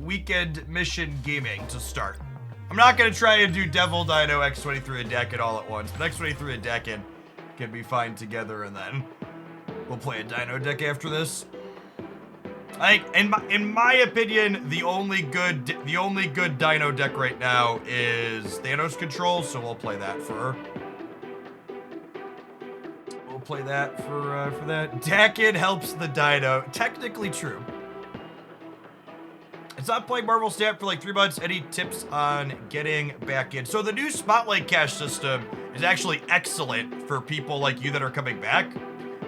weekend mission gaming to start. I'm not gonna try and do Devil Dino X23 and Decade all at once, but X23 and Decade can be fine together, and then we'll play a Dino deck after this. I think, in my opinion, the only good Dino deck right now is Thanos Control, so we'll play that for. We'll play that for that. Decade helps the Dino. Technically true. It's not playing Marvel Snap for like 3 months. Any tips on getting back in? So the new Spotlight Cash system is actually excellent for people like you that are coming back.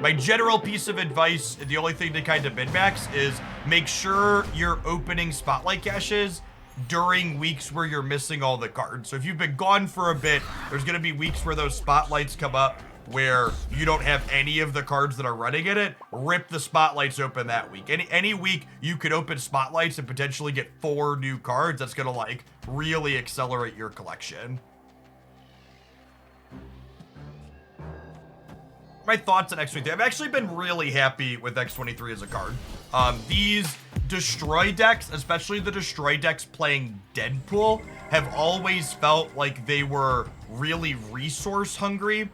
My general piece of advice, the only thing to kind of min-max, is make sure you're opening Spotlight Caches during weeks where you're missing all the cards. So if you've been gone for a bit, there's going to be weeks where those spotlights come up where you don't have any of the cards that are running in it. Rip the spotlights open that week. Any week you could open spotlights and potentially get 4 new cards. That's gonna like really accelerate your collection. My thoughts on X23. I've actually been really happy with X23 as a card. These destroy decks, especially the destroy decks playing Deadpool, have always felt like they were really resource hungry.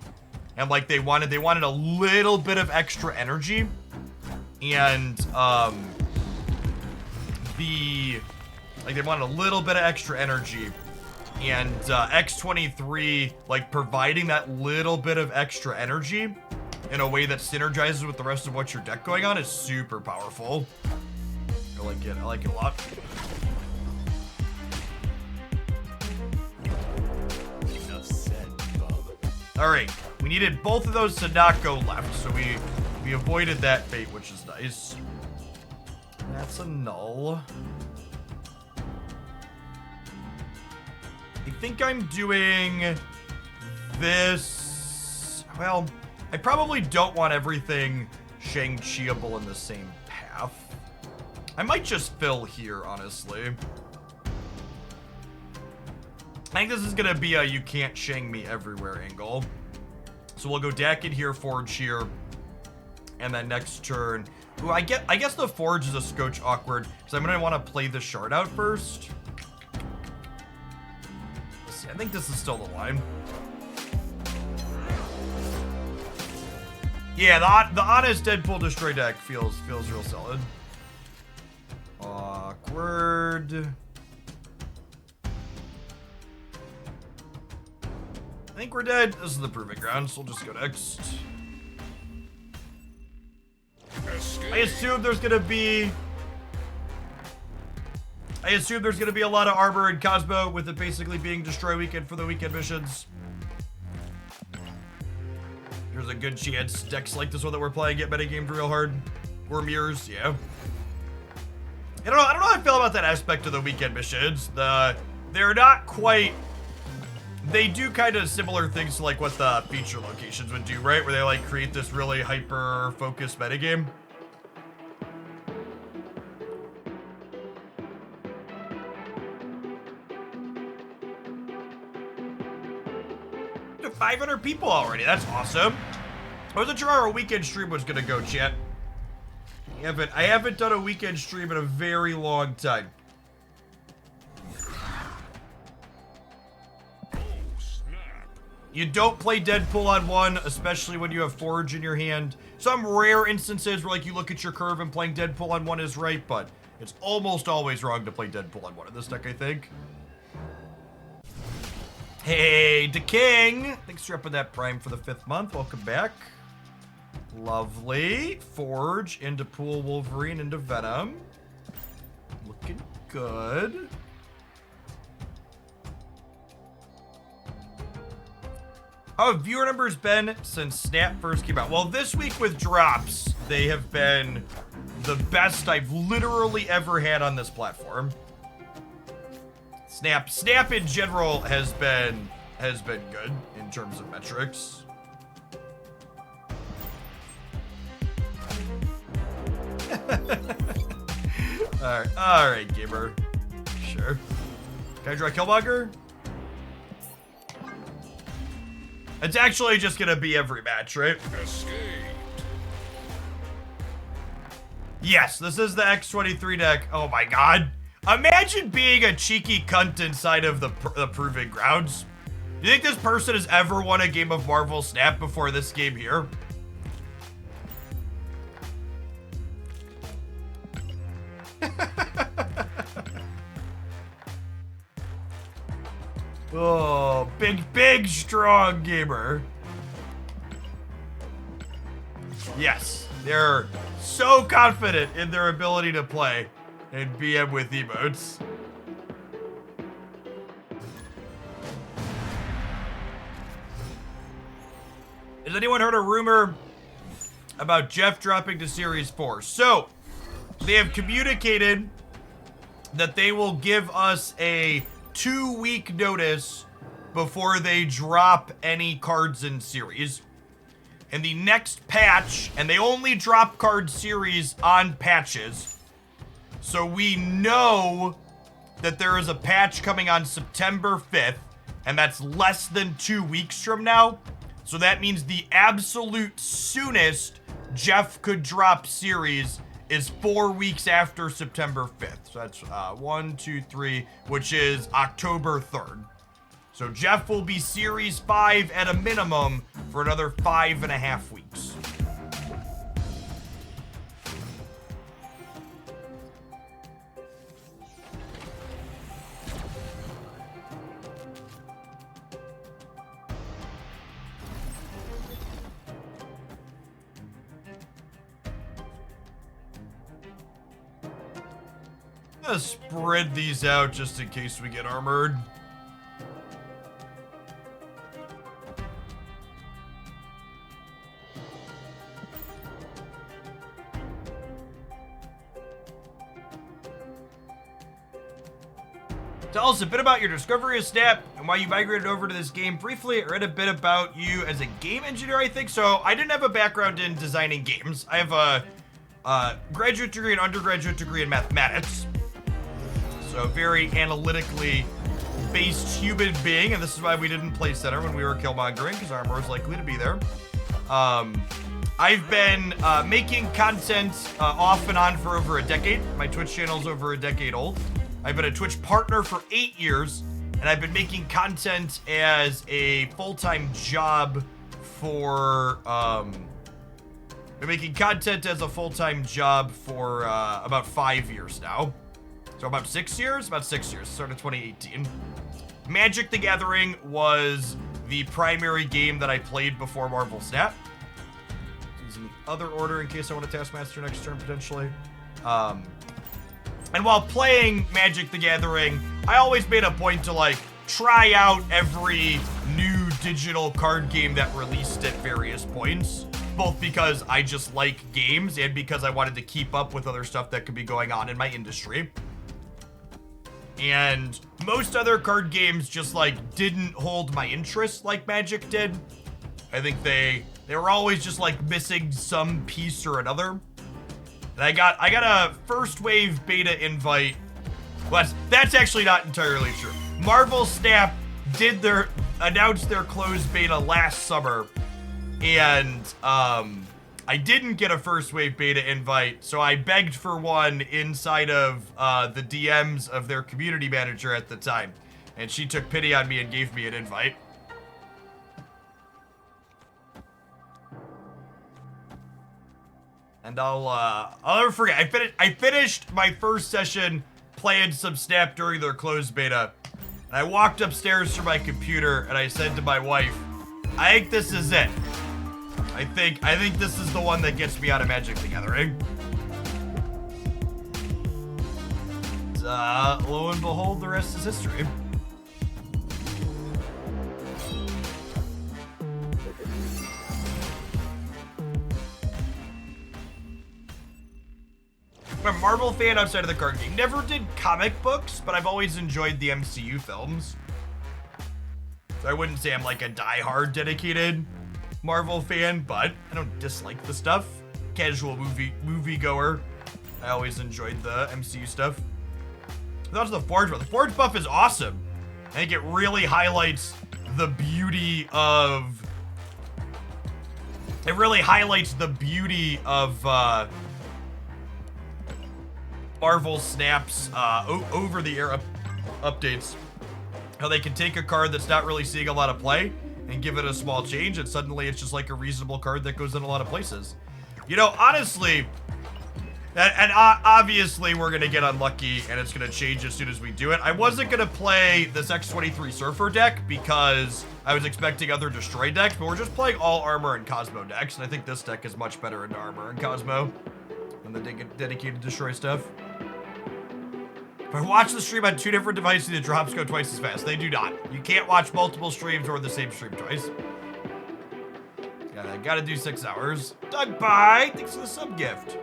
And like they wanted a little bit of extra energy, and they wanted a little bit of extra energy, and X23 like providing that little bit of extra energy in a way that synergizes with the rest of what your deck going on is super powerful. I like it a lot. All right. We needed both of those to not go left, so we avoided that fate, which is nice. That's a null. I think I'm doing this. Well, I probably don't want everything Shang-Chiable in the same path. I might just fill here, honestly. I think this is gonna be a you can't Shang me everywhere angle. So we'll go Decade here, Forge here, and then next turn. Ooh, I guess the Forge is a scotch awkward because I'm gonna want to play the shard out first. Let's see, I think this is still the line. Yeah, the honest Deadpool Destroy deck feels real solid. Awkward. I think we're dead. This is the proving ground, so we'll just go next. I assume there's gonna be a lot of armor in Cosmo, with it basically being Destroy Weekend for the weekend missions. There's a good chance decks like this one that we're playing get metagamed real hard. Or mirrors, yeah. I don't know how I feel about that aspect of the weekend missions. They're not quite. They do kind of similar things to like what the feature locations would do, right? Where they like create this really hyper-focused metagame. 500 people already. That's awesome. I wasn't sure how our weekend stream was gonna go, chat. I haven't done a weekend stream in a very long time. You don't play Deadpool on 1, especially when you have Forge in your hand. Some rare instances where like you look at your curve and playing Deadpool on 1 is right, but it's almost always wrong to play Deadpool on 1 in this deck, I think. Hey, the King! Thanks for upping that Prime for the 5th month. Welcome back. Lovely. Forge into Pool Wolverine into Venom. Looking good. How have viewer numbers been since Snap first came out? Well, this week with drops, they have been the best I've literally ever had on this platform. Snap in general has been good in terms of metrics. All right, gamer. Sure. Can I draw Killmonger? It's actually just gonna be every match, right? Escape. Yes, this is the X23 deck. Oh my god. Imagine being a cheeky cunt inside of the Proving Grounds. Do you think this person has ever won a game of Marvel Snap before this game here? Oh, big, strong gamer. Yes, they're so confident in their ability to play and BM with emotes. Has anyone heard a rumor about Jeff dropping to Series 4? So, they have communicated that they will give us a 2-week notice before they drop any cards in Series. And the next patch, and they only drop card Series on patches. So we know that there is a patch coming on September 5th, and that's less than 2 weeks from now. So that means the absolute soonest Jeff could drop Series is 4 weeks after September 5th. So that's 1, 2, 3, which is October 3rd. So Jeff will be Series 5 at a minimum for another 5.5 weeks. I'm gonna spread these out just in case we get armored. Tell us a bit about your discovery of Snap and why you migrated over to this game. Briefly, I read a bit about you as a game engineer, I think. So I didn't have a background in designing games. I have a graduate degree and undergraduate degree in mathematics. So very analytically based human being, and this is why we didn't play center when we were killmongering, because armor was likely to be there. I've been making content off and on for over a decade. My Twitch channel's over a decade old. I've been a Twitch partner for 8 years, and I've been making content as a full-time job for, about 5 years now. So about 6 years? About 6 years, started 2018. Magic the Gathering was the primary game that I played before Marvel Snap. This is in the other order in case I want to Taskmaster next turn, potentially. And while playing Magic the Gathering, I always made a point to, like, try out every new digital card game that released at various points. Both because I just like games and because I wanted to keep up with other stuff that could be going on in my industry. And most other card games just, like, didn't hold my interest like Magic did. I think they were always just, like, missing some piece or another. And I got a first wave beta invite. Well, that's actually not entirely true. Marvel Snap did announced their closed beta last summer, and I didn't get a first wave beta invite, so I begged for one inside of the DMs of their community manager at the time, and she took pity on me and gave me an invite. And I'll never forget. I finished my first session playing some Snap during their closed beta. And I walked upstairs to my computer and I said to my wife, I think this is it. I think this is the one that gets me out of Magic the Gathering. Lo and behold, the rest is history. I'm a Marvel fan outside of the card game. Never did comic books, but I've always enjoyed the MCU films. So I wouldn't say I'm like a die-hard dedicated Marvel fan, but I don't dislike the stuff. Casual moviegoer. I always enjoyed the MCU stuff. Thoughts of the Forge buff. The Forge buff is awesome. I think it really highlights the beauty of... Marvel Snap's over-the-air updates. How they can take a card that's not really seeing a lot of play and give it a small change, and suddenly it's just like a reasonable card that goes in a lot of places. You know, honestly, and obviously we're going to get unlucky and it's going to change as soon as we do it. I wasn't going to play this X23 Surfer deck because I was expecting other Destroy decks, but we're just playing all Armor and Cosmo decks, and I think this deck is much better in Armor and Cosmo than the dedicated Destroy stuff. If I watch the stream on 2 different devices, the drops go twice as fast. They do not. You can't watch multiple streams or the same stream twice. Yeah, I gotta do 6 hours. Doug, bye! Thanks for the sub gift.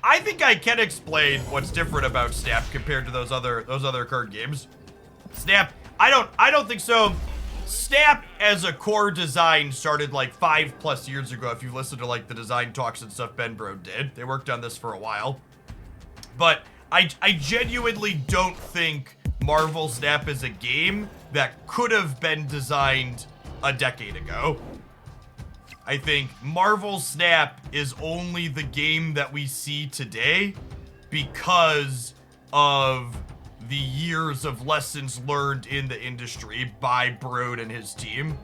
I think I can explain what's different about Snap compared to those other card games. Snap, I don't think so. Snap as a core design started like 5+ years ago. If you listen to like the design talks and stuff Ben Bro did, they worked on this for a while. But I genuinely don't think Marvel Snap is a game that could have been designed a decade ago. I think Marvel Snap is only the game that we see today because of the years of lessons learned in the industry by Brode and his team.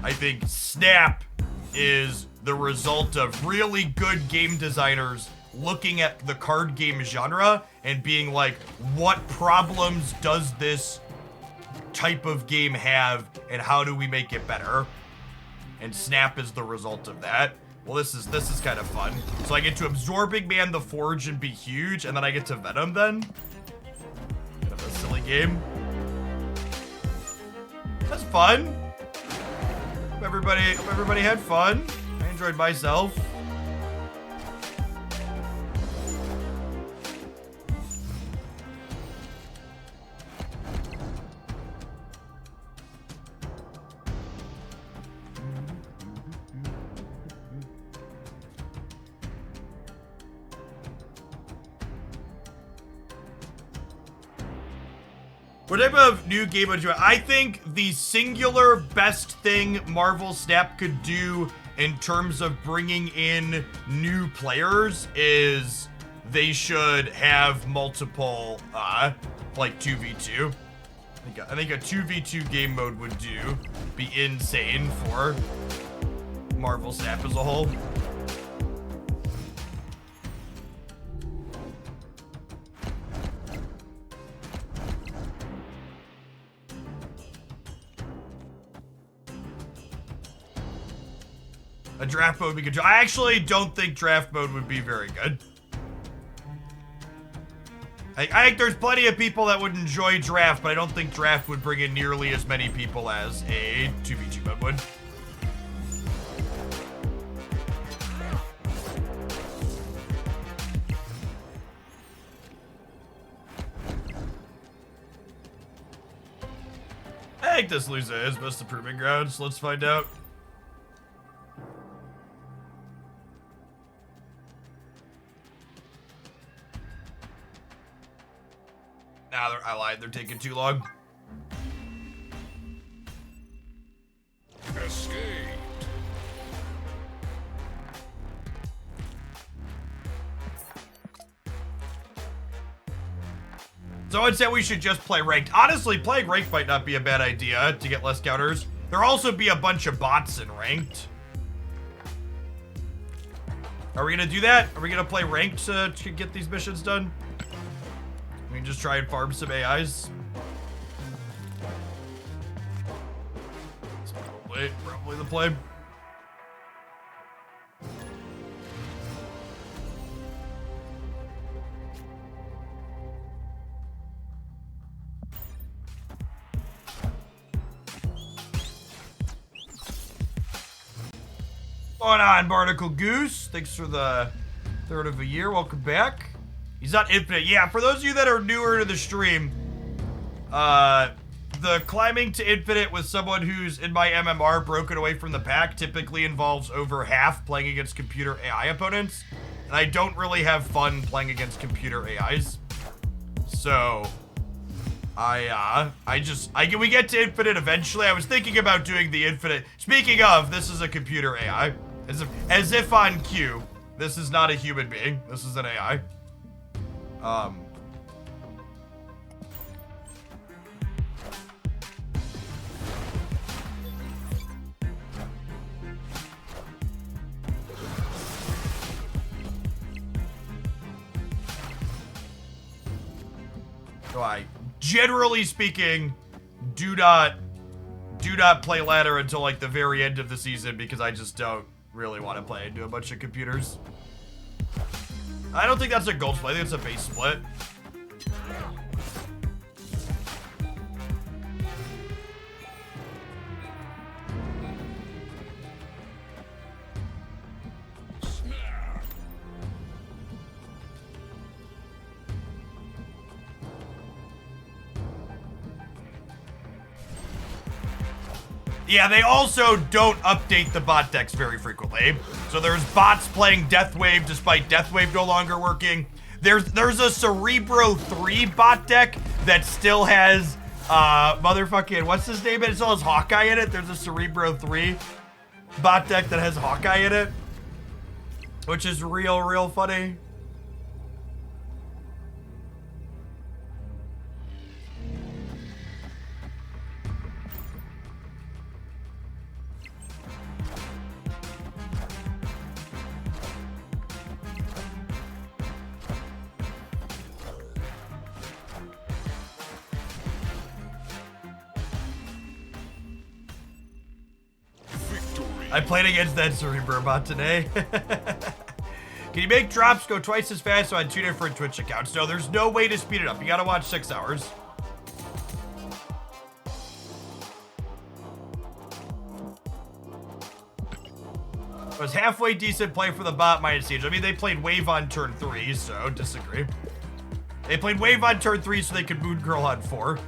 I think Snap is the result of really good game designers looking at the card game genre and being like, what problems does this type of game have and how do we make it better? And Snap is the result of that. Well, this is kind of fun. So I get to Absorbing Man the Forge and be huge, and then I get to Venom then. Kind of a silly game. That's fun. Hope everybody had fun. I enjoyed myself. What type of new game would you? I think the singular best thing Marvel Snap could do in terms of bringing in new players is they should have multiple, like 2v2. I think a 2v2 game mode would be insane for Marvel Snap as a whole. A draft mode would be good. I actually don't think draft mode would be very good. I think there's plenty of people that would enjoy draft, but I don't think draft would bring in nearly as many people as a 2v2 mode would. I think this Lusa is best proving ground, so let's find out. Nah, I lied. They're taking too long. Escape. Someone said we should just play ranked. Honestly, playing ranked might not be a bad idea to get less counters. There'll also be a bunch of bots in ranked. Are we gonna do that? Are we gonna play ranked to get these missions done? We can just try and farm some AIs. It's probably the play. Going on, Barnacle Goose. Thanks for the third of a year. Welcome back. He's not infinite. Yeah, for those of you that are newer to the stream, the climbing to infinite with someone who's in my MMR broken away from the pack typically involves over half playing against computer AI opponents. And I don't really have fun playing against computer AIs. So, We get to infinite eventually. I was thinking about doing the infinite. Speaking of, this is a computer AI. As if on cue. This is not a human being. This is an AI. So I, generally speaking, do not play ladder until like the very end of the season because I just don't really want to play into a bunch of computers. I don't think that's a gold split. I think it's a base split. Yeah, they also don't update the bot decks very frequently. So there's bots playing Deathwave despite Deathwave no longer working. There's a Cerebro 3 bot deck that still has motherfucking, what's his name? It still has Hawkeye in it. There's a Cerebro 3 bot deck that has Hawkeye in it, which is real funny. I played against that Cerebro bot today. Can you make drops go twice as fast on 2 different Twitch accounts? No, there's no way to speed it up. You gotta watch 6 hours. It was halfway decent play for the bot minus siege. I mean, they played Wave on turn 3, so disagree. They played Wave on turn 3 so they could Moon Girl on 4.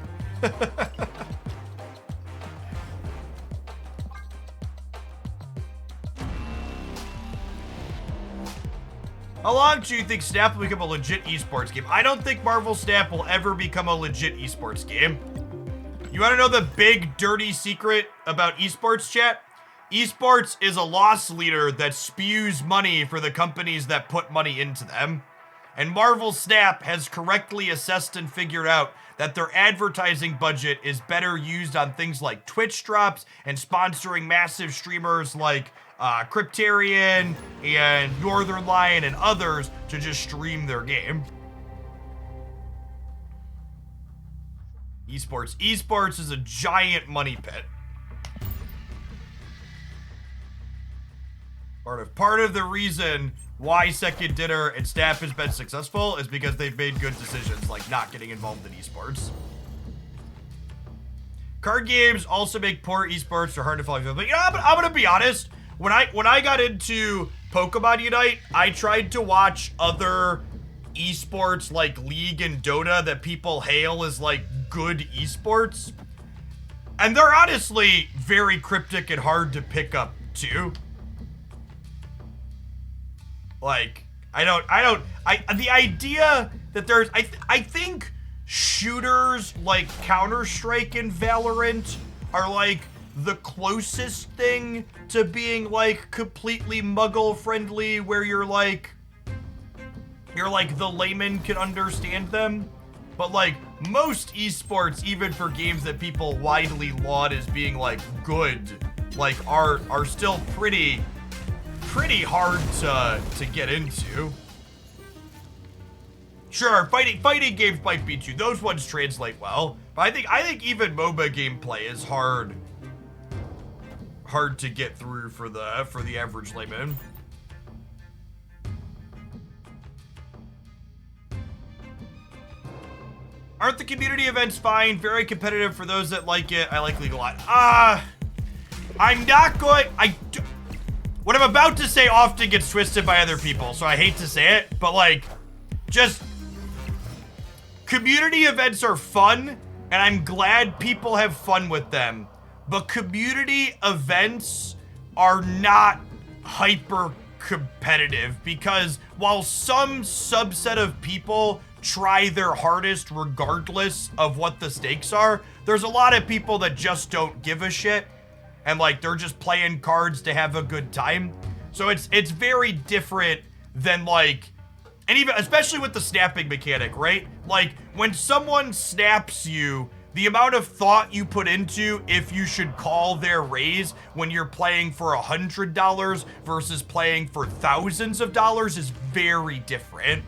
How long do you think Snap will become a legit esports game? I don't think Marvel Snap will ever become a legit esports game. You want to know the big dirty secret about esports, chat? Esports is a loss leader that spews money for the companies that put money into them. And Marvel Snap has correctly assessed and figured out that their advertising budget is better used on things like Twitch drops and sponsoring massive streamers like Cryptarian and Northern Lion and others to just stream their game. Esports is a giant money pit. Part of the reason why Second Dinner and Snap has been successful is because they've made good decisions, like not getting involved in esports. Card games also make poor esports or hard to follow. But you know, I'm gonna be honest. When I got into Pokemon Unite, I tried to watch other esports like League and Dota that people hail as like good esports, and they're honestly very cryptic and hard to pick up too. Like, the idea that there's, I think shooters like Counter-Strike and Valorant are like the closest thing to being like completely muggle friendly, where you're like the layman can understand them. But like most esports, even for games that people widely laud as being like good, like are still pretty hard to get into. Sure, fighting games might beat you. Those ones translate well. But I think even MOBA gameplay is hard to get through for the average layman. Aren't the community events fine? Very competitive for those that like it. I like League a lot. I'm not going. What I'm about to say often gets twisted by other people, so I hate to say it, but like, just community events are fun, and I'm glad people have fun with them. But community events are not hyper competitive, because while some subset of people try their hardest regardless of what the stakes are. There's a lot of people that just don't give a shit, and like they're just playing cards to have a good time. So it's very different than like, and even especially with the snapping mechanic, right? Like when someone snaps you, the amount of thought you put into if you should call their raise when you're playing for $100 versus playing for thousands of dollars is very different.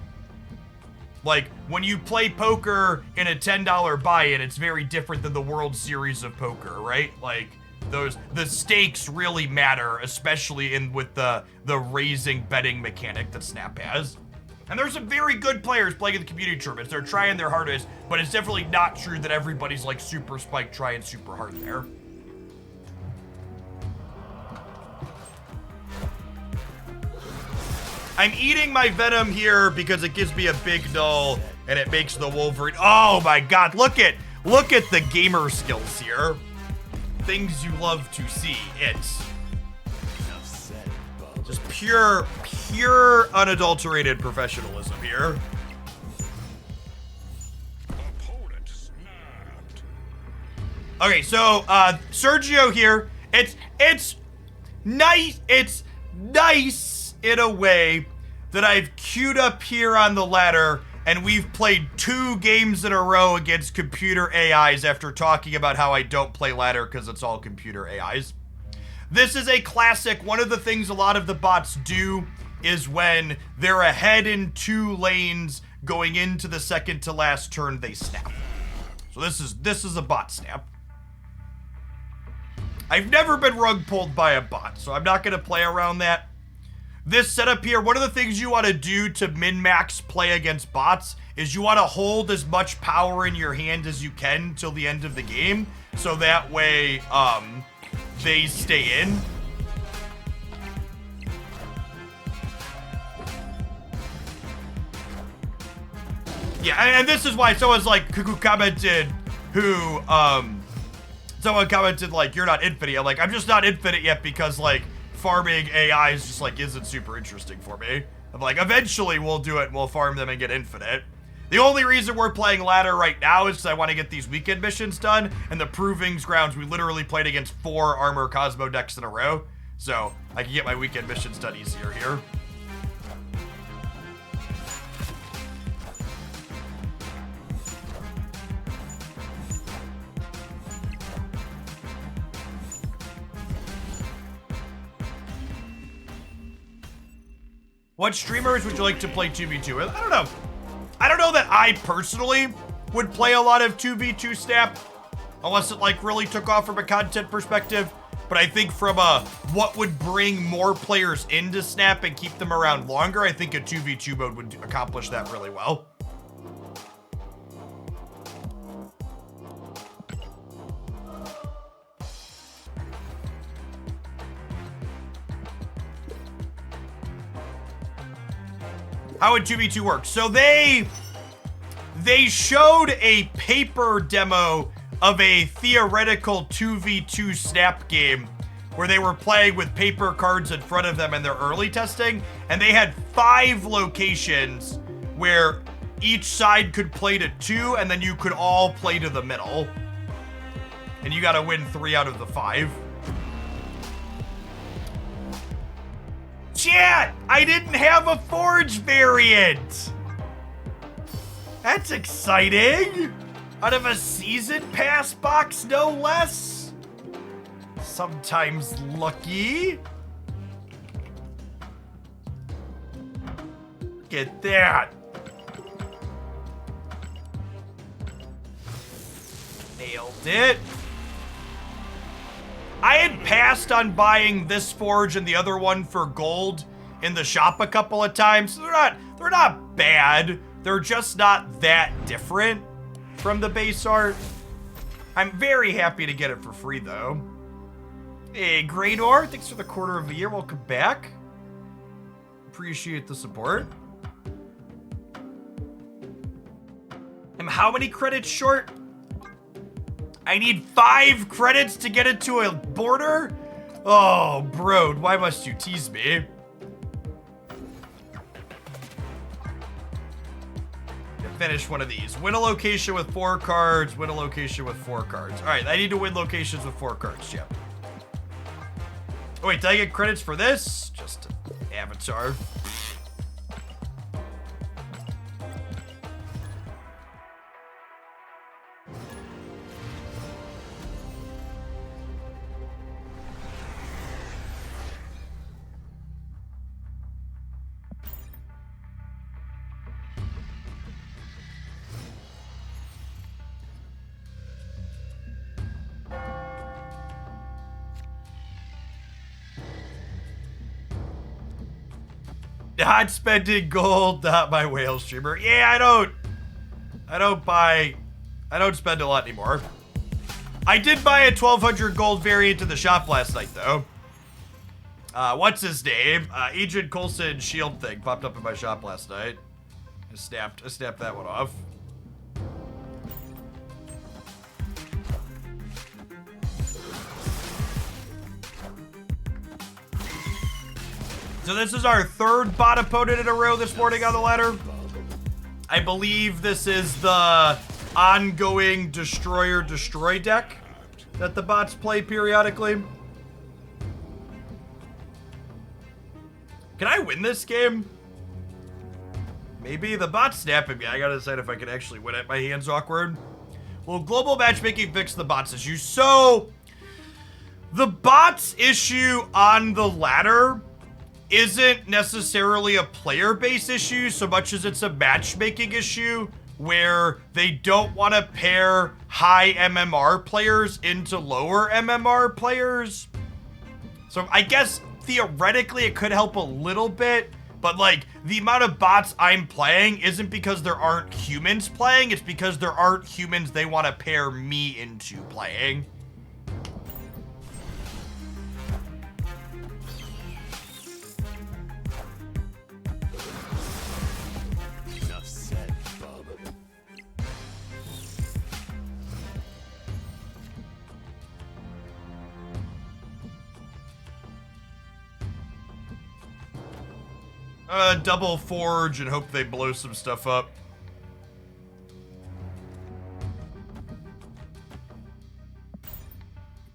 Like, when you play poker in a $10 buy-in, it's very different than the World Series of Poker, right? Like, the stakes really matter, especially with the raising betting mechanic that Snap has. And there's some very good players playing in the community tournaments. They're trying their hardest, but it's definitely not true that everybody's like super spiked trying super hard there. I'm eating my Venom here because it gives me a big null and it makes the Wolverine. Oh my God, look at the gamer skills here. Things you love to see. It's just pure unadulterated professionalism here. Okay, so Sergio here. It's nice. It's nice in a way that I've queued up here on the ladder and we've played 2 games in a row against computer AIs after talking about how I don't play ladder because it's all computer AIs. This is a classic. One of the things a lot of the bots do is when they're ahead in 2 lanes going into the second to last turn, they snap. So this is a bot snap. I've never been rug pulled by a bot, so I'm not going to play around that. This setup here, one of the things you want to do to min-max play against bots is you want to hold as much power in your hand as you can till the end of the game, so that way they stay in. Yeah, and this is why someone's like, who commented, someone commented like, you're not infinite. I'm like, I'm just not infinite yet because like, farming AIs just like isn't super interesting for me. I'm like, eventually we'll do it and we'll farm them and get infinite. The only reason we're playing ladder right now is because I want to get these weekend missions done, and the Provings Grounds, we literally played against 4 Armor Cosmo decks in a row, so I can get my weekend missions done easier here. What streamers would you like to play 2v2 with? I don't know. I don't know that I personally would play a lot of 2v2 Snap, unless it like really took off from a content perspective. But I think from a what would bring more players into Snap and keep them around longer, I think a 2v2 mode would accomplish that really well. How would 2v2 work? So they showed a paper demo of a theoretical 2v2 Snap game where they were playing with paper cards in front of them in their early testing, and they had 5 locations where each side could play to 2, and then you could all play to the middle. And you gotta win 3 out of the 5. Chat! I didn't have a Forge variant! That's exciting! Out of a Season Pass box, no less? Sometimes lucky. Look at that. Nailed it. I had passed on buying this Forge and the other one for gold in the shop a couple of times. They're not bad. They're just not that different from the base art. I'm very happy to get it for free though. Hey, Greydor, thanks for the quarter of a year. Welcome back. Appreciate the support. I'm how many credits short? I need 5 credits to get into a border? Oh, bro, why must you tease me? finish one of these. Win a location with 4 cards. Win a location with 4 cards. All right, I need to win locations with 4 cards, yeah. Oh, wait, did I get credits for this? Just an avatar. Not spending gold, not my whale streamer. Yeah, I don't spend a lot anymore. I did buy a 1200 gold variant in the shop last night, though. What's his name? Agent Coulson shield thing popped up in my shop last night. I snapped that one off. So this is our 3rd bot opponent in a row this morning on the ladder. I believe this is the ongoing Destroyer Destroy deck that the bots play periodically. Can I win this game? Maybe. The bot's snapping me. I gotta decide if I can actually win it. My hand's awkward. Well, global matchmaking fixed the bots issue. So, the bots issue on the ladder isn't necessarily a player-based issue so much as it's a matchmaking issue where they don't want to pair high MMR players into lower MMR players. So I guess theoretically it could help a little bit, but like the amount of bots I'm playing isn't because there aren't humans playing, it's because there aren't humans they want to pair me into playing. Double forge and hope they blow some stuff up.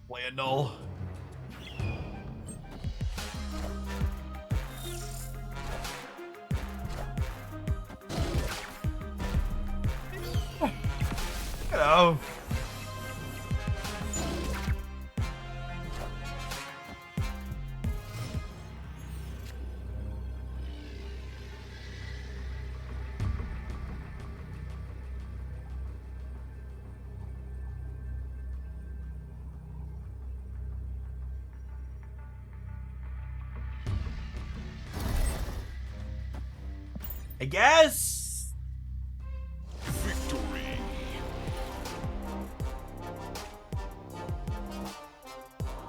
Land null. Hello. I guess. Victory.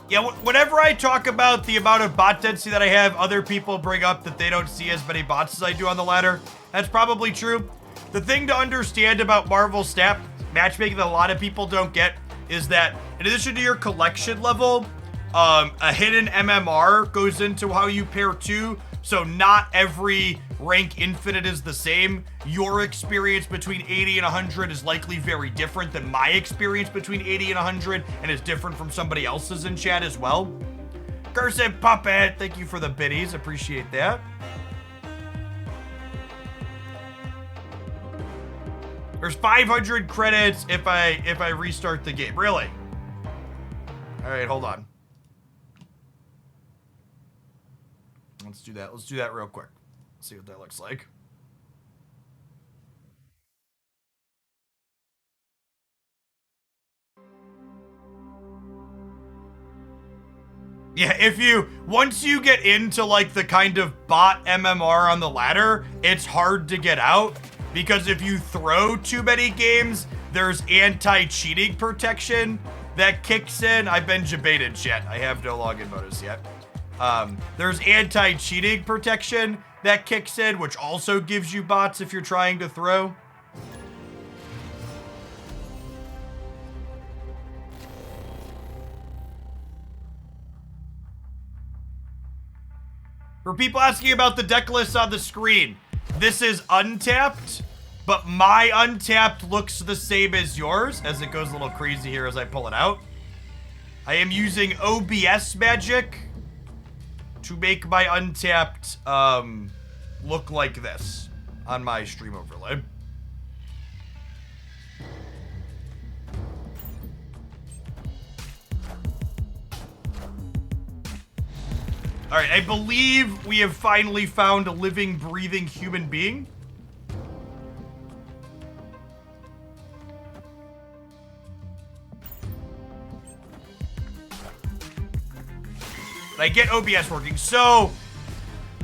Yeah, whenever I talk about the amount of bot density that I have, other people bring up that they don't see as many bots as I do on the ladder. That's probably true. The thing to understand about Marvel Snap matchmaking that a lot of people don't get is that in addition to your collection level, a hidden MMR goes into how you pair two. So not every rank infinite is the same. Your experience between 80 and 100 is likely very different than my experience between 80 and 100, and is different from somebody else's in chat as well. Cursed Puppet, thank you for the biddies, appreciate that. There's 500 credits if I restart the game. Really? All right, hold on. Let's do that. Let's do that real quick. See what that looks like. Yeah, once you get into like the kind of bot MMR on the ladder, it's hard to get out because if you throw too many games, there's anti-cheating protection that kicks in. I've been debated, chat. I have no login bonus yet. There's anti-cheating protection that kicks in, which also gives you bots if you're trying to throw. For people asking about the deck list on the screen, this is untapped. but my untapped looks the same as yours, as it goes a little crazy here as I pull it out. I am using OBS magic to make my untapped look like this on my stream overlay. All right, I believe we have finally found a living, breathing human being. I get OBS working. So,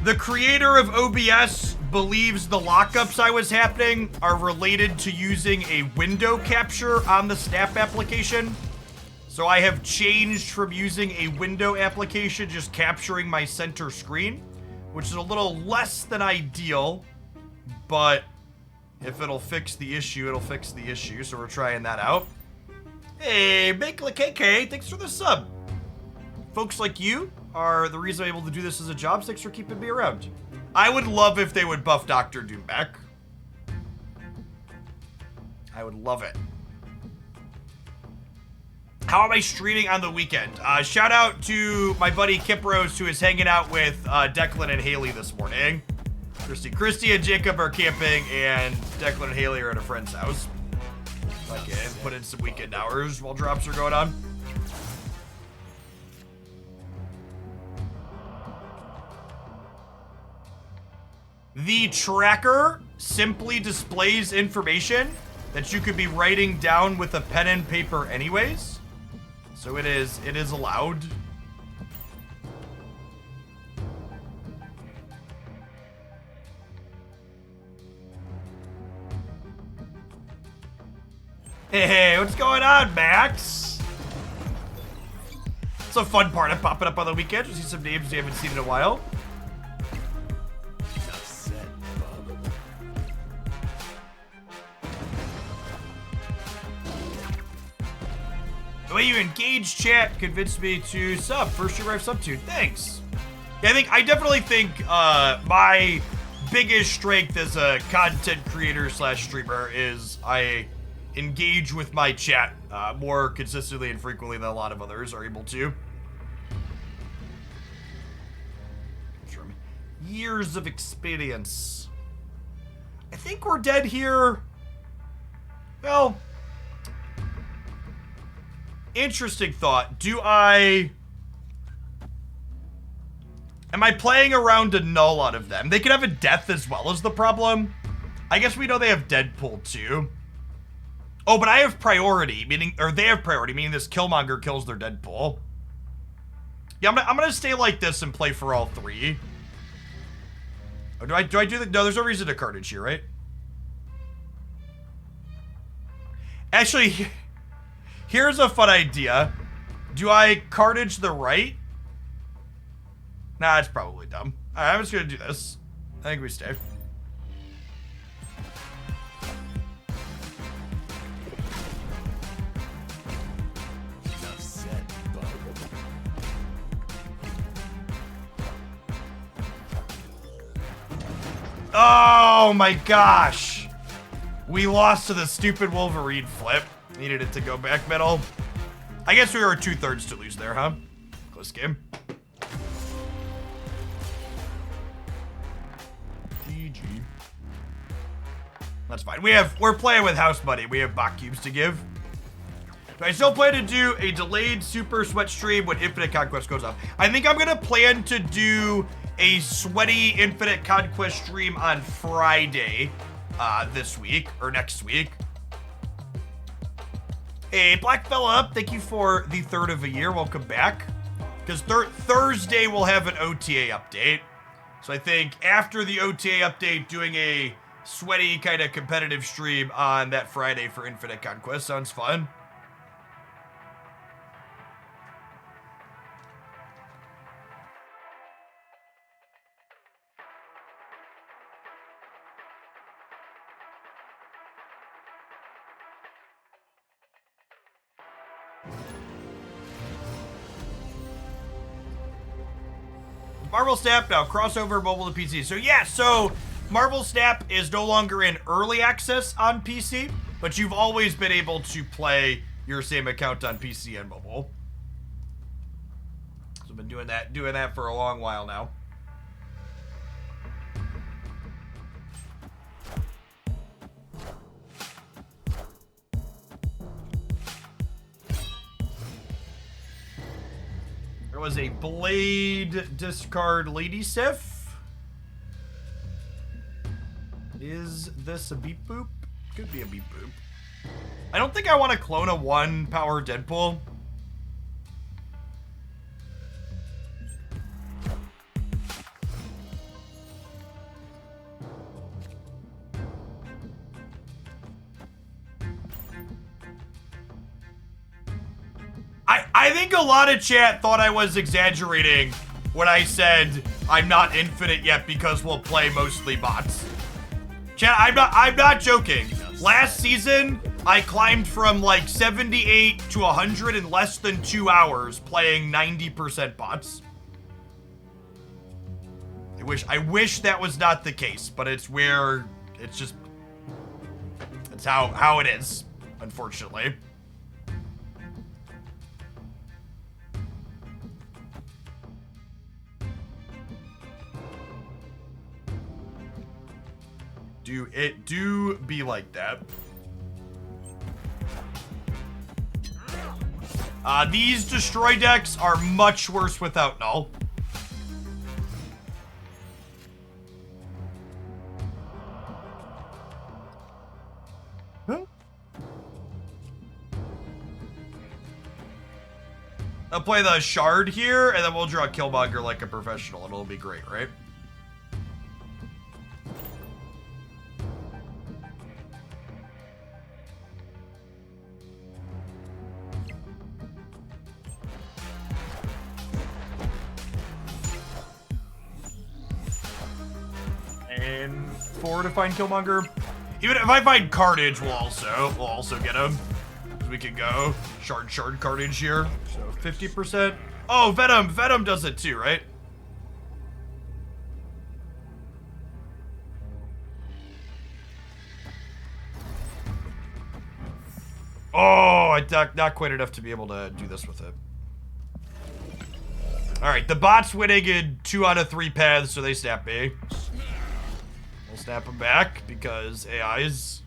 the creator of OBS believes the lockups I was happening are related to using a window capture on the Snap application. So I have changed from using a window application, just capturing my center screen, which is a little less than ideal, but if it'll fix the issue, it'll fix the issue. So we're trying that out. Hey, Bakela KK, thanks for the sub. Folks like you are the reason I'm able to do this as a job. Thanks for keeping me around. I would love if they would buff Dr. Doom back. I would love it. How am I streaming on the weekend? Shout out to my buddy Kipros, who is hanging out with Declan and Haley this morning. Christy and Jacob are camping, and Declan and Haley are at a friend's house. I can put in some weekend hours while drops are going on. The tracker simply displays information that you could be writing down with a pen and paper anyways. So it is allowed. Hey, what's going on, Max? It's a fun part of popping up on the weekend. You see some names you haven't seen in a while. The way you engage chat convinced me to sub. First year I've sub to. Thanks. Yeah, I definitely think my biggest strength as a content creator / streamer is I engage with my chat more consistently and frequently than a lot of others are able to. From years of experience. I think we're dead here. Well, interesting thought. Am I playing around to null out of them? They could have a death as well as the problem. I guess we know they have Deadpool too. Oh, but I have priority, meaning, or they have priority, meaning this Killmonger kills their Deadpool. Yeah, I'm gonna stay like this and play for all three. Or do I do the, no, there's no reason to carnage here, right? Actually, here's a fun idea. Do I carnage the right? Nah, it's probably dumb. Alright, I'm just gonna do this. I think we stay. Oh my gosh! We lost to the stupid Wolverine flip. Needed it to go back middle. I guess we were 2/3 to lose there, huh? Close game. GG. That's fine. We're playing with house money. We have bot cubes to give. Do I still plan to do a delayed super sweat stream when Infinite Conquest goes up? I think I'm gonna plan to do a sweaty Infinite Conquest stream on Friday this week, or next week. Hey, Black Fella, thank you for the 3rd of a year. Welcome back. Because Thursday we'll have an OTA update. So I think after the OTA update, doing a sweaty kind of competitive stream on that Friday for Infinite Conquest sounds fun. Marvel Snap now, crossover mobile to PC. So yeah, so Marvel Snap is no longer in early access on PC, but you've always been able to play your same account on PC and mobile. So I've been doing that for a long while now. There was a Blade discard Lady Sif. Is this a beep boop? Could be a beep boop. I don't think I want to clone a 1-power Deadpool. I think a lot of chat thought I was exaggerating when I said I'm not infinite yet because we'll play mostly bots. Chat, I'm not joking. Last season, I climbed from like 78 to 100 in less than 2 hours playing 90% bots. I wish that was not the case, but it's how it is, unfortunately. Do be like that. These destroy decks are much worse without null. Huh? I'll play the Shard here, and then we'll draw Killmonger like a professional. It'll be great, right? And 4 to find Killmonger. Even if I find Carnage, we'll also get him. We can go shard Carnage here. So 50%. Oh, Venom does it too, right? Oh, not quite enough to be able to do this with it. All right, the bot's winning in 2 out of 3 paths, so they snap me. We'll snap them back because AIs.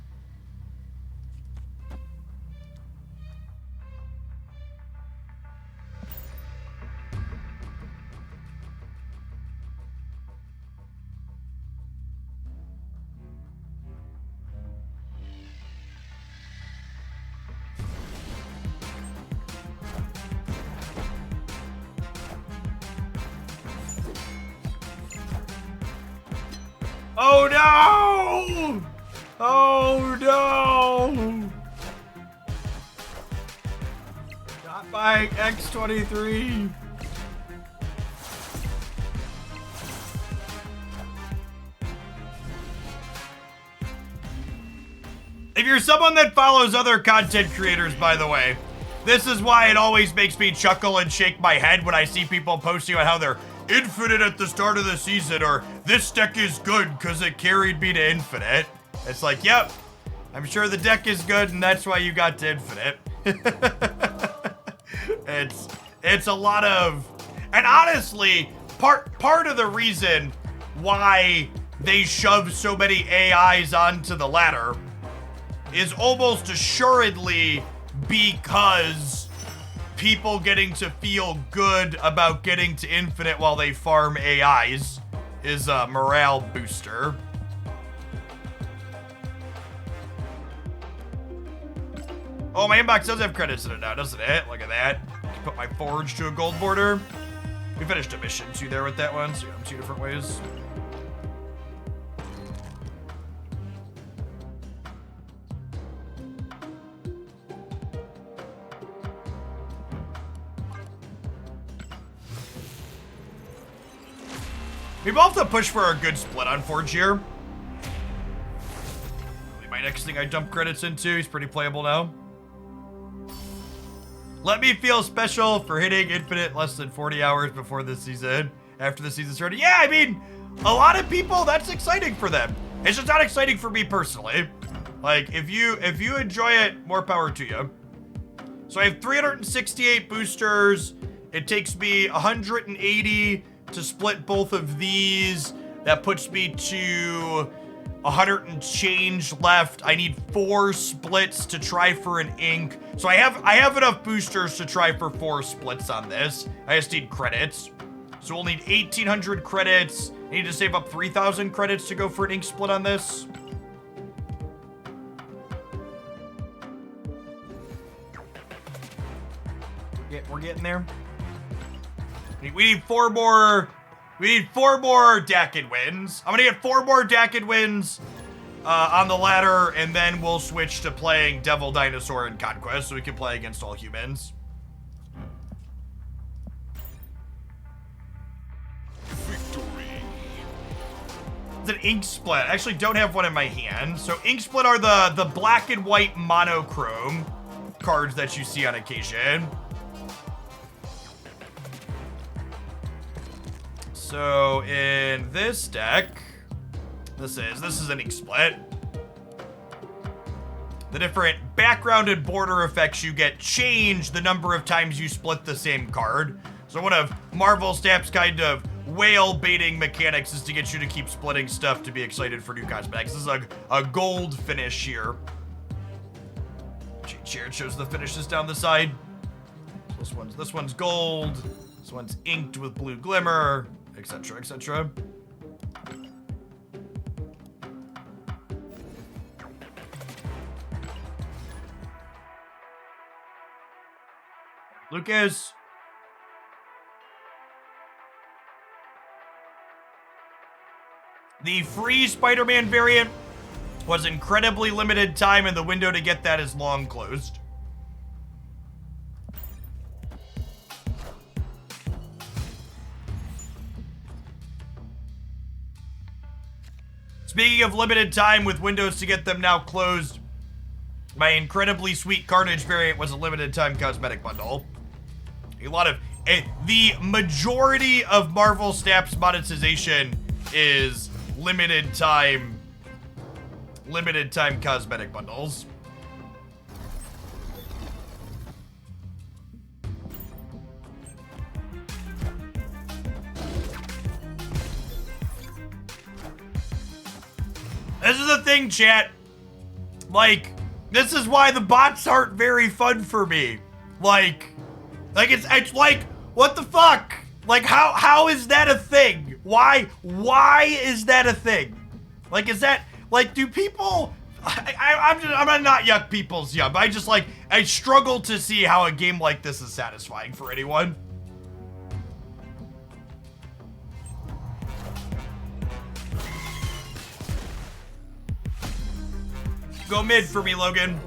Oh no! Oh no! Not by X23. If you're someone that follows other content creators, by the way, this is why it always makes me chuckle and shake my head when I see people posting on how they're infinite at the start of the season, or this deck is good because it carried me to infinite. It's like, yep, I'm sure the deck is good and that's why you got to infinite. It's a lot of, and honestly, part of the reason why they shove so many AIs onto the ladder is almost assuredly because people getting to feel good about getting to infinite while they farm AIs is a morale booster. Oh, my inbox does have credits in it now, doesn't it? Look at that. Put my forge to a gold border. We finished a mission too there with that one, so 2 different ways. We both have to push for a good split on Forge here. My next thing I dump credits into, he's pretty playable now. Let me feel special for hitting infinite less than 40 hours before this season. After the season started. Yeah, I mean, a lot of people, that's exciting for them. It's just not exciting for me personally. Like, if you enjoy it, more power to you. So I have 368 boosters. It takes me 180 to split both of these. That puts me to 100 and change left. I need 4 splits to try for an ink. So I have enough boosters to try for 4 splits on this. I just need credits. So we'll need 1,800 credits. I need to save up 3,000 credits to go for an ink split on this. Yeah, we're getting there. We need 4 more. We need 4 more Dakid wins. I'm gonna get 4 more Dakid wins on the ladder, and then we'll switch to playing Devil, Dinosaur, and Conquest, so we can play against all humans. Victory. It's an ink split. I actually don't have one in my hand. So ink split are the black and white monochrome cards that you see on occasion. So in this deck, this is an ink split. The different background and border effects you get change the number of times you split the same card. So one of Marvel Snap's kind of whale baiting mechanics is to get you to keep splitting stuff to be excited for new cosmetics. This is a gold finish here. Here it shows the finishes down the side. This one's gold. This one's inked with blue glimmer, etc., etc. Lucas. The free Spider-Man variant was incredibly limited time, and the window to get that is long closed. Speaking of limited time with windows to get them now closed, my incredibly sweet Carnage variant was a limited time cosmetic bundle. The majority of Marvel Snap's monetization is limited time cosmetic bundles. This is the thing, chat. Like, this is why the bots aren't very fun for me. Like it's like, what the fuck? Like, how is that a thing? Why is that a thing? Like, is that, like, do people, I'm gonna not yuck people's yum. I struggle to see how a game like this is satisfying for anyone. Go mid for me, Logan.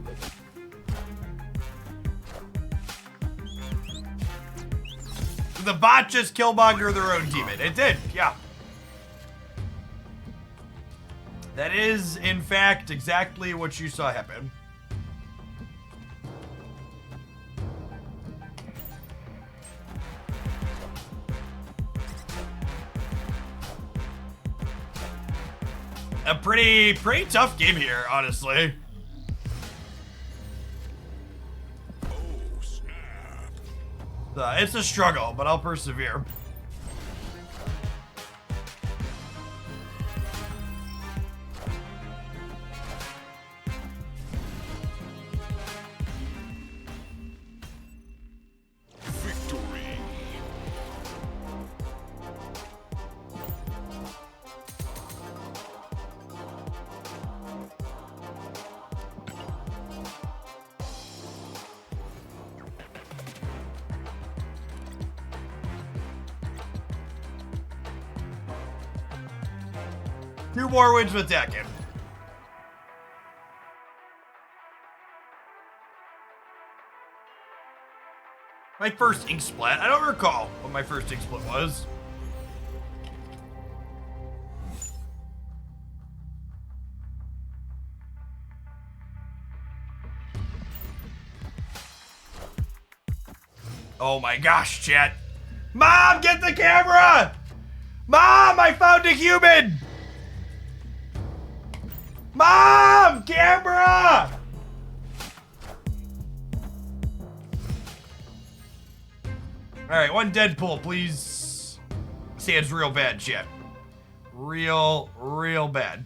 The bot just killmonger their own demon. It did, yeah. That is, in fact, exactly what you saw happen. A pretty tough game here, honestly. It's a struggle, but I'll persevere. Victory. Two more wins with Dekin. My first ink split. I don't recall what my first ink split was. Oh my gosh, chat. Mom, get the camera! Mom, I found a human! Mom, camera! All right, one Deadpool, please. Sand's real bad, chat. Real bad.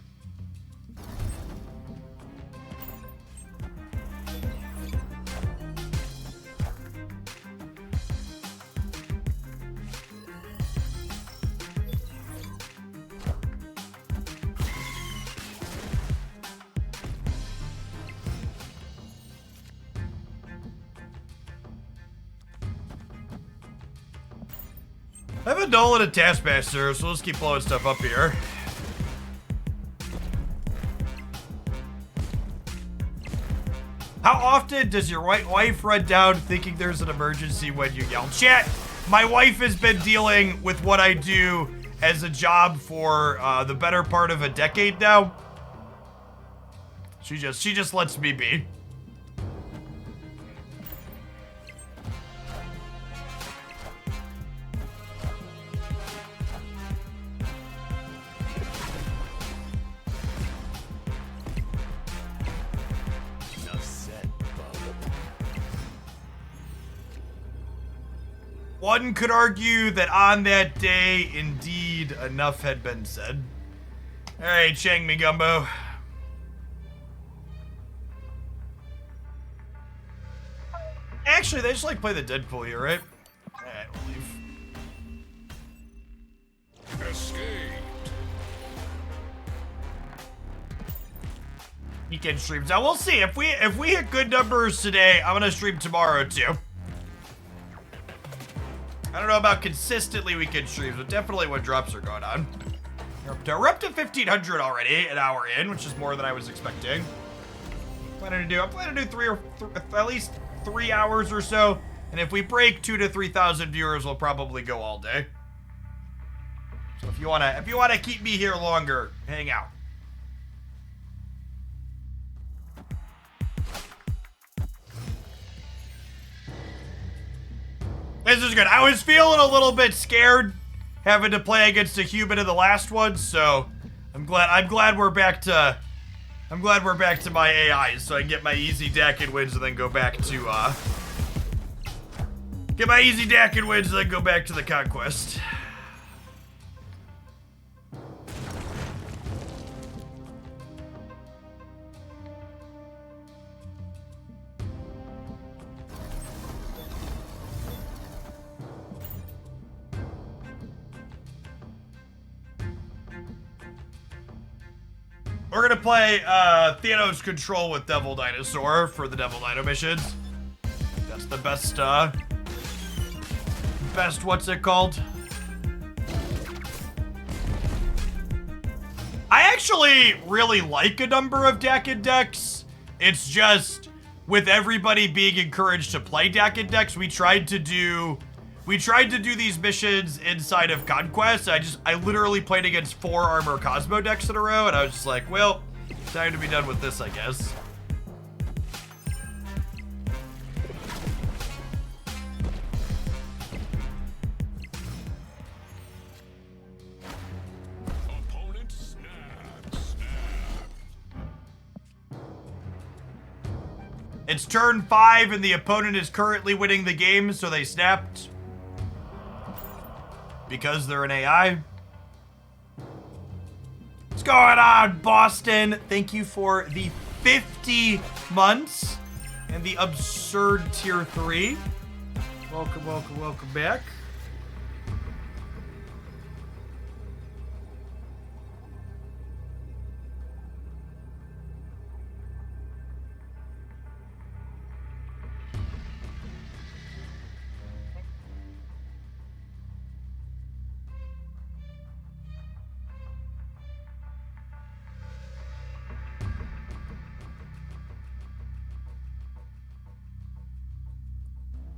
I have a Nolan and Taskmaster, so let's keep blowing stuff up here. How often does your wife run down thinking there's an emergency when you yell? Chat, my wife has been dealing with what I do as a job for the better part of a decade now. She just lets me be. One could argue that on that day, indeed, enough had been said. All right, Chang Me Gumbo. Actually, they just like play the Deadpool here, right? All right, we'll leave. Escaped. Weekend streams. Now we'll see if we hit good numbers today. I'm gonna stream tomorrow too. I don't know about consistently weekend streams, but definitely when drops are going on. We're up to 1,500 already, an hour in, which is more than I was expecting. I'm planning to do at least 3 hours or so, and if we break 2,000 to 3,000 viewers, we'll probably go all day. So if you wanna keep me here longer, hang out. This is good. I was feeling a little bit scared having to play against a human in the last one, so I'm glad we're back to my AI, so I can get my easy DAC and wins and then go back to the conquest. We're gonna play Thanos Control with Devil Dinosaur for the Devil Dino missions. That's the best what's it called? I actually really like a number of DAC and decks. It's just, with everybody being encouraged to play DAC and decks, we tried to do these missions inside of Conquest. I literally played against 4 Armor Cosmo decks in a row, and I was just like, well, time to be done with this, I guess. Opponent snap. It's turn 5, and the opponent is currently winning the game, so they snapped. Because they're an AI. What's going on, Boston? Thank you for the 50 months and the absurd tier 3. Welcome back.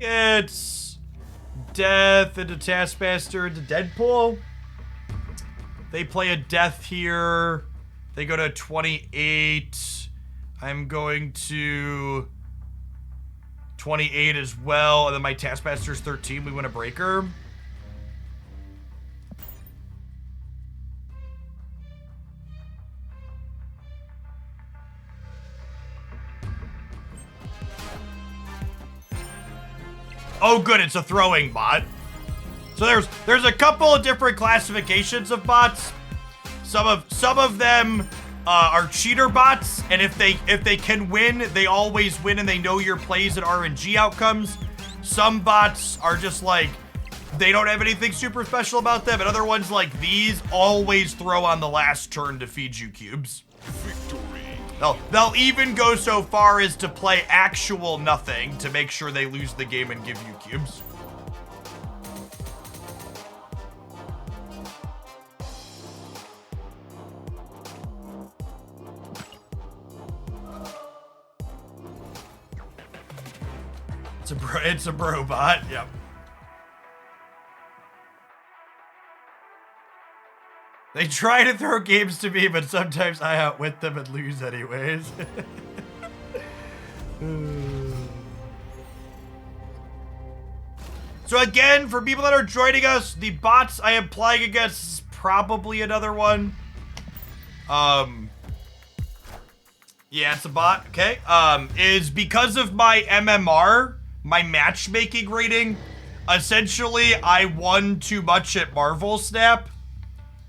It's Death into Taskmaster into Deadpool. They play a Death here. They go to 28. I'm going to 28 as well. And then my Taskmaster's 13. We win a breaker. Oh, good, it's a throwing bot. So there's a couple of different classifications of bots. Some of them are cheater bots, and if they can win, they always win, and they know your plays and RNG outcomes. Some bots are just like, they don't have anything super special about them, and other ones like these always throw on the last turn to feed you cubes. Victory. They'll even go so far as to play actual nothing to make sure they lose the game and give you cubes. It's a bro bot, yep. They try to throw games to me, but sometimes I outwit them and lose anyways. So again, for people that are joining us, the bots I am playing against is probably another one. Yeah, it's a bot, okay. Is because of my MMR, my matchmaking rating, essentially I won too much at Marvel Snap,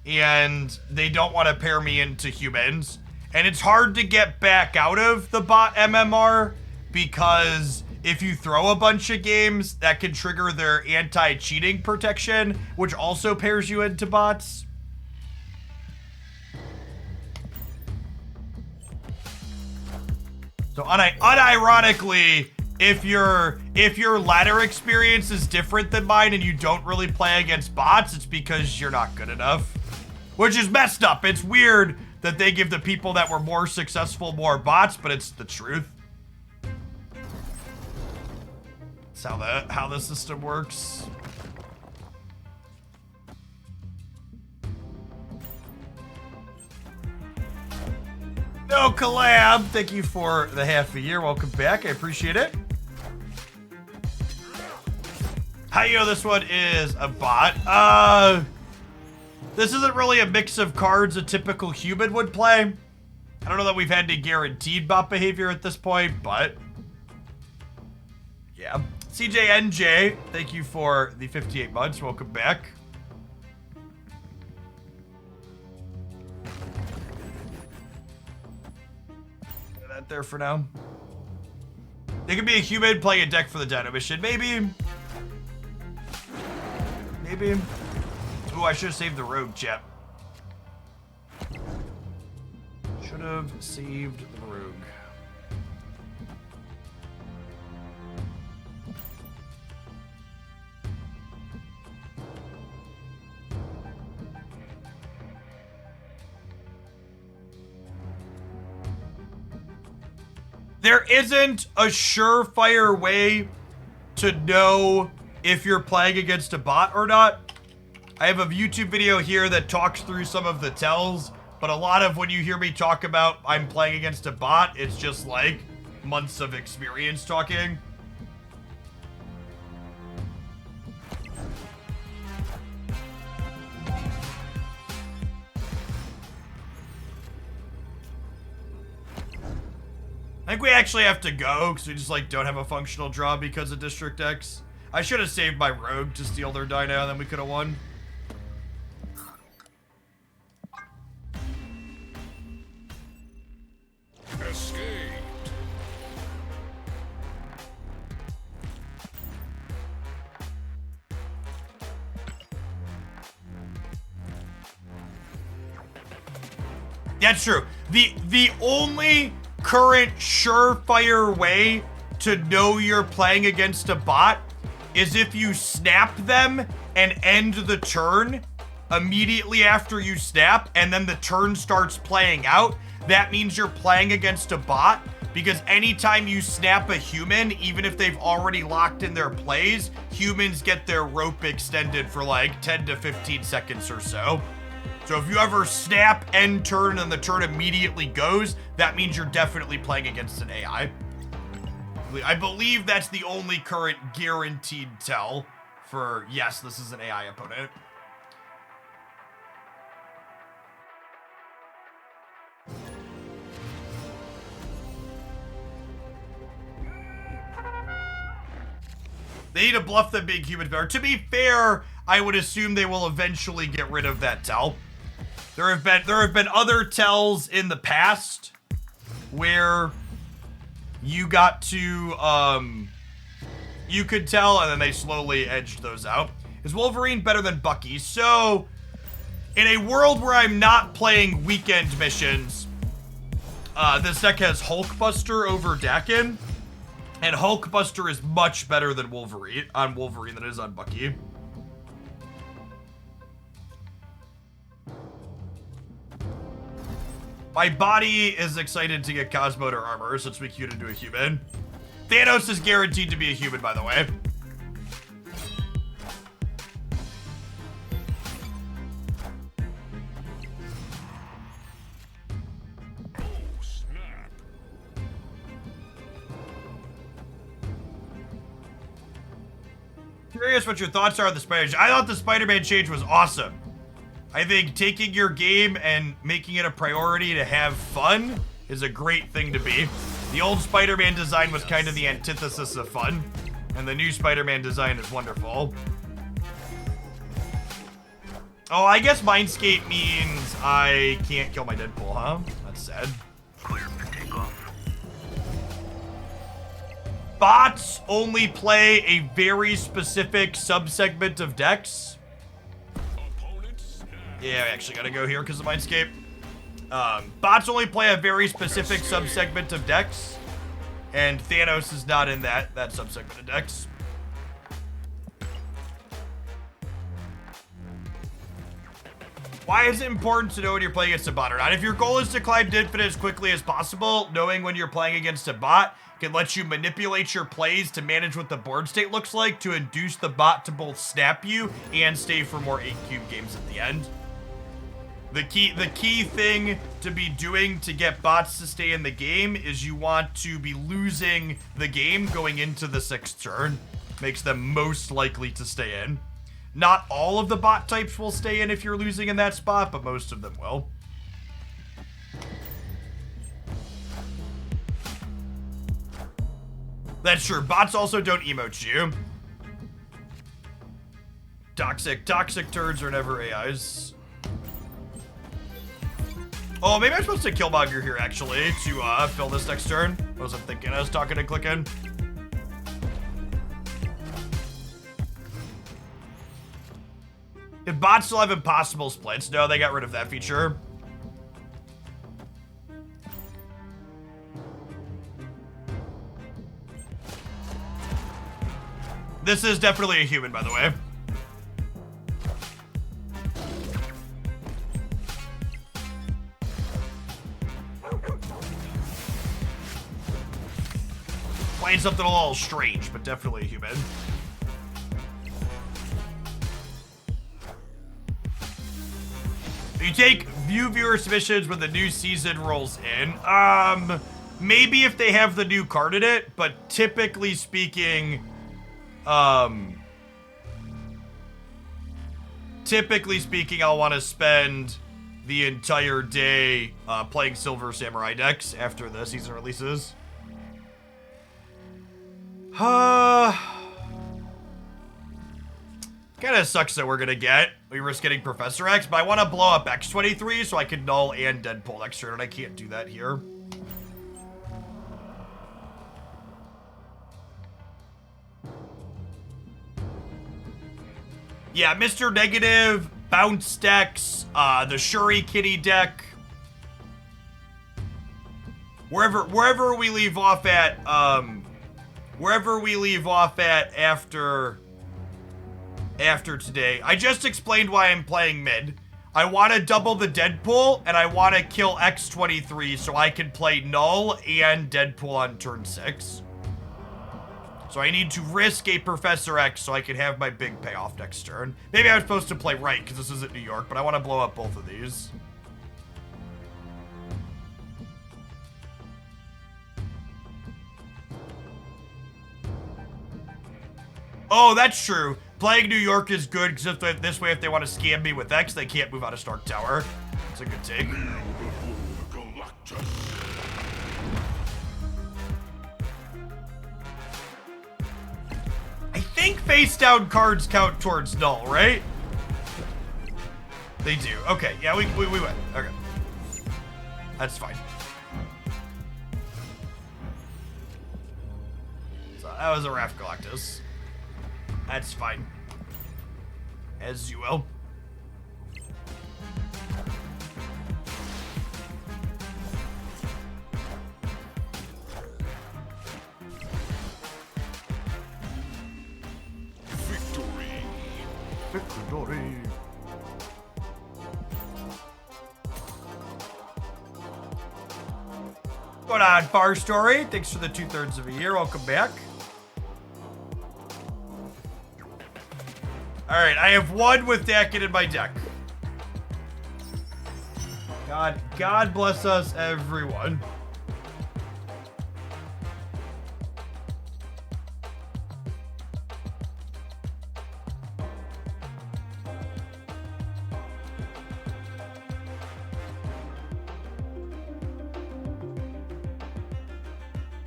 and they don't want to pair me into humans. And it's hard to get back out of the bot MMR, because if you throw a bunch of games, that can trigger their anti-cheating protection, which also pairs you into bots. So unironically, if your ladder experience is different than mine and you don't really play against bots, it's because you're not good enough. Which is messed up. It's weird that they give the people that were more successful more bots, but it's the truth. That's how the system works. No collab. Thank you for the half a year. Welcome back. I appreciate it. How you know this one is a bot? This isn't really a mix of cards a typical human would play. I don't know that we've had any guaranteed bot behavior at this point, but yeah. CJNJ, thank you for the 58 months. Welcome back. That there for now. They could be a human playing a deck for the Dino mission. Maybe. Maybe. Ooh, I should have saved the rogue, chat. Should have saved the rogue. There isn't a surefire way to know if you're playing against a bot or not. I have a YouTube video here that talks through some of the tells, but a lot of when you hear me talk about I'm playing against a bot, it's just like months of experience talking. I think we actually have to go because we just like don't have a functional draw because of District X. I should have saved my rogue to steal their Dino, and then we could have won. Escaped. That's true. The only current surefire way to know you're playing against a bot is if you snap them and end the turn immediately after you snap, and then the turn starts playing out. That means you're playing against a bot, because anytime you snap a human, even if they've already locked in their plays, humans get their rope extended for like 10 to 15 seconds or so. So if you ever snap, end turn, and the turn immediately goes, that means you're definitely playing against an AI. I believe that's the only current guaranteed tell for, yes, this is an AI opponent. They need to bluff them being humans better. To be fair, I would assume they will eventually get rid of that tell. There have been other tells in the past where you got to you could tell, and then they slowly edged those out. Is Wolverine better than Bucky? So, in a world where I'm not playing weekend missions, this deck has Hulkbuster over Dakin, and Hulkbuster is much better than Wolverine than it is on Bucky. My body is excited to get Cosmotor armor since we queued into a human. Thanos is guaranteed to be a human, by the way. Curious what your thoughts are on the Spider-Man. I thought the Spider-Man change was awesome. I think taking your game and making it a priority to have fun is a great thing to be. The old Spider-Man design was kind of the antithesis of fun, and the new Spider-Man design is wonderful. Oh, I guess Mindscape means I can't kill my Deadpool, huh? That's sad. Clear for takeoff. Bots only play a very specific subsegment of decks. Yeah, I actually gotta go here because of Mindscape. Bots only play a very specific subsegment of decks, and Thanos is not in that subsegment of decks. Why is it important to know when you're playing against a bot or not? If your goal is to climb to infinite as quickly as possible, knowing when you're playing against a bot can let you manipulate your plays to manage what the board state looks like to induce the bot to both snap you and stay for more 8-cube games at the end. The key thing to be doing to get bots to stay in the game is you want to be losing the game going into the 6th turn. Makes them most likely to stay in. Not all of the bot types will stay in if you're losing in that spot, but most of them will. That's true. Bots also don't emote you. Toxic turds are never AIs. Oh, maybe I'm supposed to Killmonger here, actually, to fill this next turn. Wasn't thinking, I was talking and clicking. If bots still have impossible splits, no, they got rid of that feature. This is definitely a human, by the way. Playing something a little strange, but definitely a human. You take viewer submissions when the new season rolls in. Maybe if they have the new card in it, but typically speaking, I'll want to spend the entire day playing Silver Samurai decks after the season releases. Kind of sucks that we're gonna we risk getting Professor X, but I want to blow up X-23 so I can null and Deadpool next turn, and I can't do that here. Yeah, Mr. Negative, Bounce decks, the Shuri Kitty deck. Wherever we leave off at, after today. I just explained why I'm playing mid. I want to double the Deadpool, and I want to kill X-23 so I can play Null and Deadpool on turn 6. So I need to risk a Professor X so I can have my big payoff next turn. Maybe I'm supposed to play right because this isn't New York, but I want to blow up both of these. Oh, that's true. Playing New York is good because this way, if they want to scam me with X, they can't move out of Stark Tower. It's a good take. I face down cards count towards null, right? They do. Okay, yeah, we win. Okay. That's fine. So that was a Raph Galactus. That's fine. As you will. Victory. Victory. Going on, Far Story. Thanks for the 2/3 of a year. Welcome back. All right, I have one with Dakin in my deck. God bless us, everyone.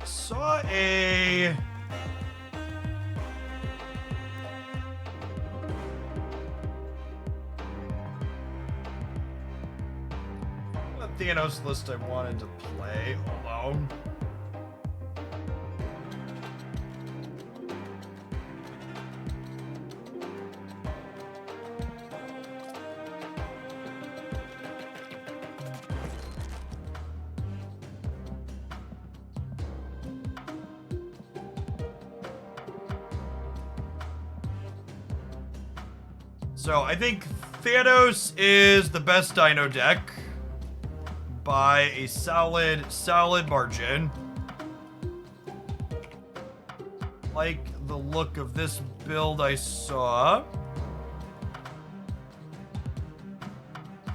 Saw a... Thanos list I wanted to play. Hold on. So I think Thanos is the best Dino deck by a solid margin. Like the look of this build I saw.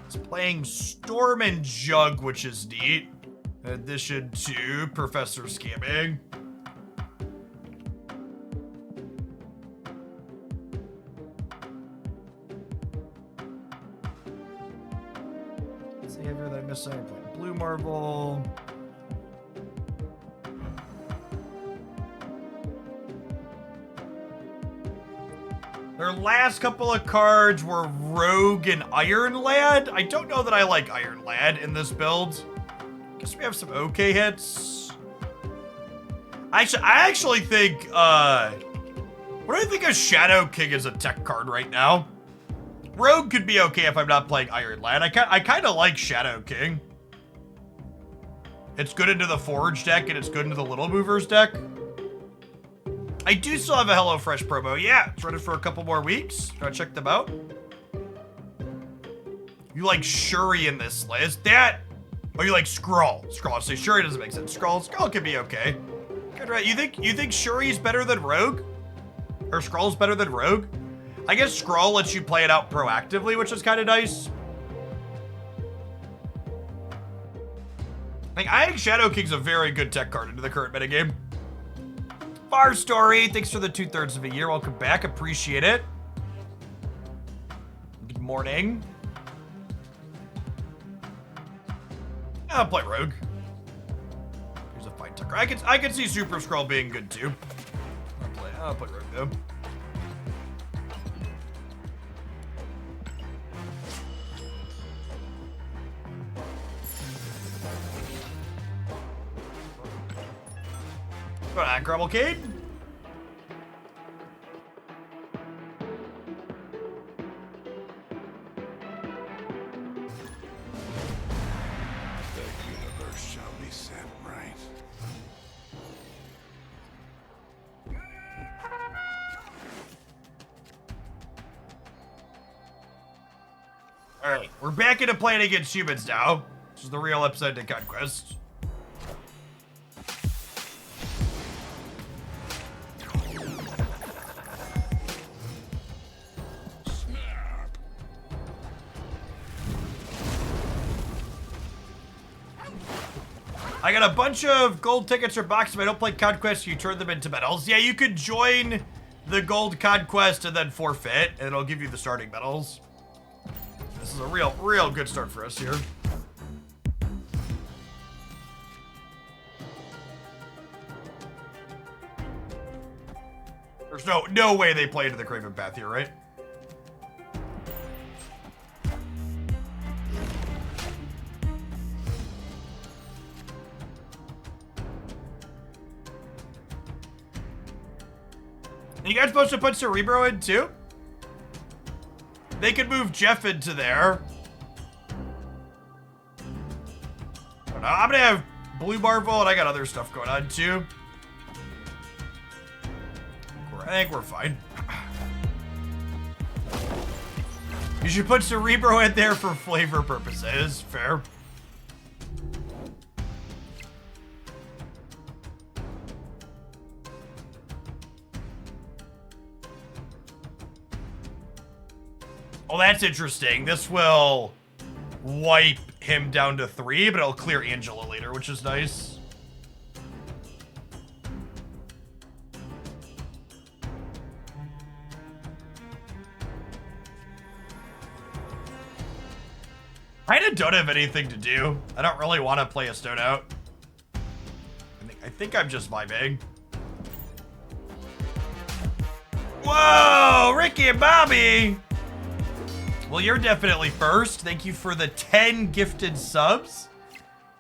It's playing Storm and Jug, which is neat. In addition to Professor Scamming. Savior that I missed. I played Blue Marble. Their last couple of cards were Rogue and Iron Lad. I don't know that I like Iron Lad in this build. Guess we have some okay hits. I actually think, what do I think of Shadow King as a tech card right now? Rogue could be okay if I'm not playing Iron Lad. I kind of like Shadow King. It's good into the Forge deck, and it's good into the Little Movers deck. I do still have a HelloFresh promo. Yeah, it's running for a couple more weeks. Go check them out. You like Shuri in this list. That... Oh, you like Skrull. Skrull. So Shuri doesn't make sense. Skrull could be okay. Good, right. You think Shuri's better than Rogue? Or Skrull's better than Rogue? I guess Skrull lets you play it out proactively, which is kind of nice. I think Shadow King's a very good tech card into the current metagame. Far Story, thanks for the 2/3 of a year. Welcome back, appreciate it. Good morning. I'll play Rogue. Here's a fine tech card. I could see Super Skrull being good too. I'll play Rogue though. Go on, Grubblecade. The universe shall be set right. Alright, we're back into playing against humans now. This is the real upside to Conquest. I got a bunch of gold tickets or boxes. If I don't play Conquest, you turn them into medals. Yeah, you could join the gold Conquest and then forfeit, and it'll give you the starting medals. This is a real good start for us here. There's So no way they play into the Craven path here, right? You guys supposed to put Cerebro in too? They could move Jeff into there. I don't know. I'm gonna have Blue Marvel, and I got other stuff going on too. I think we're fine. You should put Cerebro in there for flavor purposes. Fair. Oh, that's interesting. This will wipe him down to 3, but it'll clear Angela later, which is nice. I don't have anything to do. I don't really want to play a stone out. I think I'm just vibing. Whoa, Ricky and Bobby. Well, you're definitely first. Thank you for the 10 gifted subs.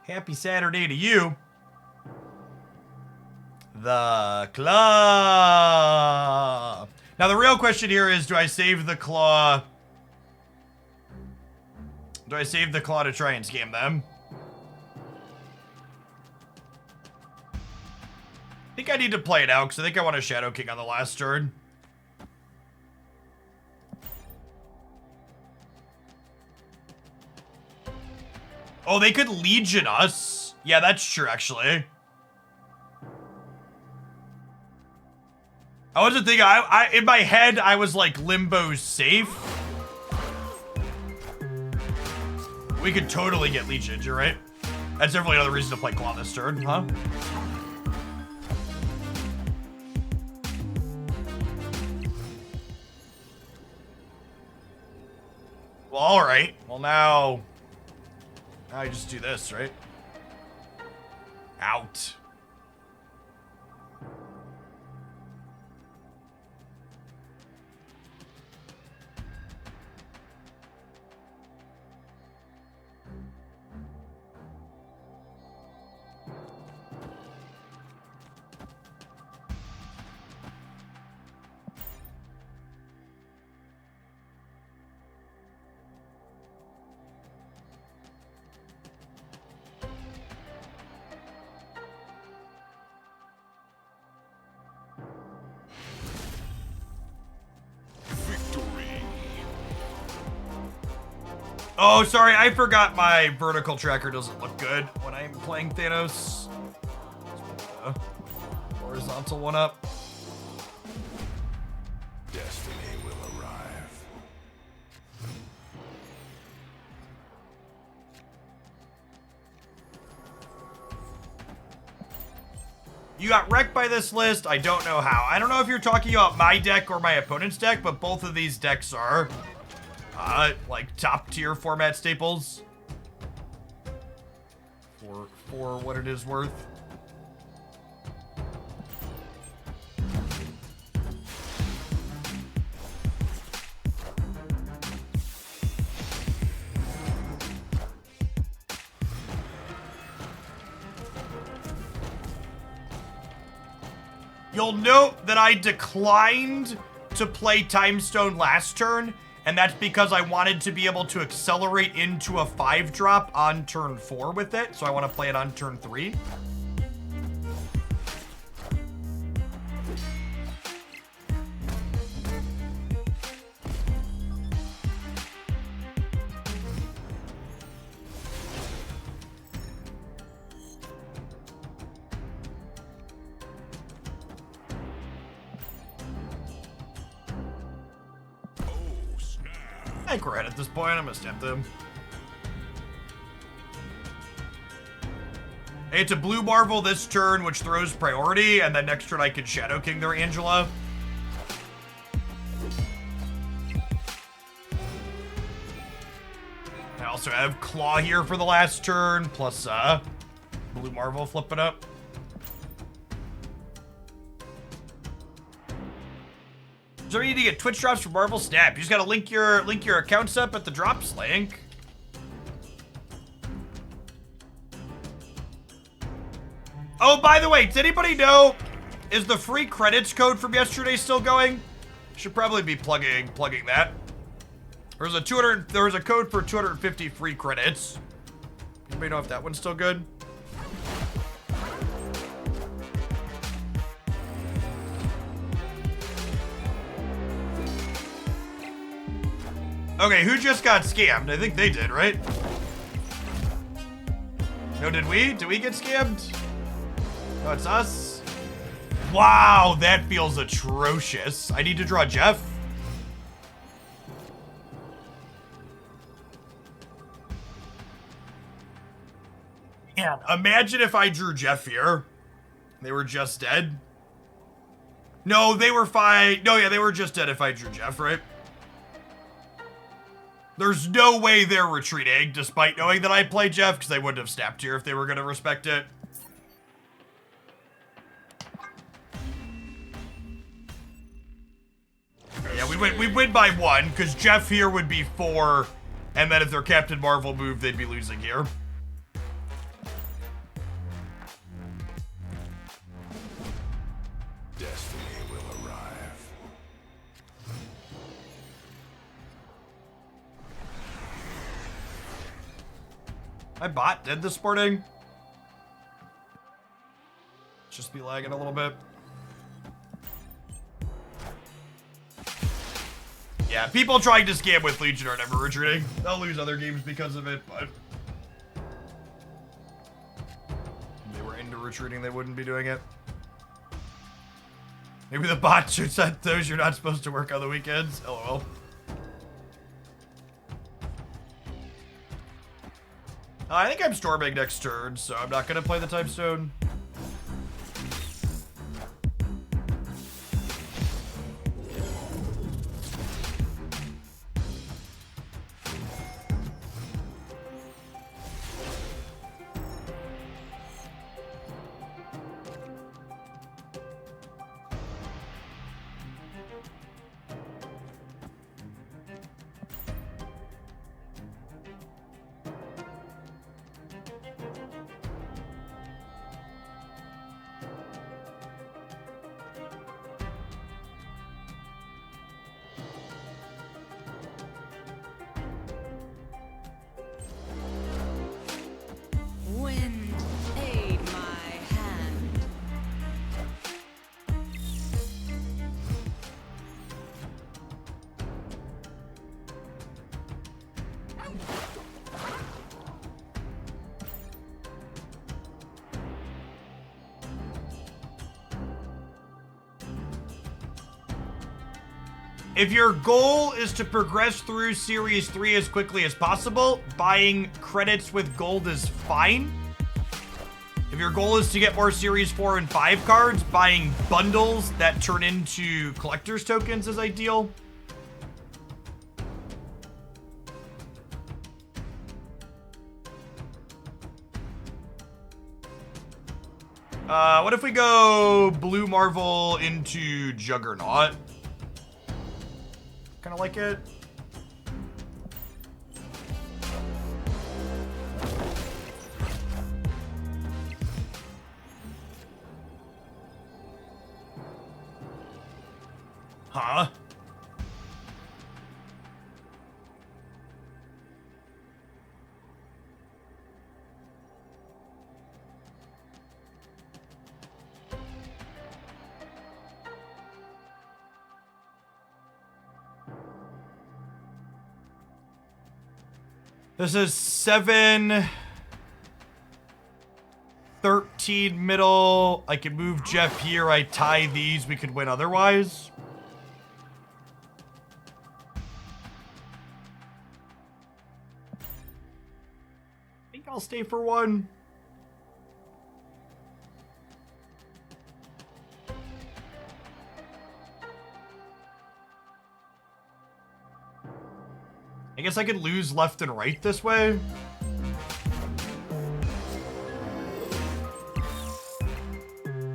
Happy Saturday to you. The claw. Now, the real question here is, do I save the claw? Do I save the claw to try and scam them? I think I need to play it out because I think I want a Shadow King on the last turn. Oh, they could Legion us. Yeah, that's true, actually. I wasn't thinking, in my head, I was like, Limbo's safe. We could totally get Legion, you're right. That's definitely another reason to play Claw this turn, huh? Well, alright. Well, now I just do this, right? Out. Oh, sorry, I forgot my vertical tracker doesn't look good when I'm playing Thanos. Let's put the horizontal one up. Destiny will arrive. You got wrecked by this list. I don't know how. I don't know if you're talking about my deck or my opponent's deck, but both of these decks are like top tier format staples for what it is worth. You'll note that I declined to play Time Stone last turn, and that's because I wanted to be able to accelerate into a 5-drop on turn 4 with it, so I want to play it on turn 3. I think we're ahead at this point. I'm gonna stamp them. It's a blue Marvel this turn, which throws priority, and then next turn I can Shadow King their Angela. I also have Claw here for the last turn, plus blue Marvel flipping up. So you need to get Twitch drops for Marvel Snap. You just gotta link your accounts up at the drops link. Oh, by the way, does anybody know, is the free credits code from yesterday still going? Should probably be plugging that. There was a code for 250 free credits. Anybody know if that one's still good? Okay, who just got scammed? I think they did, right? No, did we? Did we get scammed? No, it's us. Wow, that feels atrocious. I need to draw Jeff. Man, imagine if I drew Jeff here. They were just dead. No, they were fine. No, yeah, they were just dead if I drew Jeff, right? There's no way they're retreating, despite knowing that I play Jeff, because they wouldn't have snapped here if they were going to respect it. Yeah, we win by 1, because Jeff here would be 4, and then if their Captain Marvel move, they'd be losing here. Destiny will arrive. My bot did this morning. Just be lagging a little bit. Yeah, people trying to scam with Legion are never retreating. They'll lose other games because of it, but... if they were into retreating, they wouldn't be doing it. Maybe the bot should set those you're not supposed to work on the weekends. LOL. I think I'm storming next turn, so I'm not gonna play the time stone. Wind aid my hand. If your goal is to progress through Series 3 as quickly as possible, buying credits with gold is fine. If your goal is to get more Series 4 and 5 cards, buying bundles that turn into collector's tokens is ideal. What if we go Blue Marvel into Juggernaut? Kind of like it. Huh? This is 7, 13 middle. I can move Jeff here. I tie these. We could win otherwise. I think I'll stay for 1. I guess I could lose left and right this way.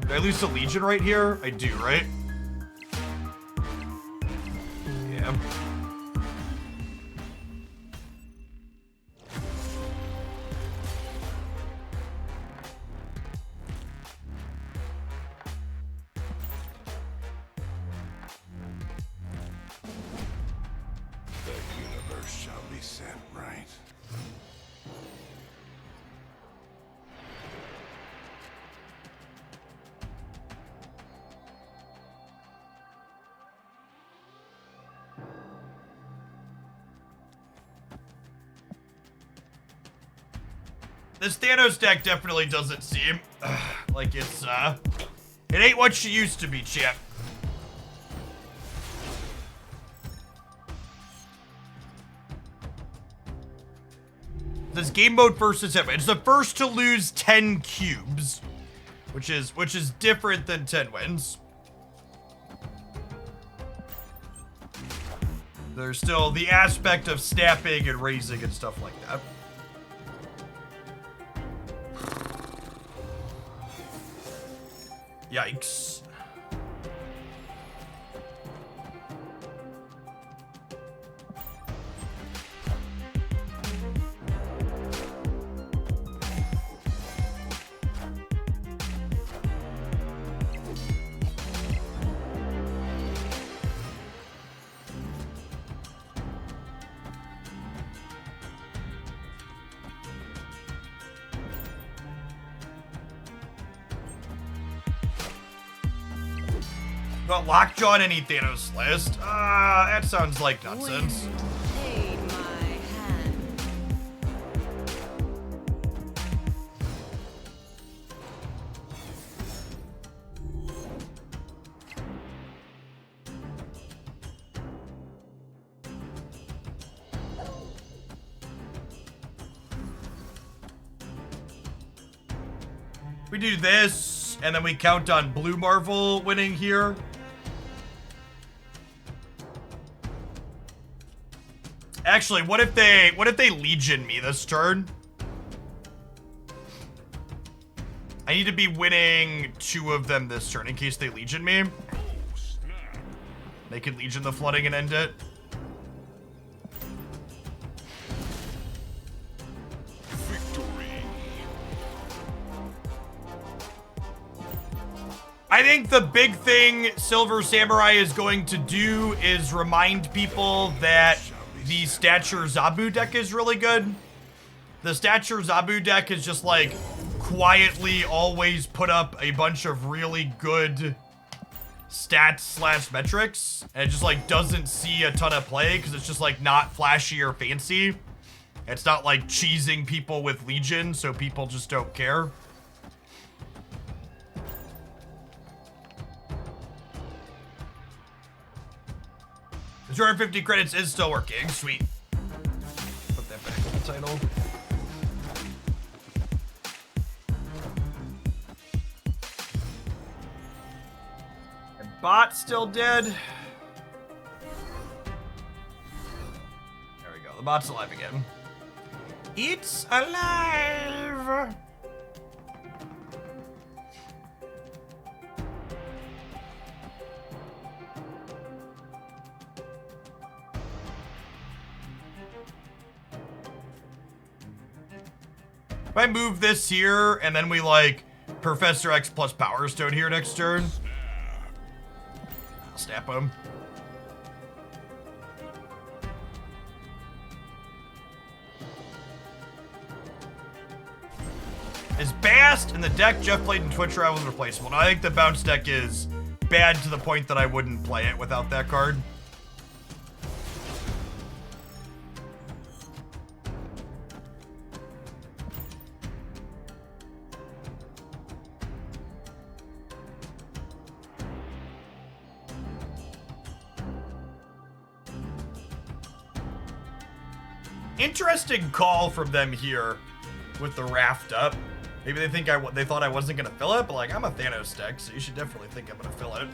Did I lose to Legion right here? I do, right? Yeah. The universe shall be set right. This Thanos deck definitely doesn't seem like it's, it ain't what she used to be, champ. This game mode versus him. It's the first to lose 10 cubes, which is different than 10 wins. There's still the aspect of snapping and raising and stuff like that. Yikes. Got Lockjaw on any Thanos list. That sounds like nonsense. Wind paid my hand. We do this, and then we count on Blue Marvel winning here. Actually, what if they Legion me this turn? I need to be winning 2 of them this turn in case they Legion me. They can Legion the flooding and end it. I think the big thing Silver Samurai is going to do is remind people that the Stature Zabu deck is really good. The Stature Zabu deck is just like quietly always put up a bunch of really good stats / metrics, and it just like doesn't see a ton of play because it's just like not flashy or fancy. It's not like cheesing people with Legion, so people just don't care. The 250 credits is still working. Sweet. Put that back in the title. And bot still dead. There we go. The bot's alive again. It's alive! If I move this here, and then we, like, Professor X plus Power Stone here next turn, I'll snap him. Is Bast in the deck Jeff played in Twitch Rivals replaceable? No, I think the bounce deck is bad to the point that I wouldn't play it without that card. Interesting call from them here with the raft up. Maybe they think they thought I wasn't gonna fill it, but like I'm a Thanos deck, so you should definitely think I'm gonna fill it.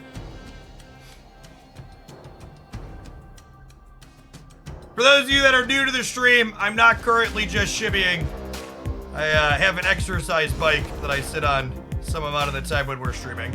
For those of you that are new to the stream, I'm not currently just shimmying. I have an exercise bike that I sit on some amount of the time when we're streaming.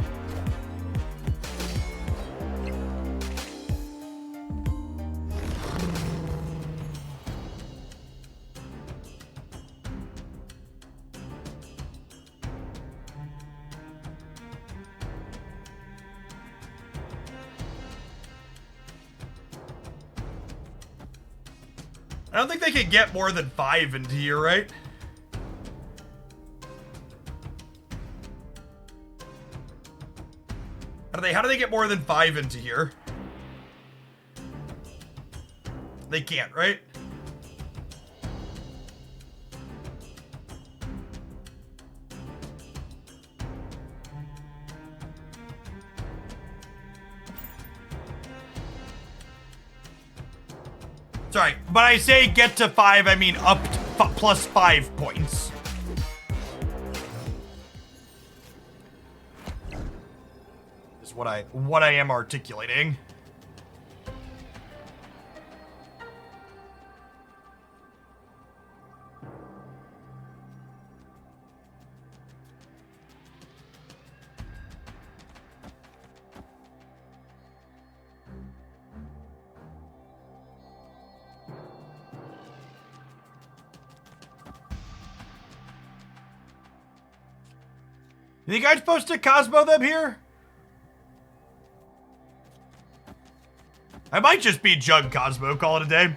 I don't think they can get more than 5 into here, right? How do they get more than 5 into here? They can't, right? Sorry, but I say get to 5, I mean up to plus 5 points. Is what I am articulating. Are you guys supposed to Cosmo them here? I might just be Jug Cosmo, call it a day.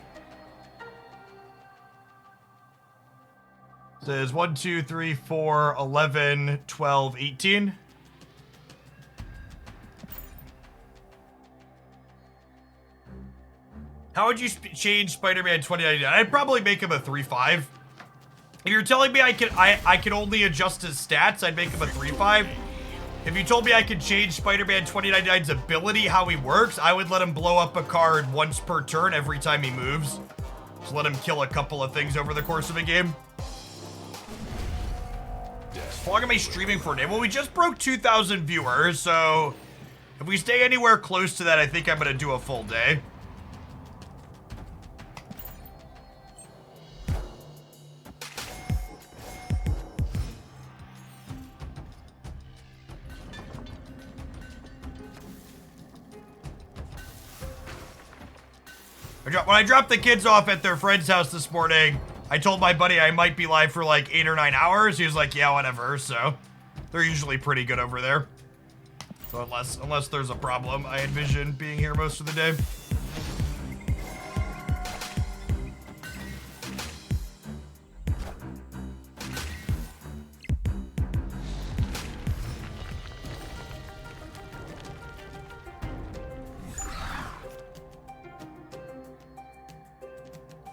Says 1, 2, 3, 4, 11, 12, 18. How would you change Spider-Man 2099? I'd probably make him a 3-5. If you're telling me I can only adjust his stats, I'd make him a 3-5. If you told me I could change Spider-Man 2099's ability, how he works, I would let him blow up a card once per turn every time he moves. Just let him kill a couple of things over the course of a game. How long am I streaming for today? Well, we just broke 2,000 viewers, so if we stay anywhere close to that, I think I'm gonna do a full day. When I dropped the kids off at their friend's house this morning, I told my buddy I might be live for like 8 or 9 hours. He was like, yeah, whatever. So they're usually pretty good over there. So unless there's a problem, I envision being here most of the day.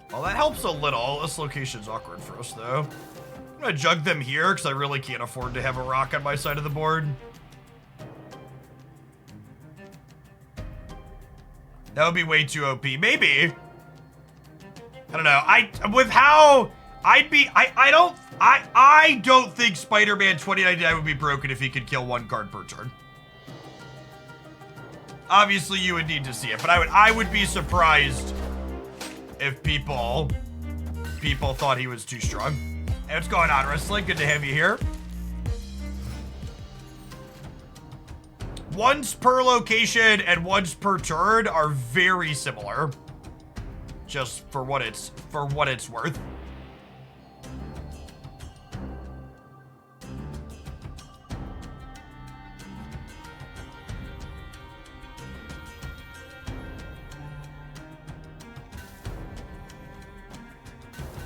Well, that helps a little. This location's awkward for us, though. I'm gonna jug them here, because I really can't afford to have a rock on my side of the board. That would be way too OP. Maybe. I don't know. I don't think Spider-Man 2099 would be broken if he could kill 1 card per turn. Obviously, you would need to see it, but I would be surprised if people thought he was too strong. Hey, what's going on, Wrestling? Good to have you here. Once per location and once per turn are very similar. Just for what it's worth.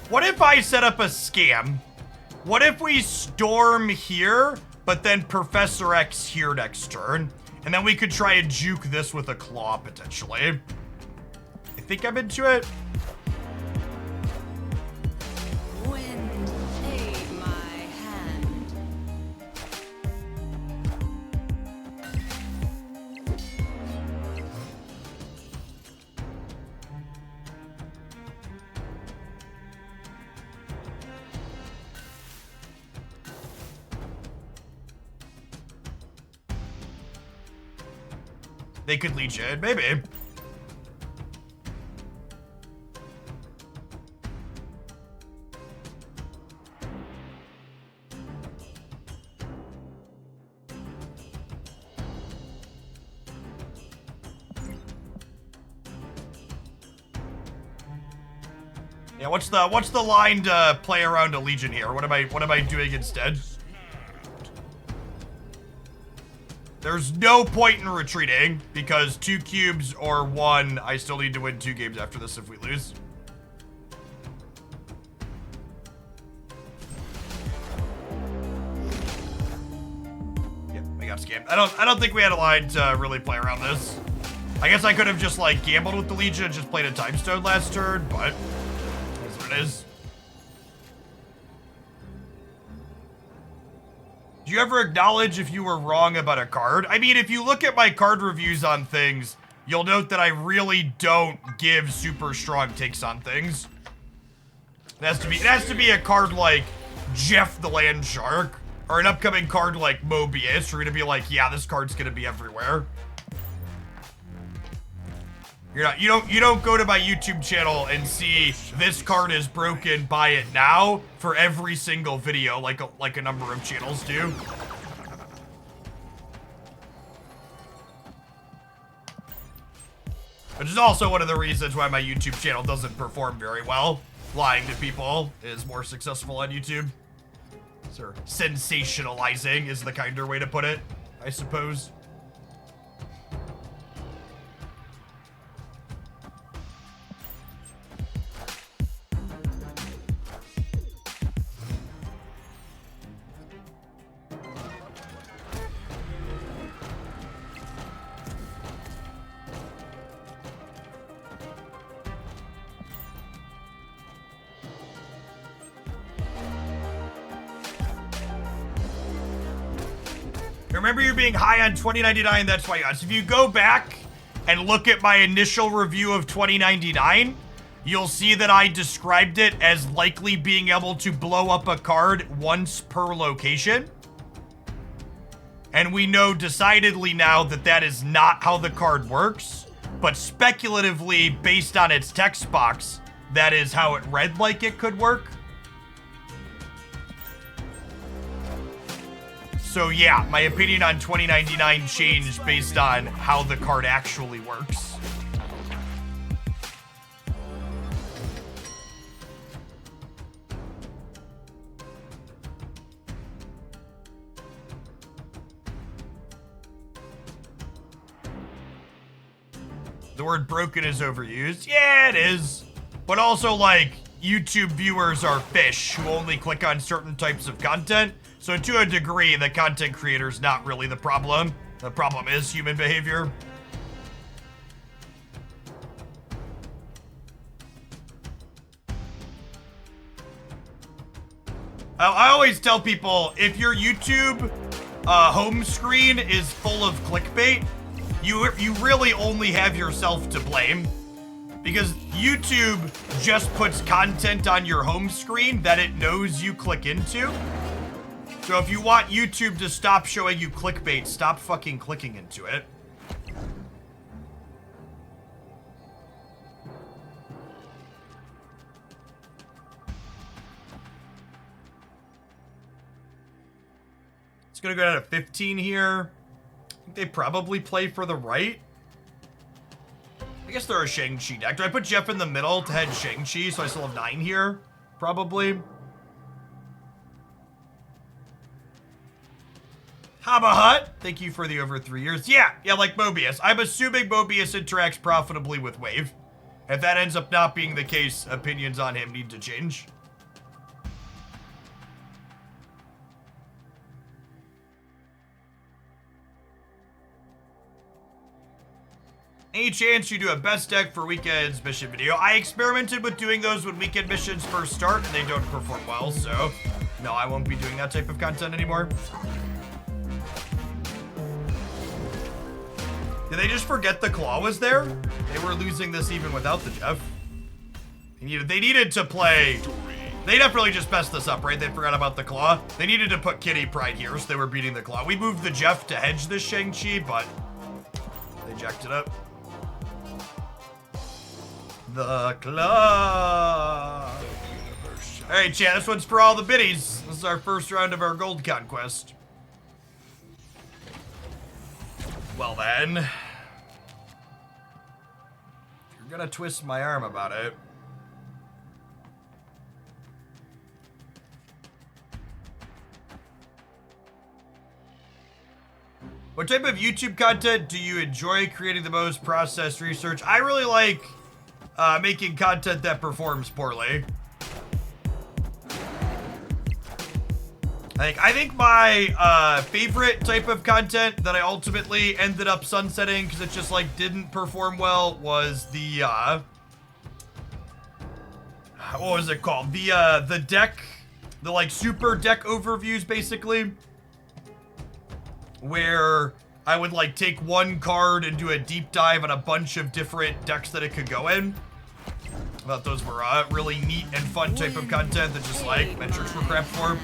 What if I set up a scam? What if we storm here, but then Professor X here next turn? And then we could try and juke this with a claw, potentially. I think I'm into it. Wind aid my hand. They could leech in, maybe. Yeah, what's the line to play around a Legion here? What am I doing instead? There's no point in retreating, because 2 cubes or 1, I still need to win 2 games after this if we lose. last game. I don't think we had a line to really play around this. I guess I could have just like gambled with the Legion and just played a Time Stone last turn, but that's what it is. Do you ever acknowledge if you were wrong about a card? I mean, if you look at my card reviews on things, you'll note that I really don't give super strong takes on things. It has to be a card like Jeff the Land Shark, or an upcoming card like Mobius, for you to be like, yeah, this card's gonna be everywhere. You don't go to my YouTube channel and see this card is broken, buy it now for every single video like a number of channels do. Which is also one of the reasons why my YouTube channel doesn't perform very well. Lying to people is more successful on YouTube. So sensationalizing is the kinder way to put it, I suppose. Remember you being high on 2099, that's why. So if you go back and look at my initial review of 2099, you'll see that I described it as likely being able to blow up a card once per location. And we know decidedly now that that is not how the card works, but speculatively, based on its text box, that is how it read like it could work. So yeah, my opinion on 2099 changed based on how the card actually works. The word broken is overused. Yeah, it is. But also, like, YouTube viewers are fish who only click on certain types of content. So to a degree, the content creator's not really the problem. The problem is human behavior. I always tell people, if your YouTube home screen is full of clickbait, you really only have yourself to blame. Because YouTube just puts content on your home screen that it knows you click into. So if you want YouTube to stop showing you clickbait, stop fucking clicking into it. It's gonna go down to 15 here. I think they probably play for the right. I guess they're a Shang-Chi deck. Do I put Jeff in the middle to head Shang-Chi so I still have 9 here? Probably. Haba Hut, thank you for the over 3 years. Yeah, like Mobius. I'm assuming Mobius interacts profitably with Wave. If that ends up not being the case, opinions on him need to change. Any chance you do a best deck for weekend's mission video? I experimented with doing those when weekend missions first start, and they don't perform well, so no, I won't be doing that type of content anymore. Did they just forget the claw was there? They were losing this even without the Jeff. They needed to play. They definitely just messed this up, right? They forgot about the claw. They needed to put Kitty Pride here, so they were beating the claw. We moved the Jeff to hedge this Shang-Chi, but they jacked it up. The claw. Alright, chat, this one's for all the biddies. This is our first round of our gold conquest. Well then, if you're gonna twist my arm about it. What type of YouTube content do you enjoy creating the most? Process research. I really like making content that performs poorly. I think my favorite type of content that I ultimately ended up sunsetting because it just like didn't perform well was the what was it called? The deck, the like super deck overviews basically, where I would like take one card and do a deep dive on a bunch of different decks that it could go in. I thought those were really neat and fun type of content that just like metrics were crap for.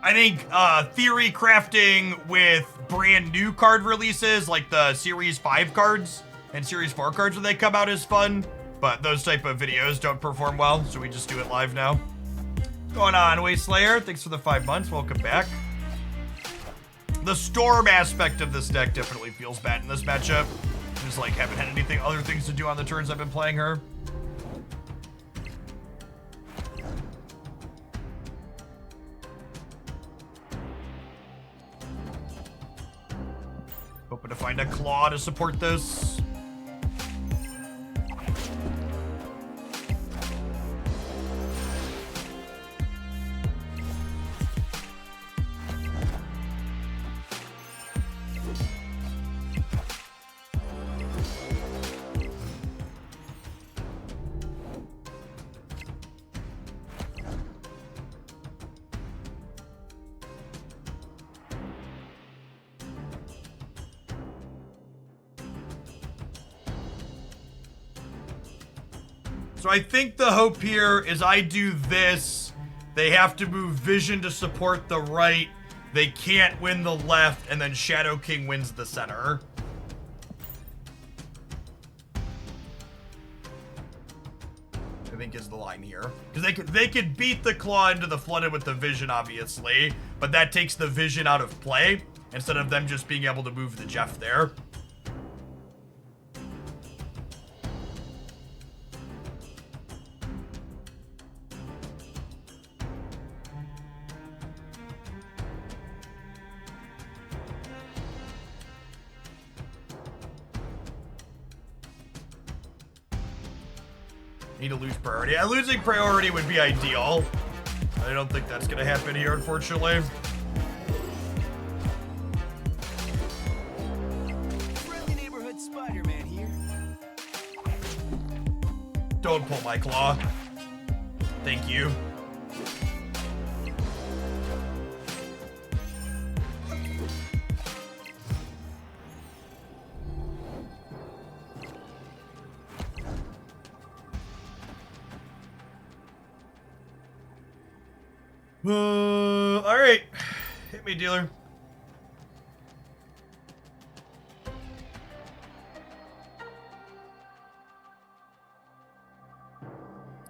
I think theory crafting with brand new card releases, like the Series 5 cards and Series 4 cards when they come out is fun, but those type of videos don't perform well, so we just do it live now. Going on, Wayslayer, thanks for the 5 months, welcome back. The Storm aspect of this deck definitely feels bad in this matchup. Just like haven't had anything, other things to do on the turns I've been playing her. Hoping to find a claw to support this. So I think the hope here is I do this. They have to move Vision to support the right. They can't win the left, and then Shadow King wins the center. I think is the line here. Because they could beat the Claw into the Flooded with the Vision, obviously, but that takes the Vision out of play, instead of them just being able to move the Jeff there. Need to lose priority. Yeah, losing priority would be ideal. I don't think that's gonna happen here, unfortunately. Friendly neighborhood Spider-Man here. Don't pull my claw. Thank you. All right, hit me, dealer.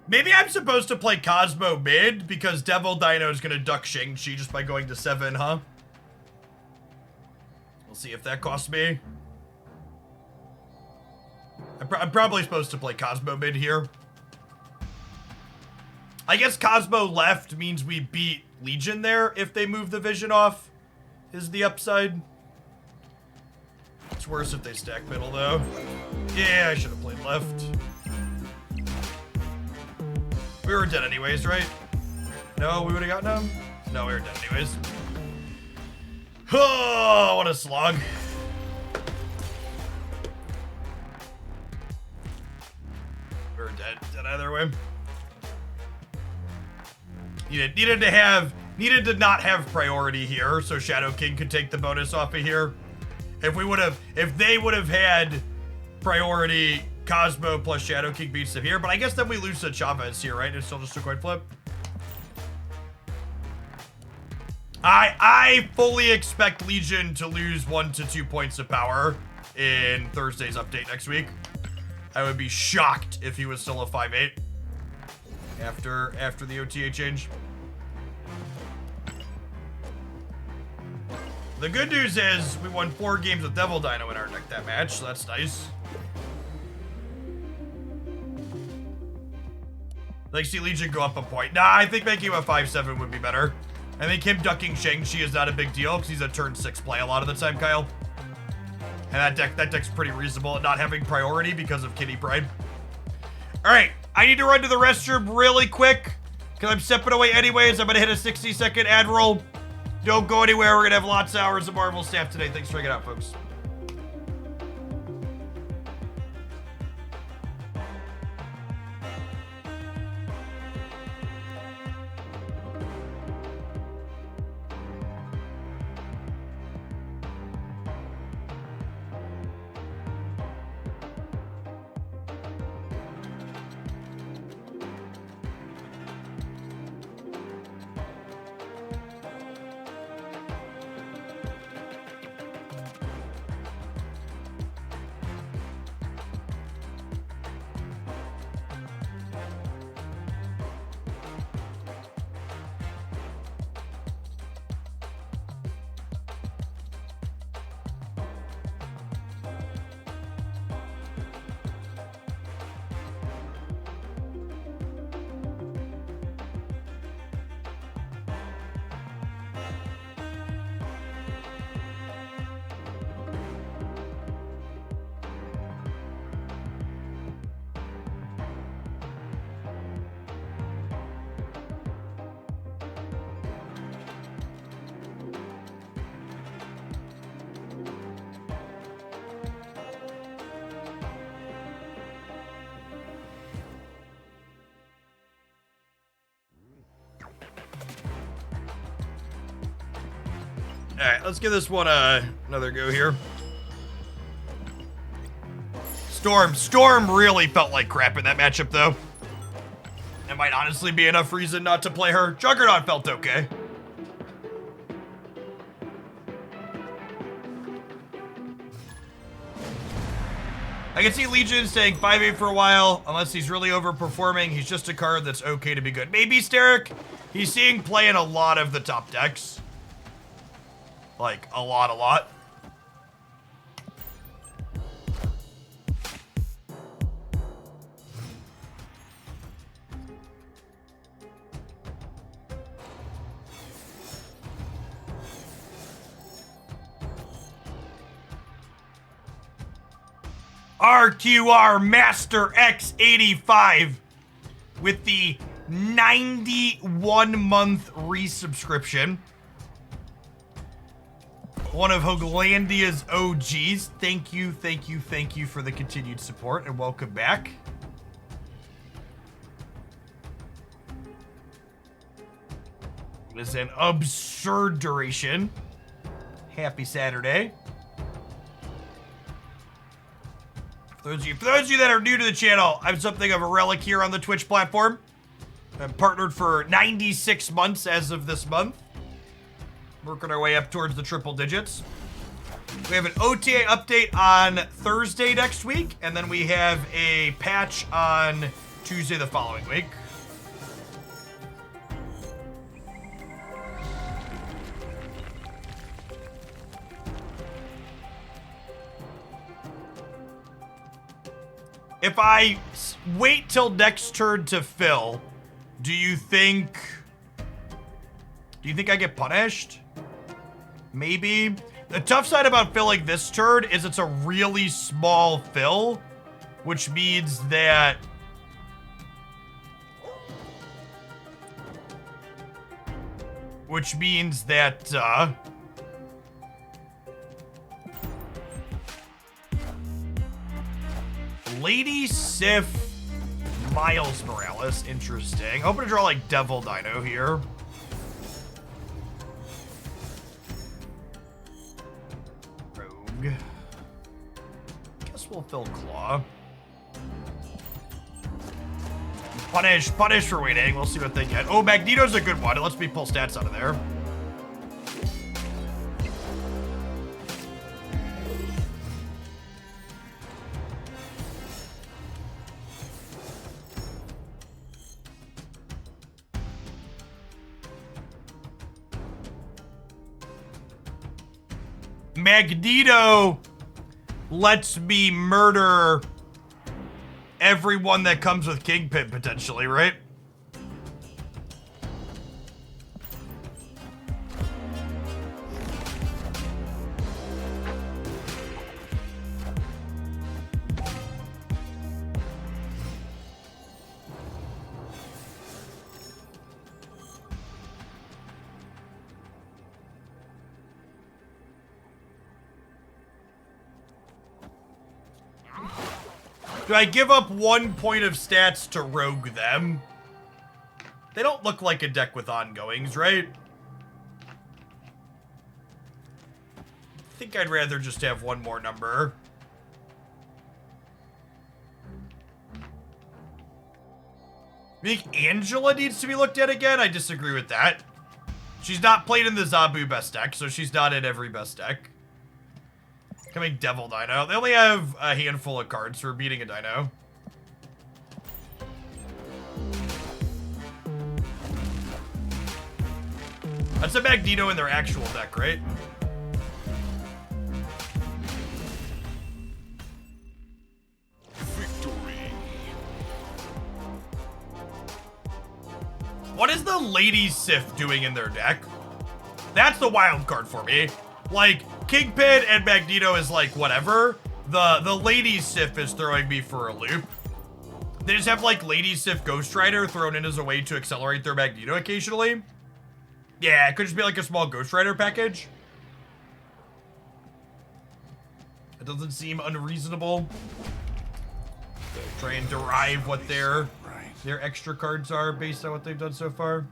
Maybe I'm supposed to play Cosmo mid because Devil Dino is gonna duck Shang-Chi just by going to 7, huh? We'll see if that costs me. I'm probably supposed to play Cosmo mid here. I guess Cosmo left means we beat Legion there if they move the Vision off, is the upside. It's worse if they stack middle, though. Yeah, I should have played left. We were dead anyways, right? No, we would have gotten him? No, we were dead anyways. Oh, what a slog. We were dead either way. Needed to not have priority here, so Shadow King could take the bonus off of here. If they would have had priority, Cosmo plus Shadow King beats them here, but I guess then we lose to Chavez here, right? It's still just a coin flip. I fully expect Legion to lose 1 to 2 points of power in Thursday's update next week. I would be shocked if he was still a 5-8 after the OTA change. The good news is we won 4 games with Devil Dino in our deck that match, so that's nice. Like, see Legion go up a point. Nah, I think making him a 5-7 would be better. I think him ducking Shang-Chi is not a big deal because he's a turn 6 play a lot of the time, Kyle. And that deck's pretty reasonable at not having priority because of Kitty Pride. All right, I need to run to the restroom really quick because I'm stepping away anyways. I'm going to hit a 60-second ad roll. Don't go anywhere. We're going to have lots of hours of Marvel staff today. Thanks for hanging out, folks. All right, let's give this one another go here. Storm really felt like crap in that matchup, though. It might honestly be enough reason not to play her. Juggernaut felt okay. I can see Legion staying 5-8 for a while, unless he's really overperforming. He's just a card that's okay to be good. Maybe Steric. He's seeing play in a lot of the top decks. Like, a lot. RQR Master X85 with the 91-month resubscription. One of Hoaglandia's OGs. Thank you for the continued support and welcome back. It is an absurd duration. Happy Saturday. For those of you that are new to the channel, I'm something of a relic here on the Twitch platform. I'm partnered for 96 months as of this month. Working our way up towards the triple digits. We have an OTA update on Thursday next week, and then we have a patch on Tuesday the following week. If I wait till next turn to fill, do you think I get punished? Maybe. The tough side about filling this turn is it's a really small fill, which means that Lady Sif, Miles Morales, interesting. Hoping to draw like Devil Dino here. Rogue. Guess we'll fill Claw. Punish for waiting. We'll see what they get. Oh, Magneto's a good one. It lets me pull stats out of there. Magneto lets me murder everyone that comes with Kingpin, potentially, right? Do I give up 1 point of stats to rogue them? They don't look like a deck with ongoings, right? I think I'd rather just have one more number. I think Angela needs to be looked at again. I disagree with that. She's not played in the Zabu best deck, so she's not in every best deck. Coming Devil Dino. They only have a handful of cards for beating a Dino. That's a Magneto in their actual deck, right? What is the Lady Sif doing in their deck? That's the wild card for me. Like, Kingpin and Magneto is like, whatever. The Lady Sif is throwing me for a loop. They just have, like, Lady Sif Ghost Rider thrown in as a way to accelerate their Magneto occasionally. Yeah, it could just be like a small Ghost Rider package. It doesn't seem unreasonable. Try and derive what their extra cards are based on what they've done so far.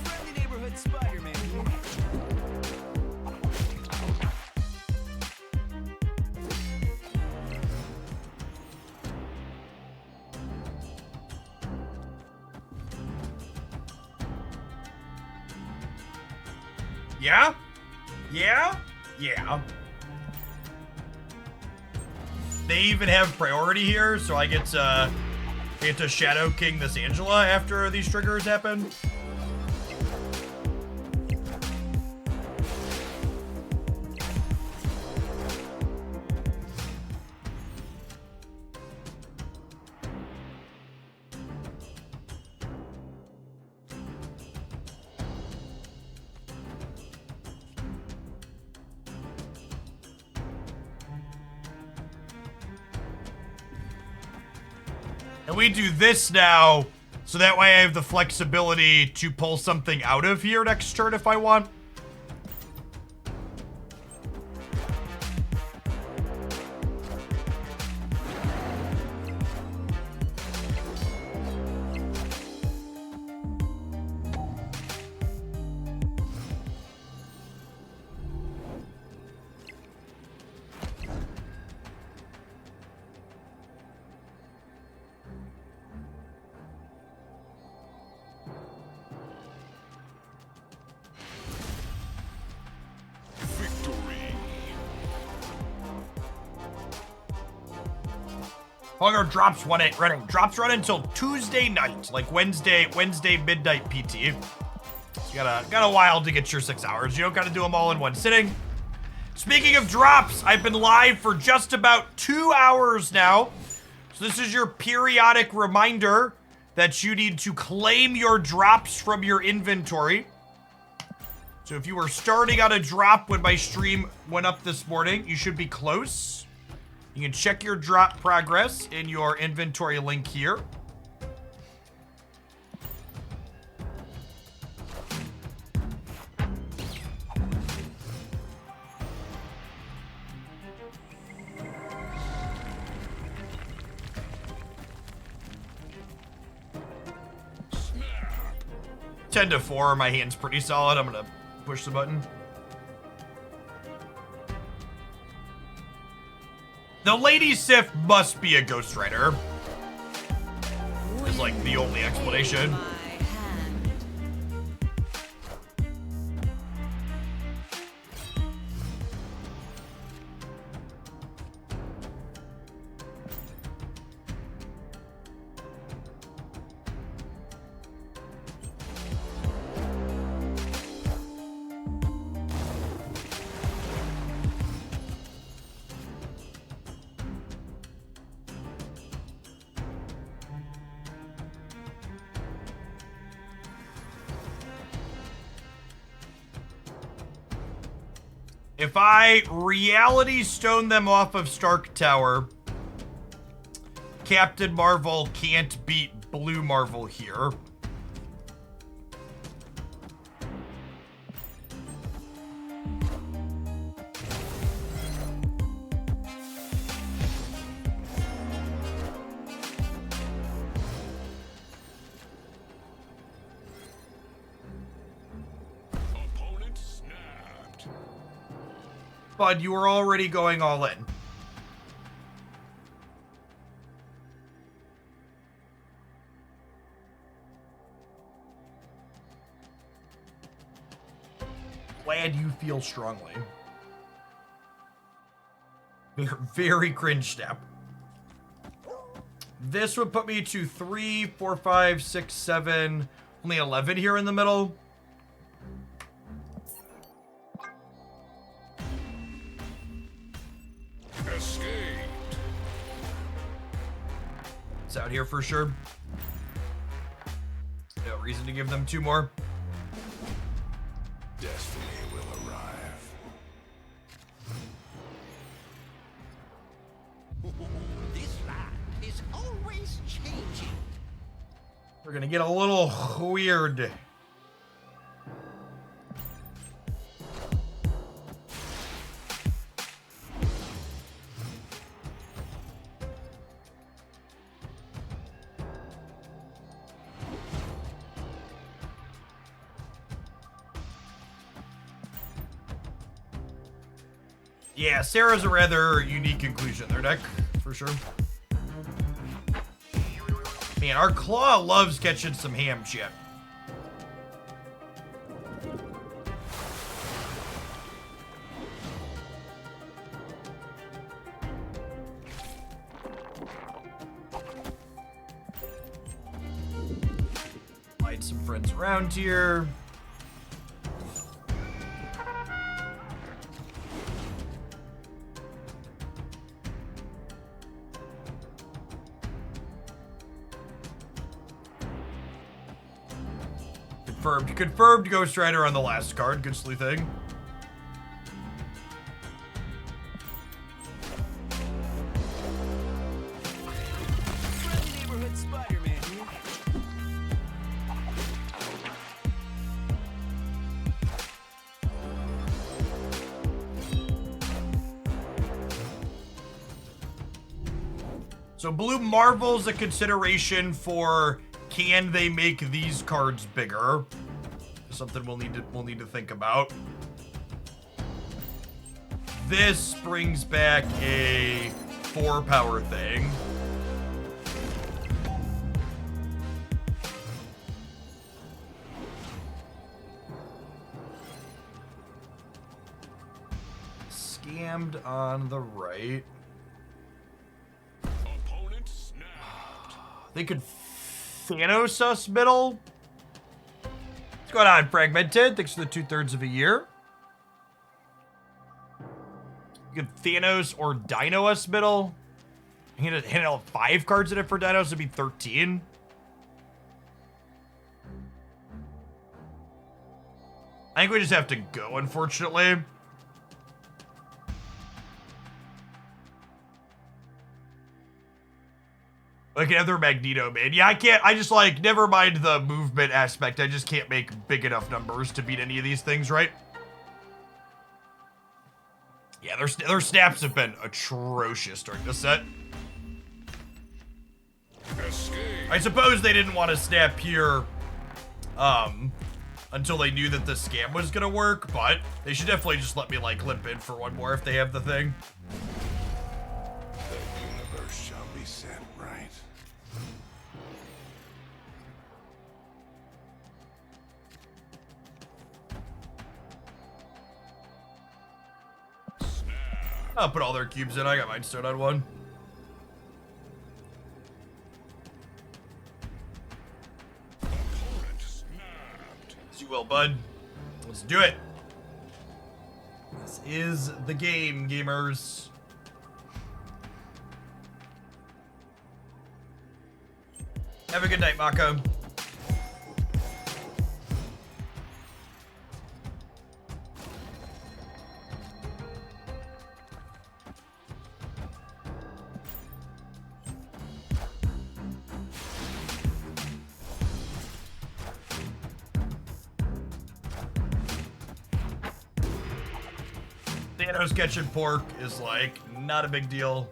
Friendly neighborhood Spider-Man here. Yeah? Yeah? Yeah. They even have priority here, so I get to Shadow King this Angela after these triggers happen. And we do this now, so that way I have the flexibility to pull something out of here next turn if I want. Hunger drops run until Tuesday night, like Wednesday midnight PT. You got a while to get your 6 hours. You don't gotta do them all in one sitting. Speaking of drops, I've been live for just about 2 hours now. So this is your periodic reminder that you need to claim your drops from your inventory. So if you were starting on a drop when my stream went up this morning, you should be close. You can check your drop progress in your inventory link here. Snap. 10-4, my hand's pretty solid. I'm gonna push the button. The Lady Sif must be a Ghost Rider. Is like the only explanation. My hand. if I reality stone them off of Stark Tower, Captain Marvel can't beat Blue Marvel here. Opponent snapped. Bud, you were already going all in. Glad you feel strongly. Very cringe step. This would put me to 3, 4, 5, 6, 7, only 11 here in the middle. Escaped. It's out here for sure. No reason to give them 2 more. Destiny will arrive. This land is always changing. We're gonna get a little weird. Yeah, Sarah's a rather unique inclusion in their deck, for sure. Man, our Claw loves catching some ham shit. Light some friends around here. Confirmed Ghost Rider on the last card. Good sleuthing. Friendly neighborhood Spider-Man here. So Blue Marvel's a consideration for can they make these cards bigger? Something we'll need to think about. This brings back a 4 power thing. Scammed on the right. Opponent snapped. They could Thanos us middle. What's going on, Fragmented? Thanks for the 2/3 of a year. You could Thanos or Dino us middle. Hand out 5 cards in it for Dinos would be 13. I think we just have to go, unfortunately. Like another Magneto, man. Yeah, I just like, never mind the movement aspect. I just can't make big enough numbers to beat any of these things, right? Yeah, their snaps have been atrocious during this set. Escape. I suppose they didn't want to snap here until they knew that the scam was gonna work, but they should definitely just let me like limp in for one more if they have the thing. The universe shall be set right. I'll put all their cubes in. I got mine stowed on 1. Opponent snapped. As you will, bud. Let's do it. This is the game, gamers. Have a good night, Mako. Thanos catching pork is like not a big deal.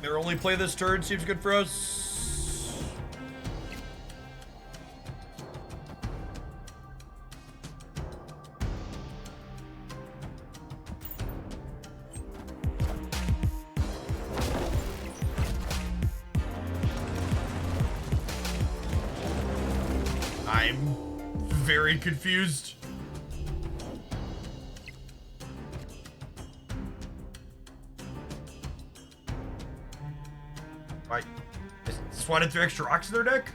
Their only play this turn seems good for us. I'm very confused. Why? Just wanted 3 extra rocks in their deck?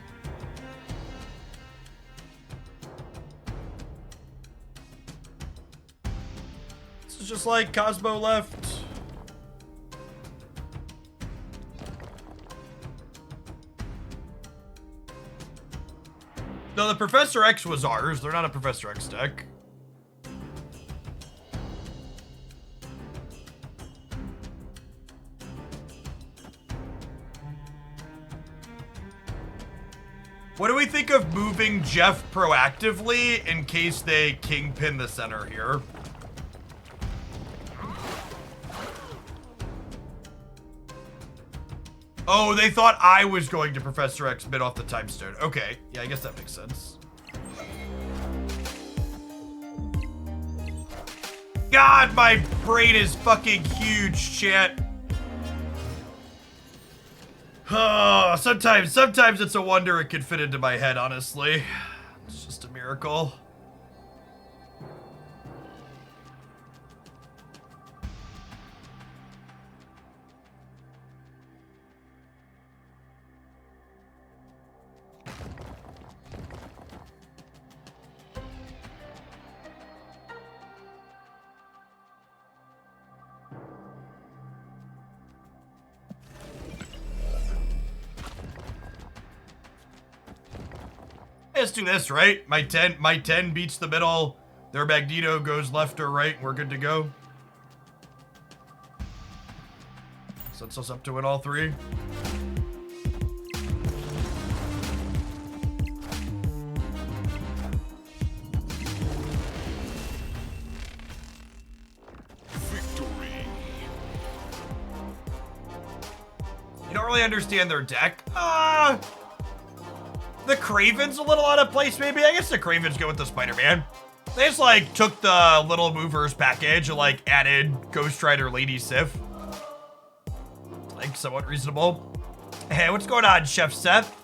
This is just like Cosmo left. No, the Professor X was ours. They're not a Professor X deck. What do we think of moving Jeff proactively in case they kingpin the center here? Oh, they thought I was going to Professor X mid off the time stone. Okay, yeah, I guess that makes sense. God, my brain is fucking huge, chat. Sometimes it's a wonder it could fit into my head, honestly. It's just a miracle. Let's do this, right? My 10 beats the middle. Their Magneto goes left or right. We're good to go. Sets us up to win all 3. Victory. You don't really understand their deck. The Kraven's a little out of place, maybe. I guess the Kraven's go with the Spider-Man. They just, like, took the Little Movers package and, like, added Ghost Rider Lady Sif. Like, somewhat reasonable. Hey, what's going on, Chef Seth?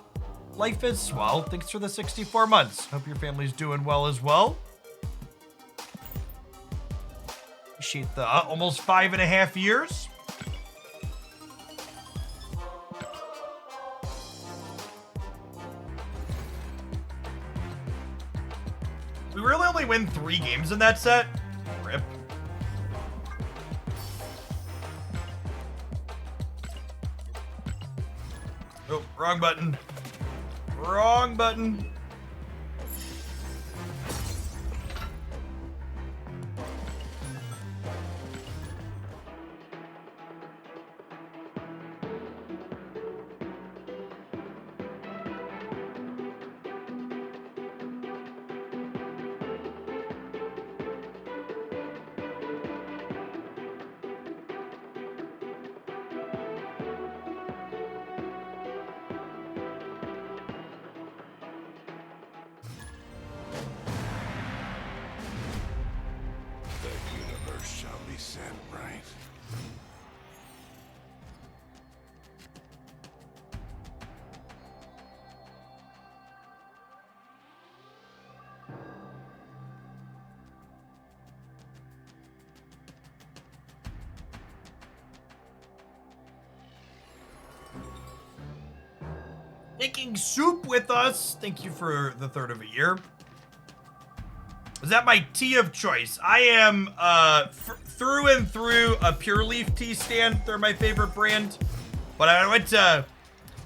Life is swell. Thanks for the 64 months. Hope your family's doing well as well. Appreciate the almost 5.5 years. We really only win 3 games in that set. Rip. Oh, wrong button. Wrong button. Set right. Making soup with us. Thank you for the 3rd of a year. Is that my tea of choice? I am through and through a Pure Leaf tea stand. They're my favorite brand. But I went to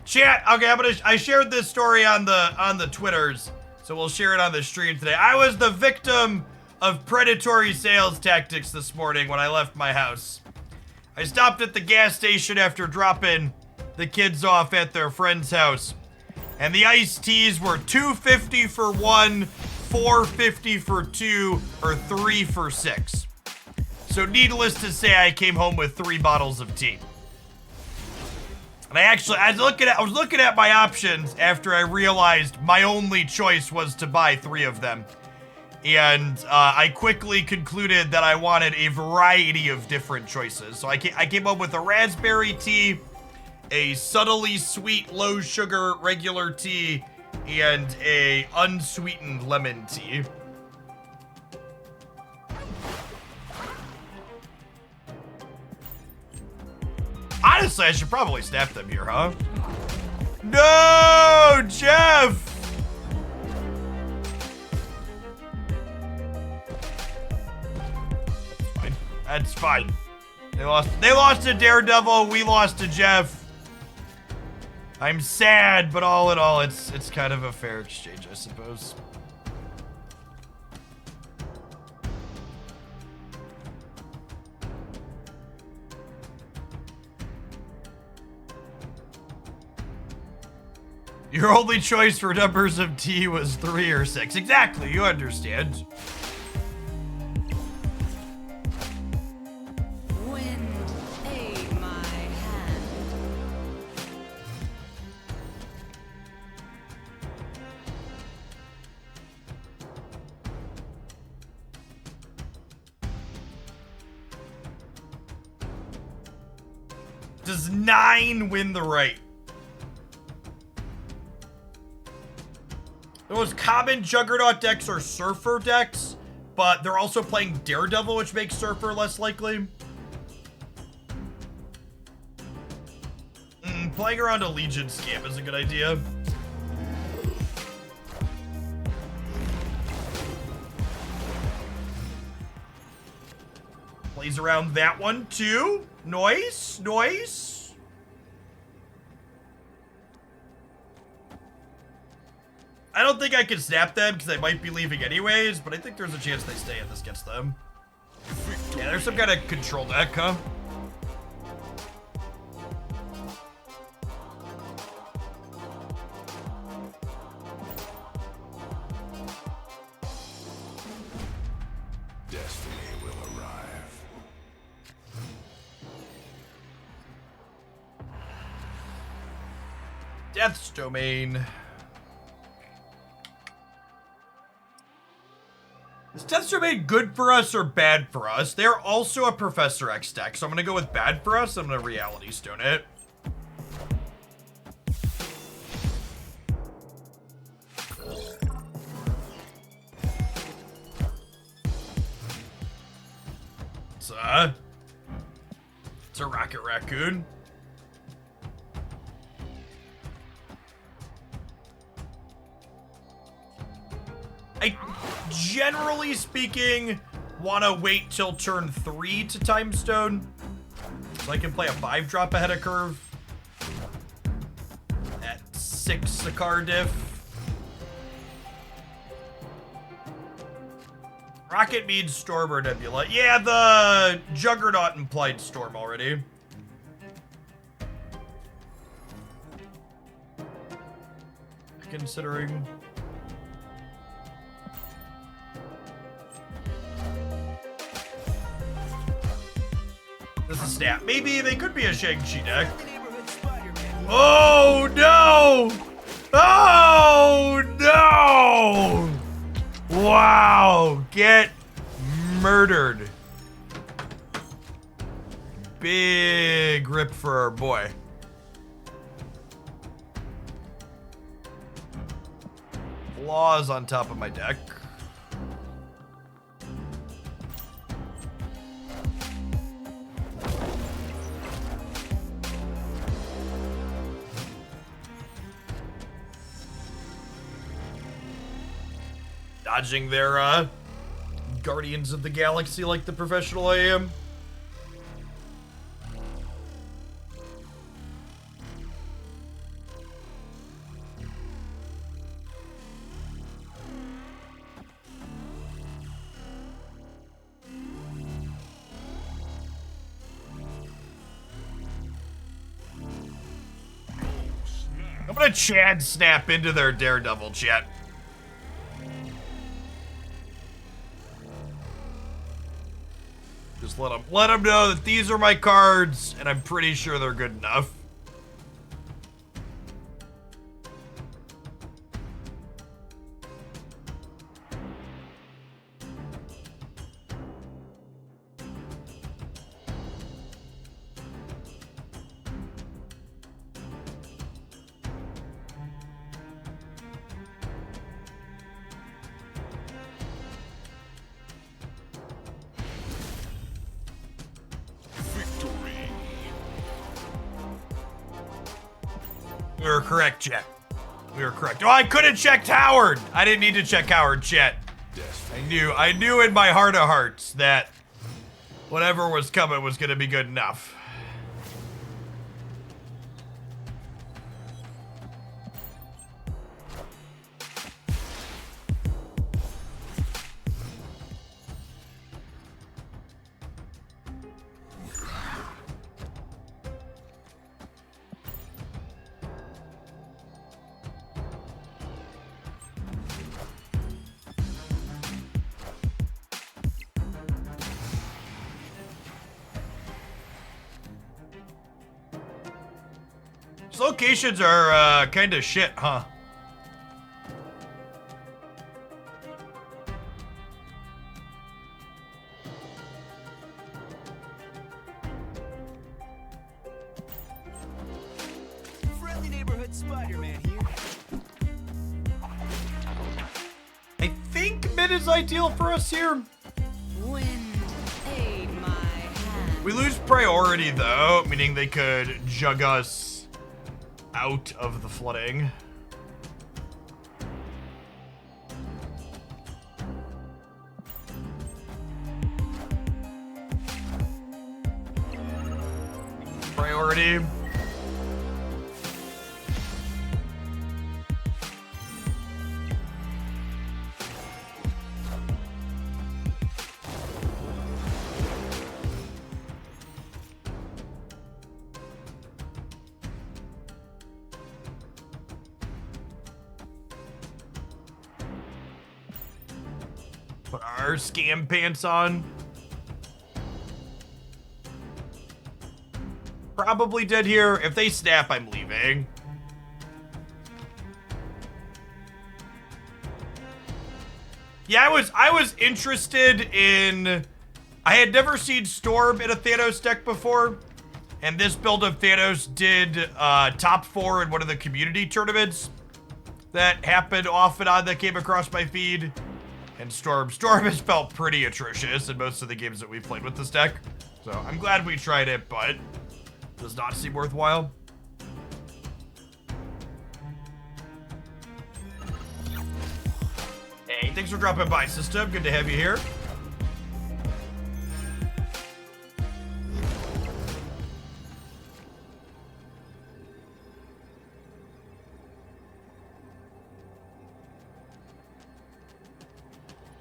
Chat, okay, I shared this story on the Twitters, so we'll share it on the stream today. I was the victim of predatory sales tactics this morning when I left my house. I stopped at the gas station after dropping the kids off at their friend's house, and the iced teas were $2.50 for one, $4.50 for two, or $3 for six. So needless to say, I came home with 3 bottles of tea. And I was looking at my options after I realized my only choice was to buy 3 of them. And I quickly concluded that I wanted a variety of different choices. So I came up with a raspberry tea, a subtly sweet, low sugar regular tea, and a unsweetened lemon tea. Honestly, I should probably snap them here, huh? No, Jeff! That's fine. They lost to Daredevil, we lost to Jeff. I'm sad, but all in all, it's kind of a fair exchange, I suppose. Your only choice for numbers of tea was 3 or 6. Exactly, you understand. Wind aid my hand. Does 9 win the right? The most common Juggernaut decks are Surfer decks, but they're also playing Daredevil, which makes Surfer less likely. Playing around a Legion scam is a good idea. Plays around that one too. Nice, nice. I don't think I can snap them because they might be leaving anyways, but I think there's a chance they stay if this gets them. Yeah, there's some kind of control deck, huh? Destiny will arrive. Death's Domain. Is Death's Domain good for us or bad for us? They're also a Professor X deck, so I'm gonna go with bad for us. I'm gonna Reality Stone it. It's a Rocket Raccoon. I, generally speaking, want to wait till turn 3 to Time Stone, so I can play a 5-drop ahead of curve at 6 Sakar diff. Rocket means Storm or Nebula. Yeah, the Juggernaut implied Storm already. Considering... This is snap. Maybe they could be a Shang-Chi deck. Oh no! Oh no! Wow! Get murdered. Big rip for our boy. Flaws on top of my deck. Dodging their Guardians of the Galaxy like the professional I am. I'm gonna Chad snap into their Daredevil chat. Just let them know that these are my cards, and I'm pretty sure they're good enough. We were correct, chat. We were correct. Oh, I could have checked Howard. I didn't need to check Howard, chat. I knew in my heart of hearts that whatever was coming was gonna be good enough. These locations are kind of shit, huh? Friendly neighborhood Spider-Man here. I think mid is ideal for us here. Wind, aid my hand. We lose priority though, meaning they could jug us out of the flooding. Priority. Put our scam pants on. Probably dead here. If they snap, I'm leaving. Yeah, I was interested in... I had never seen Storm in a Thanos deck before. And this build of Thanos did top 4 in one of the community tournaments that happened off and on that came across my feed. And Storm has felt pretty atrocious in most of the games that we've played with this deck. So I'm glad we tried it, but does not seem worthwhile. Hey, thanks for dropping by, system. Good to have you here.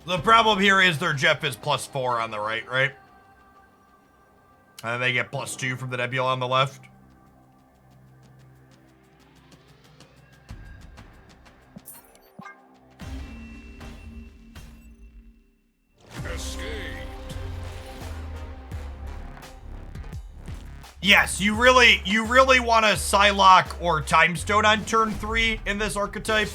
The problem here is their Jeff is +4 on the right? And they get +2 from the Nebula on the left. Escaped. Yes, you really want a Psylocke or Time Stone on turn 3 in this archetype.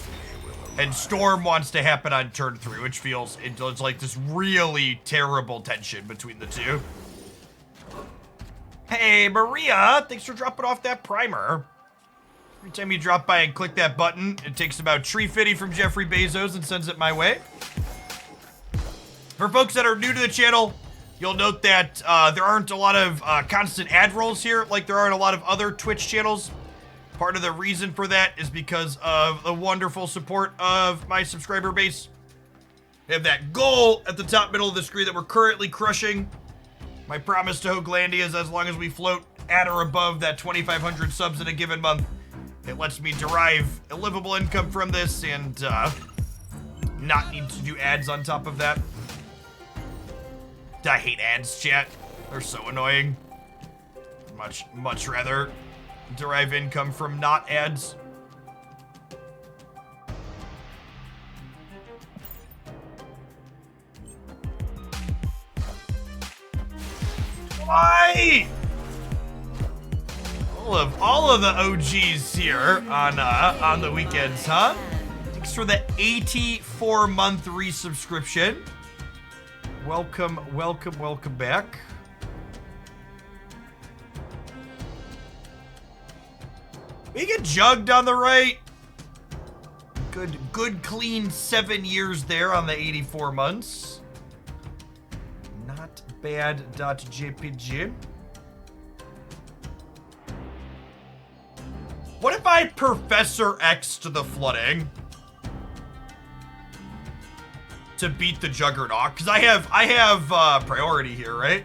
And Storm wants to happen on turn 3, which feels it's like this really terrible tension between the two. Hey, Maria, thanks for dropping off that primer. Every time you drop by and click that button, it takes about $3.50 from Jeffrey Bezos and sends it my way. For folks that are new to the channel, you'll note that there aren't a lot of constant ad rolls here, like there are in a lot of other Twitch channels. Part of the reason for that is because of the wonderful support of my subscriber base. We have that goal at the top middle of the screen that we're currently crushing. My promise to Hoaglandia is as long as we float at or above that 2,500 subs in a given month, it lets me derive a livable income from this and not need to do ads on top of that. I hate ads, chat. They're so annoying. Much rather derive income from not ads. Why? All of the OGs here on the weekends, huh? Thanks for the 84-month resubscription. Welcome back. We get jugged on the right. Good clean 7 years there on the 84 months. Not bad. .jpg. What if I Professor X to the flooding to beat the Juggernaut? Because I have priority here, right?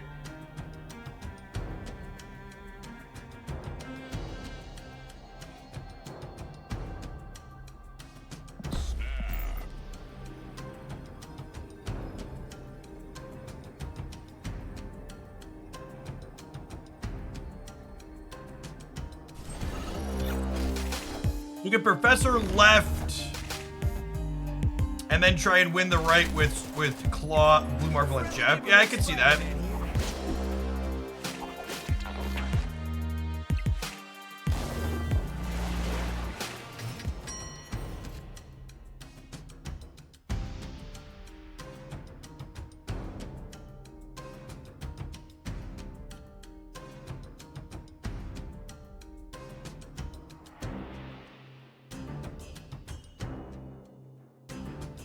You can Professor left and then try and win the right with Claw, Blue Marvel, and Jeff. Yeah, I can see that.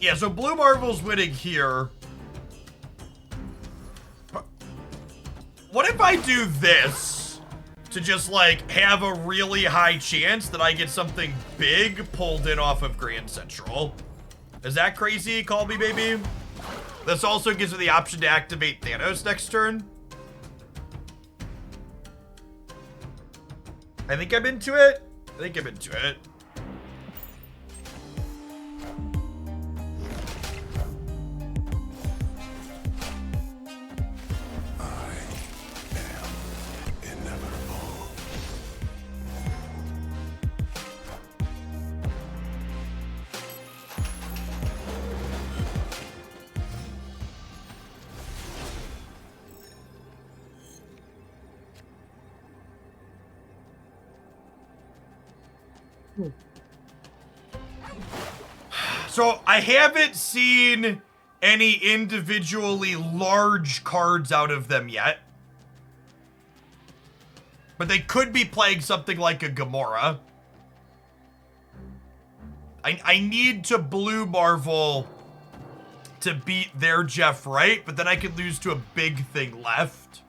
Yeah, so Blue Marvel's winning here. What if I do this to just, like, have a really high chance that I get something big pulled in off of Grand Central? Is that crazy? Call me, baby. This also gives me the option to activate Thanos next turn. I think I'm into it. So I haven't seen any individually large cards out of them yet. But they could be playing something like a Gamora. I need to Blue Marvel to beat their Jeff Wright, but then I could lose to a big thing left.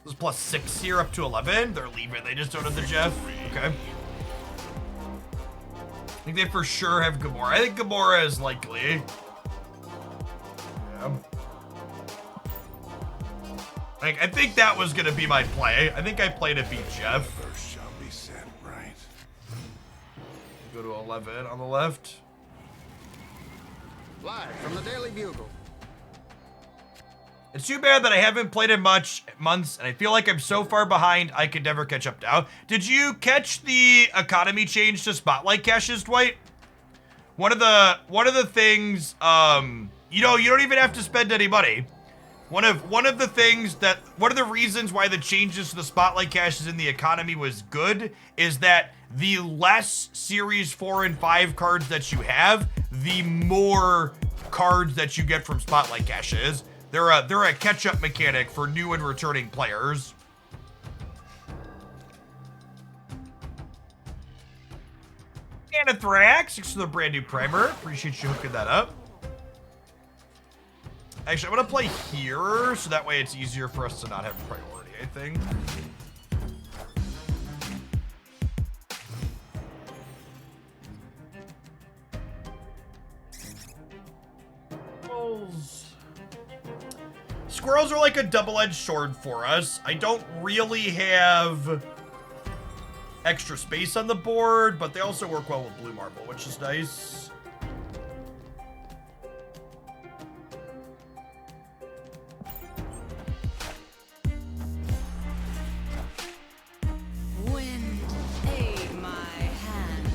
This is +6 here up to 11. They're leaving. They just don't have the Jeff. Okay. I think they for sure have Gamora. I think Gamora is likely. Yeah. I think that was going to be my play. I think I played to beat Jeff. First shall be set right. Go to 11 on the left. Live from the Daily Bugle. It's too bad that I haven't played in months, and I feel like I'm so far behind I could never catch up now. Did you catch the economy change to spotlight caches, Dwight? One of the things, you know, you don't even have to spend any money. One of the reasons why the changes to the spotlight caches in the economy was good is that the less series 4 and 5 cards that you have, the more cards that you get from spotlight caches. They're a catch-up mechanic for new and returning players. Anathrax, thanks for the brand new primer. Appreciate you hooking that up. Actually, I'm gonna play here, so that way it's easier for us to not have priority, I think. Squirrels are like a double-edged sword for us. I don't really have extra space on the board, but they also work well with Blue Marble, which is nice. Wind aid my hand.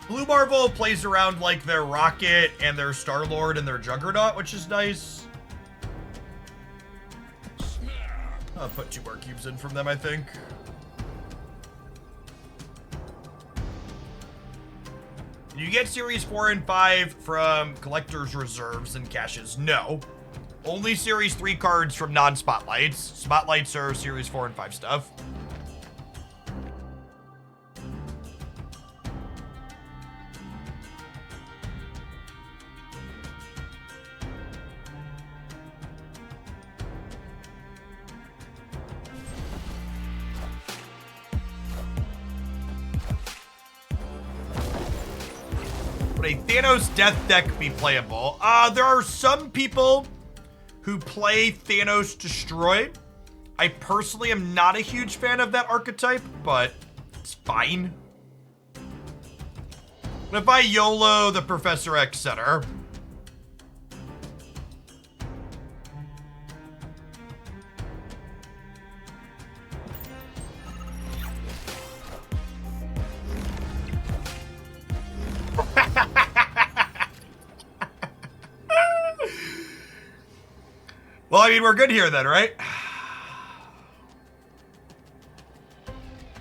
Blue Marvel plays around like their Rocket and their Star-Lord and their Juggernaut, which is nice. I'll put 2 more cubes in from them, I think. You get Series 4 and 5 from Collector's Reserves and Caches. No. Only Series 3 cards from non-Spotlights. Spotlights are Series 4 and 5 stuff. Would a Thanos death deck be playable? There are some people who play Thanos Destroy. I personally am not a huge fan of that archetype, but it's fine. But if I YOLO the Professor X Center, well, I mean, we're good here then, right?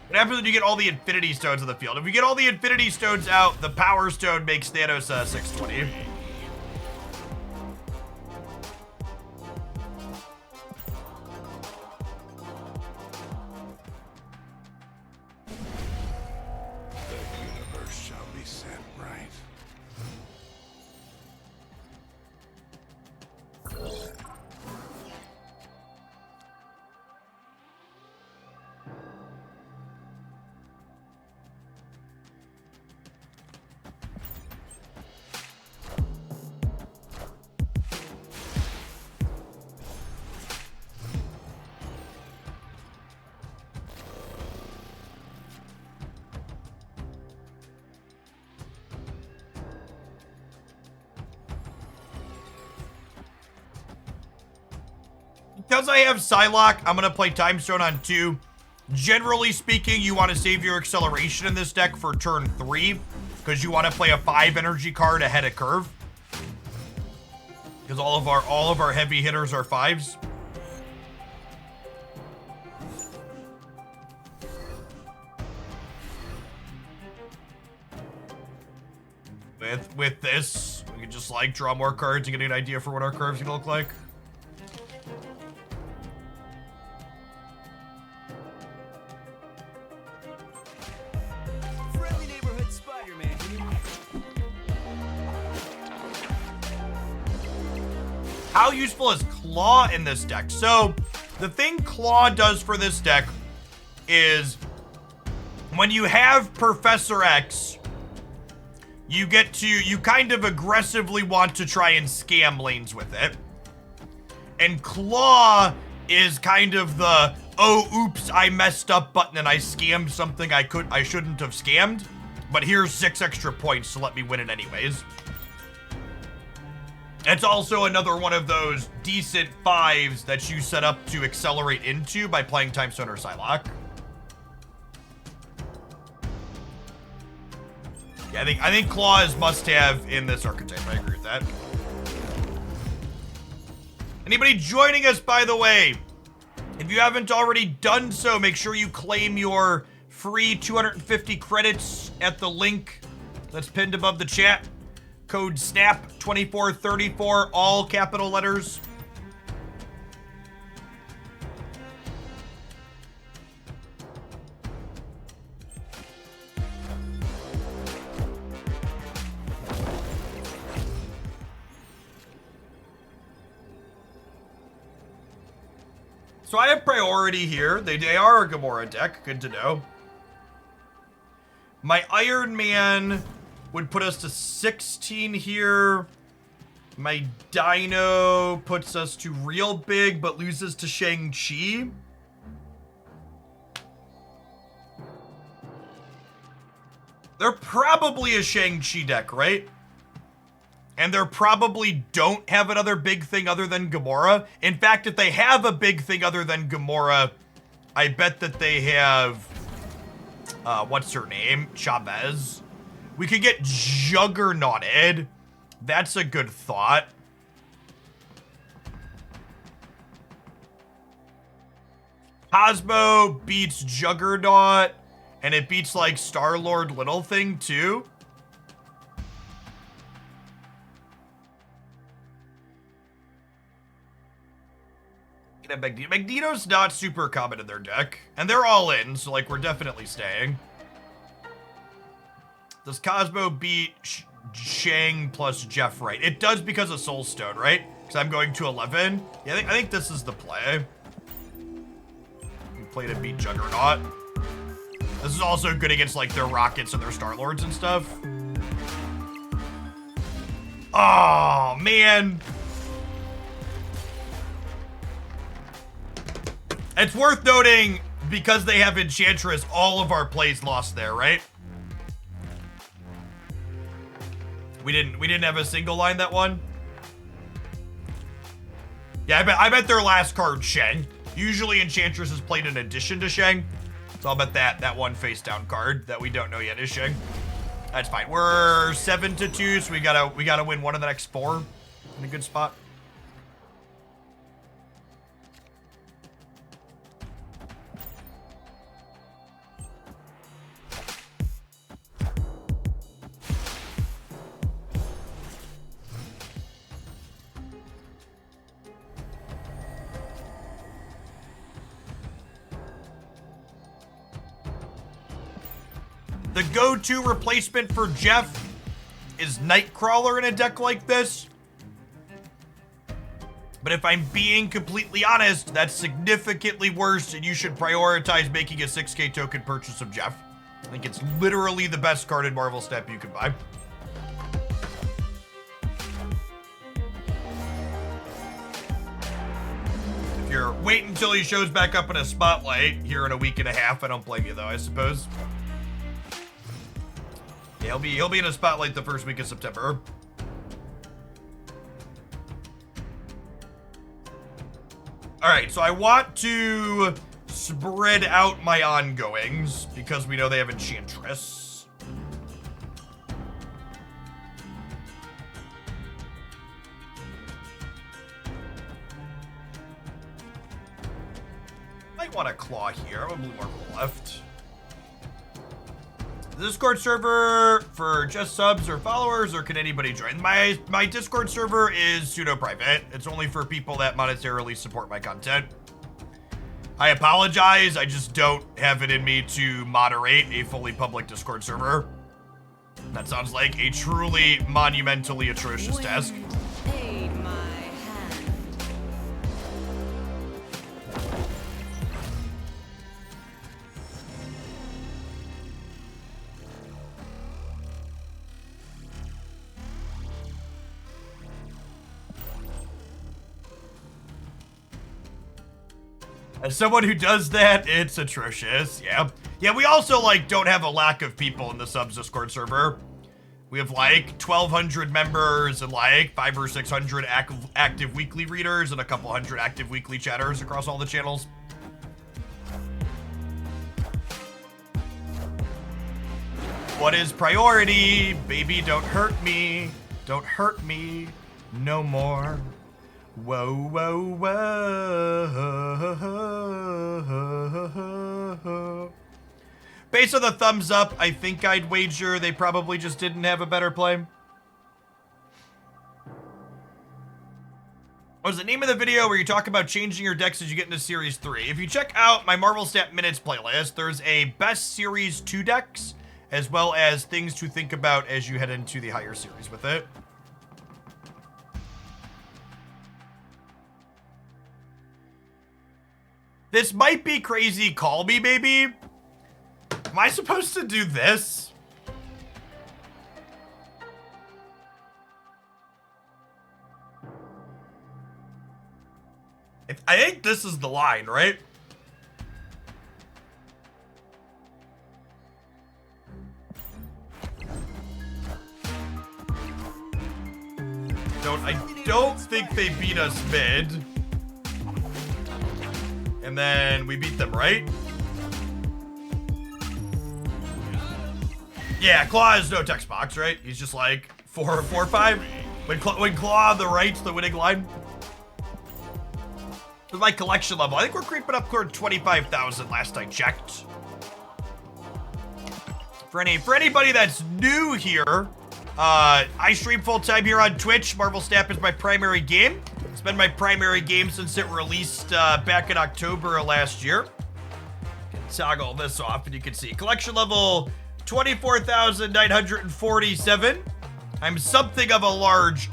What happens when you get all the Infinity Stones on the field? If you get all the Infinity Stones out, the Power Stone makes Thanos 620. The universe shall be set right. Because I have Psylocke, I'm going to play Time Stone on 2. Generally speaking, you want to save your acceleration in this deck for turn 3, because you want to play a 5 energy card ahead of curve. Because all of our heavy hitters are 5s. With this, we can just like draw more cards and get an idea for what our curve's gonna look like. Friendly neighborhood Spider-Man here. How useful is Claw in this deck? So, the thing Claw does for this deck is when you have Professor X, you kind of aggressively want to try and scam lanes with it. And Claw is kind of the, oh, oops, I messed up button and I scammed something I shouldn't have scammed, but here's 6 extra points to let me win it anyways. It's also another one of those decent 5s that you set up to accelerate into by playing Time Stone or Psylocke. Yeah, I think Claw is must-have in this archetype. I agree with that. Anybody joining us, by the way, if you haven't already done so, make sure you claim your free 250 credits at the link that's pinned above the chat. Code SNAP2434, all capital letters. So I have priority here. They are a Gamora deck. Good to know. My Iron Man would put us to 16 here. My Dino puts us to real big, but loses to Shang-Chi. They're probably a Shang-Chi deck, right? And they probably don't have another big thing other than Gamora. In fact, if they have a big thing other than Gamora, I bet that they have, what's her name? Chavez. We could get Juggernauted. That's a good thought. Cosmo beats Juggernaut, and it beats like Star-Lord Little Thing too. Magneto's not super common in their deck, and they're all in, so like we're definitely staying. Does Cosmo beat Shang plus Jeff right? It does because of Soulstone, right? Because I'm going to 11. Yeah, I think this is the play. Play to beat Juggernaut. This is also good against like their Rockets and their Star-Lords and stuff. Oh, man. It's worth noting, because they have Enchantress, all of our plays lost there, right? We didn't have a single line that one. Yeah, I bet their last card Shang. Usually Enchantress is played in addition to Shang. So I'll bet that one face down card that we don't know yet is Shang. That's fine. We're 7-2, so we gotta win one of the next 4 in a good spot. The go-to replacement for Jeff is Nightcrawler in a deck like this. But if I'm being completely honest, that's significantly worse, and you should prioritize making a 6K token purchase of Jeff. I think it's literally the best card in Marvel Snap you can buy. If you're waiting until he shows back up in a spotlight here in a week and a half, I don't blame you though, I suppose. Yeah, he'll be in a spotlight the first week of September. All right, so I want to spread out my ongoings because we know they have Enchantress. Might want to claw here. I'm a blue marble left. Discord server for just subs or followers, or can anybody join? My Discord server is pseudo-private. It's only for people that monetarily support my content. I apologize, I just don't have it in me to moderate a fully public Discord server. That sounds like a truly monumentally atrocious task. Aid my hand. As someone who does that, it's atrocious. Yeah. Yeah, we also, like, don't have a lack of people in the subs Discord server. We have, like, 1,200 members and, like, 500 or 600 active weekly readers and a couple hundred active weekly chatters across all the channels. What is priority? Baby, don't hurt me. Don't hurt me no more. Whoa, whoa, whoa. Based on the thumbs up, I think I'd wager they probably just didn't have a better play. What was the name of the video where you talk about changing your decks as you get into Series 3? If you check out my Marvel Snap Minutes playlist, there's a best Series 2 decks, as well as things to think about as you head into the higher series with it. This might be crazy, call me maybe. Am I supposed to do this? I think this is the line, right? I don't think they beat us mid. And then we beat them, right? Yeah, Claw has no text box, right? He's just like 4 or 5. When Claw on the right's the winning line. With my collection level, I think we're creeping up toward 25,000 last I checked. For anybody that's new here, I stream full time here on Twitch. Marvel Snap is my primary game. It's been my primary game since it released back in October of last year. Toggle this off and you can see collection level 24,947. I'm something of a large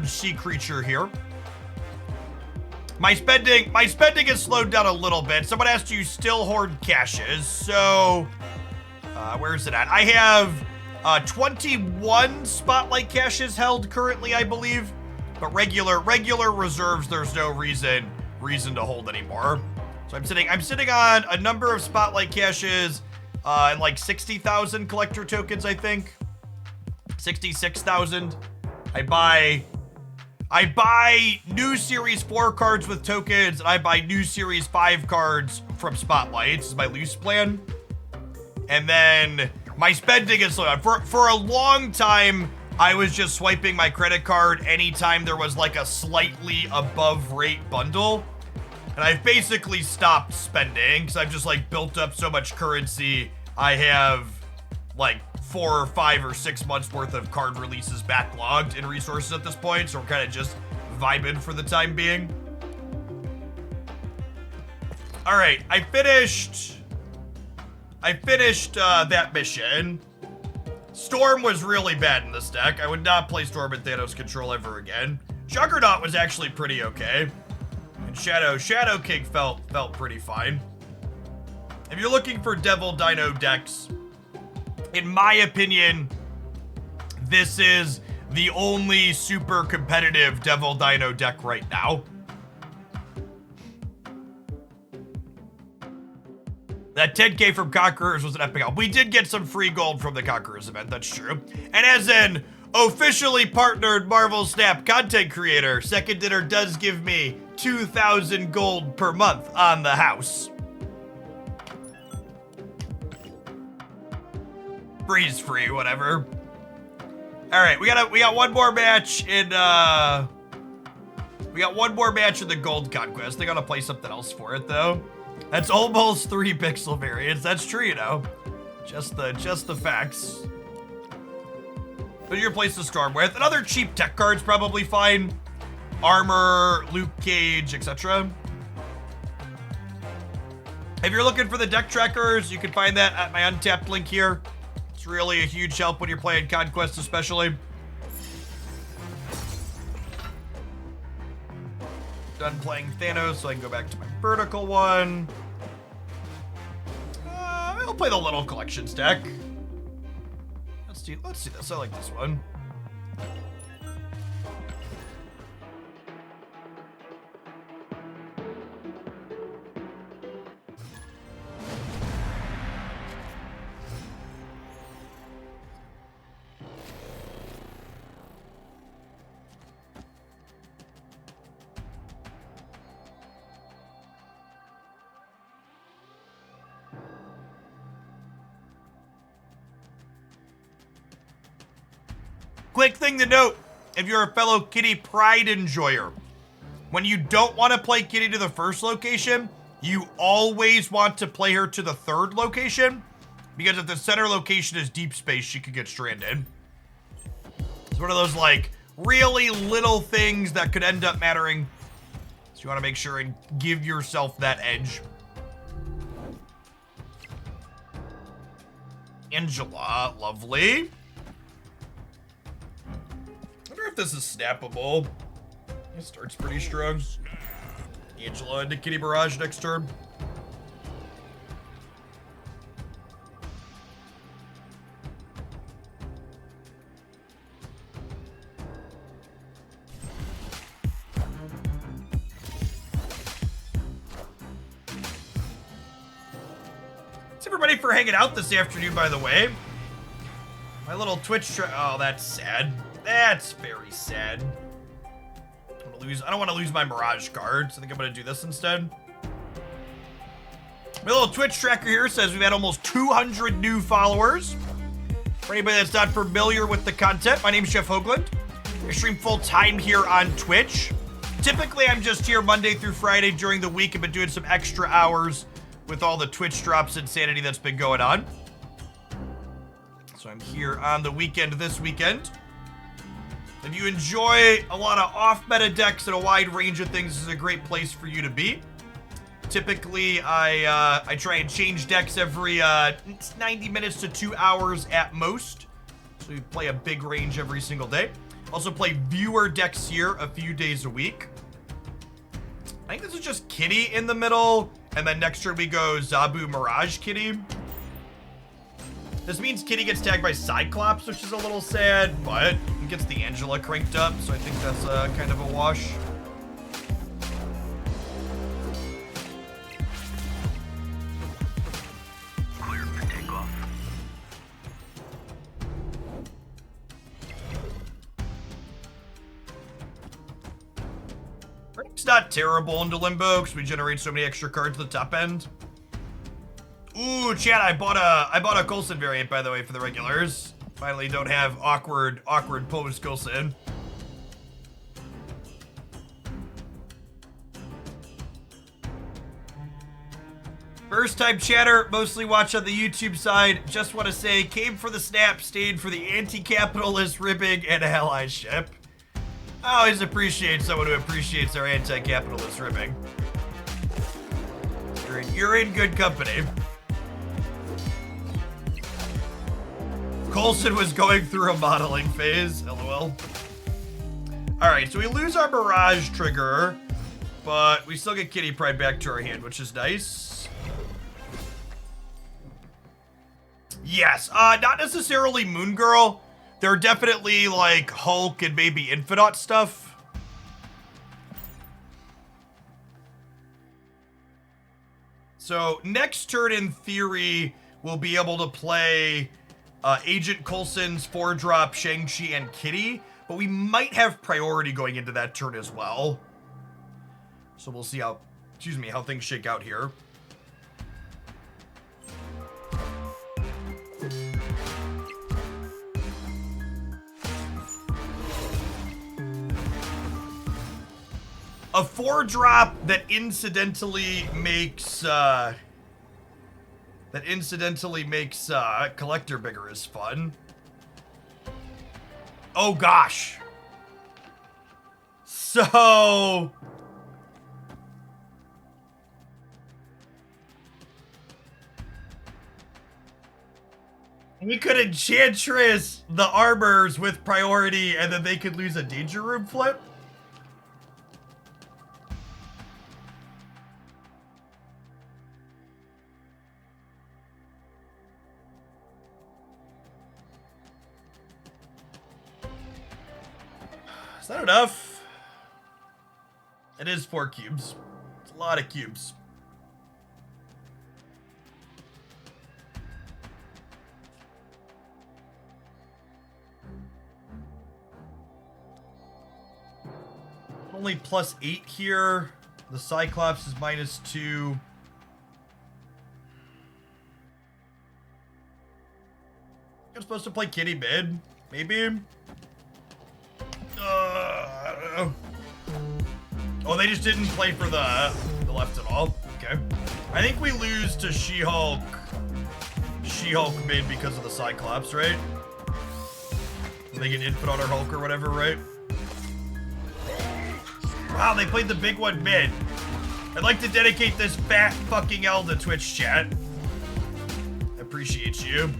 sea creature here. My spending has slowed down a little bit. Someone asked, you still hoard caches? So where is it at? I have 21 spotlight caches held currently, I believe, but regular reserves there's no reason to hold anymore. So I'm sitting on a number of spotlight caches and like 60,000 collector tokens, I think. 66,000. I buy new Series 4 cards with tokens, and I buy new Series 5 cards from Spotlights. This is my loose plan. And then my spending is slowed down. For a long time, I was just swiping my credit card anytime there was like a slightly above rate bundle. And I've basically stopped spending because I've just like built up so much currency. I have like 4 or 5 or 6 months worth of card releases backlogged in resources at this point. So we're kind of just vibing for the time being. All right, I finished that mission. Storm was really bad in this deck. I would not play Storm in Thanos control ever again. Juggernaut was actually pretty okay. And Shadow King felt pretty fine. If you're looking for Devil Dino decks, in my opinion, this is the only super competitive Devil Dino deck right now. That 10K from Conquerors was an epic help. We did get some free gold from the Conquerors event, that's true. And as an officially partnered Marvel Snap content creator, Second Dinner does give me 2,000 gold per month on the house. Freeze free, whatever. All right, we got one more match in the Gold Conquest. They gotta play something else for it though. That's almost 3 pixel variants. That's true, you know. Just the facts. But your place to storm with. And other cheap tech cards probably fine. Armor, Luke Cage, etc. If you're looking for the deck trackers, you can find that at my Untapped link here. It's really a huge help when you're playing Conquest especially. Done playing Thanos, so I can go back to my vertical one. I'll play the little collections deck. Let's do this. I like this one. Quick thing to note, if you're a fellow Kitty Pride enjoyer, when you don't want to play Kitty to the first location, you always want to play her to the third location, because if the center location is deep space, she could get stranded. It's one of those like really little things that could end up mattering. So you want to make sure and give yourself that edge. Angela, lovely. I wonder if this is snappable. It starts pretty strong. Angela into Kitty Barrage next turn. Thanks everybody for hanging out this afternoon, by the way. My little Twitch oh, that's sad. That's very sad. I don't want to lose my Mirage card, so I think I'm going to do this instead. My little Twitch tracker here says we've had almost 200 new followers. For anybody that's not familiar with the content, my name is Jeff Hoagland. I stream full-time here on Twitch. Typically, I'm just here Monday through Friday during the week. I've been doing some extra hours with all the Twitch drops insanity that's been going on. So I'm here on the weekend this weekend. If you enjoy a lot of off-meta decks and a wide range of things, this is a great place for you to be. Typically, I try and change decks every 90 minutes to 2 hours at most. So we play a big range every single day. Also play viewer decks here a few days a week. I think this is just Kitty in the middle, and then next turn we go Zabu Mirage Kitty. This means Kitty gets tagged by Cyclops, which is a little sad, but it gets the Angela cranked up, so I think that's kind of a wash. Clear for takeoff. It's not terrible into Limbo because we generate so many extra cards at the top end. Ooh, chat, I bought a Coulson variant, by the way, for the regulars. Finally don't have awkward post Coulson. First time chatter, mostly watch on the YouTube side. Just want to say, came for the snap, stayed for the anti-capitalist ribbing and allyship. I always appreciate someone who appreciates our anti-capitalist ribbing. You're in good company. Coulson was going through a modeling phase, lol. Alright, so we lose our Mirage trigger, but we still get Kitty Pride back to our hand, which is nice. Yes, not necessarily Moon Girl. There are definitely, like, Hulk and maybe Infinite stuff. So, next turn, in theory, we'll be able to play Agent Coulson's 4-drop Shang-Chi and Kitty, but we might have priority going into that turn as well. So we'll see how things shake out here. A 4-drop that incidentally makes Collector bigger is fun. Oh gosh. So we could Enchantress the armors with priority, and then they could lose a Danger Room flip. Is that enough? It is 4 cubes. It's a lot of cubes. Only +8 here. The Cyclops is -2. I'm supposed to play Kitty mid, maybe? I don't know. Oh, they just didn't play for the left at all? Okay. I think we lose to She-Hulk mid because of the Cyclops, right? They get Infinite or Hulk or whatever, right? Wow, they played the big one mid. I'd like to dedicate this fat fucking L to Twitch chat. I appreciate you.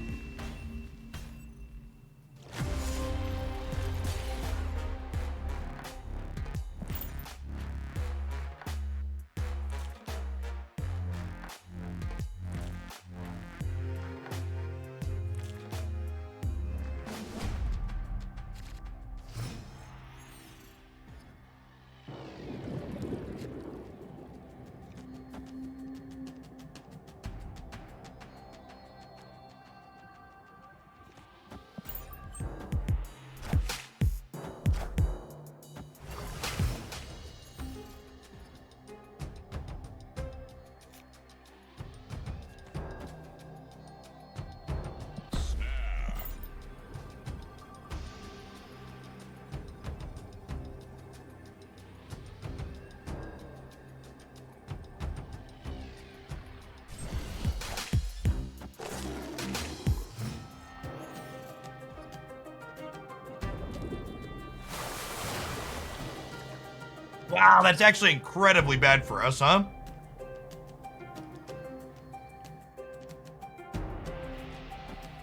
Wow, that's actually incredibly bad for us, huh?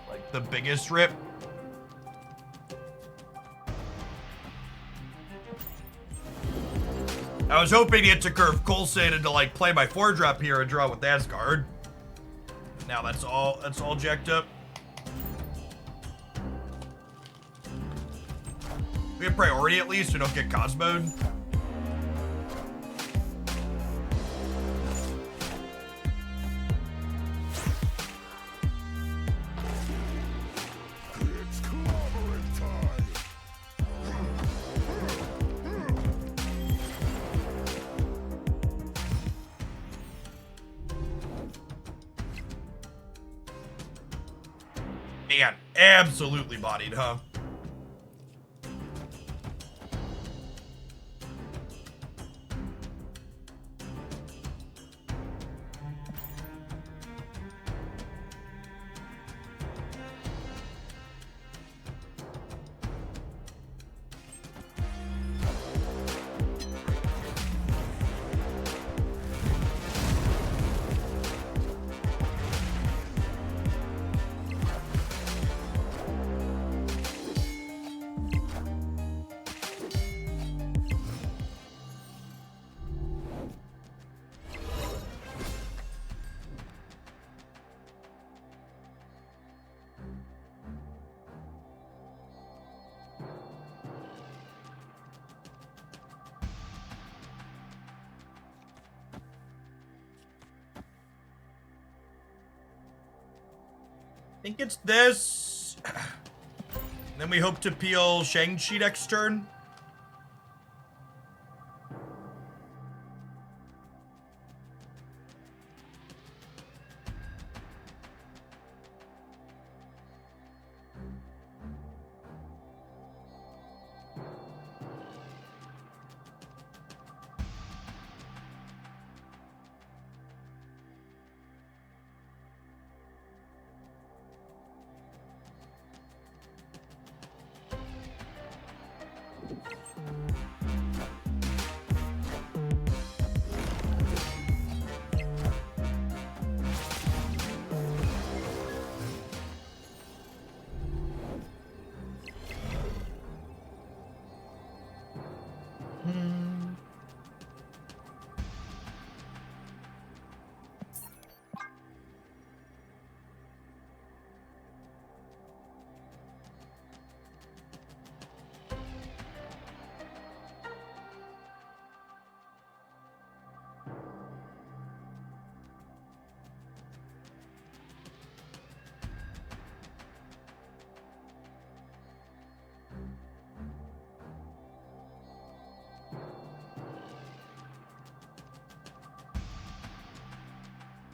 Like the biggest rip. I was hoping to get to curve Coulson and to like play my 4-drop here and draw with Asgard. Now that's all jacked up. We have priority at least, we don't get Cosmoed. It's clobbering time. Man, absolutely bodied, huh? I think it's this. Then we hope to peel Shang-Chi next turn.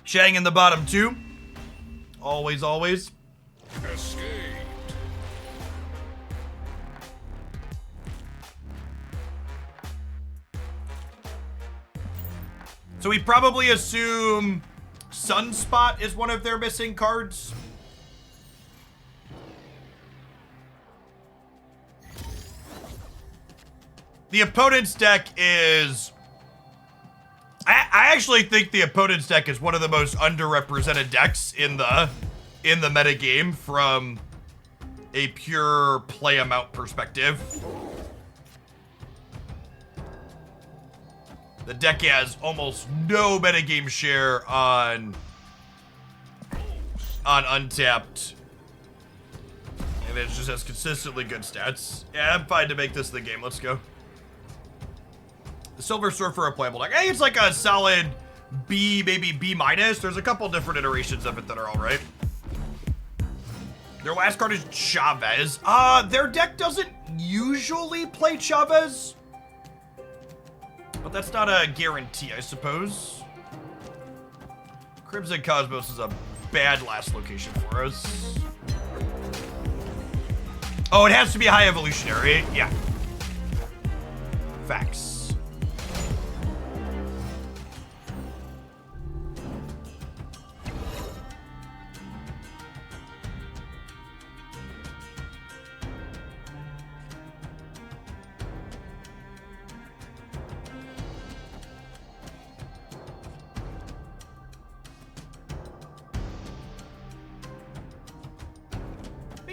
Shang in the bottom two. Always, always. Escaped. So we probably assume Sunspot is one of their missing cards. The opponent's deck is... I actually think the opponent's deck is one of the most underrepresented decks in the metagame from a pure play amount perspective. The deck has almost no metagame share on Untapped. And it just has consistently good stats. Yeah, I'm fine to make this the game. Let's go. The Silver Surfer, a playable deck. I think it's like a solid B, maybe B minus. There's a couple different iterations of it that are all right. Their last card is Chavez. Their deck doesn't usually play Chavez. But that's not a guarantee, I suppose. Crimson Cosmos is a bad last location for us. Oh, it has to be a high evolutionary. Yeah. Facts.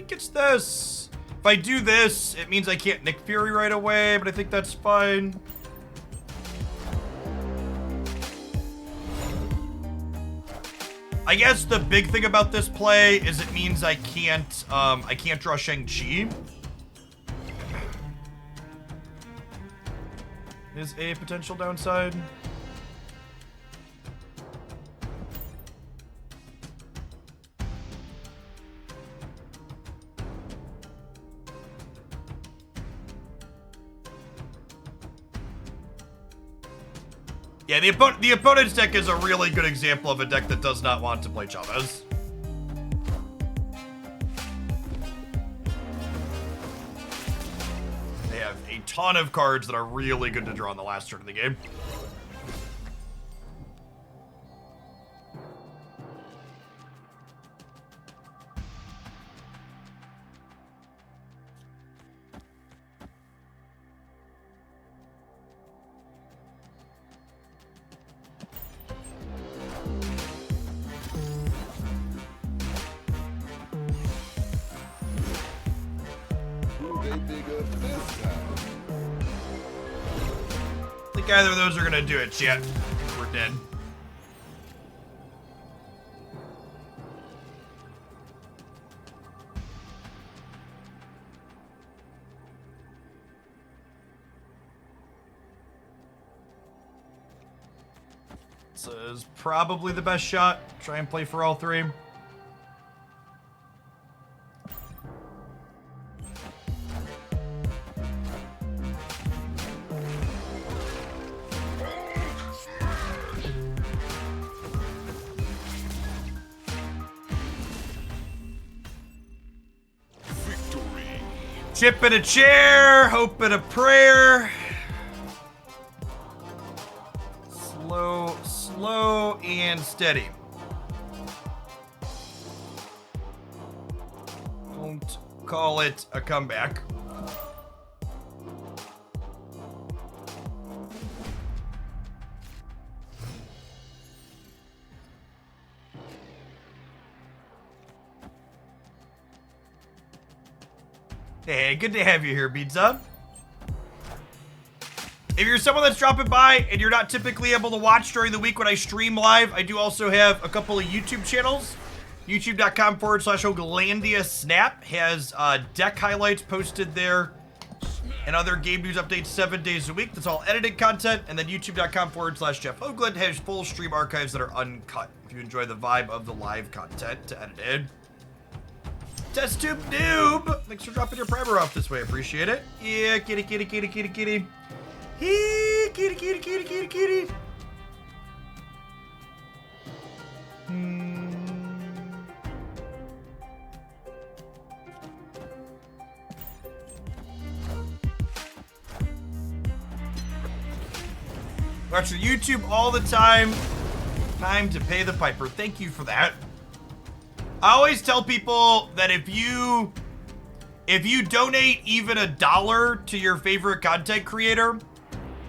think it's this. If I do this, it means I can't Nick Fury right away, but I think that's fine. I guess the big thing about this play is it means I can't draw Shang-Chi. Is a potential downside. Yeah, the opponent's deck is a really good example of a deck that does not want to play Chavez. They have a ton of cards that are really good to draw in the last turn of the game. I think either of those are gonna do it, chat. We're dead. This is probably the best shot. Try and play for all three. Chip in a chair, hope in a prayer. Slow, slow, and steady. Don't call it a comeback. Hey, good to have you here, Pizza. If you're someone that's dropping by and you're not typically able to watch during the week when I stream live, I do also have a couple of YouTube channels. YouTube.com/Oglandia Snap has deck highlights posted there and other game news updates 7 days a week. That's all edited content. And then YouTube.com/Jeff Hoagland has full stream archives that are uncut. If you enjoy the vibe of the live content to edit it. Test Tube Noob! Thanks for dropping your primer off this way. Appreciate it. Yeah, kitty, kitty, kitty, kitty, kitty. Hey, kitty, kitty, kitty, kitty, kitty. Watch your YouTube all the time. Time to pay the piper. Thank you for that. I always tell people that if you donate even $1 to your favorite content creator,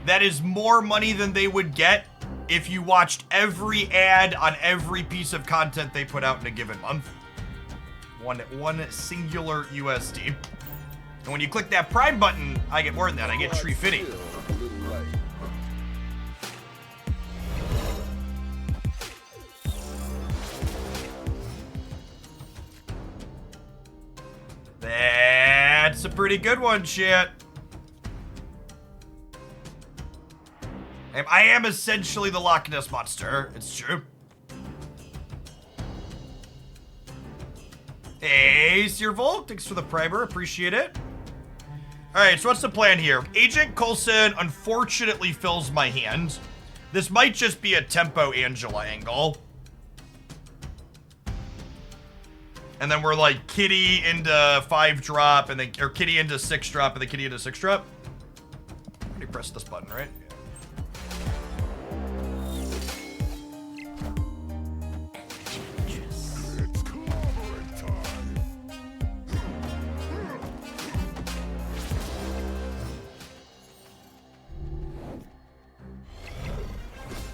that is more money than they would get if you watched every ad on every piece of content they put out in a given month. One singular USD. And when you click that Prime button, I get more than that. I get Tree Fitty. That's a pretty good one, chat. I am essentially the Loch Ness Monster. It's true. Hey, Sirvol, thanks for the primer. Appreciate it. All right, so what's the plan here? Agent Coulson unfortunately fills my hand. This might just be a Tempo Angela angle. And then we're like Kitty into 5-drop, and then, or Kitty into 6-drop, and then Kitty into 6-drop. I already pressed this button, right? It's clobbering time.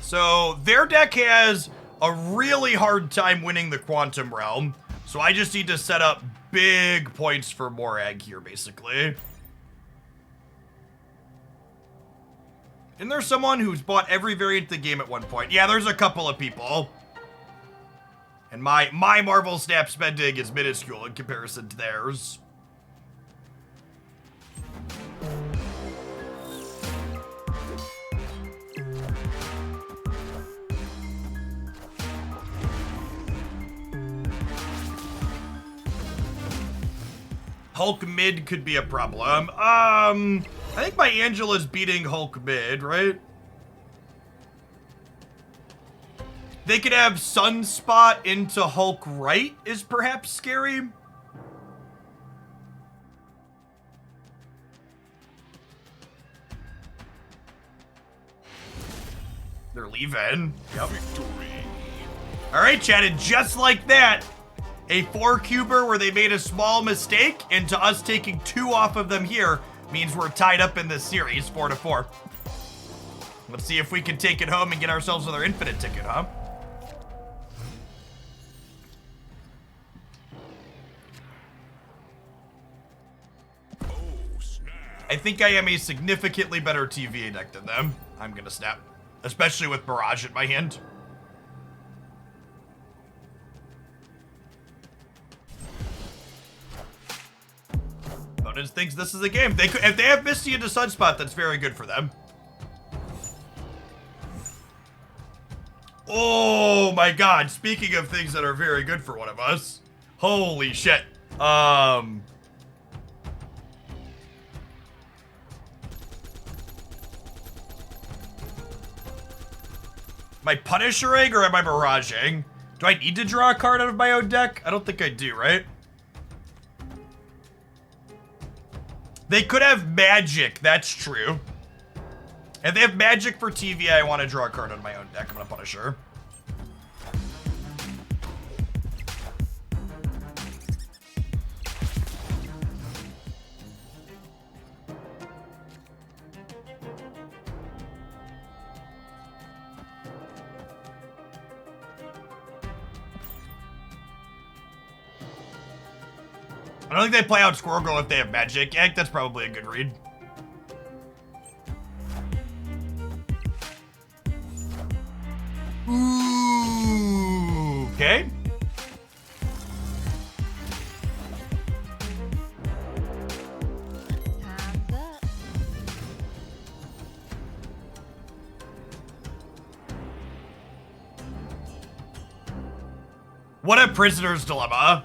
So their deck has a really hard time winning the Quantum Realm. So I just need to set up big points for Morag here, basically. Isn't there someone who's bought every variant of the game at one point? Yeah, there's a couple of people. And my Marvel Snap spending is minuscule in comparison to theirs. Hulk mid could be a problem. I think my Angela's beating Hulk mid, right? They could have Sunspot into Hulk right is perhaps scary. They're leaving. Yep. All right, chat, and just like that, a 4-cuber where they made a small mistake, and to us taking 2 off of them here means we're tied up in this series, 4-4. Let's see if we can take it home and get ourselves another infinite ticket, huh? I think I am a significantly better TVA deck than them. I'm gonna snap. Especially with Barrage in my hand. Opponents thinks this is a game. They could, if they have Misty into Sunspot, that's very good for them. Oh my god, speaking of things that are very good for one of us. Holy shit. Am I Punishing or am I Barraging? Do I need to draw a card out of my own deck? I don't think I do, right? They could have Magic, that's true. If they have Magic for TVA, I want to draw a card out of my own deck. I'm gonna Punisher. I don't think they play out Squirrel Girl if they have Magic. Yeah, that's probably a good read. Ooh, okay. Time's up. What a prisoner's dilemma.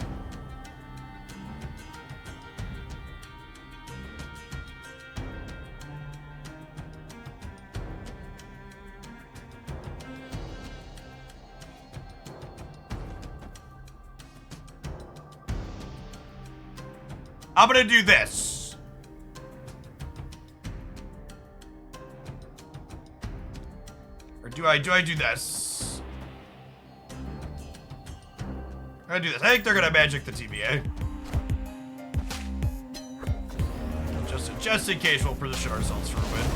I'm gonna do this. Or do I do this? I'm gonna do this. I think they're gonna Magic the TVA. Just in case, we'll position ourselves for a win.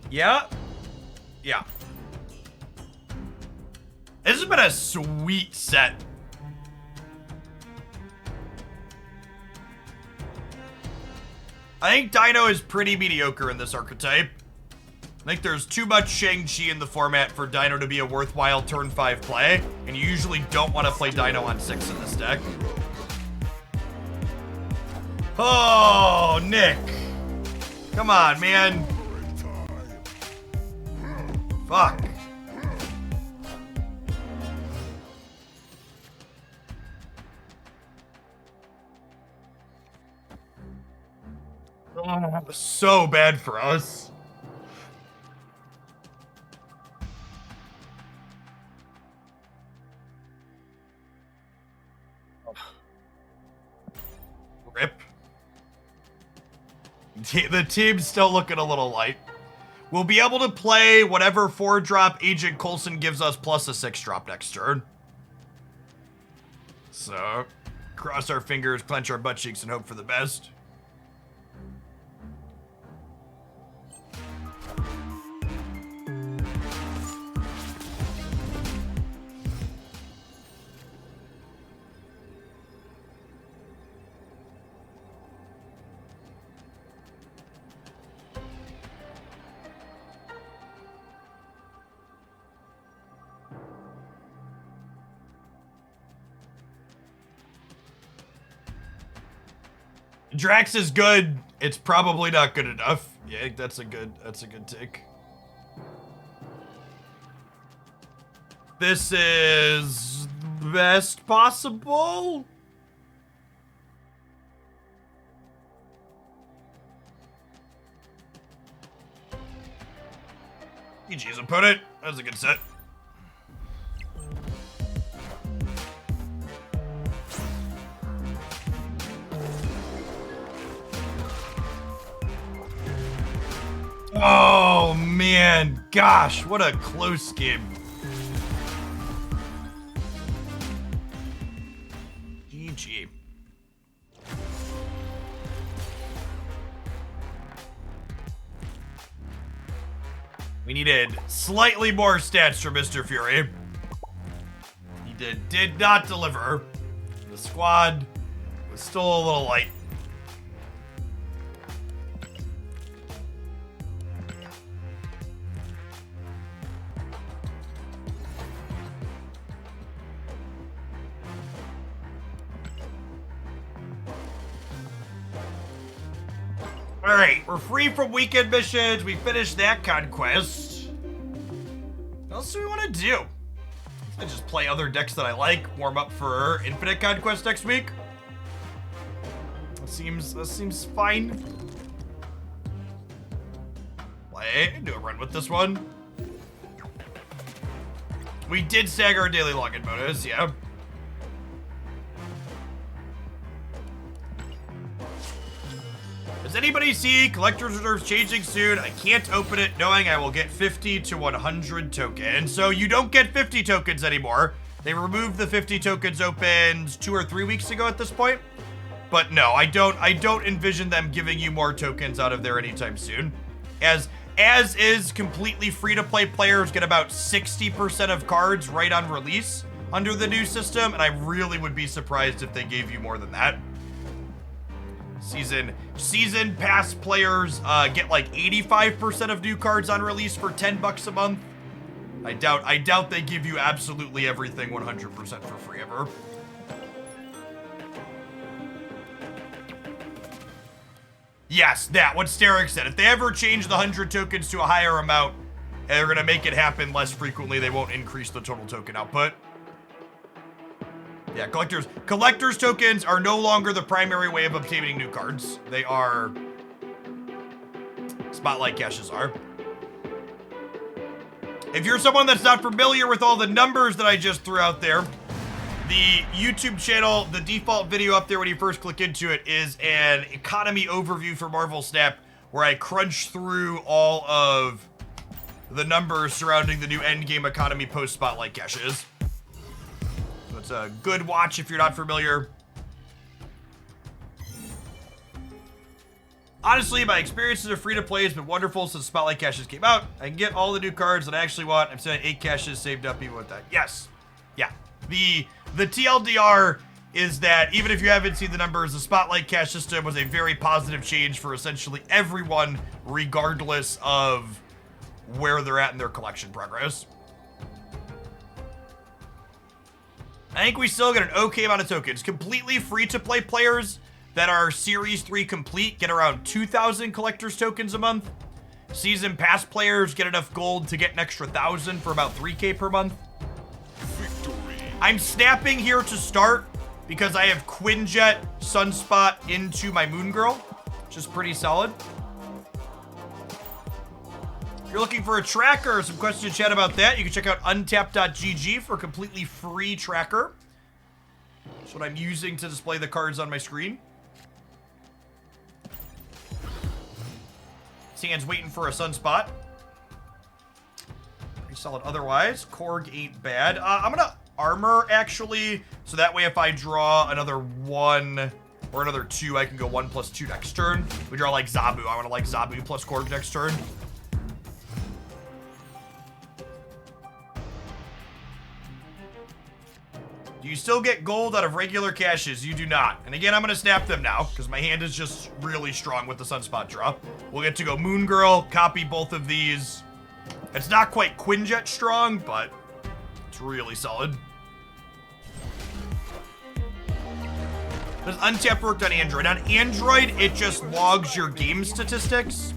Yeah. Yeah. This has been a sweet set. I think Dino is pretty mediocre in this archetype. I think there's too much Shang-Chi in the format for Dino to be a worthwhile turn 5 play, and you usually don't want to play Dino on 6 in this deck. Oh, Nick. Come on, man. Fuck. Oh, so bad for us. Rip. The team's still looking a little light. We'll be able to play whatever 4-drop Agent Coulson gives us plus a 6-drop next turn. So, cross our fingers, clench our butt cheeks, and hope for the best. Drax is good. It's probably not good enough. Yeah, that's a good take. This is best possible. GG's opponent. That was a good set. Oh, man. Gosh, what a close game. GG. We needed slightly more stats for Mr. Fury. He did not deliver. The squad was still a little light. Alright, we're free from weekend missions. We finished that conquest. What else do we want to do? I just play other decks that I like, warm up for Infinite Conquest next week. That seems fine. Play, do a run with this one. We did stagger our daily login bonus, yeah. Does anybody see Collector's Reserves changing soon? I can't open it knowing I will get 50 to 100 tokens. So you don't get 50 tokens anymore. They removed the 50 tokens opened 2 or 3 weeks ago at this point. But no, I don't envision them giving you more tokens out of there anytime soon. As is, completely free-to-play players get about 60% of cards right on release under the new system, and I really would be surprised if they gave you more than that. Season pass players get like 85% of new cards on release for $10 a month. I doubt they give you absolutely everything 100% for free ever. Yes, what Steric said. If they ever change the 100 tokens to a higher amount, they're gonna make it happen less frequently. They won't increase the total token output. Yeah, collectors tokens are no longer the primary way of obtaining new cards. They are Spotlight caches are. If you're someone that's not familiar with all the numbers that I just threw out there, the YouTube channel, the default video up there when you first click into it is an economy overview for Marvel Snap where I crunch through all of the numbers surrounding the new endgame economy post Spotlight caches. It's a good watch if you're not familiar. Honestly, my experiences of free-to-play has been wonderful since Spotlight caches came out. I can get all the new cards that I actually want. I'm still at 8 caches saved up even with that. Yes. Yeah. The TLDR is that even if you haven't seen the numbers, the Spotlight cache system was a very positive change for essentially everyone, regardless of where they're at in their collection progress. I think we still get an okay amount of tokens. Completely free-to-play players that are Series 3 complete get around 2,000 collector's tokens a month. Season Pass players get enough gold to get an extra 1,000 for about 3K per month. Victory. I'm snapping here to start because I have Quinjet Sunspot into my Moon Girl, which is pretty solid. If you're looking for a tracker or some questions to chat about that, you can check out untap.gg for a completely free tracker. That's what I'm using to display the cards on my screen. Stands waiting for a sunspot. Pretty solid otherwise. Korg ain't bad. I'm gonna armor, actually, so that way if I draw another 1 or another 2, I can go 1+2 next turn. We draw like Zabu. I want to like Zabu plus Korg next turn. Do you still get gold out of regular caches? You do not. And again, I'm going to snap them now because my hand is just really strong with the Sunspot draw. We'll get to go Moon Girl, copy both of these. It's not quite Quinjet strong, but it's really solid. Does Untap work on Android? On Android, it just logs your game statistics.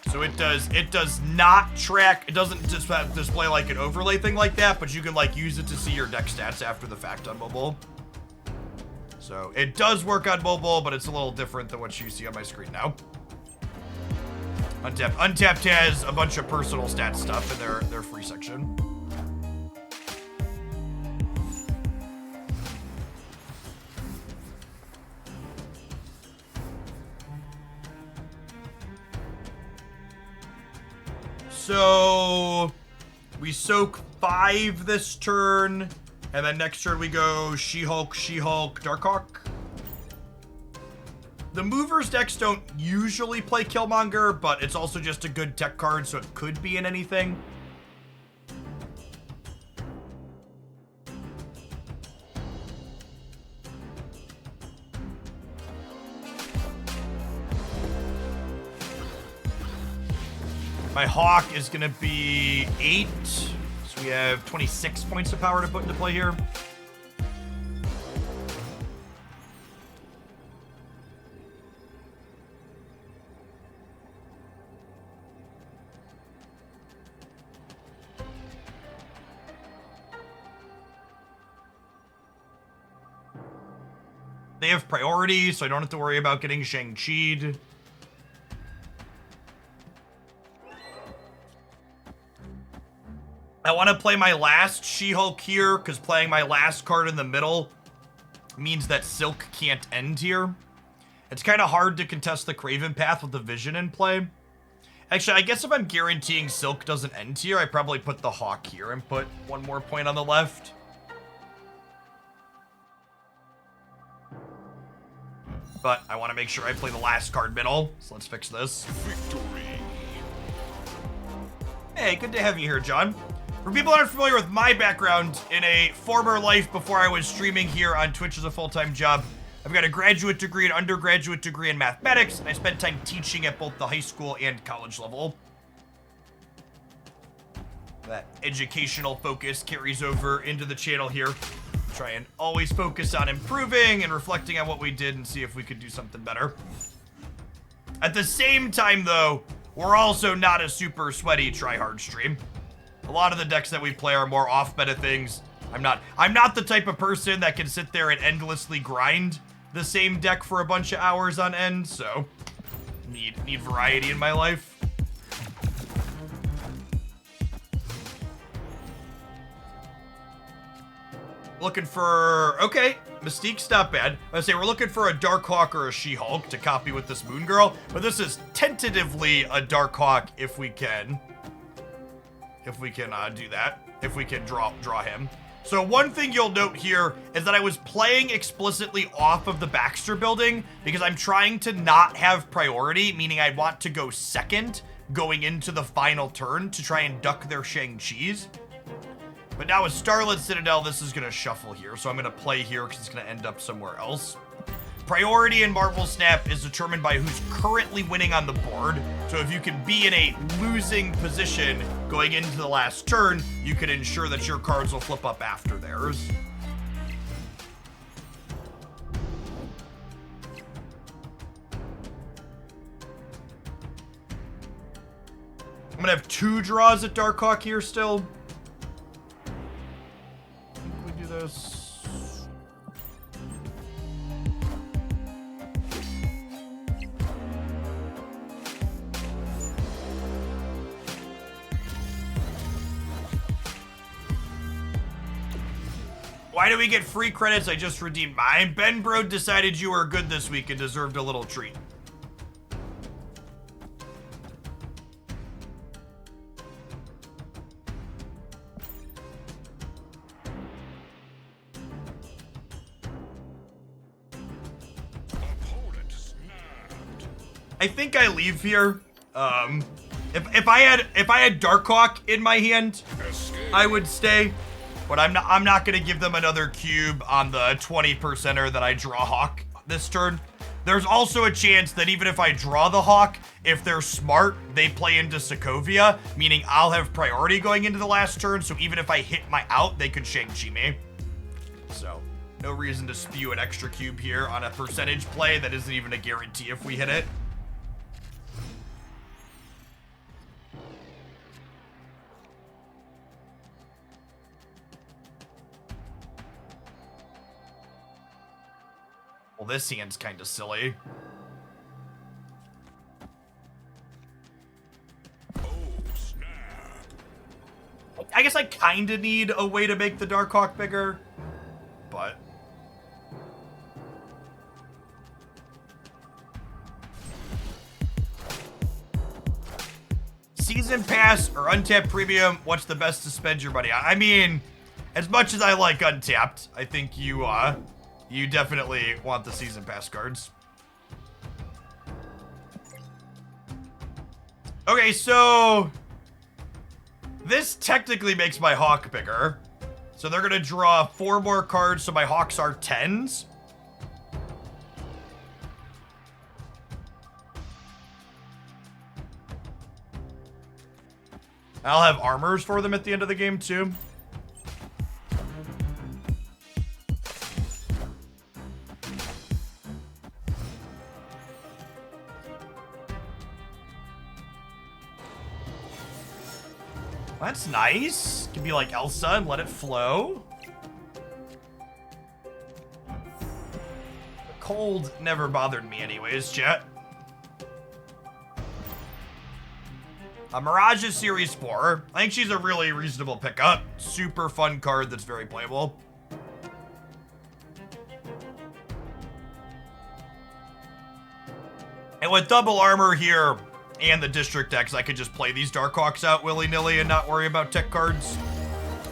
So it does not track, it doesn't display like an overlay thing like that, but you can like use it to see your deck stats after the fact on mobile. So it does work on mobile, but it's a little different than what you see on my screen now. Untapped has a bunch of personal stats stuff in their free section. So we soak 5 this turn, and then next turn we go She-Hulk, She-Hulk, Darkhawk. The movers decks don't usually play Killmonger, but it's also just a good tech card, so it could be in anything. My Hawk is going to be 8, so we have 26 points of power to put into play here. They have priority, so I don't have to worry about getting Shang-Chi'd. I want to play my last She-Hulk here, because playing my last card in the middle means that Silk can't end here. It's kind of hard to contest the Kraven path with the Vision in play. Actually, I guess if I'm guaranteeing Silk doesn't end here, I probably put the Hawk here and put 1 more point on the left. But I want to make sure I play the last card middle, so let's fix this. Victory. Hey, good to have you here, John. For people that aren't familiar with my background, in a former life before I was streaming here on Twitch as a full-time job, I've got a graduate degree and undergraduate degree in mathematics, and I spent time teaching at both the high school and college level. That educational focus carries over into the channel here. Try and always focus on improving and reflecting on what we did and see if we could do something better. At the same time, though, we're also not a super sweaty try-hard stream. A lot of the decks that we play are more off-meta things. I'm not the type of person that can sit there and endlessly grind the same deck for a bunch of hours on end, so need variety in my life. Looking for, okay, Mystique's not bad. I would say we're looking for a Darkhawk or a She-Hulk to copy with this Moon Girl, but this is tentatively a Darkhawk if we can. If we can do that, if we can draw him. So one thing you'll note here is that I was playing explicitly off of the Baxter building because I'm trying to not have priority, meaning I want to go second going into the final turn to try and duck their Shang-Chi's. But now with Starlit Citadel, this is going to shuffle here, so I'm going to play here because it's going to end up somewhere else. Priority in Marvel Snap is determined by who's currently winning on the board. So if you can be in a losing position going into the last turn, you can ensure that your cards will flip up after theirs. I'm gonna have 2 draws at Darkhawk here still. I think we do this. Why do we get free credits? I just redeemed mine. Ben Bro decided you were good this week and deserved a little treat. I think I leave here. If I had Darkhawk in my hand, I would stay. But I'm not gonna give them another cube on the 20%er that I draw Hawk this turn. There's also a chance that even if I draw the Hawk, if they're smart, they play into Sokovia, meaning I'll have priority going into the last turn, so even if I hit my out, they could Shang-Chi me. So, no reason to spew an extra cube here on a percentage play that isn't even a guarantee if we hit it. Well, this hand's kind of silly. Oh, snap. I guess I kind of need a way to make the Darkhawk bigger, but... Season Pass or Untapped Premium, what's the best to spend your money on? I mean, as much as I like Untapped, I think you definitely want the Season Pass cards. Okay, so this technically makes my Hawk bigger. So they're gonna draw 4 more cards, so my Hawks are 10s. I'll have armors for them at the end of the game too. That's nice. Can be like Elsa and let it flow. The cold never bothered me anyways, chat. Mirage is Series 4. I think she's a really reasonable pickup. Super fun card that's very playable. And with double armor here and the district decks, I could just play these Darkhawks out willy-nilly and not worry about tech cards.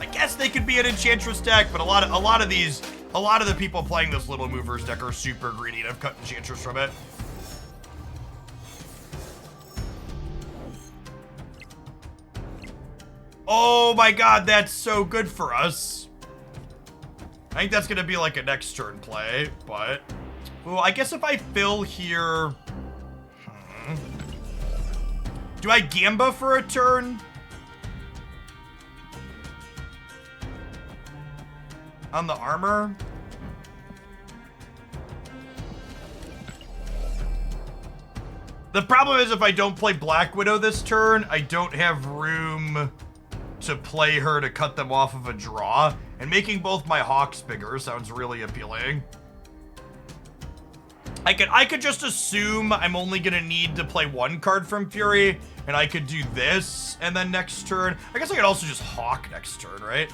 I guess they could be an Enchantress deck, but a lot of the people playing this Little Movers deck are super greedy and have cut Enchantress from it. Oh my god, that's so good for us. I think that's gonna be like a next turn play, but... Well, I guess if I fill here... Do I Gamba for a turn? On the armor? The problem is if I don't play Black Widow this turn, I don't have room to play her to cut them off of a draw. And making both my Hawks bigger sounds really appealing. I could just assume I'm only gonna need to play 1 card from Fury, and I could do this, and then next turn. I guess I could also just Hawk next turn, right?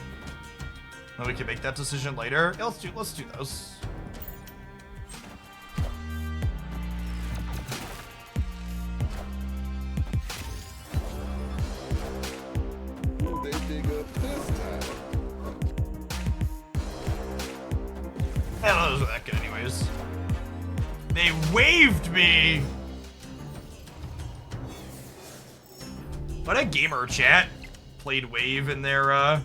Then we can make that decision later. Yeah, let's do those. Will they dig up this time? I don't know those were that good anyways. They waved me! What a gamer, chat. Played wave in their,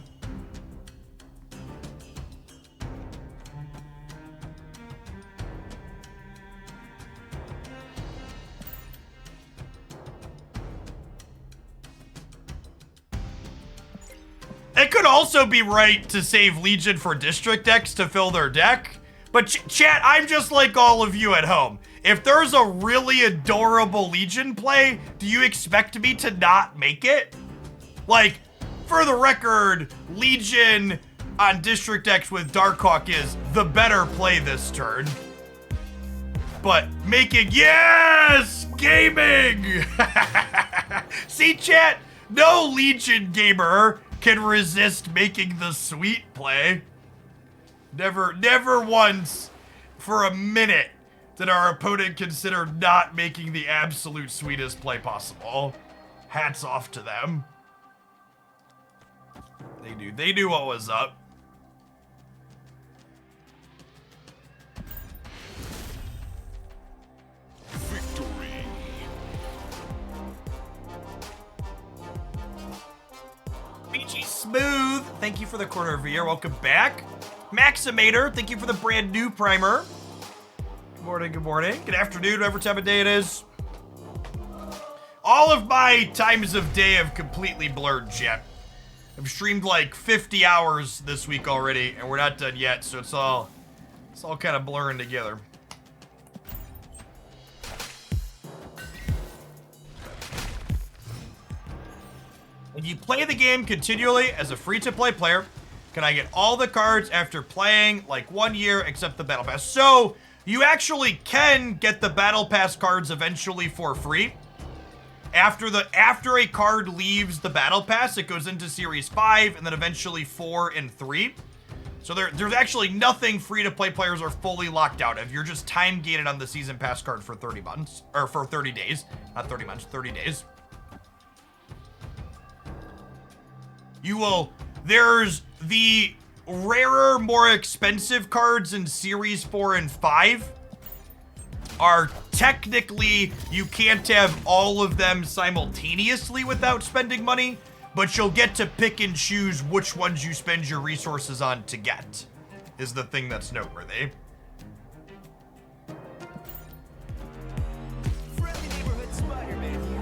It could also be right to save Legion for district decks to fill their deck. But chat, I'm just like all of you at home. If there's a really adorable Legion play, do you expect me to not make it? Like, for the record, Legion on district decks with Darkhawk is the better play this turn. But making, yes, gaming! See, chat, no Legion gamer can resist making the sweet play. Never once for a minute did our opponent consider not making the absolute sweetest play possible. Hats off to them. They knew what was up. Victory. PG Smooth, thank you for the quarter of a year. Welcome back. Maximator, thank you for the brand new primer. Good morning, good morning. Good afternoon, whatever time of day it is. All of my times of day have completely blurred, chat. I've streamed like 50 hours this week already, and we're not done yet, so it's all kind of blurring together. If you play the game continually as a free-to-play player, can I get all the cards after playing like 1 year except the Battle Pass? So, you actually can get the Battle Pass cards eventually for free. After a card leaves the Battle Pass, it goes into Series 5 and then eventually 4 and 3. So there's actually nothing free-to-play players are fully locked out of. You're just time-gated on the Season Pass card for 30 months. Or for 30 days. Not 30 months, 30 days. There's the rarer, more expensive cards in Series 4 and 5 are technically, you can't have all of them simultaneously without spending money, but you'll get to pick and choose which ones you spend your resources on to get, is the thing that's noteworthy. Friendly neighborhood Spider-Man here.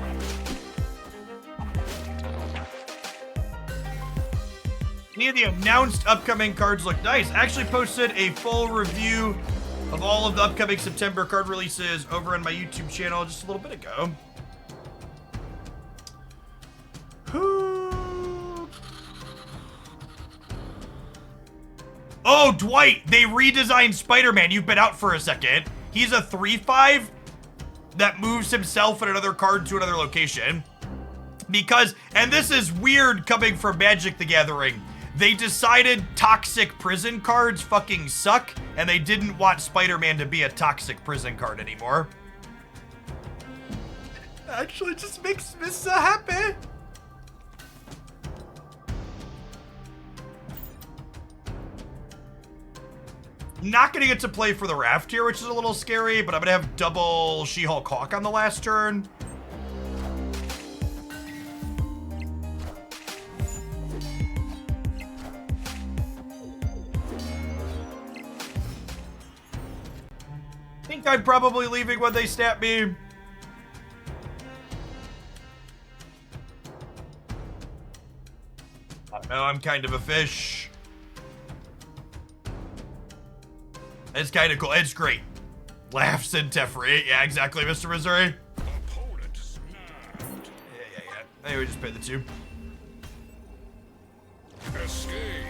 Any of the announced upcoming cards look nice. I actually posted a full review of all of the upcoming September card releases over on my YouTube channel just a little bit ago. Oh, Dwight, they redesigned Spider-Man. You've been out for a second. He's a 3/5 that moves himself and another card to another location. Because, and this is weird coming from Magic the Gathering, they decided toxic prison cards fucking suck, and they didn't want Spider-Man to be a toxic prison card anymore. Actually, just makes me so happy. Not gonna get to play for the raft here, which is a little scary, but I'm gonna have double She-Hulk Hawk on the last turn. I think I'm probably leaving when they snap me. I don't know, I'm kind of a fish. It's kind of cool. It's great. Laughs in Teferi. Yeah, exactly, Mr. Missouri. Opponent snapped. Yeah. Anyway, just pay the 2. Escaped.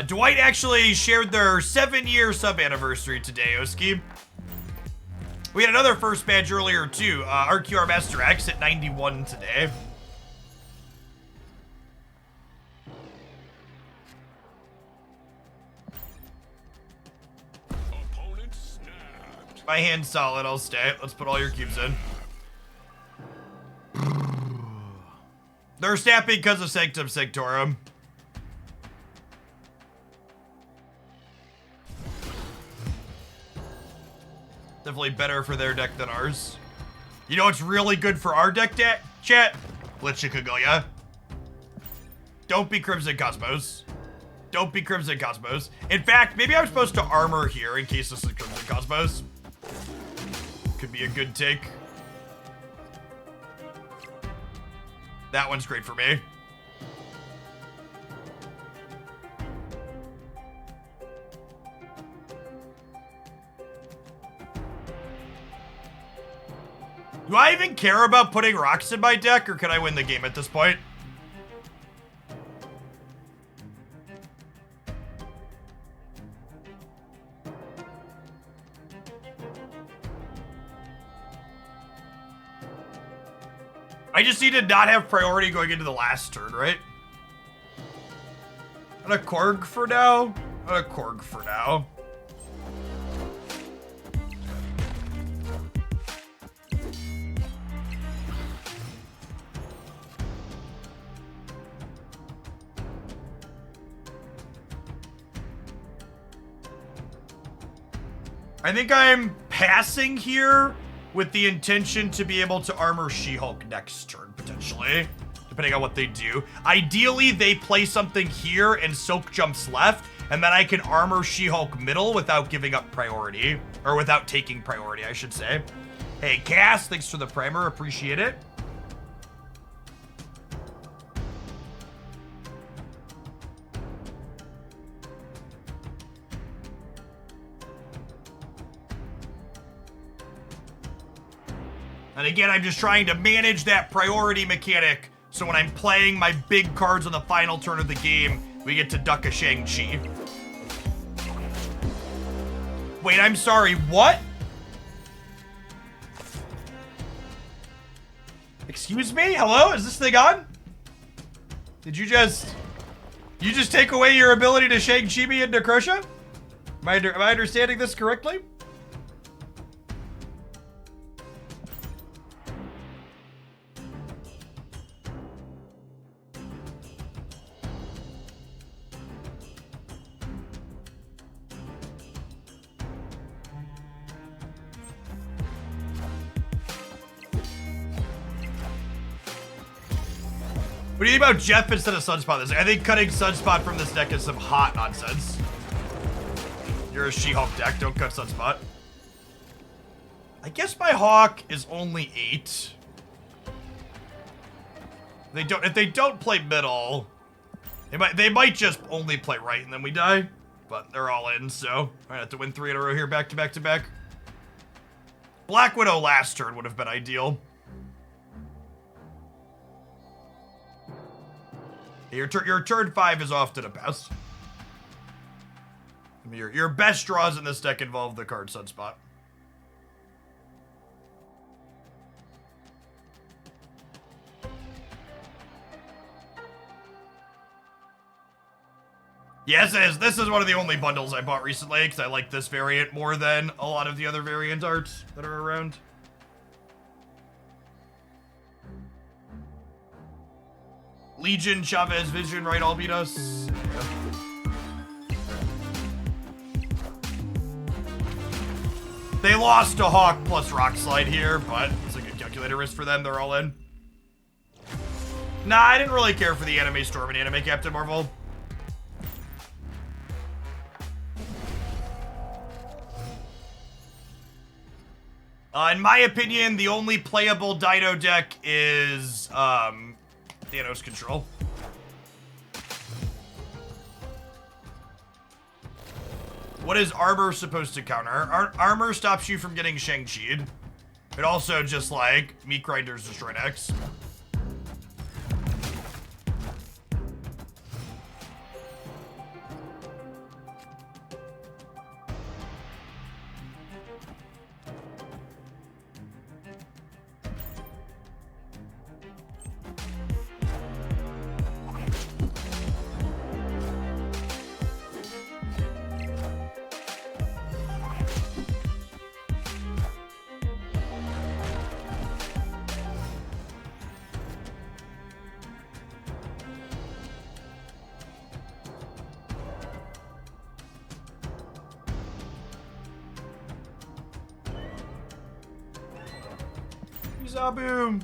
Dwight actually shared their 7-year sub anniversary today, Oski. We had another first badge earlier too. RQR Master X at 91 today. Opponent snapped. My hand's solid, I'll stay. Let's put all your cubes in. They're snapping because of Sanctum Sanctorum. Definitely better for their deck than ours. You know what's really good for our deck, chat? Glitcha Kaguya. Don't be Crimson Cosmos. Don't be Crimson Cosmos. In fact, maybe I'm supposed to armor here in case this is Crimson Cosmos. Could be a good take. That one's great for me. Do I even care about putting rocks in my deck, or can I win the game at this point? I just need to not have priority going into the last turn, right? On a Korg for now? On a Korg for now. I think I'm passing here with the intention to be able to armor She-Hulk next turn, potentially, depending on what they do. Ideally, they play something here and Silk jumps left, and then I can armor She-Hulk middle without giving up priority, or without taking priority, I should say. Hey, Cass, thanks for the primer, appreciate it. And again, I'm just trying to manage that priority mechanic, so when I'm playing my big cards on the final turn of the game, we get to duck a Shang-Chi. Wait, I'm sorry, what? Excuse me? Hello? Is this thing on? Did you just take away your ability to Shang-Chi me into Crusha? Am I understanding this correctly? What do you think about Jeff instead of Sunspot this? I think cutting Sunspot from this deck is some hot nonsense. You're a She-Hulk deck, don't cut Sunspot. I guess my Hawk is only 8. If they don't play middle, they might just only play right and then we die. But they're all in, so I have to win 3 in a row here, back to back to back. Black Widow last turn would have been ideal. Your turn 5 is often a best. I mean, your best draws in this deck involve the card Sunspot. Yes, this is one of the only bundles I bought recently because I like this variant more than a lot of the other variant arts that are around. Legion, Chavez, Vision, right, all beat us. Yeah. They lost to Hawk plus Rock Slide here, but it's a good calculator risk for them. They're all in. Nah, I didn't really care for the Anime Storm and Anime Captain Marvel. In my opinion, the only playable Dino deck is Thanos Control. What is armor supposed to counter? Armor stops you from getting Shang-Chi'd. It also just like Meat Grinders destroy decks. Zaboom!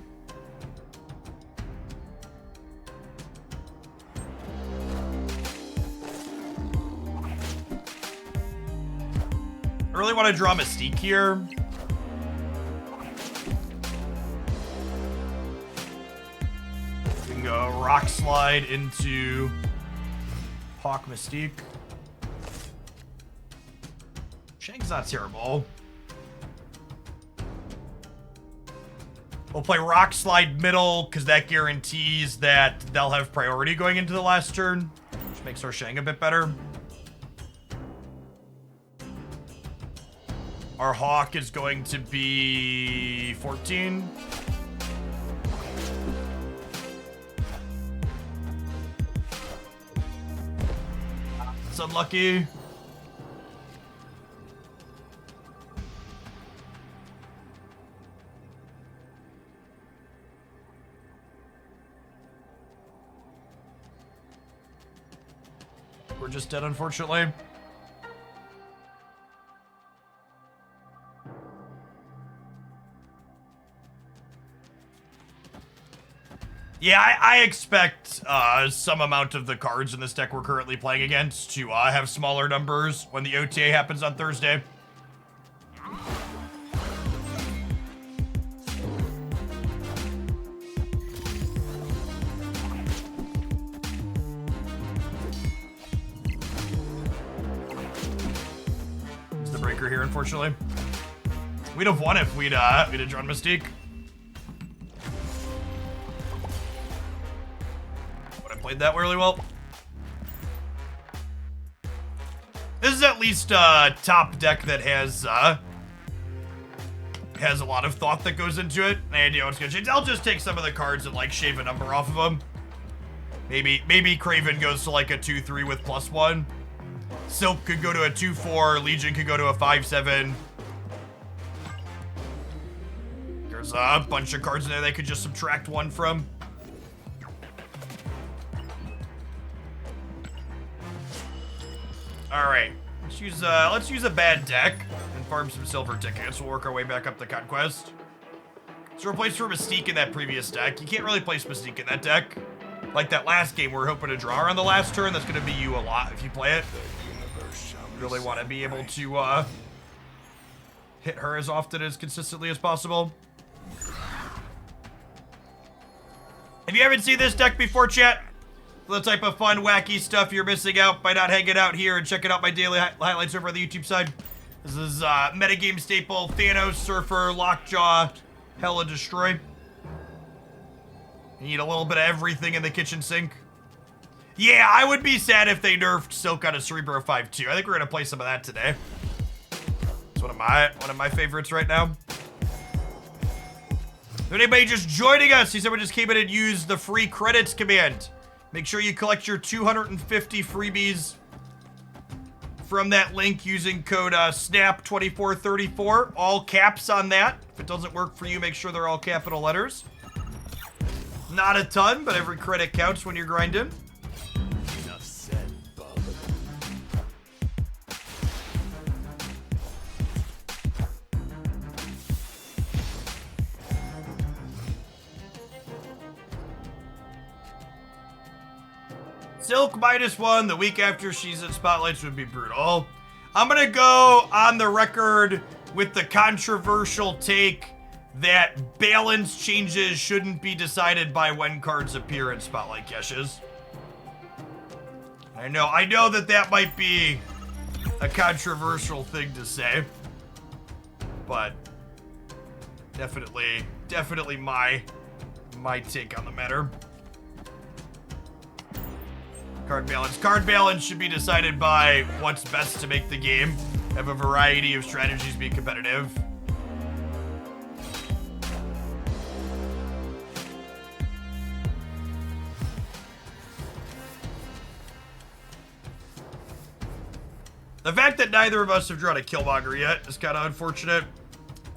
I really want to draw Mystique here. We can go Rock Slide into Hawk Mystique. Shang's not terrible. We'll play Rock Slide middle, because that guarantees that they'll have priority going into the last turn, which makes our Shang a bit better. Our Hawk is going to be 14. It's unlucky. We're just dead, unfortunately. Yeah, I expect some amount of the cards in this deck we're currently playing against to have smaller numbers when the OTA happens on Thursday. It's the breaker here, unfortunately. We'd have won if we'd drawn Mystique. Played that really well. This is at least a top deck that has a lot of thought that goes into it. And you know what's gonna change? I'll just take some of the cards and like shave a number off of them. Maybe Craven goes to like a 2-3 with +1. Silk could go to a 2-4. Legion could go to a 5-7. There's a bunch of cards in there they could just subtract 1 from. All right, let's use a bad deck and farm some silver tickets. We'll work our way back up the conquest. So replace for Mystique in that previous deck. You can't really place Mystique in that deck. Like that last game, we're hoping to draw on the last turn. That's going to be you a lot if you play it. Really want to be able to hit her as often as consistently as possible. If you haven't seen this deck before, chat, the type of fun, wacky stuff you're missing out by not hanging out here and checking out my daily highlights over on the YouTube side. This is metagame staple, Thanos, Surfer, Lockjaw, Hella Destroy. You need a little bit of everything in the kitchen sink. Yeah, I would be sad if they nerfed Silk on a Cerebro 5-2. I think we're gonna play some of that today. It's one of my favorites right now. If anybody just joining us, see someone just came in and used the free credits command. Make sure you collect your 250 freebies from that link using code SNAP2434. All caps on that. If it doesn't work for you, make sure they're all capital letters. Not a ton, but every credit counts when you're grinding. Enough said, bub. Silk -1 the week after she's in Spotlights would be brutal. I'm gonna go on the record with the controversial take that balance changes shouldn't be decided by when cards appear in Spotlight caches. I know that might be a controversial thing to say, but definitely my take on the matter. Card balance should be decided by what's best to make the game have a variety of strategies be competitive. The fact that neither of us have drawn a Killmonger yet is kind of unfortunate.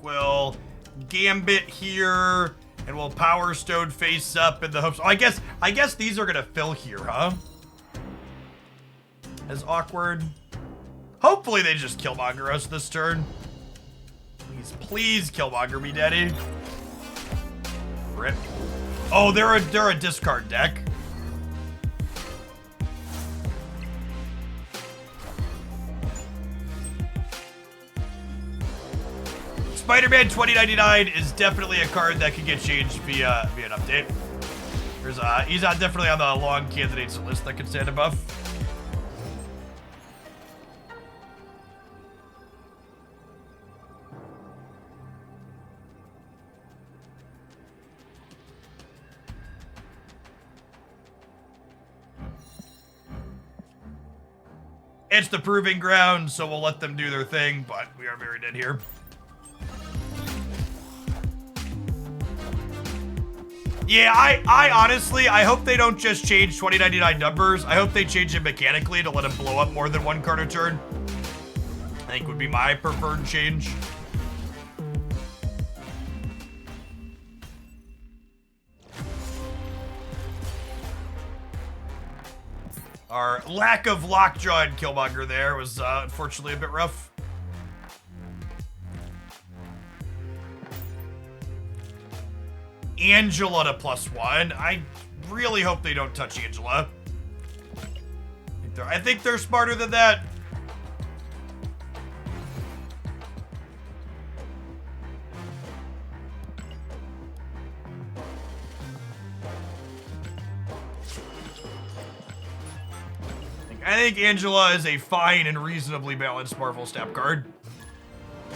We'll Gambit here, and we'll Power Stone face up in the hopes. Oh, I guess these are gonna fill here, huh? As awkward. Hopefully they just Killmonger us this turn. Please Killmonger me, daddy. Rip. Oh, they're a discard deck. Spider-Man 2099 is definitely a card that can get changed via an update. He's definitely on the long candidates list that could stand above. It's the proving ground, so we'll let them do their thing, but we are very dead here. Yeah, I honestly, I hope they don't just change 2099 numbers. I hope they change it mechanically to let him blow up more than one card a turn. I think would be my preferred change. Our lack of Lockjaw and Killmonger there was unfortunately a bit rough. Angela to +1. I really hope they don't touch Angela. I think they're smarter than that. I think Angela is a fine and reasonably balanced Marvel Snap card.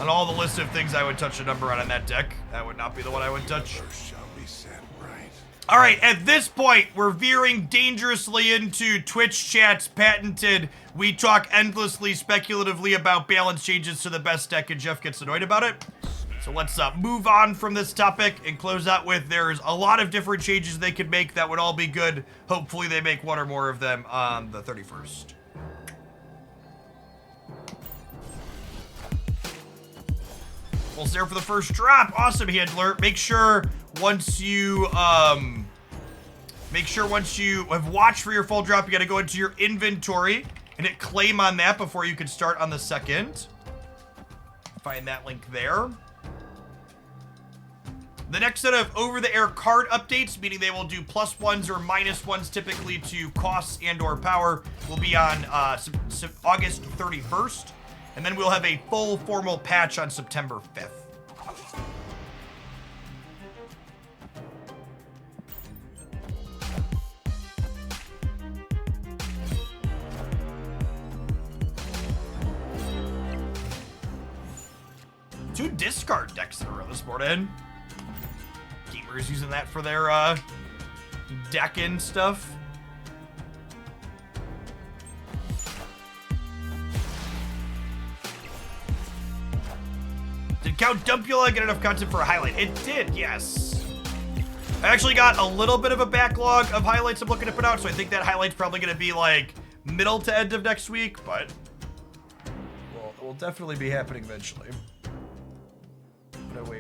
On all the list of things I would touch a number on that deck, that would not be the one I would touch. Universe shall be sent right. All right, at this point, we're veering dangerously into Twitch chat's patented, we talk endlessly speculatively about balance changes to the best deck and Jeff gets annoyed about it. So let's move on from this topic and close out with there's a lot of different changes they could make that would all be good. Hopefully they make one or more of them on the 31st. Almost there for the first drop. Awesome, Handler. Make sure once you have watched for your full drop, you got to go into your inventory and hit claim on that before you can start on the second. Find that link there. The next set of over-the-air card updates, meaning they will do +1s or -1s typically to costs and or power, will be on August 31st. And then we'll have a full formal patch on September 5th. Two discard decks that are this morning. Gamers using that for their deck-in stuff. Did Count Dumpula get enough content for a highlight? It did, yes. I actually got a little bit of a backlog of highlights I'm looking to put out, so I think that highlight's probably going to be like middle to end of next week, but well, it will definitely be happening eventually.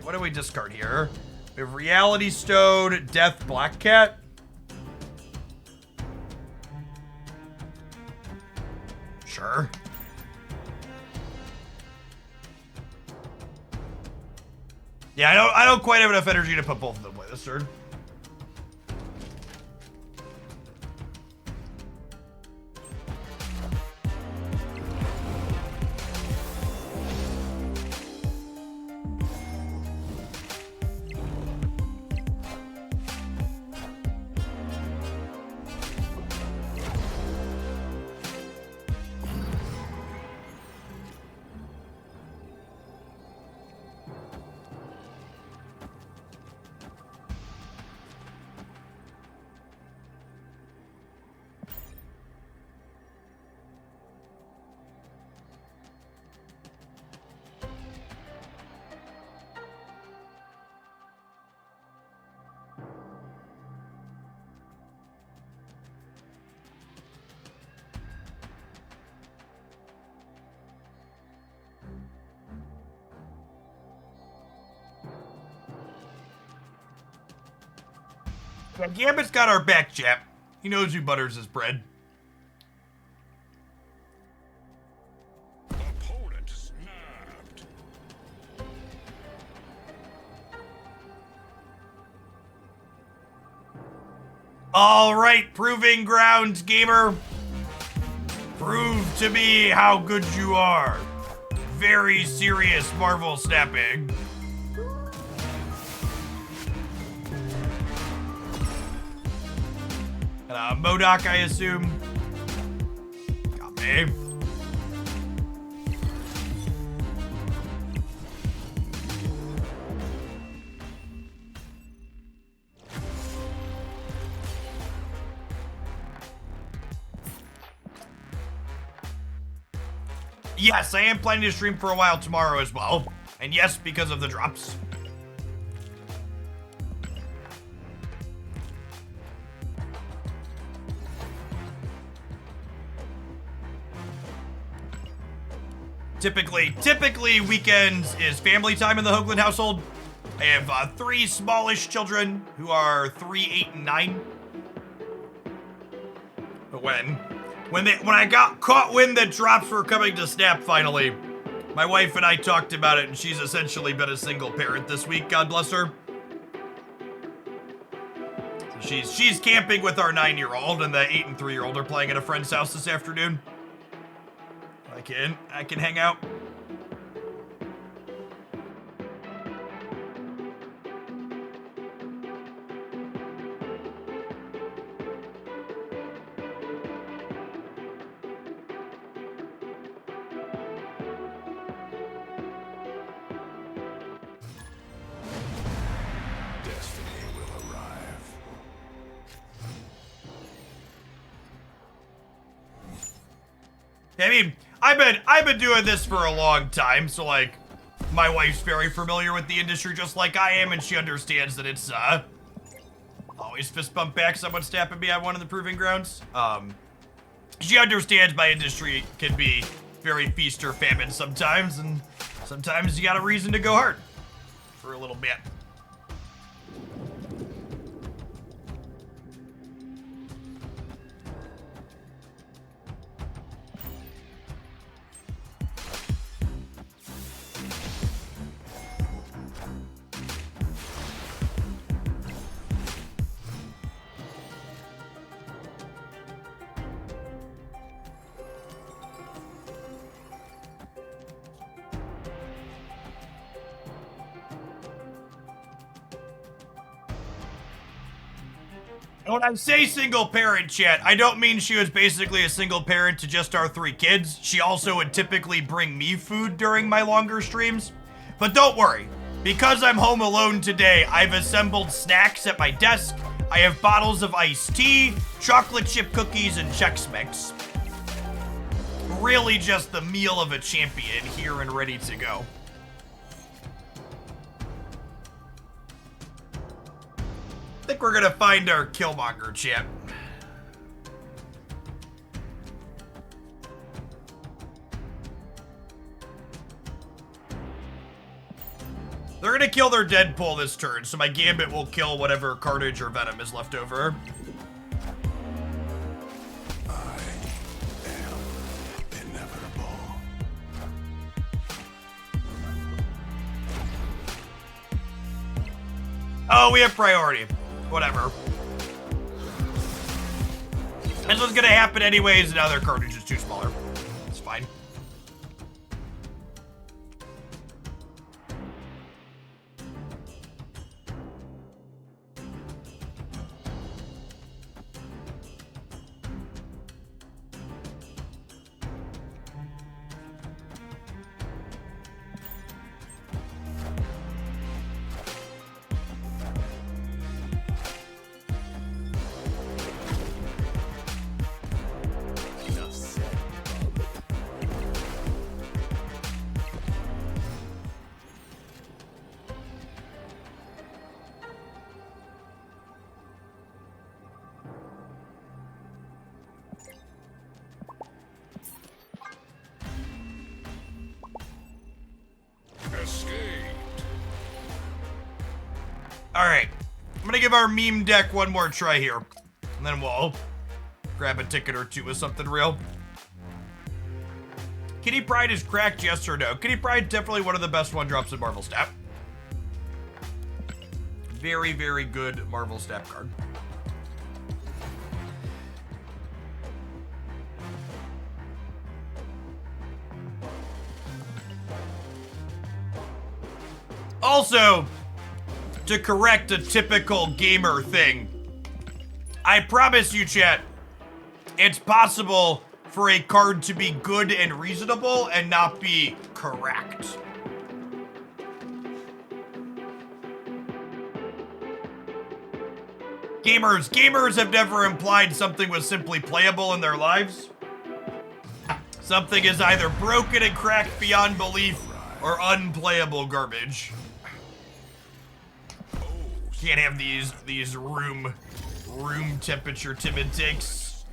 What do we discard here? We have Reality Stone, Death, Black Cat. Sure. Yeah, I don't quite have enough energy to put both of them away this turn. Yeah, Gambit's got our back, chap. He knows who butters his bread. Opponent snapped. All right, proving grounds, gamer. Prove to me how good you are. Very serious Marvel snapping. MODOK, I assume. Got me. Yes, I am planning to stream for a while tomorrow as well. And yes, because of the drops. Typically weekends is family time in the Hoagland household. I have 3 smallish children who are 3, 8, and 9. But when I got caught when the drops were coming to snap finally, my wife and I talked about it, and she's essentially been a single parent this week. God bless her. She's camping with our 9-year-old, and the 8 and 3-year-old are playing at a friend's house this afternoon. I can hang out. Destiny will arrive. I mean, I've been doing this for a long time, so like, my wife's very familiar with the industry just like I am, and she understands that it's always fist bump back someone snapping me on one of the proving grounds. She understands my industry can be very feast or famine sometimes, and sometimes you got a reason to go hard for a little bit. When I say single parent, chat, I don't mean she was basically a single parent to just our 3 kids. She also would typically bring me food during my longer streams. But don't worry, because I'm home alone today, I've assembled snacks at my desk. I have bottles of iced tea, chocolate chip cookies, and Chex Mix. Really just the meal of a champion here and ready to go. I think we're gonna find our Killmonger, chat. They're gonna kill their Deadpool this turn, so my Gambit will kill whatever Carnage or Venom is left over. I am inevitable. Oh, we have priority. Whatever. This was gonna happen anyways, and now their Carnage is too smaller. It's fine. Enough said. Escaped. All right, I'm gonna give our meme deck one more try here, and then we'll grab a ticket or two with something real. Kitty Pryde is cracked, yes or no? Kitty Pryde, definitely one of the best one-drops in Marvel Snap. Very, very good Marvel Snap card. Also, to correct a typical gamer thing, I promise you, chat, it's possible for a card to be good and reasonable and not be correct. Gamers have never implied something was simply playable in their lives. Something is either broken and cracked beyond belief or unplayable garbage. Can't have these room temperature timid takes.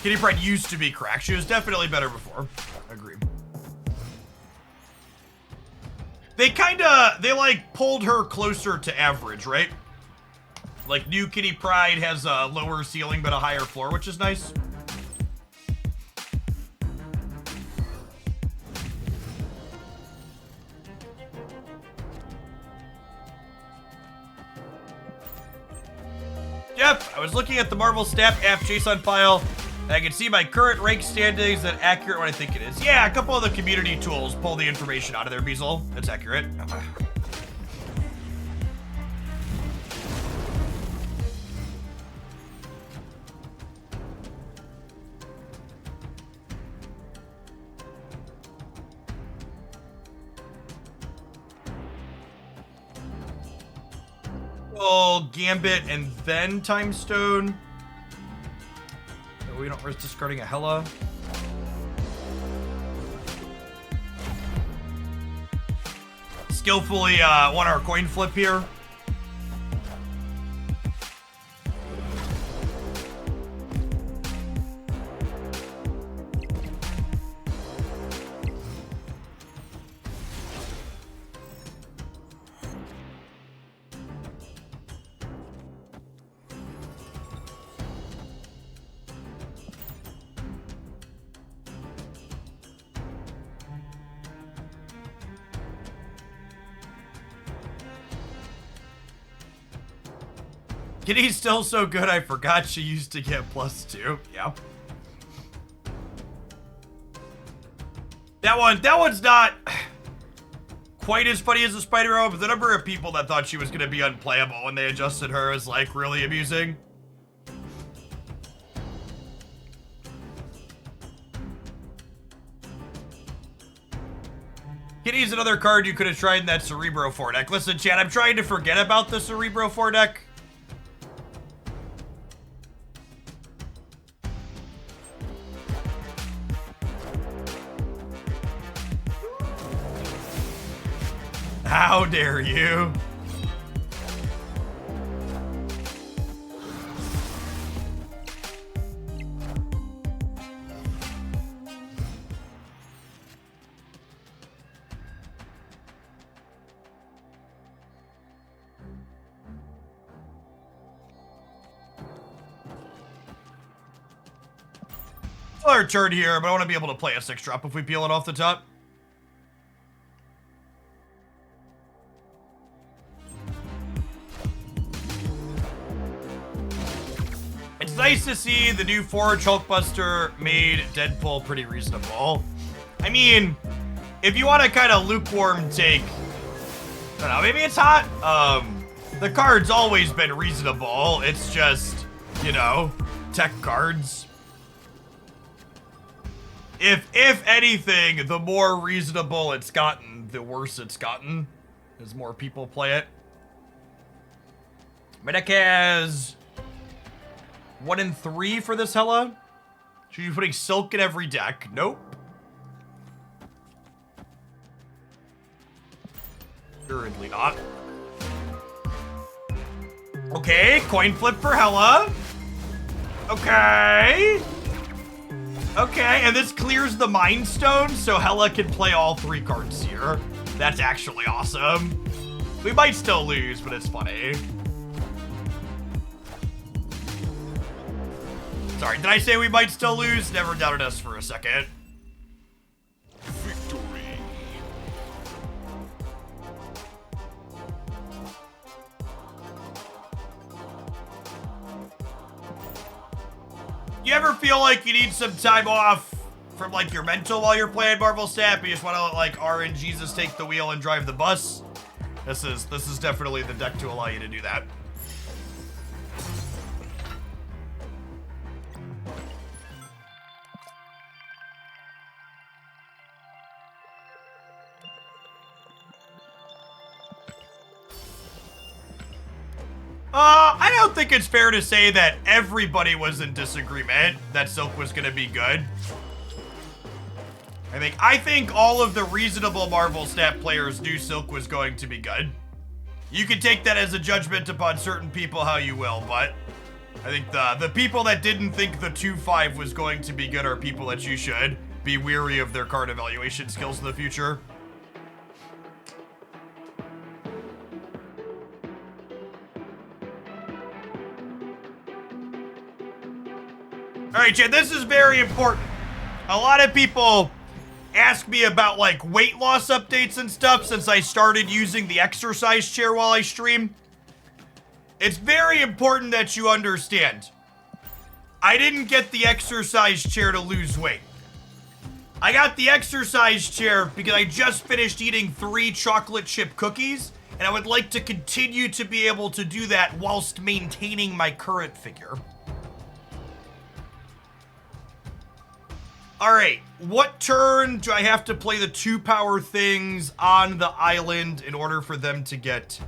Kitty Pryde used to be cracked. She was definitely better before. Agreed. They like pulled her closer to average, right? Like new Kitty Pryde has a lower ceiling but a higher floor, which is nice. Yep, I was looking at the Marvel Snap app JSON file, and I can see my current rank standings and accurate what I think it is. Yeah, a couple of the community tools pull the information out of there, Beazle. That's accurate. Oh, Gambit and then Time Stone. We don't risk discarding a Hela. Skillfully won our coin flip here. Kitty's still so good, I forgot she used to get +2. Yeah. That one's not quite as funny as the Spider-O, but the number of people that thought she was going to be unplayable when they adjusted her is, like, really amusing. Kitty's another card you could have tried in that Cerebro 4 deck. Listen, chat, I'm trying to forget about the Cerebro 4 deck. How dare you? Our turn here, but I want to be able to play a 6-drop if we peel it off the top. It's nice to see the new Forge Hulkbuster made Deadpool pretty reasonable. I mean, if you want a kind of lukewarm take, I don't know, maybe it's hot. The card's always been reasonable. It's just, you know, tech cards. If anything, the more reasonable it's gotten, the worse it's gotten, as more people play it. My deck has 1 and 3 for this Hela. Should you be putting Silk in every deck? Nope. Assuredly not. Okay, coin flip for Hela. Okay. Okay, and this clears the Mind Stone, so Hela can play all 3 cards here. That's actually awesome. We might still lose, but it's funny. Sorry, did I say we might still lose? Never doubted us for a second. Victory. You ever feel like you need some time off from, like, your mental while you're playing Marvel Snap? You just want to let, like, RNGesus take the wheel and drive the bus? This is definitely the deck to allow you to do that. I don't think it's fair to say that everybody was in disagreement that Silk was going to be good. I think all of the reasonable Marvel Snap players knew Silk was going to be good. You can take that as a judgment upon certain people how you will, but I think the people that didn't think the 2-5 was going to be good are people that you should be weary of their card evaluation skills in the future. All right, Chad, this is very important. A lot of people ask me about, like, weight loss updates and stuff since I started using the exercise chair while I stream. It's very important that you understand. I didn't get the exercise chair to lose weight. I got the exercise chair because I just finished eating 3 chocolate chip cookies, and I would like to continue to be able to do that whilst maintaining my current figure. Alright, what turn do I have to play the 2 power things on the island in order for them to get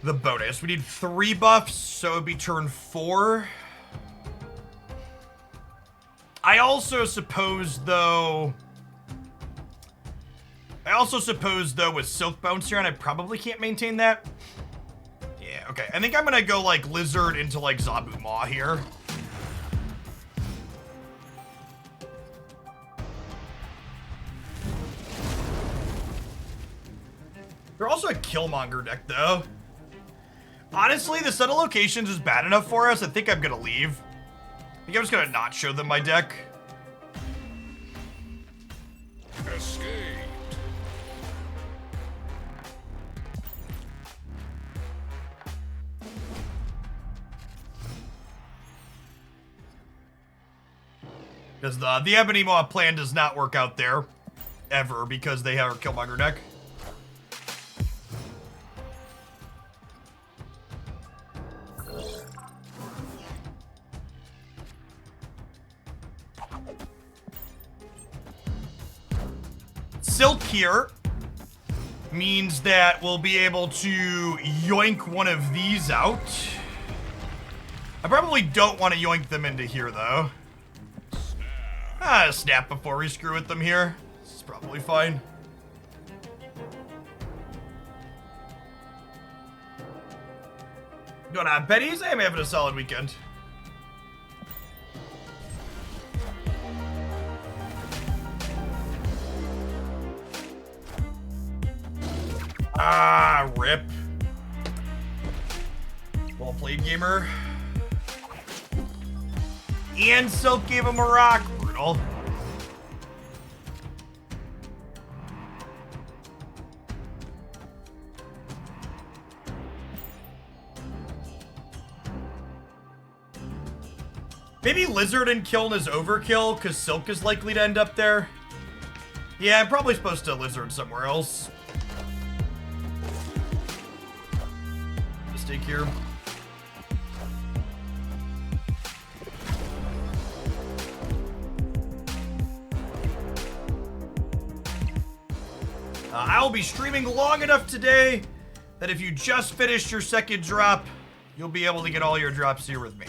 the bonus? We need 3 buffs, so it would be turn 4. I also suppose, though, with Silk Bouncer on, I probably can't maintain that. Yeah, okay. I think I'm gonna go, like, Lizard into, like, Zabu Maw here. They're also a Killmonger deck, though. Honestly, the set of locations is bad enough for us. I think I'm gonna leave. I think I'm just gonna not show them my deck. Escaped. Because the Ebony Maw plan does not work out there. Ever, because they have a Killmonger deck. Silk here means that we'll be able to yoink one of these out. I probably don't want to yoink them into here, though. Snap before we screw with them here. This is probably fine. Going on, Betty's? I'm having a solid weekend. Ah, rip. Well played, gamer. And Silk gave him a rock. Brutal. Maybe Lizard and Kiln is overkill, because Silk is likely to end up there. Yeah, I'm probably supposed to Lizard somewhere else. Mistake here. I will be streaming long enough today that if you just finished your second drop, you'll be able to get all your drops here with me.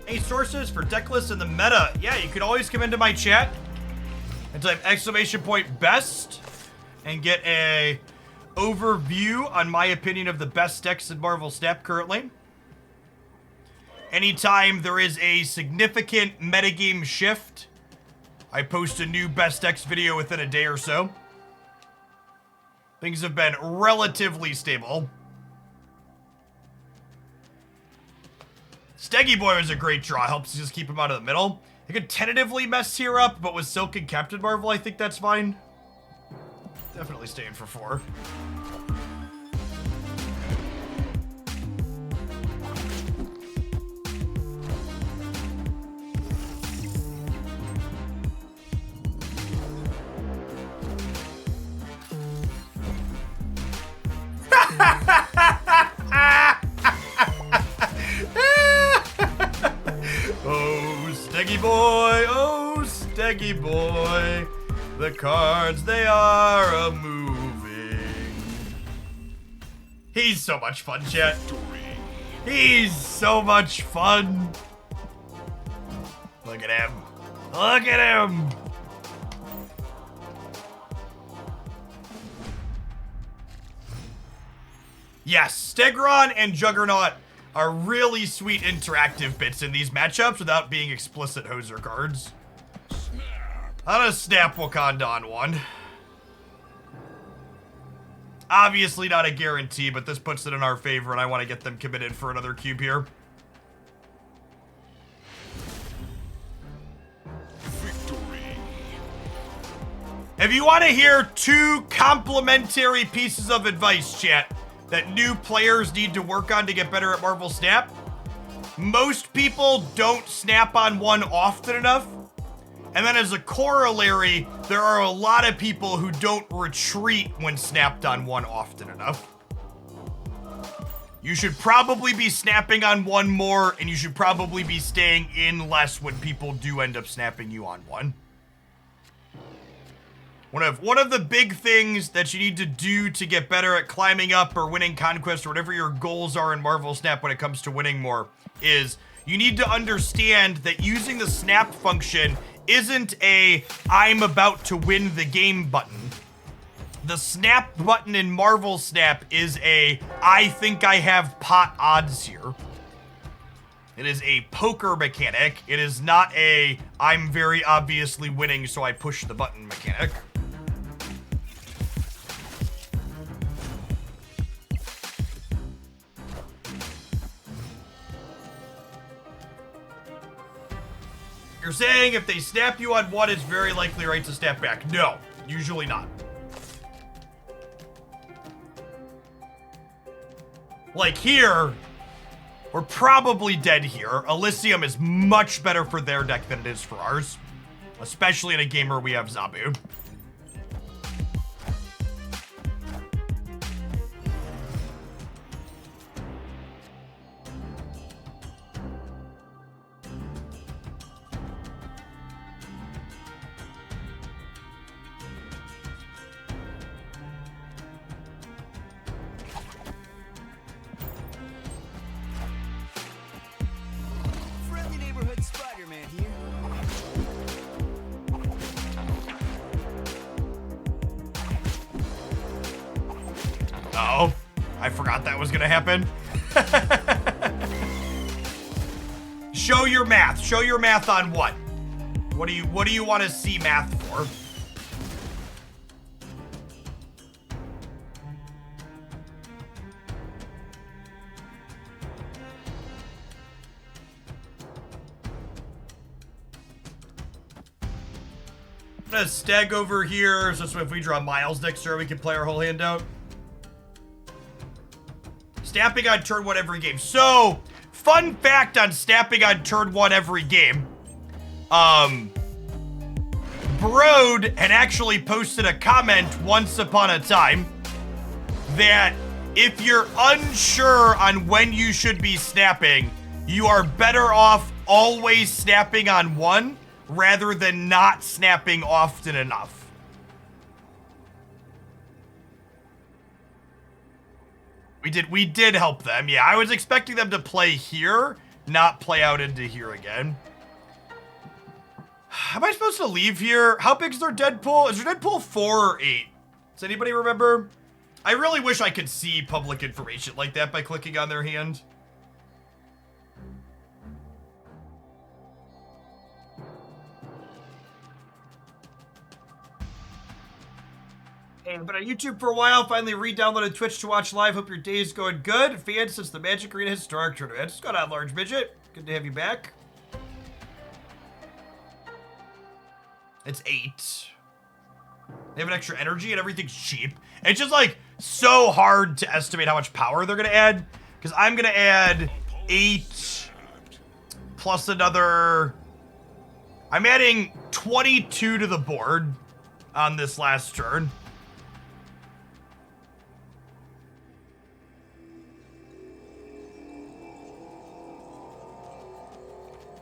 Any sources for deck lists in the meta? Yeah, you could always come into my chat and type !best and get a overview on my opinion of the best decks in Marvel Snap currently. Anytime there is a significant metagame shift, I post a new best decks video within a day or so. Things have been relatively stable. Steggy Boy was a great draw. Helps just keep him out of the middle. I could tentatively mess here up, but with Silk and Captain Marvel, I think that's fine. Definitely staying for 4. Oh, Steggy Boy, oh, Steggy Boy, the cards, they are a-moving. He's so much fun, chat. He's so much fun. Look at him. Look at him. Yes, Stegron and Juggernaut are really sweet interactive bits in these matchups without being explicit hoser cards. I'm gonna snap Wakanda on one. Obviously not a guarantee, but this puts it in our favor, and I want to get them committed for another cube here. Victory. If you want to hear 2 complimentary pieces of advice, chat, that new players need to work on to get better at Marvel Snap, most people don't snap on one often enough. And then as a corollary, there are a lot of people who don't retreat when snapped on one often enough. You should probably be snapping on one more, and you should probably be staying in less when people do end up snapping you on one. One of the big things that you need to do to get better at climbing up or winning conquest or whatever your goals are in Marvel Snap when it comes to winning more is you need to understand that using the snap function isn't a I'm about to win the game button. The snap button in Marvel Snap is a I think I have pot odds here. It is a poker mechanic. It is not a I'm very obviously winning so I push the button mechanic. You're saying if they snap you on one, it's very likely right to snap back. No, usually not. Like here, we're probably dead here. Elysium is much better for their deck than it is for ours. Especially in a game where we have Zabu. Friendly neighborhood Spider-Man here. Uh-oh. I forgot that was gonna happen. Show your math. Show your math on what? What do you want to see math for? I'm gonna stag over here, so if we draw Miles next turn, we can play our whole hand out. Snapping on turn 1 every game. So, fun fact on snapping on turn 1 every game. Broad had actually posted a comment once upon a time that if you're unsure on when you should be snapping, you are better off always snapping on 1 rather than not snapping often enough. We did help them. Yeah, I was expecting them to play here, not play out into here again. Am I supposed to leave here? How big is their Deadpool? Is their Deadpool 4 or 8? Does anybody remember? I really wish I could see public information like that by clicking on their hand. And been on YouTube for a while, finally re-downloaded Twitch to watch live. Hope your day's going good. Fan since the Magic Arena Historic Tournament. What's going on, Large Midget? Good to have you back. It's 8. They have an extra energy and everything's cheap. It's just like so hard to estimate how much power they're gonna add. Because I'm gonna add 8 plus another. I'm adding 22 to the board on this last turn.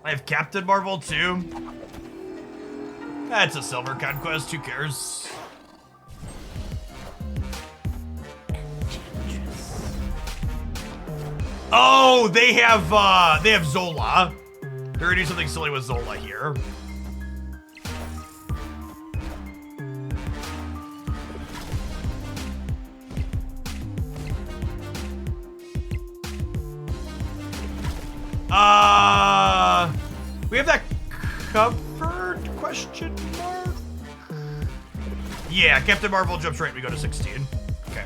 I have Captain Marvel too. That's a silver conquest, who cares? Oh, they have Zola. They're gonna do something silly with Zola here. We have that covered, question mark? Yeah, Captain Marvel jumps right, we go to 16. Okay.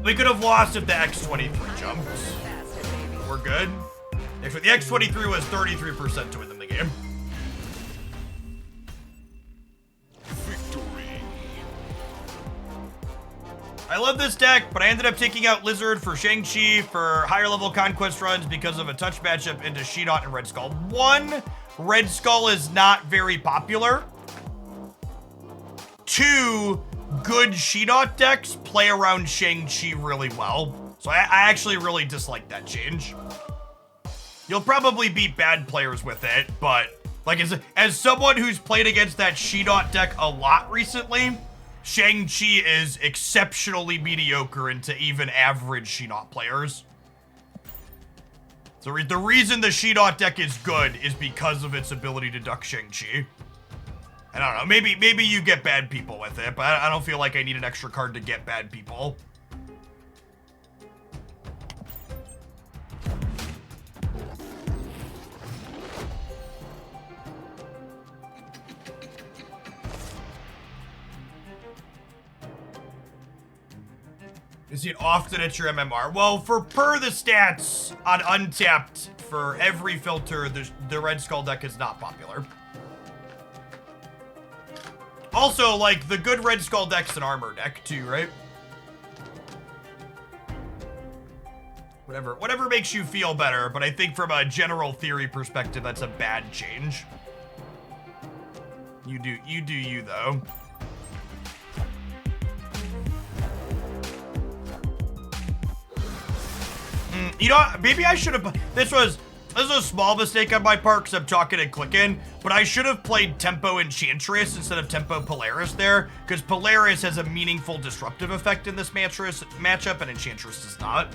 We could have lost if the X-23 jumped. We're good. If the X-23 was 33% to win the game. Victory. I love this deck, but I ended up taking out Lizard for Shang-Chi for higher level conquest runs because of a touch matchup into She-Dot and Red Skull. One, Red Skull is not very popular. Two, good She-Dot decks play around Shang-Chi really well. So I actually really dislike that change. You'll probably beat bad players with it, but like as someone who's played against that She-Dot deck a lot recently, Shang-Chi is exceptionally mediocre into even average She-Dot players. So the reason the She-Dot deck is good is because of its ability to duck Shang-Chi. I don't know, maybe you get bad people with it, but I don't feel like I need an extra card to get bad people. Is it often at your MMR? Well, per the stats on Untapped, for every filter, the Red Skull deck is not popular. Also, like, the good Red Skull deck's an armor deck, too, right? Whatever makes you feel better, but I think from a general theory perspective, that's a bad change. You do you, though. You know what? Maybe I should have... This is a small mistake on my part because I'm talking and clicking, but I should have played Tempo Enchantress instead of Tempo Polaris there, because Polaris has a meaningful disruptive effect in this matchup, and Enchantress does not.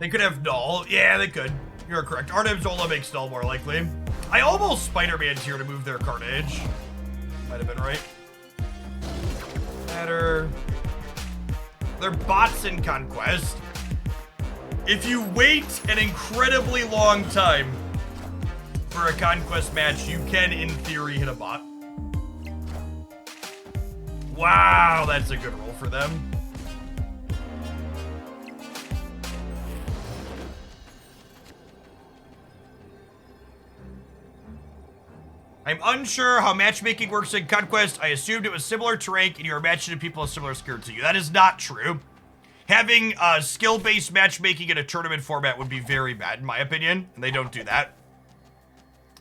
They could have Null. Yeah, they could. You're correct. Artem Zola makes Null more likely. I almost Spider-Man's here to move their Carnage. Might have been right. Matter. They're bots in Conquest. If you wait an incredibly long time for a Conquest match, you can, in theory, hit a bot. Wow, that's a good roll for them. I'm unsure how matchmaking works in Conquest. I assumed it was similar to rank and you are matching to people of similar skill to you. That is not true. Having skill-based matchmaking in a tournament format would be very bad, in my opinion, and they don't do that.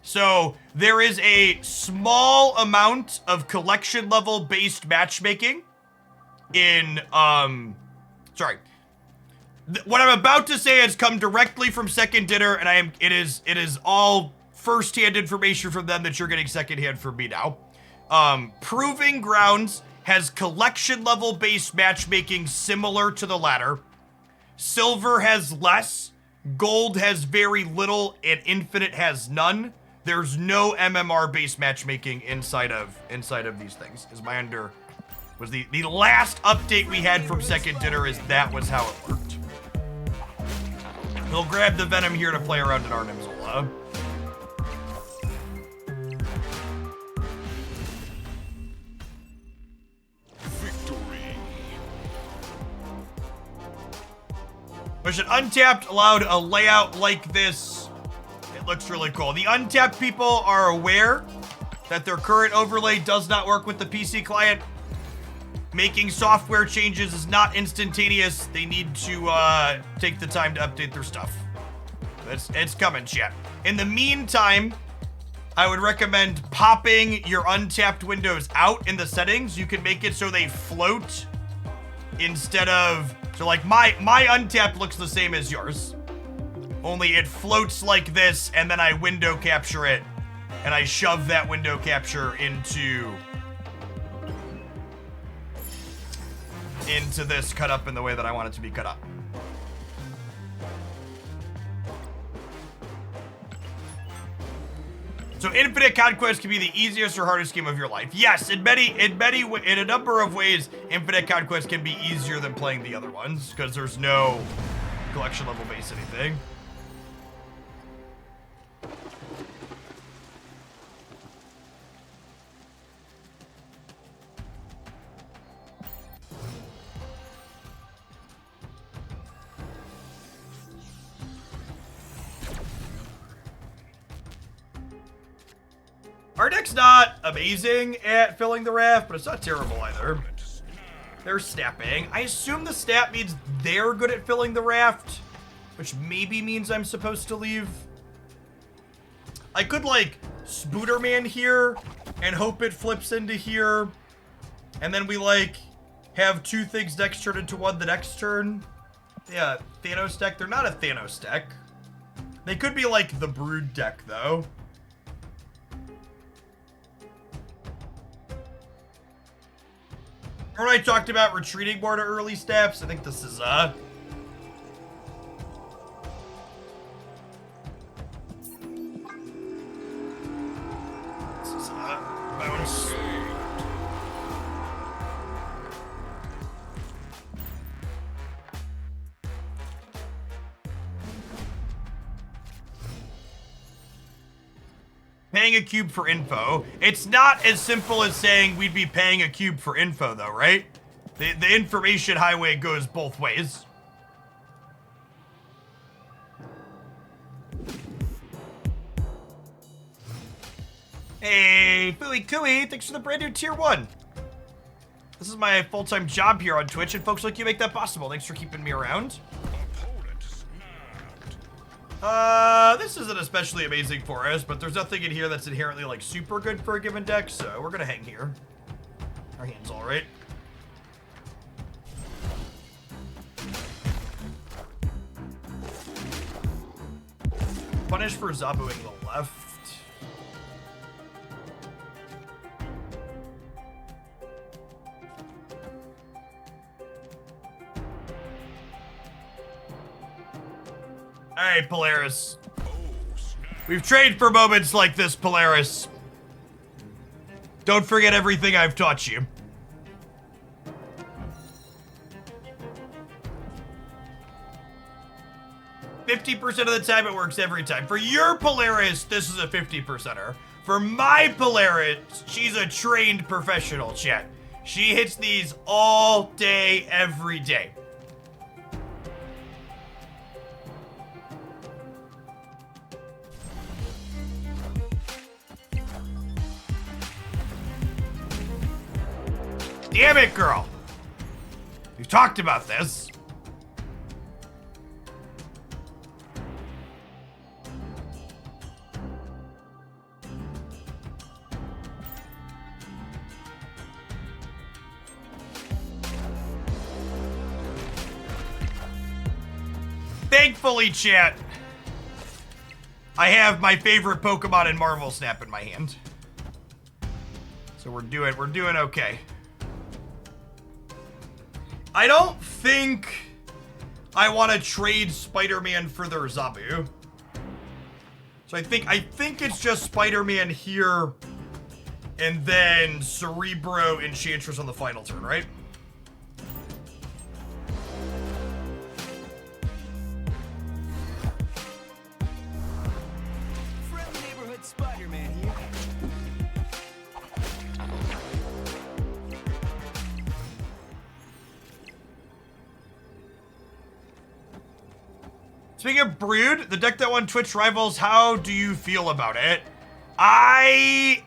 So there is a small amount of collection level based matchmaking in, sorry. What I'm about to say has come directly from Second Dinner, and it is all first-hand information from them that you're getting second-hand from me now. Proving Grounds has collection level based matchmaking similar to the latter. Silver has less. Gold has very little, and Infinite has none. There's no MMR based matchmaking inside of these things. Was the last update we had from Second Dinner is that was how it worked. He'll grab the Venom here to play around in Arnim Zola. Push it untapped, allowed a layout like this. It looks really cool. The untapped people are aware that their current overlay does not work with the PC client. Making software changes is not instantaneous. They need to take the time to update their stuff. It's coming, chat. In the meantime, I would recommend popping your untapped windows out in the settings. You can make it so they float instead of... So like my untapped looks the same as yours. only it floats like this, and then I window capture it, and I shove that window capture into this cut up in the way that I want it to be cut up. So Infinite Conquest can be the easiest or hardest game of your life. Yes, in a number of ways, Infinite Conquest can be easier than playing the other ones because there's no collection level base anything. Our deck's not amazing at filling the raft, but it's not terrible either. They're snapping. I assume the snap means they're good at filling the raft, which maybe means I'm supposed to leave. I could, like, Spooderman here and hope it flips into here. And then we, like, have 2 things next turn into 1 the next turn. Yeah, Thanos deck. They're not a Thanos deck. They could be, like, the Brood deck, though. Remember when I talked about retreating more to early steps? I think this is, This is, bounce. Paying a cube for info. It's not as simple as saying we'd be paying a cube for info, though, right? The information highway goes both ways. Hey, Fooey Cooey, thanks for the brand new tier 1. This is my full-time job here on Twitch, and folks like you make that possible. Thanks for keeping me around. This isn't especially amazing for us, but there's nothing in here that's inherently, like, super good for a given deck, so we're gonna hang here. Our hand's alright. Punish for Zabuing the left. Alright, Polaris. We've trained for moments like this, Polaris. Don't forget everything I've taught you. "50% of the time it works every time." For your Polaris, this is a 50%er. For my Polaris, she's a trained professional, chat. She hits these all day, every day. Damn it, girl. We've talked about this. Thankfully, chat, I have my favorite Pokemon in Marvel Snap in my hand. So we're doing okay. I don't think I want to trade Spider-Man for their Zabu. So I think it's just Spider-Man here and then Cerebro Enchantress on the final turn, right? Friendly neighborhood Spider-Man here. Speaking of Brood, the deck that won Twitch Rivals, how do you feel about it? I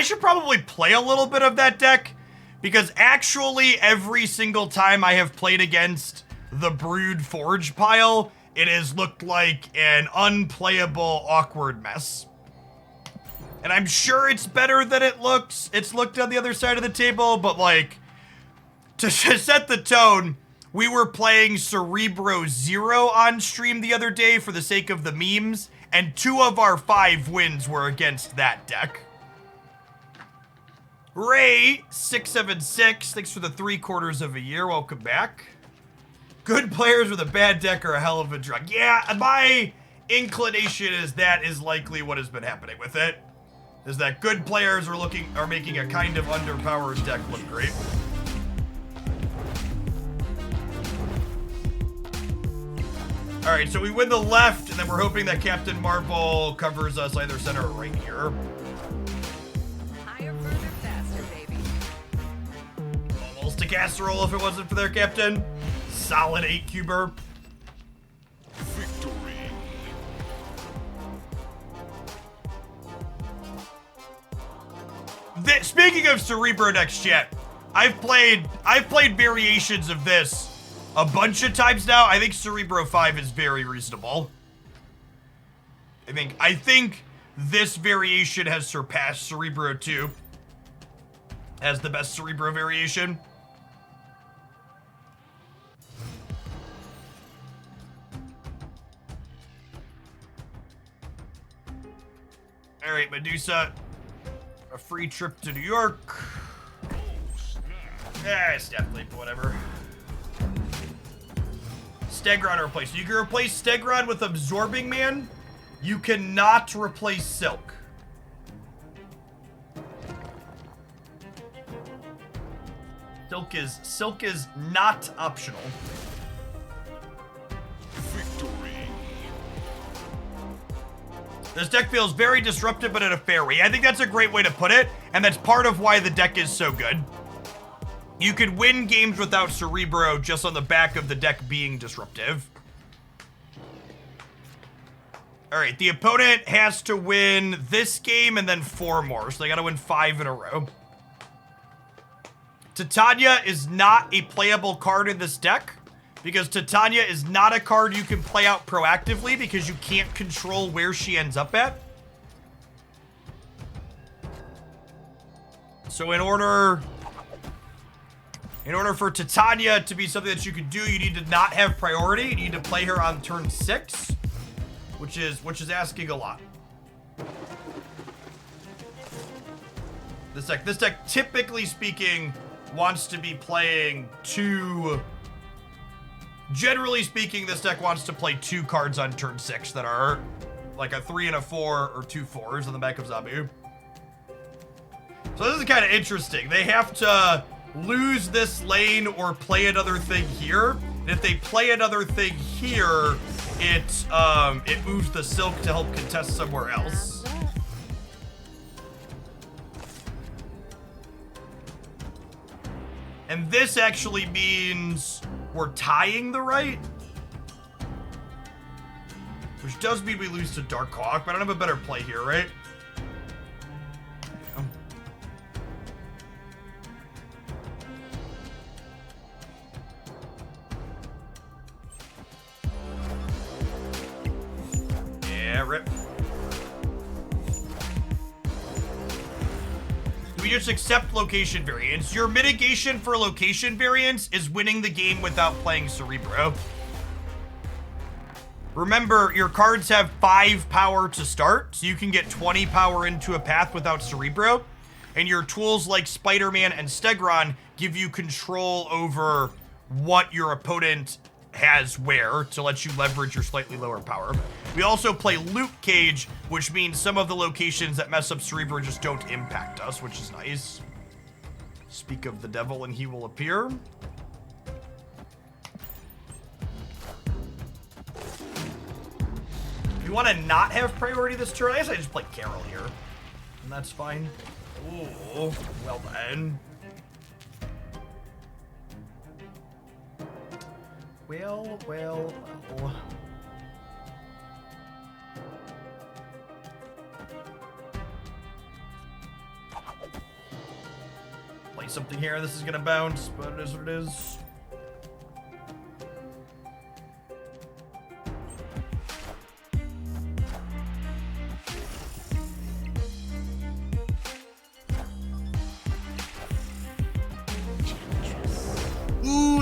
should probably play a little bit of that deck, because actually every single time I have played against the Brood Forge pile, it has looked like an unplayable, awkward mess. And I'm sure it's better than it looks. It's looked on the other side of the table, but like, to set the tone, We were playing Cerebro 0 on stream the other day for the sake of the memes, and 2 of our 5 wins were against that deck. Ray676, thanks for the 3/4 of a year. Welcome back. Good players with a bad deck are a hell of a drug. Yeah, my inclination is that is likely what has been happening with it. Is that good players are making a kind of underpowered deck look great. All right, so we win the left, and then we're hoping that Captain Marvel covers us either center or right here. Higher, further, faster, baby. Almost a casserole if it wasn't for their captain. Solid 8-cuber. Victory. Speaking of Cerebro decks, chat, I've played variations of this a bunch of times now. I think Cerebro 5 is very reasonable. I think this variation has surpassed Cerebro 2 as the best Cerebro variation. All right, Medusa, a free trip to New York. Yeah, it's definitely whatever. Stegron replaced. You can replace Stegron with Absorbing Man. You cannot replace Silk. Silk is not optional. Victory. This deck feels very disruptive, but in a fair way. I think that's a great way to put it, and that's part of why the deck is so good. You could win games without Cerebro just on the back of the deck being disruptive. All right, the opponent has to win this game and then 4 more, so they got to win 5 in a row. Titania is not a playable card in this deck because Titania is not a card you can play out proactively because you can't control where she ends up at. So in order for Titania to be something that you can do, you need to not have priority. You need to play her on turn 6, which is asking a lot. This deck, typically speaking, wants to be playing 2. Generally speaking, this deck wants to play 2 cards on turn 6 that are like a 3 and a 4 or 2 4s on the back of Zabu. So this is kind of interesting. They have to lose this lane or play another thing here. And if they play another thing here, it moves the Silk to help contest somewhere else. And this actually means we're tying the right. Which does mean we lose to Dark Hawk, but I don't have a better play here, right? Yeah, rip. Do we just accept location variance? Your mitigation for location variance is winning the game without playing Cerebro. Remember, your cards have 5 power to start, so you can get 20 power into a path without Cerebro. And your tools like Spider-Man and Stegron give you control over what your opponent has where to let you leverage your slightly lower power. We also play Luke Cage, which means some of the locations that mess up Cerebro just don't impact us, which is nice. Speak of the devil and he will appear. If you want to not have priority this turn, I guess I just play Carol here. And that's fine. Ooh, well done. Well. Play something here. This is gonna bounce, but it is what it is.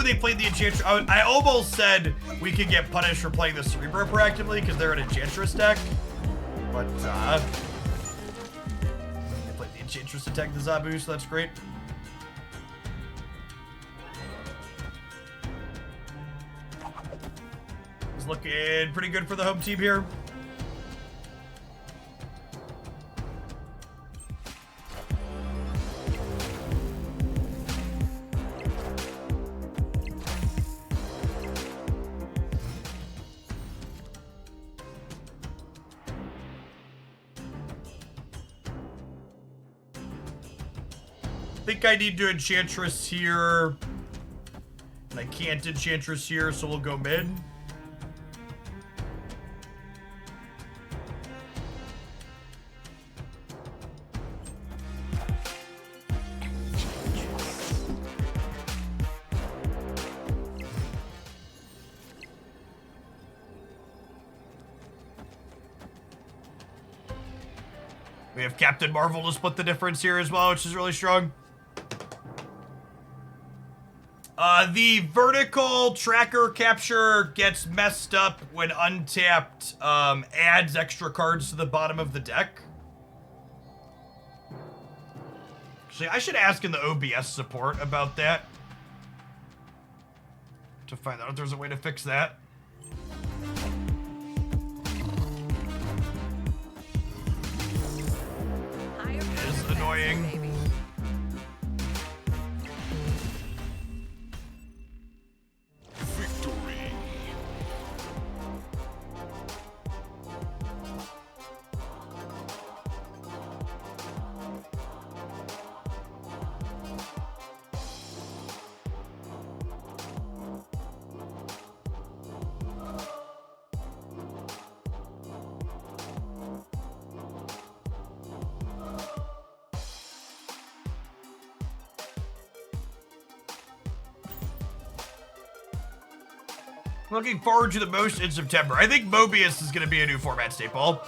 they played the Enchantress. I almost said we could get punished for playing the Cerebro proactively because they're an Enchantress deck. But, they played the Enchantress to attack the Zabu, so that's great. It's looking pretty good for the home team here. I think I need to Enchantress here. And I can't Enchantress here, so we'll go mid. We have Captain Marvel to split the difference here as well, which is really strong. The vertical tracker capture gets messed up when untapped, adds extra cards to the bottom of the deck. Actually, I should ask in the OBS support about that. To find out if there's a way to fix that. Higher, It is further, faster, annoying. baby. Victory. Looking forward to the most in September. I think Mobius is going to be a new format staple.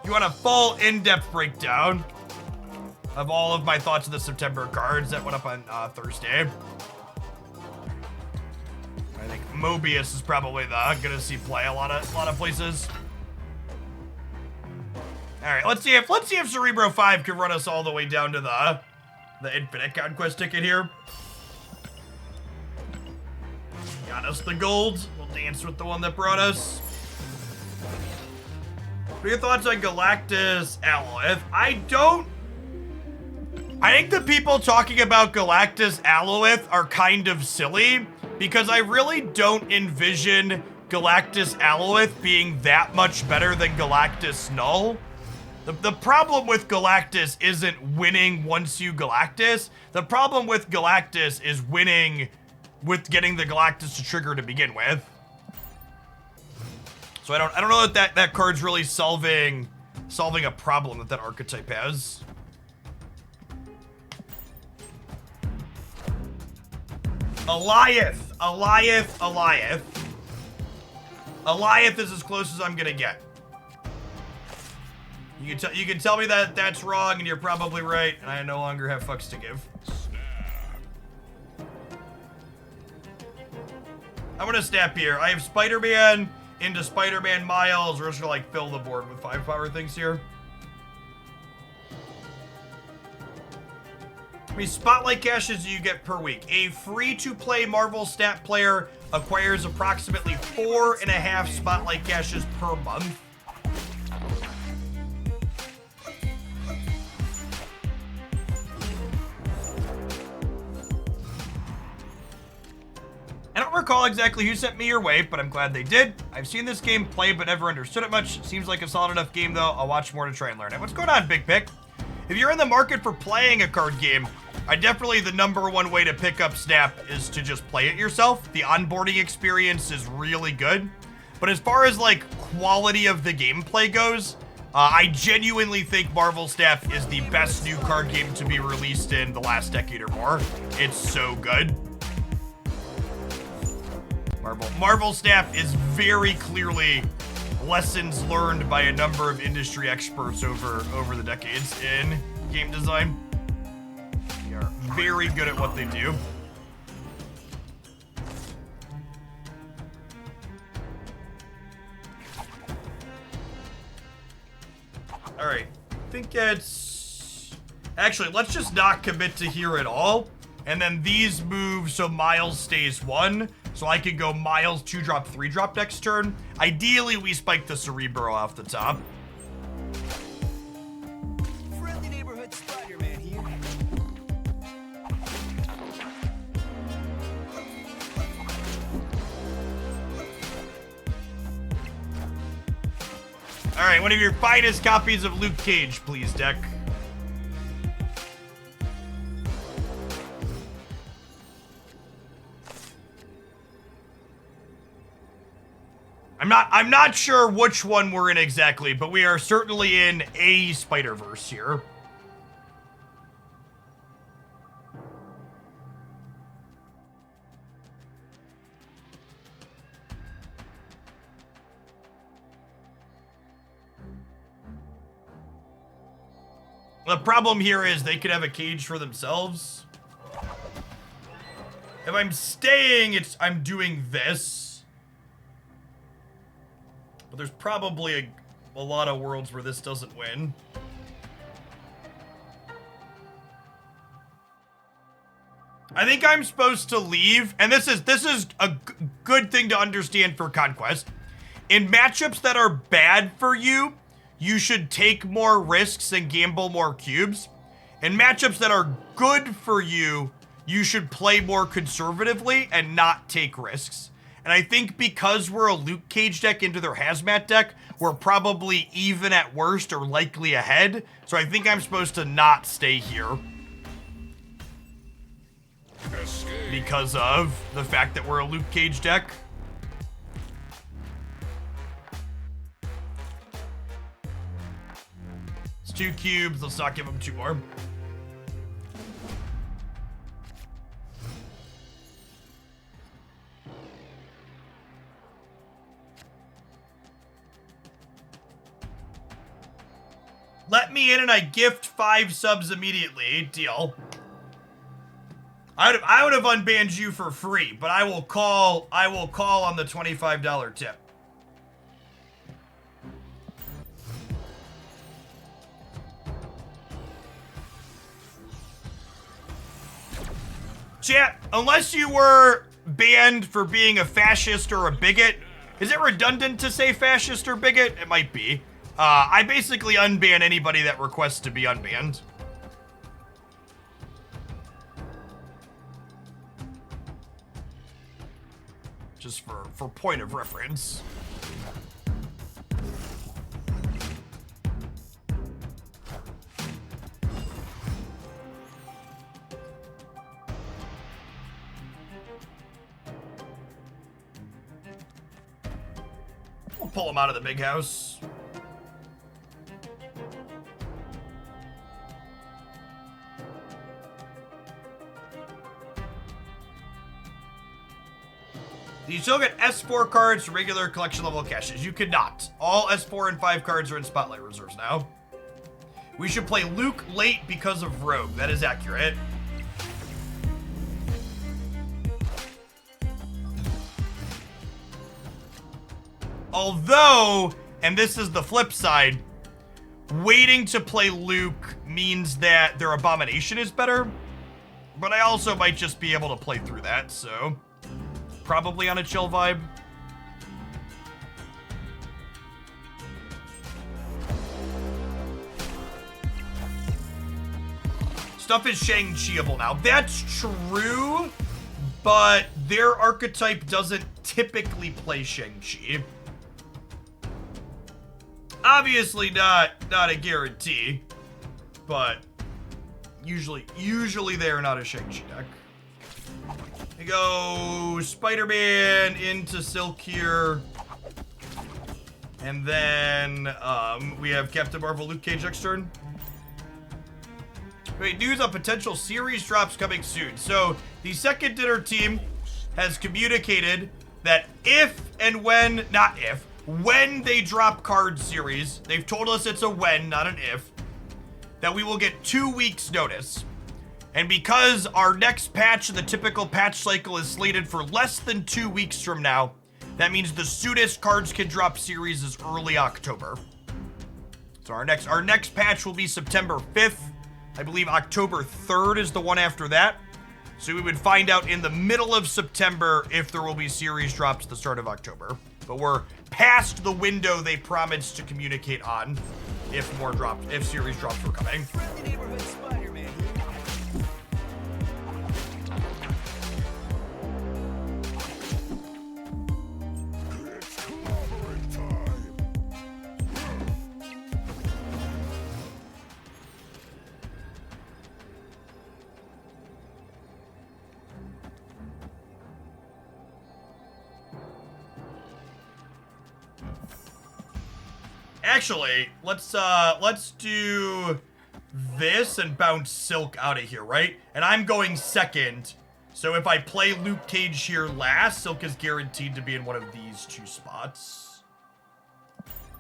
If you want a full in-depth breakdown of all of my thoughts of the September cards that went up on Thursday, I think Mobius is probably going to see play a lot of places. All right, let's see if Cerebro 5 can run us all the way down to the Infinite Conquest ticket here. Got us the gold. We'll dance with the one that brought us. What are your thoughts on Galactus Alloeth? I think the people talking about Galactus Alloeth are kind of silly because I really don't envision Galactus Alloeth being that much better than Galactus Null. The problem with Galactus isn't winning once you Galactus. The problem with Galactus is winning with getting the Galactus to trigger to begin with. So I don't know that card's really solving a problem that archetype has. Alioth is as close as I'm gonna get. You can tell me that that's wrong, and you're probably right, and I no longer have fucks to give. I'm gonna snap here. I have Spider-Man into Spider-Man Miles. We're just gonna like fill the board with 5-power things here. How many spotlight caches do you get per week? A free-to-play Marvel stat player acquires approximately 4.5 spotlight caches per month. I don't recall exactly who sent me your way, but I'm glad they did. I've seen this game play, but never understood it much. Seems like a solid enough game, though. I'll watch more to try and learn it. What's going on, Big Pick? If you're in the market for playing a card game, the number one way to pick up Snap is to just play it yourself. The onboarding experience is really good. But as far as, like, quality of the gameplay goes, I genuinely think Marvel Snap is the best new card game to be released in the last decade or more. It's so good. Marvel Snap is very clearly lessons learned by a number of industry experts over the decades in game design. They are very good at what they do. All right, I think it's... Actually, let's just not commit to here at all. And then these move so Miles stays 1. So I could go Miles 2-drop, 3-drop next turn. Ideally, we spike the Cerebro off the top. Friendly neighborhood Spider-Man here. All right, one of your finest copies of Luke Cage, please, deck. I'm not sure which one we're in exactly, but we are certainly in a Spider-Verse here. The problem here is they could have a cage for themselves. If I'm staying, I'm doing this. But there's probably a lot of worlds where this doesn't win. I think I'm supposed to leave, and this is a good thing to understand for Conquest. In matchups that are bad for you, you should take more risks and gamble more cubes. In matchups that are good for you, you should play more conservatively and not take risks. And I think because we're a Luke Cage deck into their Hazmat deck, we're probably even at worst or likely ahead. So I think I'm supposed to not stay here. Because of the fact that we're a Luke Cage deck. It's 2 cubes, let's not give them 2 more. Let me in and I gift 5 subs immediately. Deal. I would have unbanned you for free, but I will call on the $25 tip. Chat, unless you were banned for being a fascist or a bigot, is it redundant to say fascist or bigot? It might be. I basically unban anybody that requests to be unbanned. Just for point of reference. We'll pull him out of the big house. You still get S4 cards for regular collection level caches. You could not. All S4 and 5 cards are in Spotlight Reserves now. We should play Luke late because of Rogue. That is accurate. Although, and this is the flip side, waiting to play Luke means that their Abomination is better. But I also might just be able to play through that, so... Probably on a chill vibe. Stuff is Shang-Chi-able now. That's true, but their archetype doesn't typically play Shang-Chi. Obviously not a guarantee, but usually they're not a Shang-Chi deck. We go Spider-Man into Silk here. And then we have Captain Marvel, Luke Cage next turn. Wait, news on potential series drops coming soon. So the second dinner team has communicated that if and when, not if, when they drop card series, they've told us it's a when, not an if, that we will get 2 weeks notice. And because our next patch in the typical patch cycle is slated for less than 2 weeks from now, that means the soonest cards can drop series is early October. So our next patch will be September 5th. I believe October 3rd is the one after that. So we would find out in the middle of September if there will be series drops at the start of October. But we're past the window they promised to communicate on if series drops were coming. Friendly neighborhood Spider-Man here. It's clobbering time. Actually, let's do this and bounce Silk out of here, right? And I'm going second. So if I play Luke Cage here last, Silk is guaranteed to be in one of these two spots. I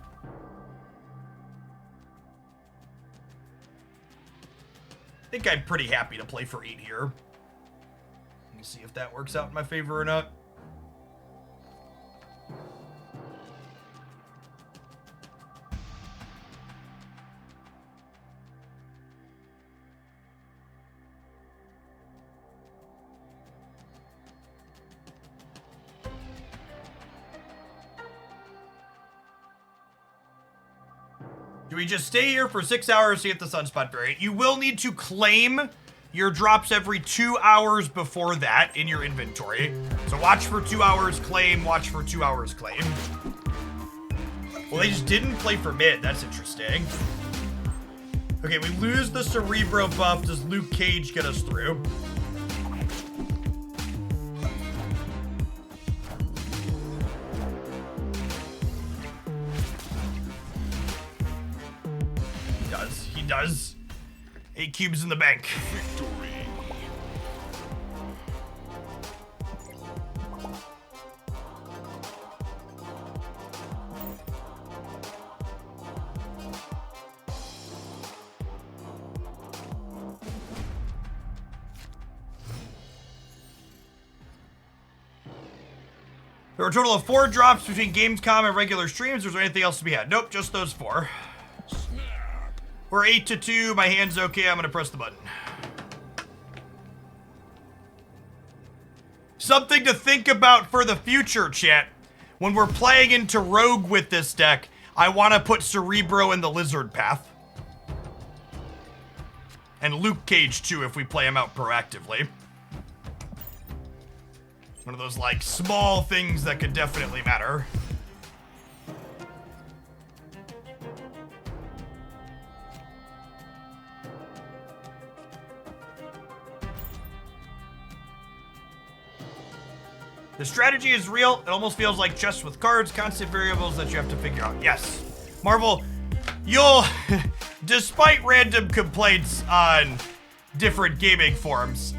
think I'm pretty happy to play for 8 here. Let me see if that works out in my favor or not. Do we just stay here for 6 hours to get the Sunspot variant? You will need to claim your drops every 2 hours before that in your inventory. So watch for 2 hours, claim, watch for 2 hours, claim. Well, they just didn't play for mid. That's interesting. Okay, we lose the Cerebro buff. Does Luke Cage get us through? He does. 8 cubes in the bank. Victory. There were a total of 4 drops between Gamescom and regular streams. Was there anything else to be had? Nope, just those 4. We're 8-2. My hand's okay. I'm gonna press the button. Something to think about for the future, chat. When we're playing into Rogue with this deck, I want to put Cerebro in the Lizard path. And Luke Cage, too, if we play him out proactively. One of those, like, small things that could definitely matter. The strategy is real. It almost feels like chess with cards, constant variables that you have to figure out. Yes. Marvel, you'll, despite random complaints on different gaming forums,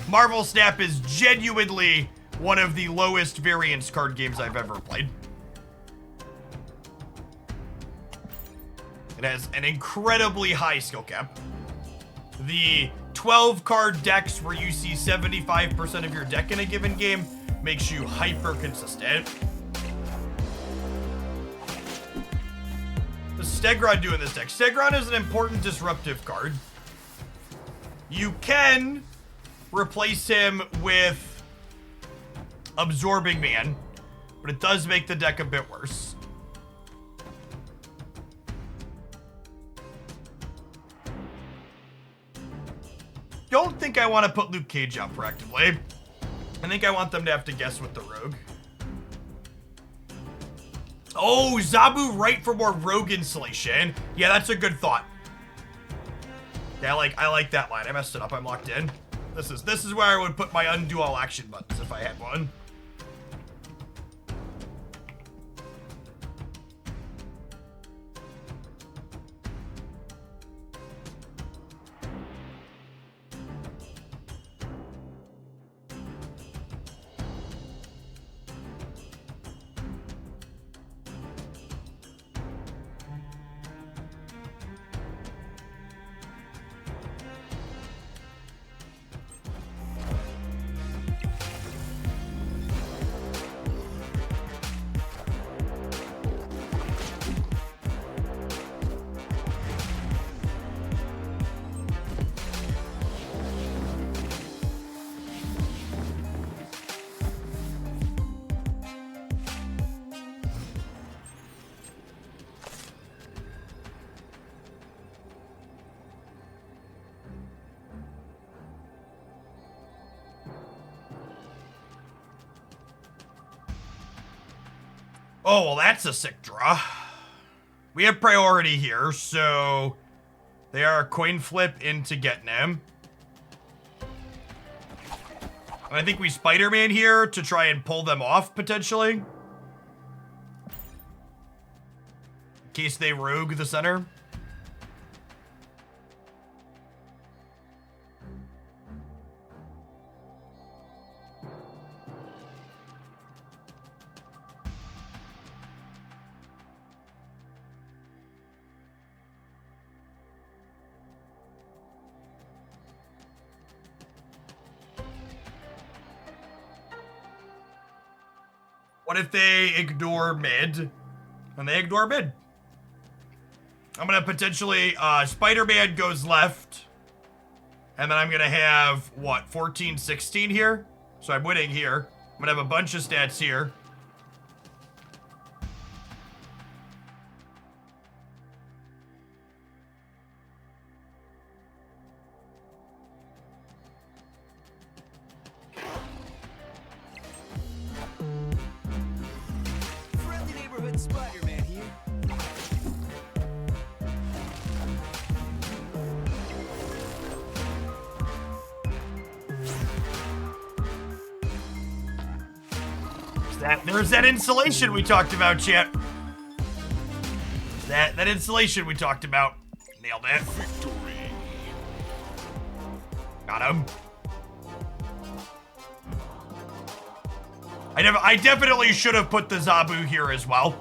Marvel Snap is genuinely one of the lowest variance card games I've ever played. It has an incredibly high skill cap. The 12 card decks where you see 75% of your deck in a given game makes you hyper consistent. What's Stegron doing this deck? Stegron is an important disruptive card. You can replace him with Absorbing Man, but it does make the deck a bit worse. Don't think I want to put Luke Cage out proactively. I think I want them to have to guess with the Rogue. Oh, Zabu right for more Rogue insulation. Yeah, that's a good thought. Yeah, I like that line. I messed it up. I'm locked in. This is where I would put my undo all action buttons if I had one. Oh, well, that's a sick draw. We have priority here, so they are a coin flip into getting him. And I think we Spider-Man here to try and pull them off, potentially. In case they rogue the center. What if they ignore mid? And they ignore mid. I'm gonna potentially, Spider-Man goes left. And then I'm gonna have, what, 14, 16 here? So I'm winning here. I'm gonna have a bunch of stats here. Friendly neighborhood Spider-Man here. There's that insulation we talked about, chat. That insulation we talked about. Nailed it. Victory. Got him. I definitely should have put the Zabu here as well.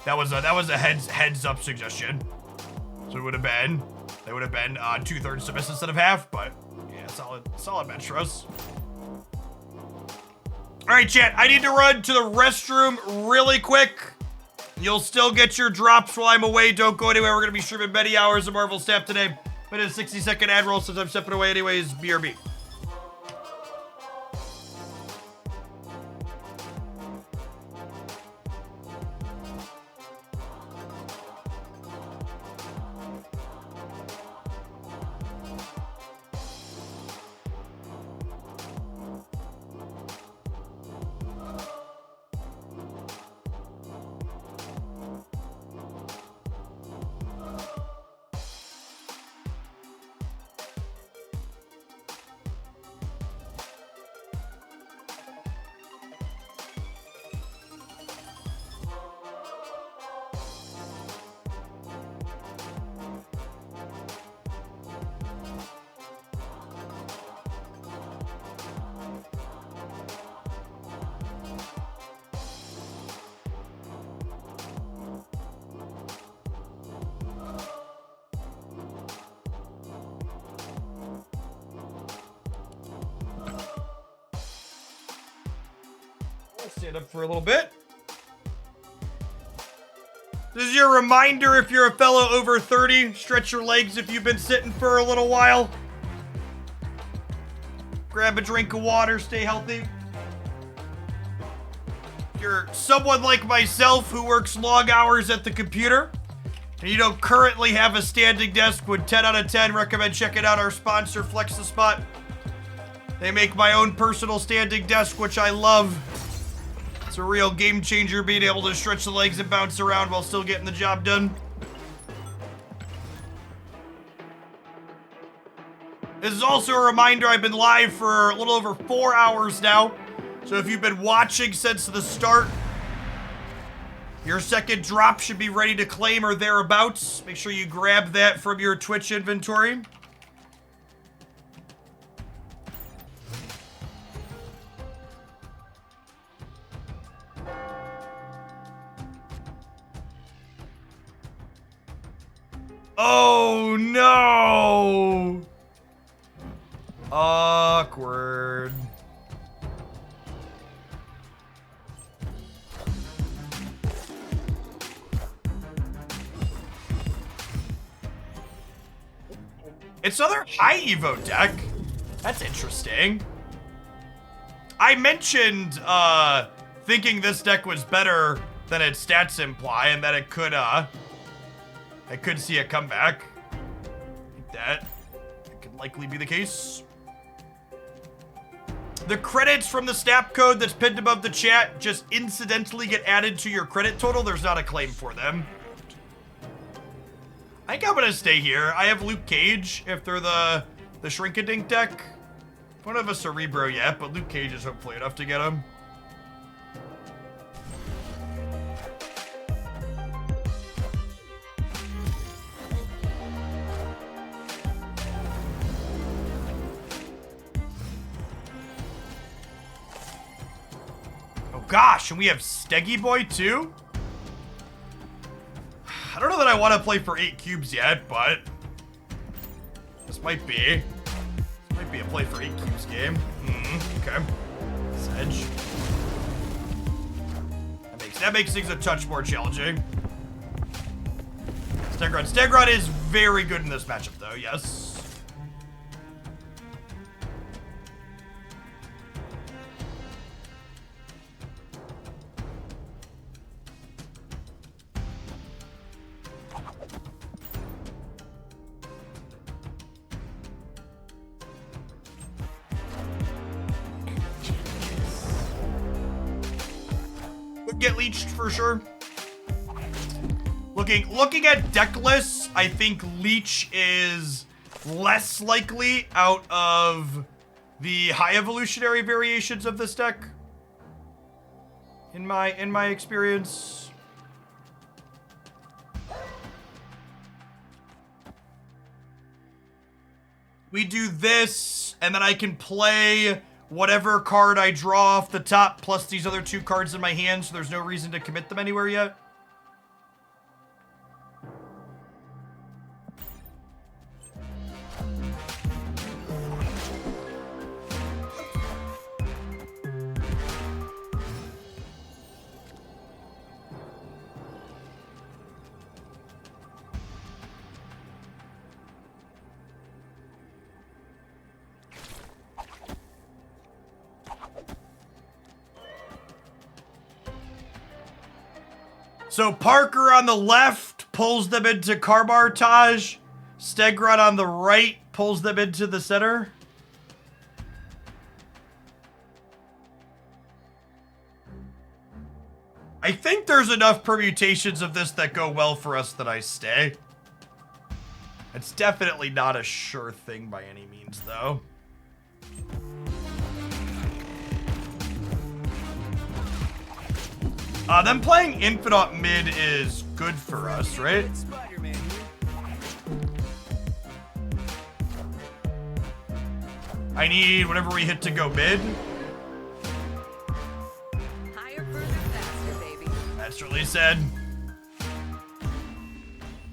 That was a heads up suggestion. So it would have been, they would have been 2/3 submiss instead of half, but yeah, solid match for us. All right, chat, I need to run to the restroom really quick. You'll still get your drops while I'm away. Don't go anywhere. We're gonna be streaming many hours of Marvel Snap today. But a 60-second ad roll since I'm stepping away anyways. BRB. Stand up for a little bit. This is your reminder if you're a fellow over 30, stretch your legs if you've been sitting for a little while. Grab a drink of water, stay healthy. If you're someone like myself who works long hours at the computer, and you don't currently have a standing desk, would 10 out of 10 recommend checking out our sponsor, Flexispot. They make my own personal standing desk, which I love. It's a real game changer being able to stretch the legs and bounce around while still getting the job done. This is also a reminder I've been live for a little over 4 hours now. So if you've been watching since the start, your second drop should be ready to claim or thereabouts. Make sure you grab that from your Twitch inventory. Oh no! Awkward. It's another high Evo deck. That's interesting. I mentioned thinking this deck was better than its stats imply and that it could see a comeback. I think that could likely be the case. The credits from the snap code that's pinned above the chat just incidentally get added to your credit total. There's not a claim for them. I think I'm gonna stay here. I have Luke Cage if they're the Shrink-a-Dink deck. Don't have a Cerebro yet, but Luke Cage is hopefully enough to get him. Oh gosh, and we have Steggy Boy too? I don't know that I want to play for 8 cubes yet, but this might be. This might be a play for 8 cubes game. Okay. Sedge. That makes things a touch more challenging. Stegron. Stegron is very good in this matchup, though. Yes. Get leeched for sure. Looking at deck lists, I think leech is less likely out of the high evolutionary variations of this deck. In my experience. We do this, and then I can play whatever card I draw off the top, plus these other 2 cards in my hand, so there's no reason to commit them anywhere yet. So Parker on the left pulls them into Carbartage. Stegron on the right pulls them into the center. I think there's enough permutations of this that go well for us that I stay. It's definitely not a sure thing by any means, though. Them playing Infinite mid is good for us, right? Spider-Man I need whatever we hit to go mid. Higher, further, faster, baby. That's what he said.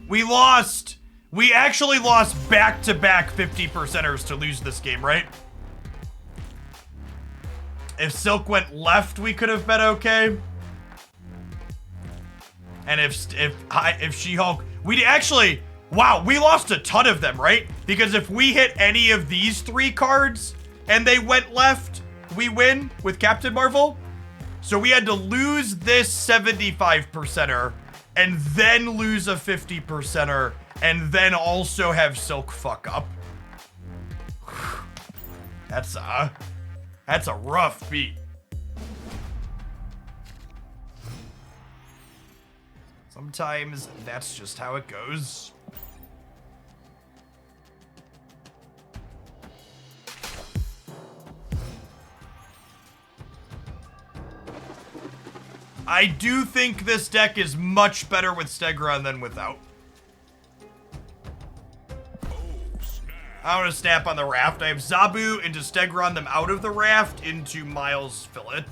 We lost. We actually lost back-to-back 50%ers to lose this game, right? If Silk went left, we could have been okay. And if She-Hulk, we actually, wow, we lost a ton of them, right? Because if we hit any of these 3 cards and they went left, we win with Captain Marvel. So we had to lose this 75%er and then lose a 50%er and then also have Silk fuck up. That's a rough beat. Sometimes that's just how it goes. I do think this deck is much better with Stegron than without. I want to snap on the raft. I have Zabu into Stegron them out of the raft into Miles Fillet.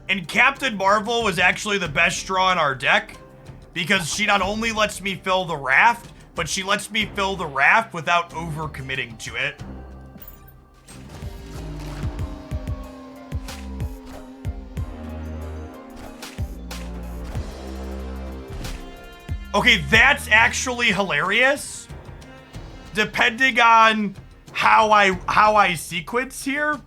And Captain Marvel was actually the best draw in our deck because she not only lets me fill the raft, but she lets me fill the raft without overcommitting to it. Okay, that's actually hilarious. Depending on how I sequence here,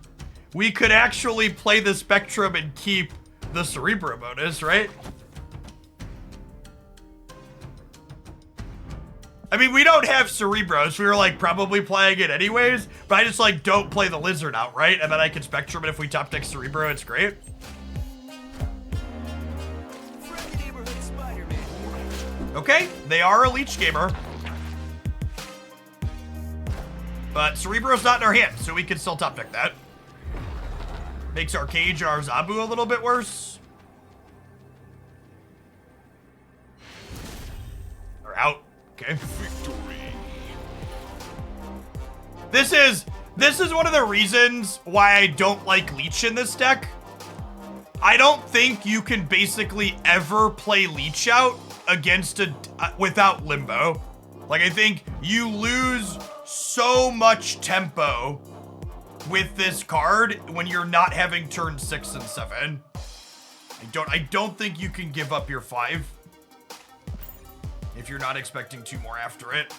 we could actually play the Spectrum and keep the Cerebro bonus, right? I mean, we don't have Cerebros. We were like probably playing it anyways, but I just like don't play the Lizard outright, and then I can Spectrum, and if we top deck Cerebro, it's great. Friendly neighborhood Spider-Man. Okay, they are a Leech gamer. But Cerebro's not in our hand, so we can still top deck that. Makes our Cage and our Zabu a little bit worse. Or out. Okay. Victory. This is one of the reasons why I don't like Leech in this deck. I don't think you can basically ever play Leech out against without Limbo. Like, I think you lose so much tempo with this card when you're not having turn 6 and 7. I don't think you can give up your 5 if you're not expecting 2 more after it.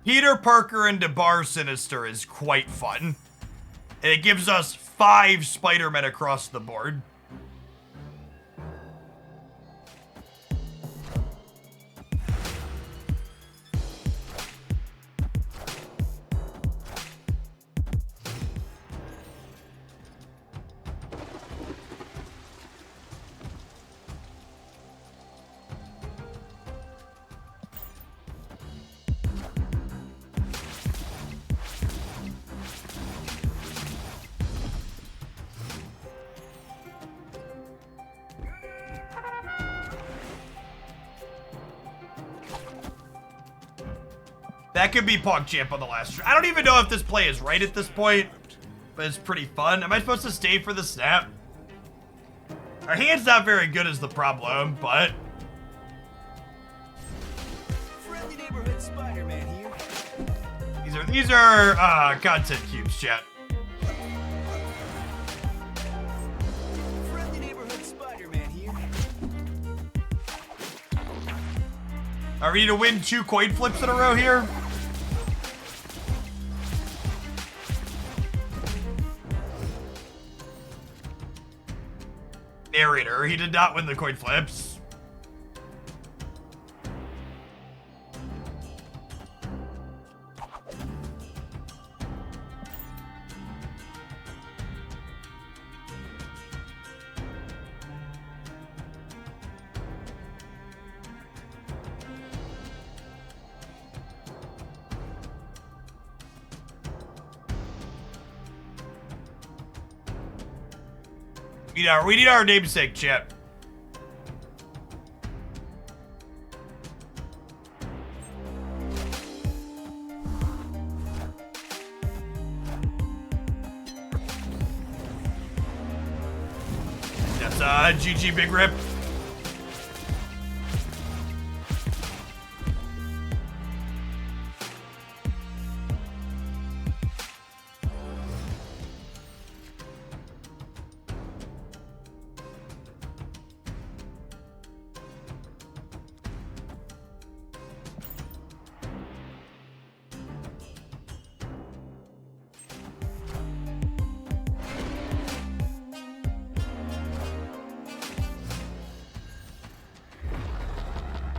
Peter Parker into Bar Sinister is quite fun. And it gives us 5 Spider-Men across the board. That could be PogChamp on the last. I don't even know if this play is right at this point, but it's pretty fun. Am I supposed to stay for the snap? Our hand's not very good is the problem, but... Friendly neighborhood Spider-Man here. These are content cubes, chat. Friendly neighborhood Spider-Man here. Are we to win 2 coin flips in a row here? Narrator, he did not win the coin flips. We need our namesake, chat. That's GG Big Rip.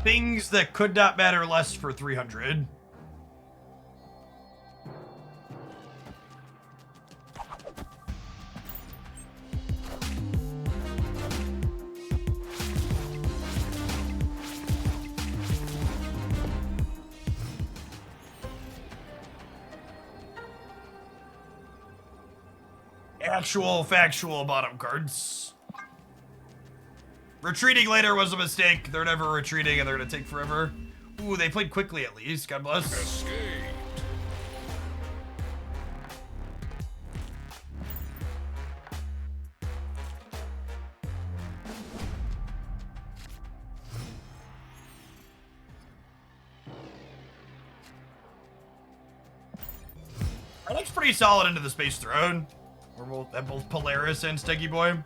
Things that could not matter less for 300. Actual factual bottom cards. Retreating later was a mistake. They're never retreating and they're gonna take forever. Ooh, they played quickly at least. God bless. Escape. Our deck's pretty solid into the Space Throne. We're both Polaris and Steggy Boy.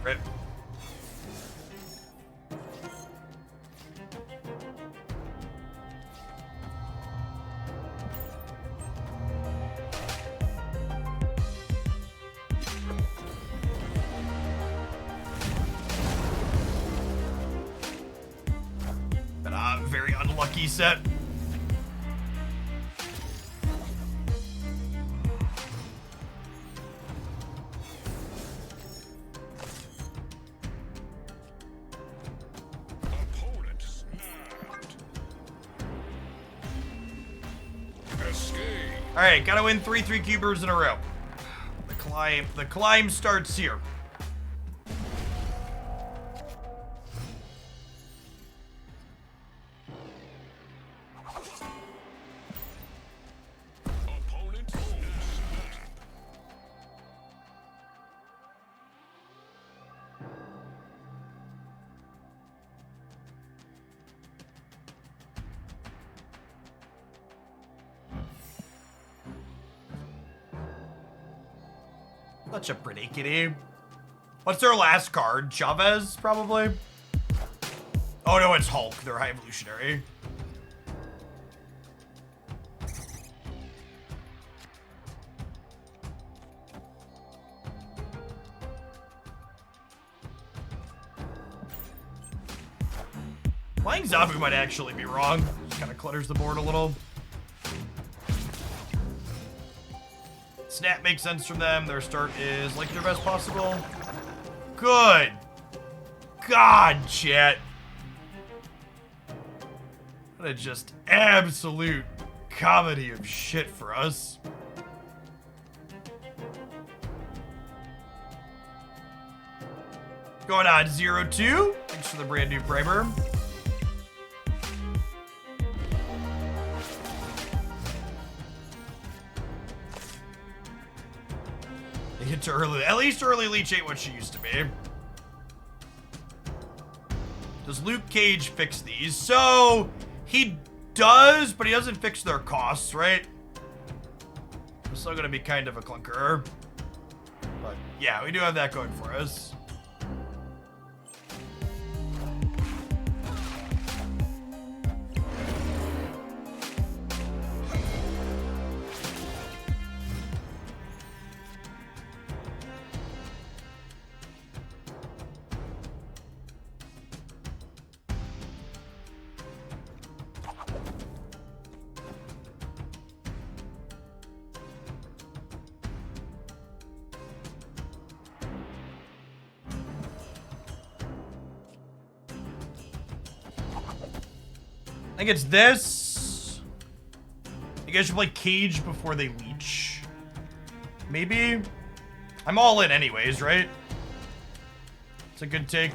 Right. Very unlucky set. Opponent snapped. Escape. All right, gotta win 3 cubers in a row. The climb starts here. Opponent snapped. Such a predicate. What's their last card? Chavez, probably? Oh no, it's Hulk. They're high evolutionary. Playing Zabu might actually be wrong. Just kind of clutters the board a little. Snap makes sense from them. Their start is like their best possible. Good. God, chat. What a just absolute comedy of shit for us. Going on 0-2. Thanks for the brand new primer. They get to early. At least early Leech ain't what she used to be. Does Luke Cage fix these? So he does, but he doesn't fix their costs, right? It's still gonna be kind of a clunker. But yeah, we do have that going for us. I think it's this. You guys should play Cage before they leech. Maybe? I'm all in anyways, right? It's a good take.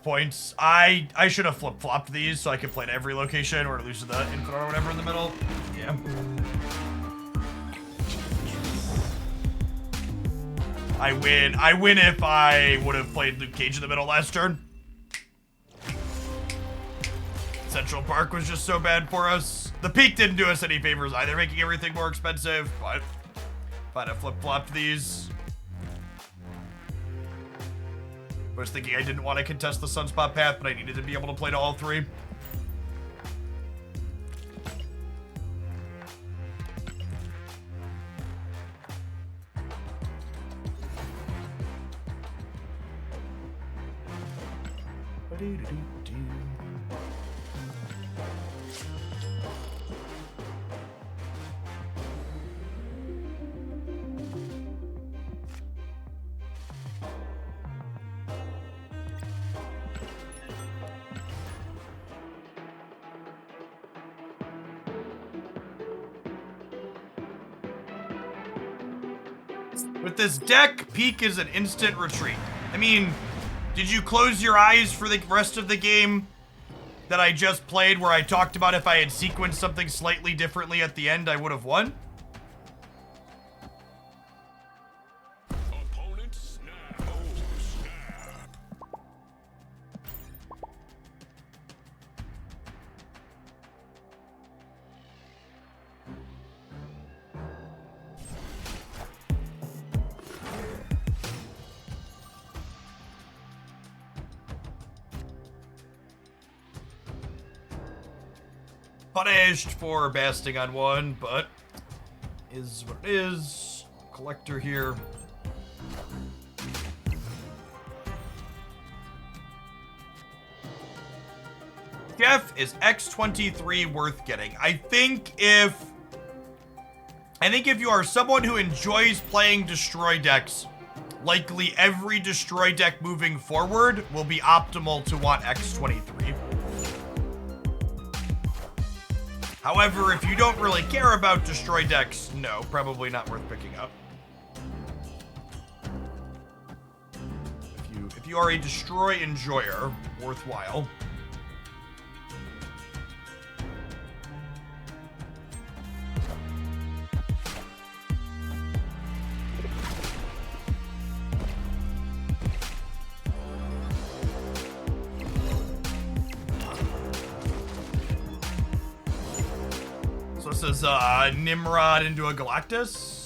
Points. I should have flip-flopped these so I could play at every location or lose to the infinite or whatever in the middle. Yeah. I win if I would have played Luke Cage in the middle last turn. Central Park was just so bad for us. The peak didn't do us any favors either, making everything more expensive, but if I'd have flip-flopped these. I was thinking I didn't want to contest the Sunspot path, but I needed to be able to play to all three. With this deck, Peak is an instant retreat. I mean, did you close your eyes for the rest of the game that I just played where I talked about if I had sequenced something slightly differently at the end, I would have won? Opponent snap. Oh, snap. Punished for basting on one, but is what it is. Collector here. Jeff, is X23 worth getting? I think if you are someone who enjoys playing destroy decks, likely every destroy deck moving forward will be optimal to want X23. However, if you don't really care about destroy decks, no, probably not worth picking up. If you are a destroy enjoyer, worthwhile. So this is Nimrod into a Galactus.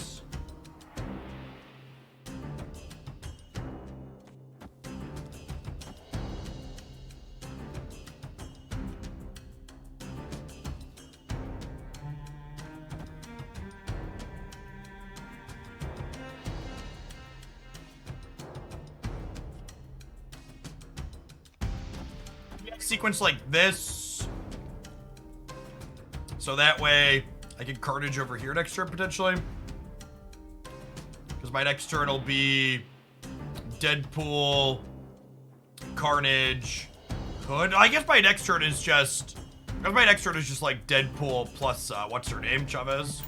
Sequence like this, so that way I can Carnage over here next turn potentially, because my next turn will be Deadpool, Carnage. I guess my next turn is just like Deadpool plus what's her name, Chavez.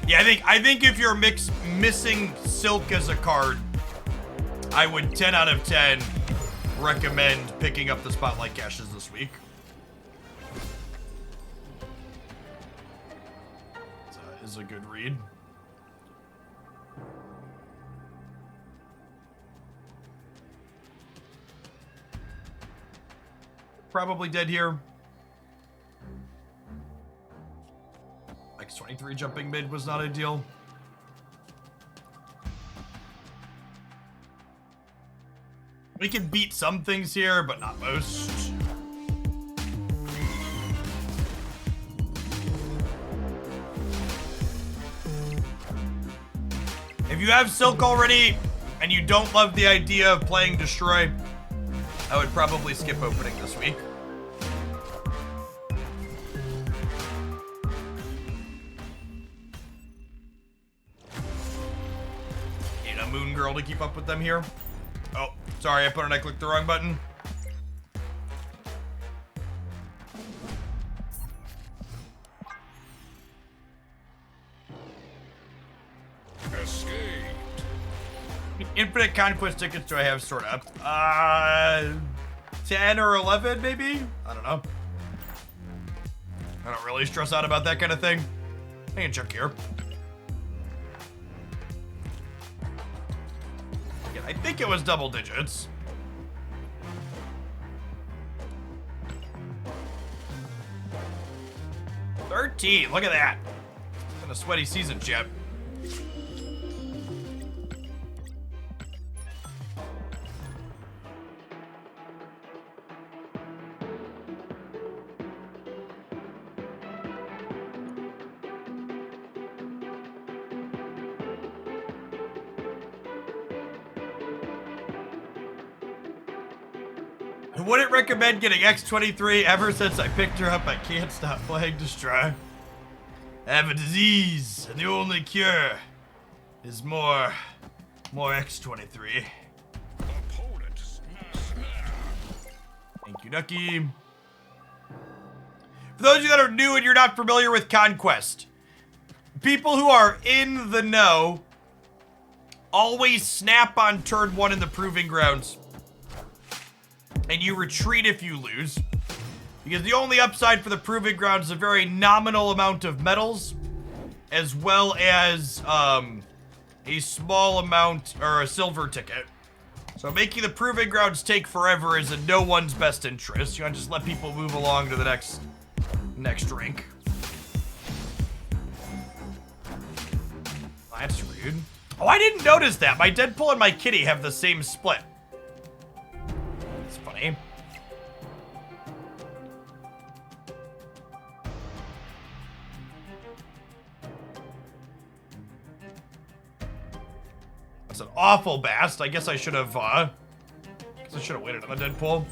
Yeah, I think if you're missing Silk as a card, I would 10 out of 10 recommend picking up the Spotlight Caches this week. That is a good read. Probably dead here. X23 jumping mid was not ideal. We can beat some things here, but not most. If you have Silk already and you don't love the idea of playing Destroy, I would probably skip opening this week. Need a Moon Girl to keep up with them here. Oh, sorry, I clicked the wrong button. Escape. Infinite Conquest tickets do I have stored up? 10 or 11 maybe? I don't know. I don't really stress out about that kind of thing. I can check here. Again, I think it was double digits. $13, look at that. been a sweaty season, chap. I wouldn't recommend getting X23 ever since I picked her up. I can't stop playing Destroy. I have a disease, and the only cure is more X23. Thank you, Nucky. For those of you that are new and you're not familiar with Conquest, people who are in the know always snap on turn 1 in the Proving Grounds. And you retreat if you lose. Because the only upside for the Proving Grounds is a very nominal amount of medals, as well as a small amount, or a silver ticket. So making the Proving Grounds take forever is in no one's best interest. You want to just let people move along to the next rink. That's rude. Oh, I didn't notice that. My Deadpool and my Kitty have the same split. It's funny. That's an awful bast. I guess I should have waited on the Deadpool.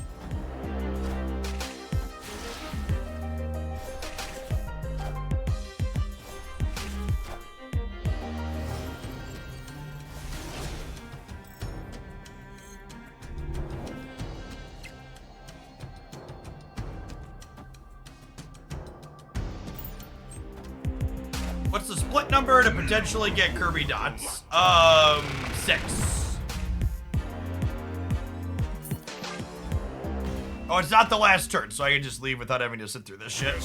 What's the split number to potentially get Kirby dots? 6. Oh, it's not the last turn, so I can just leave without having to sit through this shit.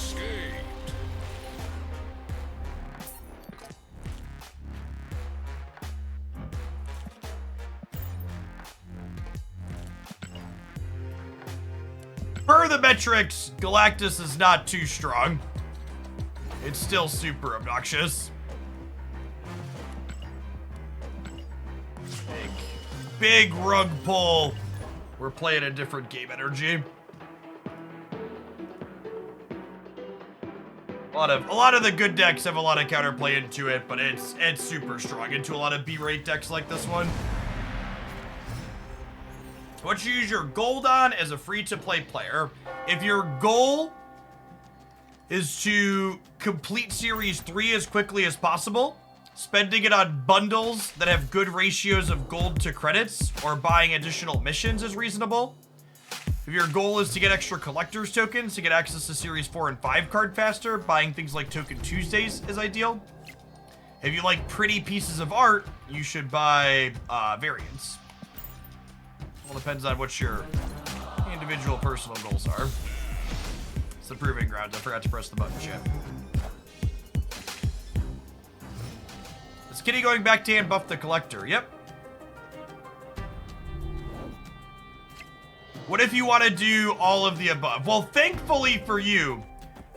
Per the metrics, Galactus is not too strong. It's still super obnoxious. Big rug pull. We're playing a different game energy. A lot of the good decks have a lot of counterplay into it, but it's super strong into a lot of B-rate decks like this one. What you use your gold on as a free-to-play player. If your goal is to complete Series 3 as quickly as possible, spending it on bundles that have good ratios of gold to credits, or buying additional missions is reasonable. If your goal is to get extra collector's tokens to get access to Series 4 and 5 card faster, buying things like Token Tuesdays is ideal. If you like pretty pieces of art, you should buy variants. Well, depends on what your individual personal goals are. It's the Proving Grounds. I forgot to press the button, chat. Is Kitty going back to hand buff the collector? Yep. What if you want to do all of the above? Well, thankfully for you,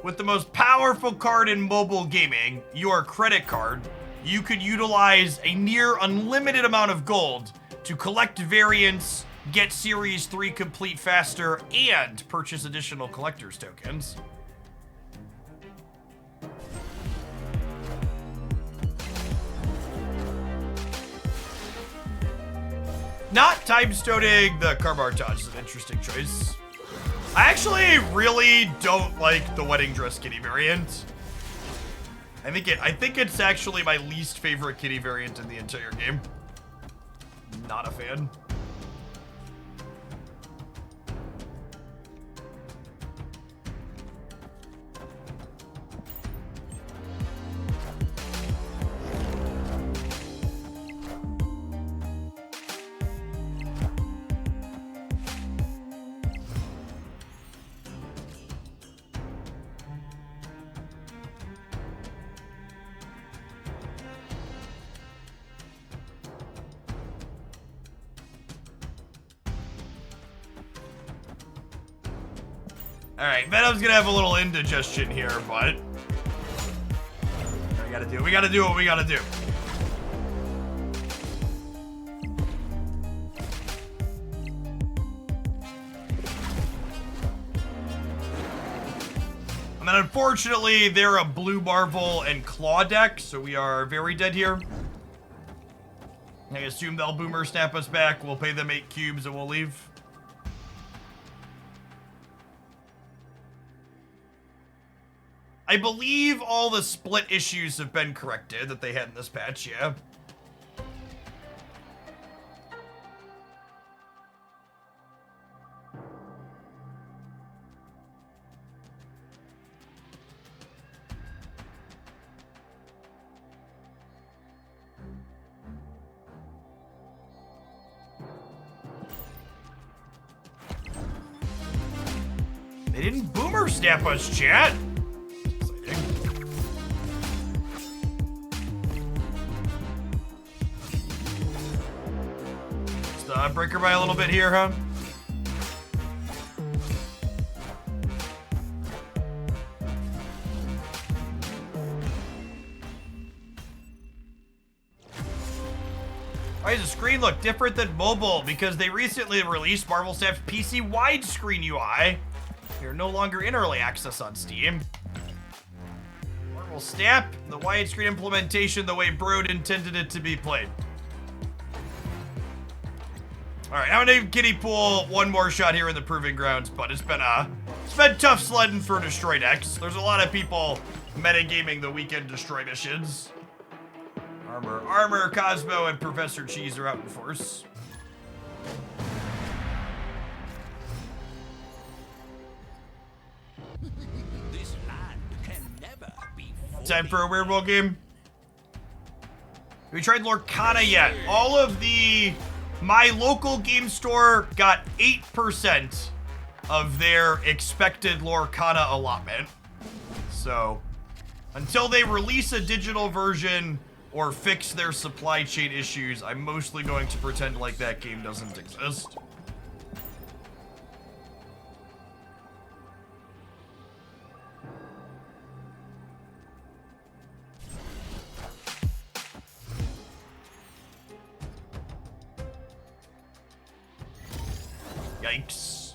with the most powerful card in mobile gaming, your credit card, you could utilize a near unlimited amount of gold to collect variants, get Series 3 complete faster, and purchase additional collector's tokens. Not time-stoning the Carbartage is an interesting choice. I actually really don't like the wedding dress kitty variant. I think it's actually my least favorite kitty variant in the entire game. Not a fan. Alright, Venom's gonna have a little indigestion here, but I gotta do what we gotta do. And then unfortunately, they're a blue Marvel and claw deck, so we are very dead here. I assume they'll boomer snap us back. We'll pay them 8 cubes and we'll leave. I believe all the split issues have been corrected that they had in this patch, yeah. They didn't boomer snap us, chat. Just break her by a little bit here, huh? Why does the screen look different than mobile? Because they recently released Marvel Snap's PC widescreen UI. You're no longer in early access on Steam. Marvel Snap, the widescreen implementation the way Broad intended it to be played. Alright, I'm gonna give Kiddie Pool one more shot here in the Proving Grounds, but it's been tough sledding for Destroy decks. There's a lot of people metagaming the weekend Destroy missions. Armor, Cosmo, and Professor Cheese are out in force. This land can never be Time for a Weird World game. Have we tried Lorcana yet? All of my local game store got 8% of their expected Lorcana allotment. So, until they release a digital version or fix their supply chain issues, I'm mostly going to pretend like that game doesn't exist. Yikes.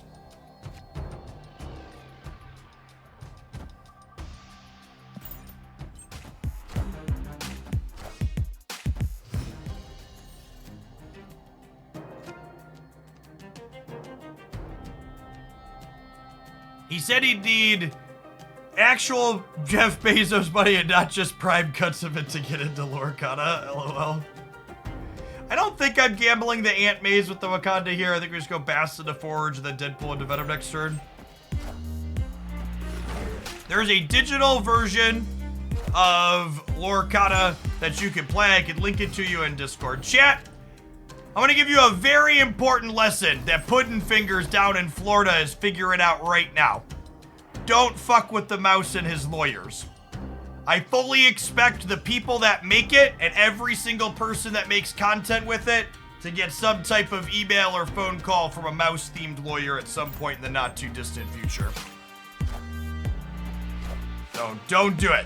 He said he'd need actual Jeff Bezos money and not just prime cuts of it to get into Lorcana, lol. I don't think I'm gambling the Ant Maze with the Wakanda here. I think we just go Bast into Forge and then Deadpool into Venom next turn. There's a digital version of Lorcana that you can play. I can link it to you in Discord. Chat, I'm gonna give you a very important lesson that Puddin' Fingers down in Florida is figuring out right now. Don't fuck with the mouse and his lawyers. I fully expect the people that make it and every single person that makes content with it to get some type of email or phone call from a mouse-themed lawyer at some point in the not-too-distant future. So don't do it.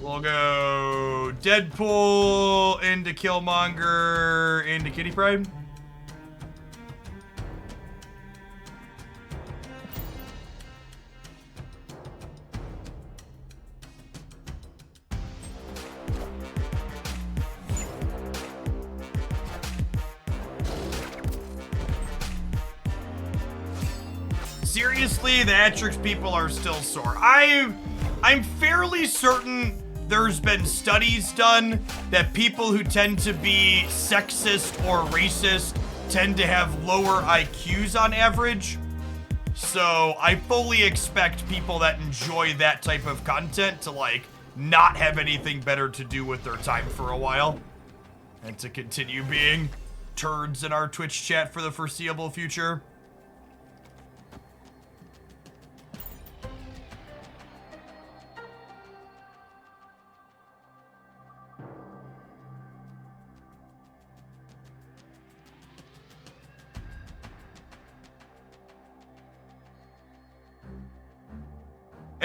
We'll go Deadpool into Killmonger into Kitty Pride. Seriously, the Atrix people are still sore. I'm fairly certain there's been studies done that people who tend to be sexist or racist tend to have lower IQs on average. So I fully expect people that enjoy that type of content to like not have anything better to do with their time for a while and to continue being turds in our Twitch chat for the foreseeable future.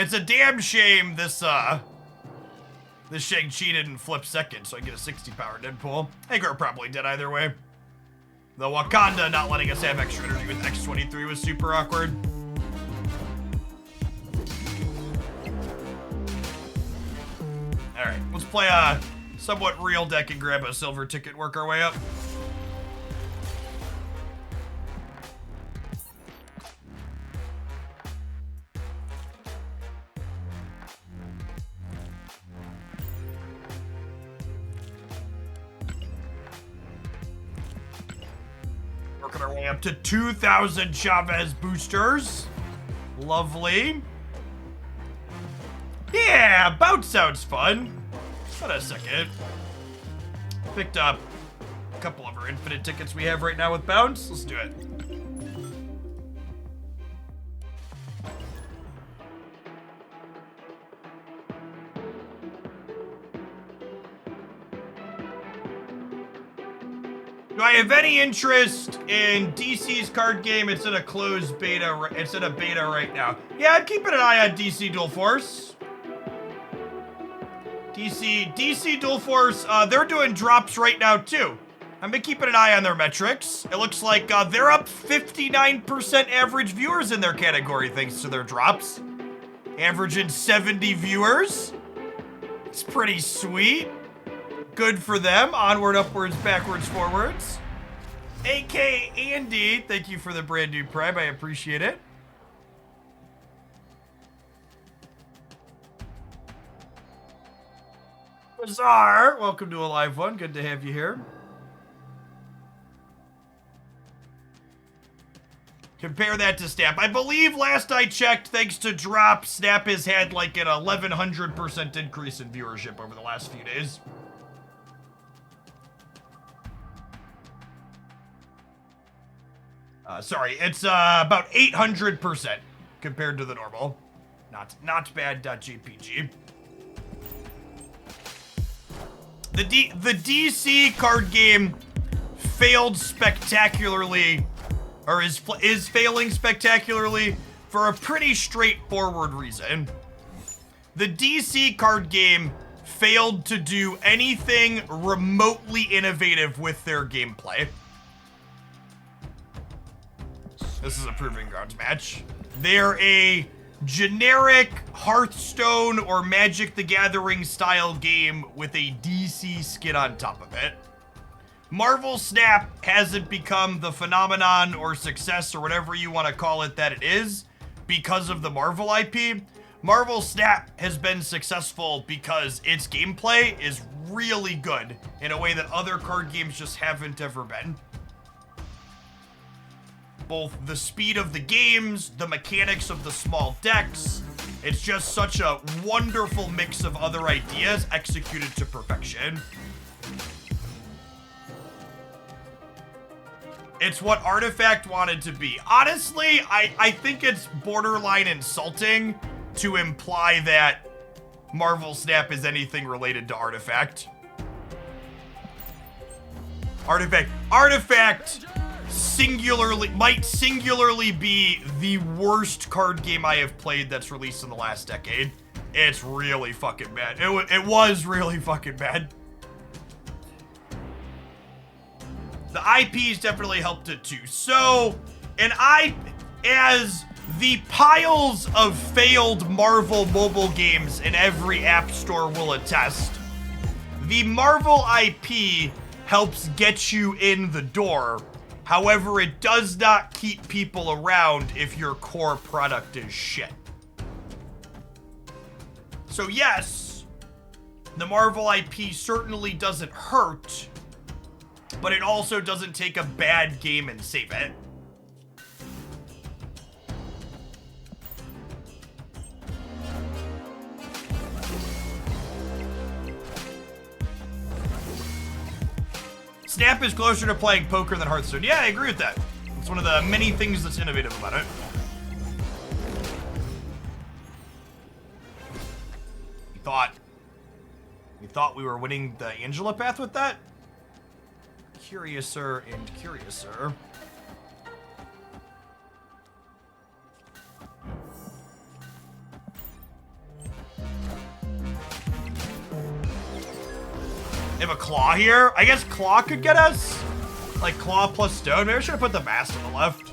It's a damn shame this Shang-Chi didn't flip second, so I get a 60 power Deadpool. I think we're probably dead either way. The Wakanda not letting us have extra energy with X-23 was super awkward. Alright, let's play a somewhat real deck and grab a silver ticket, work our way up. Working our way up to 2,000 Chavez boosters. Lovely. Yeah, bounce sounds fun. Hold on a second. Picked up a couple of our infinite tickets we have right now with bounce. Let's do it. Do I have any interest in DC's card game? It's in a closed beta. It's in a beta right now. Yeah, I'm keeping an eye on DC Dual Force. DC Dual Force, they're doing drops right now too. I've been keeping an eye on their metrics. It looks like they're up 59% average viewers in their category thanks to their drops. Averaging 70 viewers. It's pretty sweet. Good for them. Onward, upwards, backwards, forwards. AK Andy, thank you for the brand new prime. I appreciate it. Bizarre, welcome to a live one. Good to have you here. Compare that to Snap. I believe last I checked, thanks to drop, Snap has had like an 1,100% increase in viewership over the last few days. Sorry, it's about 800% compared to the normal. Not bad.jpg. The DC card game failed spectacularly, or is failing spectacularly for a pretty straightforward reason. The DC card game failed to do anything remotely innovative with their gameplay. This is a Proving Grounds match. They're a generic Hearthstone or Magic the Gathering style game with a DC skin on top of it. Marvel Snap hasn't become the phenomenon or success or whatever you want to call it that it is because of the Marvel IP. Marvel Snap has been successful because its gameplay is really good in a way that other card games just haven't ever been. Both the speed of the games, the mechanics of the small decks, it's just such a wonderful mix of other ideas executed to perfection. It's what Artifact wanted to be. Honestly, I think it's borderline insulting to imply that Marvel Snap is anything related to Artifact. Artifact might singularly be the worst card game I have played that's released in the last decade. It's really fucking bad. It was really fucking bad. The IP's definitely helped it too. So, as the piles of failed Marvel mobile games in every app store will attest, the Marvel IP helps get you in the door. However, it does not keep people around if your core product is shit. So yes, the Marvel IP certainly doesn't hurt, but it also doesn't take a bad game and save it. Snap is closer to playing poker than Hearthstone. Yeah, I agree with that. It's one of the many things that's innovative about it. We thought we were winning the Angela path with that? Curiouser and curiouser. They have a claw here. I guess claw could get us. Like claw plus stone. Maybe I should have put the mask on the left.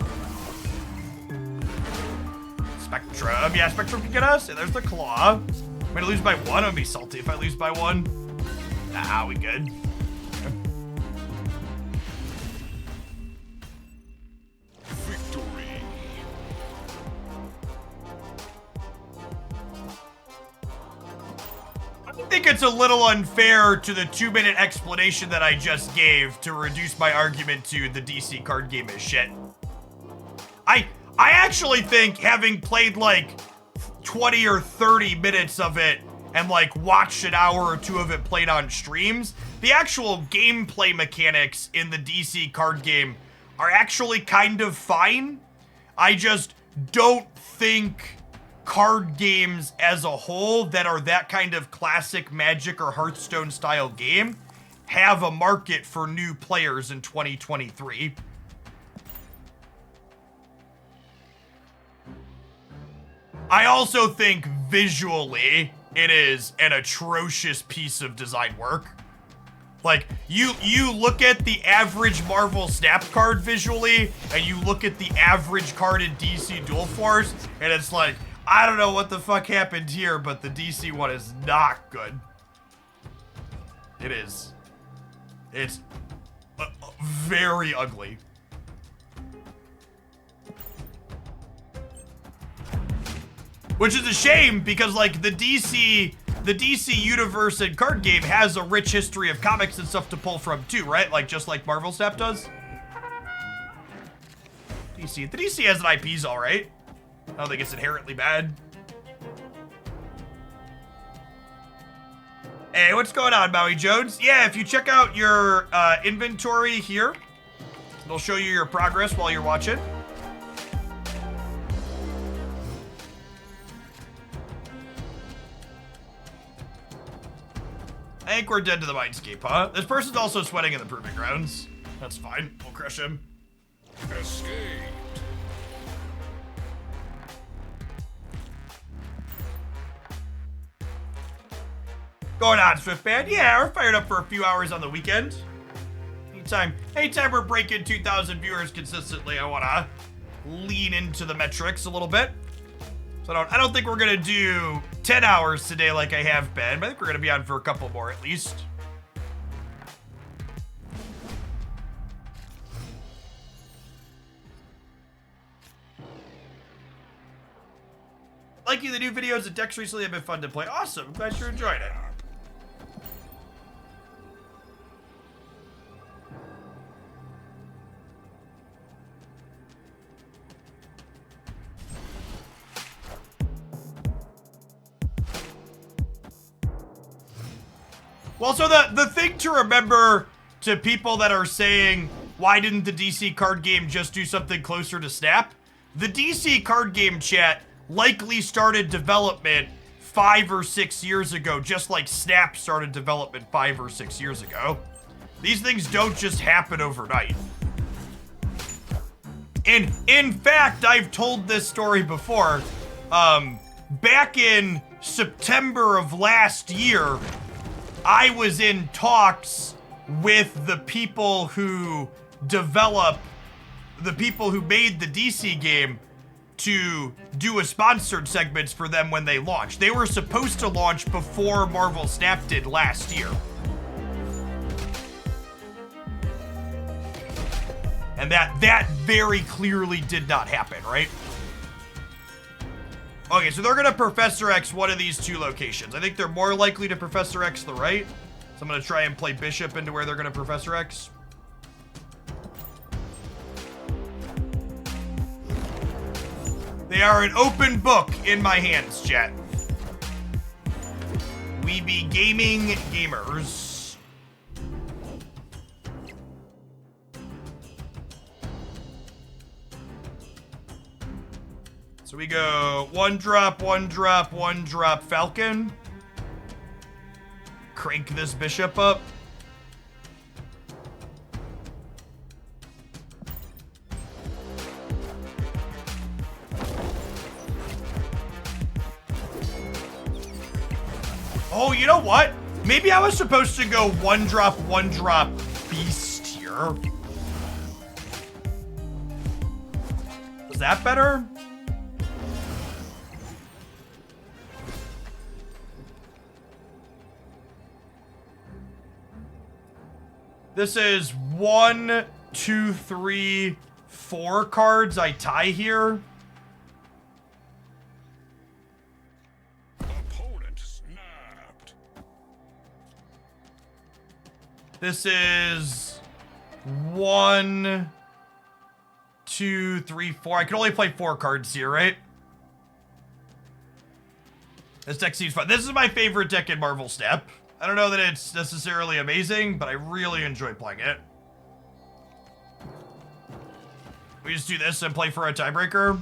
Spectrum. Yeah, Spectrum could get us. And there's the claw. I'm gonna lose by 1. I'm gonna be salty if I lose by 1. Nah, we good. Victory. I think it's a little unfair to the 2-minute explanation that I just gave to reduce my argument to the DC card game is shit. I actually think, having played like 20 or 30 minutes of it and like watched an hour or 2 of it played on streams, the actual gameplay mechanics in the DC card game are actually kind of fine. I just don't think card games as a whole that are that kind of classic Magic or Hearthstone style game have a market for new players in 2023. I also think visually it is an atrocious piece of design work. Like, you look at the average Marvel Snap card visually, and you look at the average card in DC Dual Force, and it's like, I don't know what the fuck happened here, but the DC one is not good. It is. It's very ugly. Which is a shame because, like, the DC universe and card game has a rich history of comics and stuff to pull from too, right? Like, just like Marvel Snap does. The DC has an IP's all right. I don't think it's inherently bad. Hey, what's going on, Maui Jones? Yeah, if you check out your inventory here, it'll show you your progress while you're watching. I think we're dead to the Mindscape, huh? This person's also sweating in the Proving Grounds. That's fine. We'll crush him. Escaped. Going on, Swift Band? Yeah, we're fired up for a few hours on the weekend. Anytime we're breaking 2,000 viewers consistently, I wanna lean into the metrics a little bit. So I don't think we're gonna do 10 hours today like I have been, but I think we're gonna be on for a couple more at least. Liking the new videos and decks recently have been fun to play. Awesome, glad you're enjoying it. Well, so the thing to remember to people that are saying, why didn't the DC card game just do something closer to Snap? The DC card game, chat, likely started development 5 or 6 years ago, just like Snap started development 5 or 6 years ago. These things don't just happen overnight. And in fact, I've told this story before. Back in September of last year, I was in talks with the people who made the DC game to do a sponsored segments for them when they launched. They were supposed to launch before Marvel Snap did last year. And that very clearly did not happen, right? Okay, so they're gonna Professor X one of these 2 locations. I think they're more likely to Professor X the right. So I'm gonna try and play Bishop into where they're gonna Professor X. They are an open book in my hands, chat. We be gaming gamers. So we go 1 drop, 1 drop, 1 drop Falcon. Crank this Bishop up. Oh, you know what? Maybe I was supposed to go one drop beast here. Was that better? This is 1, 2, 3, 4 cards I tie here. Opponent snapped. This is 1, 2, 3, 4. I can only play 4 cards here, right? This deck seems fun. This is my favorite deck in Marvel Snap. I don't know that it's necessarily amazing, but I really enjoy playing it. We just do this and play for a tiebreaker.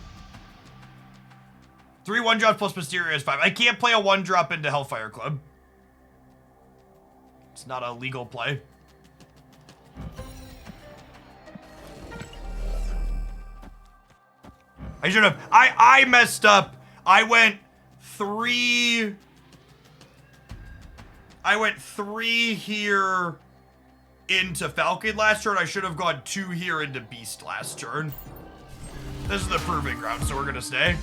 3 1-drops plus Mysterio is 5. I can't play a 1-drop into Hellfire Club. It's not a legal play. I should have. I messed up. I went 3 here into Falcon last turn. I should have gone 2 here into Beast last turn. This is the proving ground, so we're gonna stay.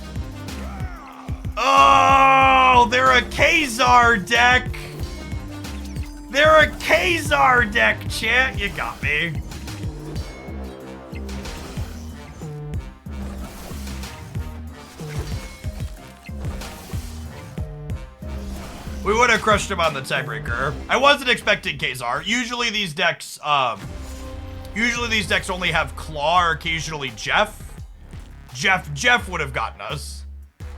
Oh, they're a Kazar deck. They're a Kazar deck, chat. You got me. We would have crushed him on the tiebreaker. I wasn't expecting Kazar. Usually these decks only have Claw or occasionally Jeff. Jeff would have gotten us.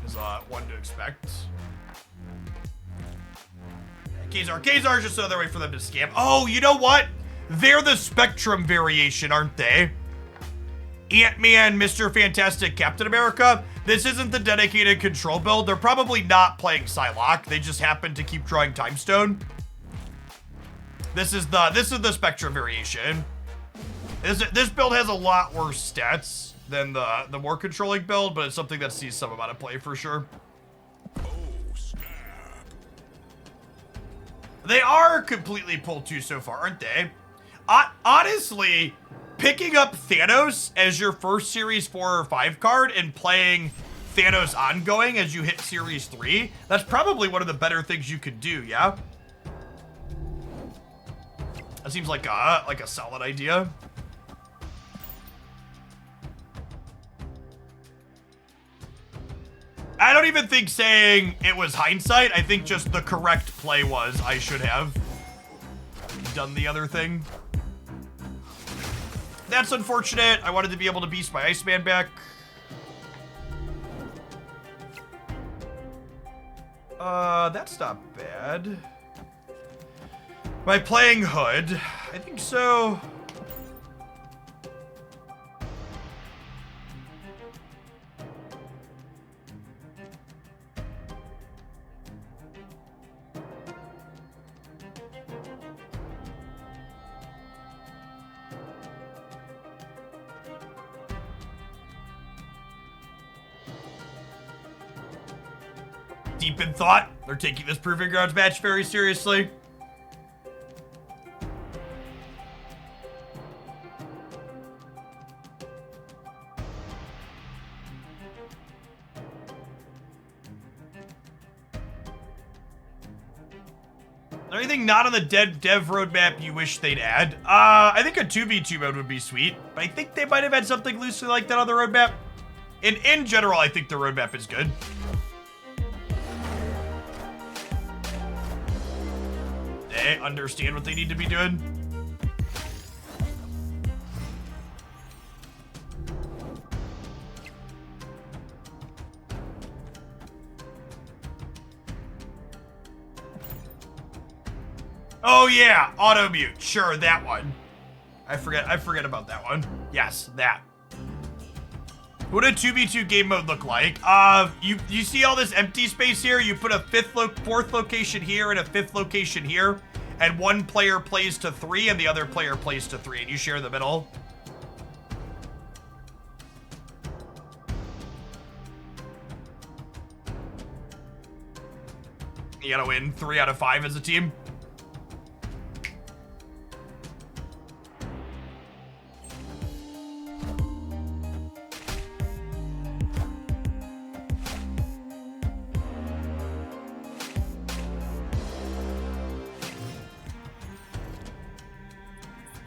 Is one to expect. Kazar is just another way for them to scam. Oh, you know what? They're the Spectrum variation, aren't they? Ant-Man, Mr. Fantastic, Captain America. This isn't the dedicated control build. They're probably not playing Psylocke. They just happen to keep drawing Time Stone. This is the Spectrum variation. This build has a lot worse stats than the more controlling build, but it's something that sees some amount of play for sure. Oh, snap. They are completely pulled 2 so far, aren't they? Honestly, picking up Thanos as your first Series 4 or 5 card and playing Thanos ongoing as you hit Series 3, that's probably one of the better things you could do, yeah? That seems like a solid idea. I don't even think saying it was hindsight. I think just the correct play was I should have done the other thing. That's unfortunate. I wanted to be able to beast my Iceman back. That's not bad. Am I playing Hood? I think so. Deep in thought. They're taking this Proving Grounds match very seriously. Is there anything not on the dev roadmap you wish they'd add? I think a 2v2 mode would be sweet, but I think they might have had something loosely like that on the roadmap. In general, I think the roadmap is good. They understand what they need to be doing. Oh yeah, auto mute. Sure, that one. I forget about that one. Yes, that. What would a 2v2 game mode look like? You see all this empty space here? You put a fourth location here and a 5th location here, and one player plays to 3 and the other player plays to 3, and you share the middle. You gotta win 3 out of 5 as a team.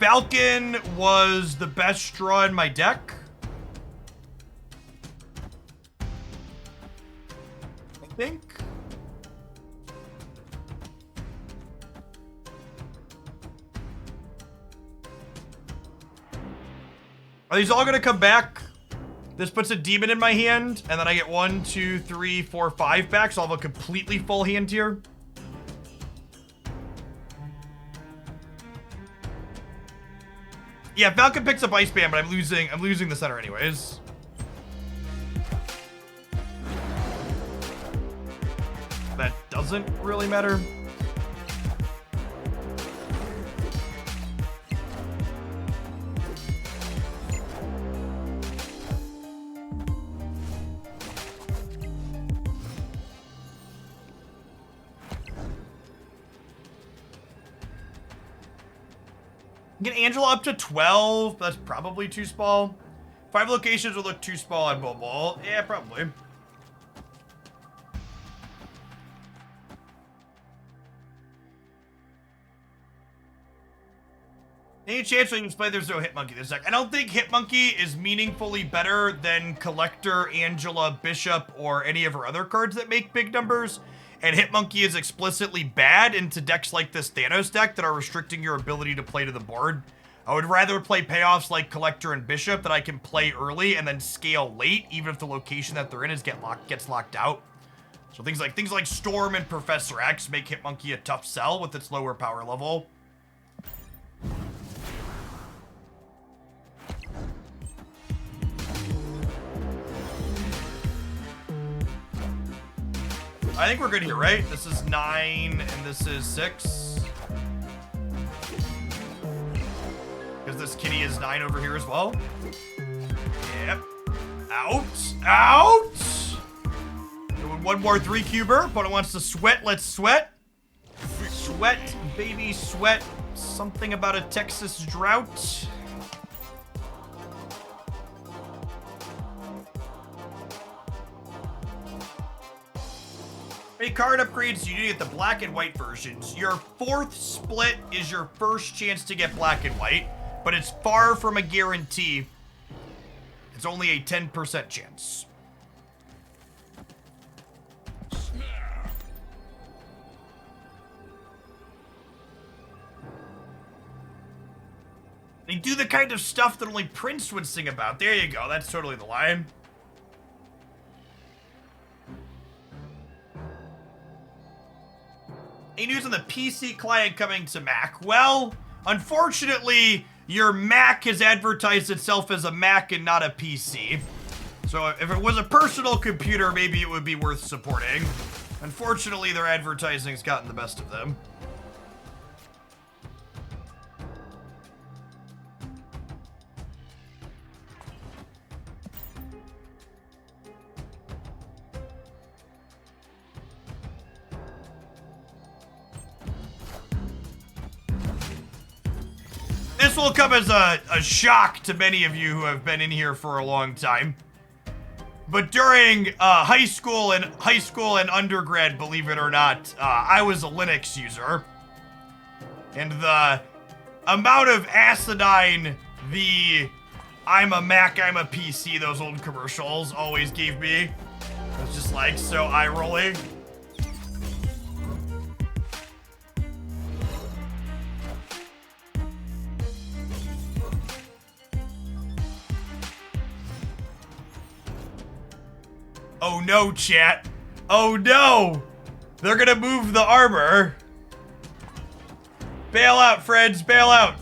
Falcon was the best draw in my deck. I think. Are these all gonna come back? This puts a demon in my hand, and then I get 1, 2, 3, 4, 5 back, so I'll have a completely full hand here. Yeah, Falcon picks up Ice Band, but I'm losing the center anyways. That doesn't really matter. Get Angela up to 12. That's probably too small. 5 locations will look too small on mobile. Yeah, probably. Any chance we can play there's no Hitmonkey this deck? I don't think Hitmonkey is meaningfully better than Collector, Angela, Bishop, or any of her other cards that make big numbers. And Hitmonkey is explicitly bad into decks like this Thanos deck that are restricting your ability to play to the board. I would rather play payoffs like Collector and Bishop that I can play early and then scale late, even if the location that they're in gets locked out. So things like Storm and Professor X make Hitmonkey a tough sell with its lower power level. I think we're good here, right? This is 9 and this is 6. Because this kitty is 9 over here as well. Yep. Out. Out! Doing one more 3-cuber. Opponent wants to sweat. Let's sweat. Sweat, baby, sweat. Something about a Texas drought. Any card upgrades, you do get the black and white versions. Your 4th split is your first chance to get black and white, but it's far from a guarantee. It's only a 10% chance. They do the kind of stuff that only Prince would sing about. There you go. That's totally the line. Any news on the PC client coming to Mac? Well, unfortunately, your Mac has advertised itself as a Mac and not a PC. So if it was a personal computer, maybe it would be worth supporting. Unfortunately, their advertising's gotten the best of them. This will come as a shock to many of you who have been in here for a long time. But during high school and undergrad, believe it or not, I was a Linux user. And the amount of acidine I'm a Mac, I'm a PC, those old commercials always gave me. It was just like so eye-rolling. Oh no, chat. Oh no! They're gonna move the armor. Bail out, friends, bail out.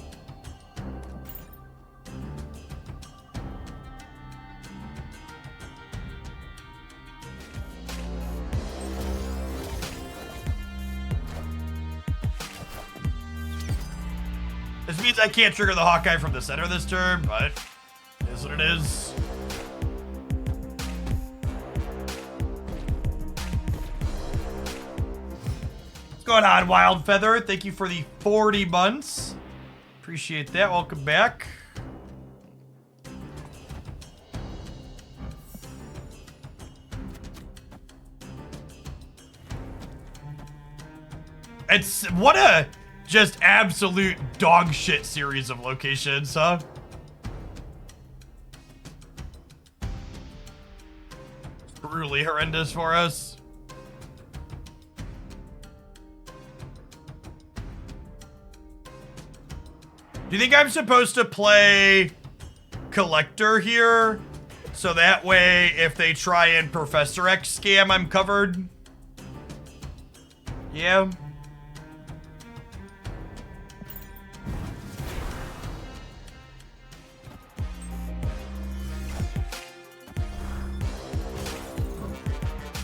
This means I can't trigger the Hawkeye from the center this turn, but it is what it is. What's going on, Wild Feather? Thank you for the 40 months. Appreciate that. Welcome back. It's what a Just absolute dog shit series of locations, huh? Brutally horrendous for us. Do you think I'm supposed to play Collector here? So that way, if they try and Professor X scam, I'm covered? Yeah.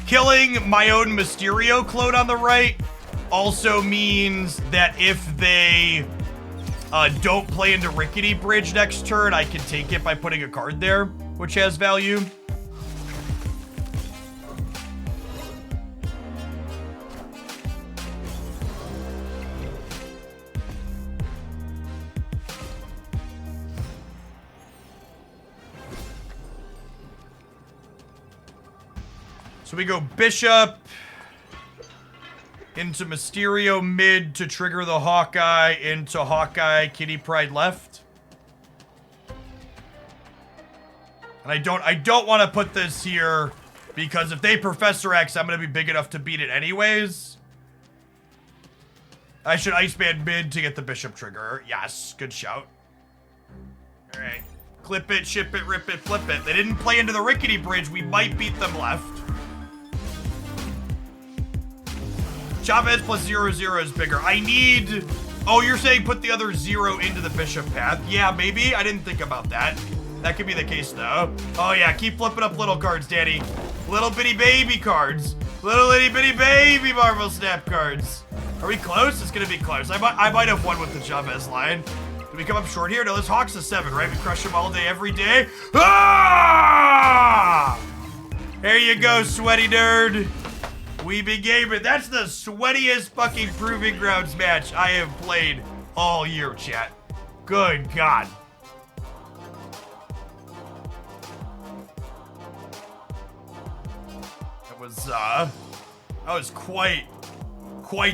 Killing my own Mysterio clone on the right also means that if they don't play into Rickety Bridge next turn, I can take it by putting a card there, which has value. So we go Bishop into Mysterio mid to trigger the Hawkeye, into Hawkeye, Kitty Pryde left. And I don't want to put this here because if they Professor X, I'm going to be big enough to beat it anyways. I should Iceman mid to get the Bishop trigger. Yes, good shout. All right. Clip it, ship it, rip it, flip it. They didn't play into the Rickety Bridge. We might beat them left. Chavez plus 0/0 is bigger. I need... Oh, you're saying put the other 0 into the Bishop path? Yeah, maybe. I didn't think about that. That could be the case, though. Oh, yeah. Keep flipping up little cards, Danny. Little bitty baby cards. Little itty bitty baby Marvel Snap cards. Are we close? It's going to be close. I might have won with the Chavez line. Did we come up short here? No, this Hawk's a 7, right? We crush him all day, every day. Ah! There you go, sweaty nerd. We be gaming. That's the sweatiest fucking Proving Grounds match I have played all year, chat. Good God. That was quite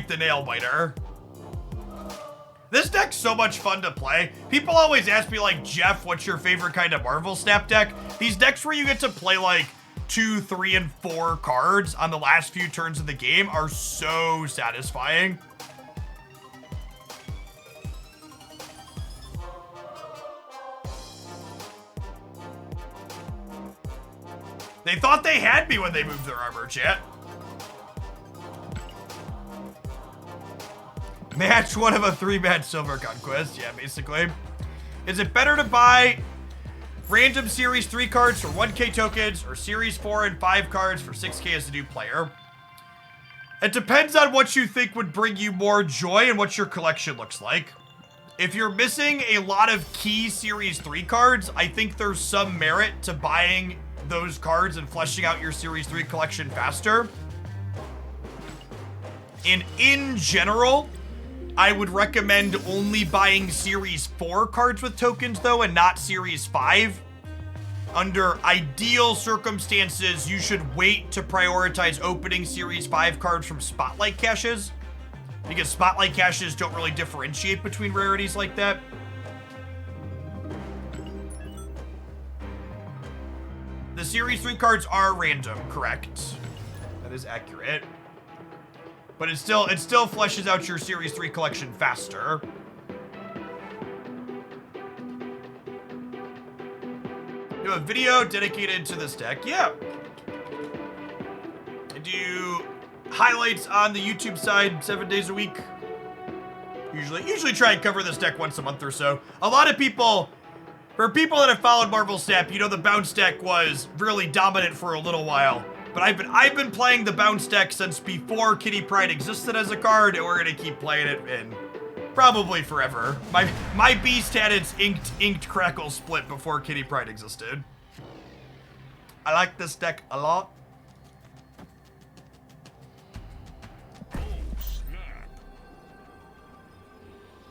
the nail biter. This deck's so much fun to play. People always ask me, like, Jeff, what's your favorite kind of Marvel Snap deck? These decks where you get to play, like, 2, 3, and 4 cards on the last few turns of the game are so satisfying. They thought they had me when they moved their armor, chat. Match 1 of a 3-match Silver Conquest. Yeah, basically. Is it better to buy random Series 3 cards for 1k tokens or Series 4 and 5 cards for 6k as a new player? It depends on what you think would bring you more joy and what your collection looks like. If you're missing a lot of key Series 3 cards, I think there's some merit to buying those cards and fleshing out your Series 3 collection faster. And in general, I would recommend only buying Series 4 cards with tokens, though, and not Series 5. Under ideal circumstances, you should wait to prioritize opening Series 5 cards from Spotlight caches, because Spotlight caches don't really differentiate between rarities like that. The Series 3 cards are random, correct? That is accurate. But it still fleshes out your Series 3 collection faster. You have a video dedicated to this deck. Yeah. I do highlights on the YouTube side 7 days a week. Usually try and cover this deck once a month or so. A lot of people, for people that have followed Marvel Snap, you know the bounce deck was really dominant for a little while. But I've been playing the bounce deck since before Kitty Pryde existed as a card, and we're gonna keep playing it in probably forever. My beast had its inked crackle split before Kitty Pryde existed. I like this deck a lot.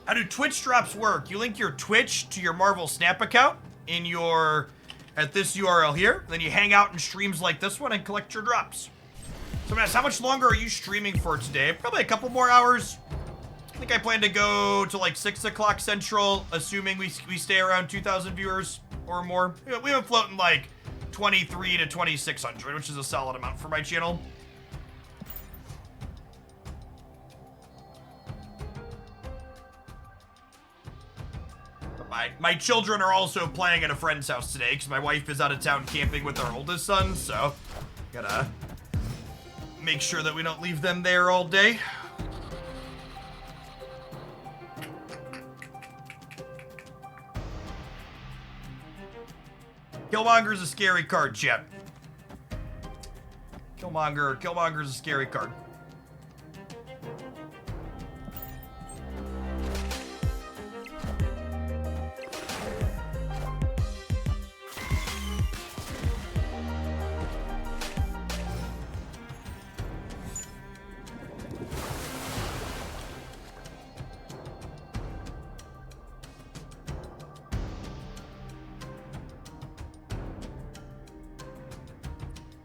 How do Twitch drops work? You link your Twitch to your Marvel Snap account in your at this URL here. Then you hang out in streams like this one and collect your drops. So, Matt, how much longer are you streaming for today? Probably a couple more hours. I think I plan to go to like 6 o'clock Central, assuming we stay around 2,000 viewers or more. We've been floating like 23 to 2,600, which is a solid amount for my channel. My children are also playing at a friend's house today because my wife is out of town camping with our oldest son, so gotta make sure that we don't leave them there all day. Killmonger's a scary card, chat. Killmonger's a scary card.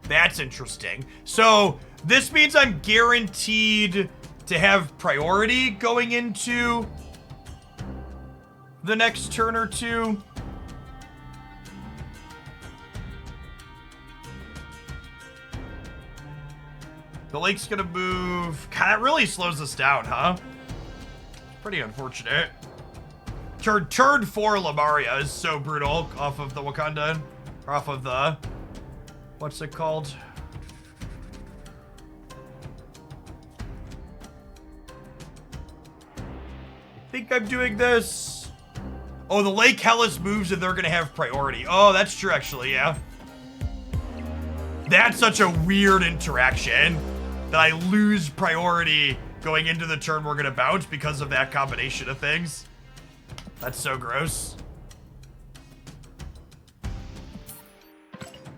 That's interesting. So this means I'm guaranteed to have priority going into the next turn or two. The lake's gonna move. God, that really slows us down, huh? It's pretty unfortunate. Turn 4 Lamaria is so brutal off of the Wakanda. Or off of the... What's it called? I think I'm doing this. Oh, the Lake Hellas moves and they're gonna have priority. Oh, that's true actually, yeah. That's such a weird interaction that I lose priority going into the turn we're gonna bounce because of that combination of things. That's so gross.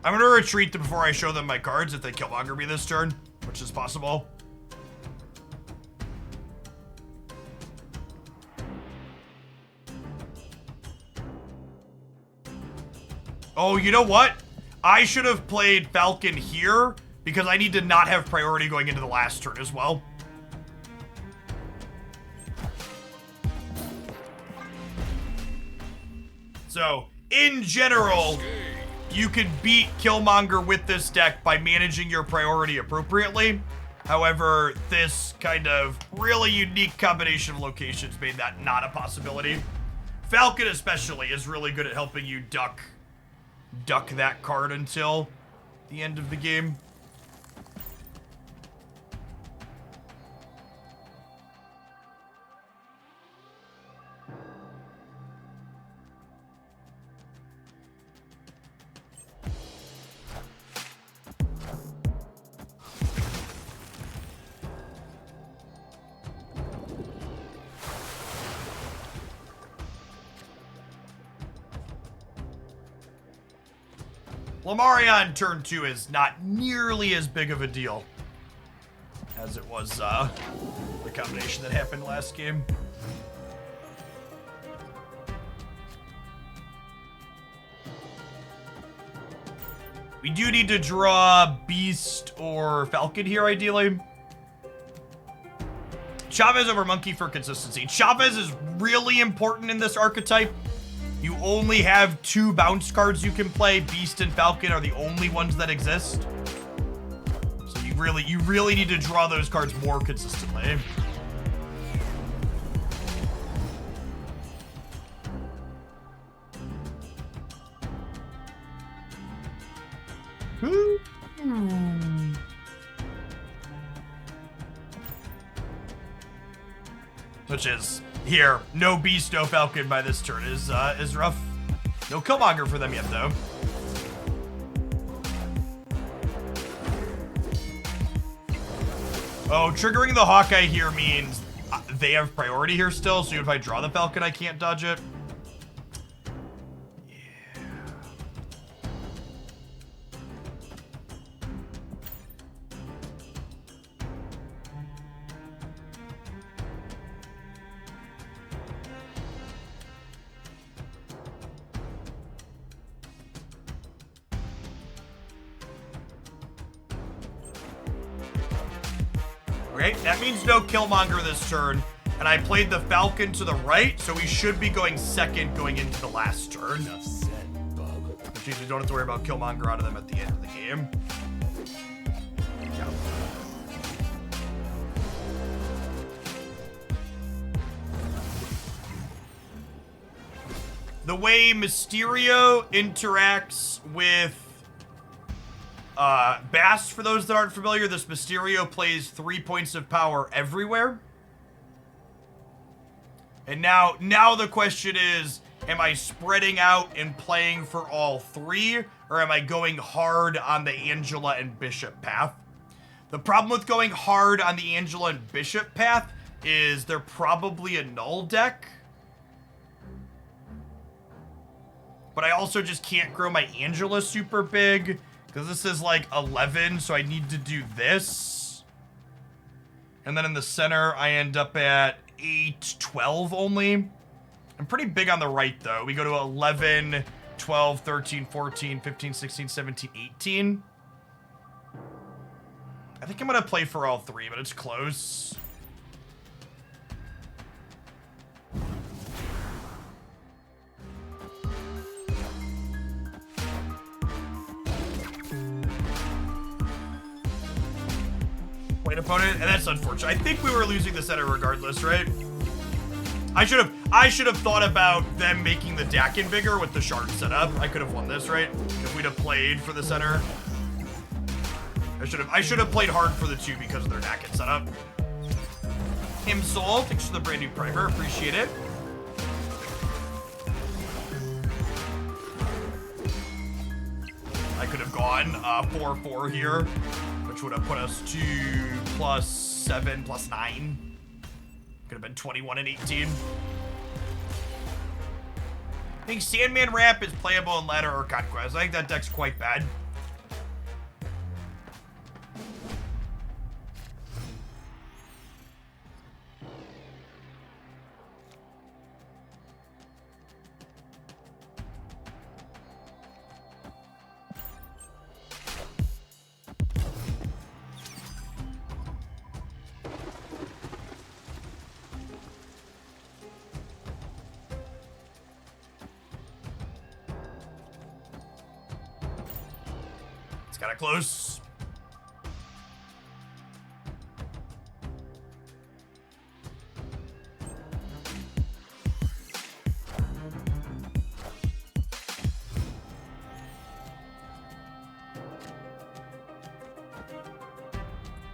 I'm gonna retreat them before I show them my cards if they Killmonger me this turn, which is possible. Oh, you know what? I should have played Falcon here because I need to not have priority going into the last turn as well. So, in general, you can beat Killmonger with this deck by managing your priority appropriately. However, this kind of really unique combination of locations made that not a possibility. Falcon especially is really good at helping you duck that card until the end of the game. Lamarion turn 2 is not nearly as big of a deal as it was the combination that happened last game. We do need to draw Beast or Falcon here, ideally. Chavez over Monkey for consistency. Chavez is really important in this archetype. You only have 2 bounce cards you can play. Beast and Falcon are the only ones that exist. So you really need to draw those cards more consistently. Which is here, no Beast, no Falcon by this turn is rough. No Killmonger for them yet though. Oh, triggering the Hawkeye here means they have priority here still, so if I draw the Falcon, I can't dodge it. Okay, that means no Killmonger this turn. And I played the Falcon to the right, so we should be going second going into the last turn. Enough said, bub. Which means we don't have to worry about Killmonger out of them at the end of the game. Yeah. The way Mysterio interacts with Bast, for those that aren't familiar, this Mysterio plays 3 points of power everywhere. And now the question is, am I spreading out and playing for all three, or am I going hard on the Angela and Bishop path? The problem with going hard on the Angela and Bishop path is they're probably a null deck. But I also just can't grow my Angela super big, because this is like 11, so I need to do this. And then in the center, I end up at 8, 12 only. I'm pretty big on the right, though. We go to 11, 12, 13, 14, 15, 16, 17, 18. I think I'm going to play for all three, but it's close. Point opponent, and that's unfortunate. I think we were losing the center regardless, right? I should have thought about them making the Dakin bigger with the shard setup. I could have won this, right? If we'd have played for the center. I should have played hard for the two because of their Dakin setup. Himsol, thanks for the brand new primer, appreciate it. I could have gone 4-4 here, which would have put us to +7, +9. Could have been 21 and 18. I think Sandman Ramp is playable in Ladder or Conquest. I think that deck's quite bad. Kinda close.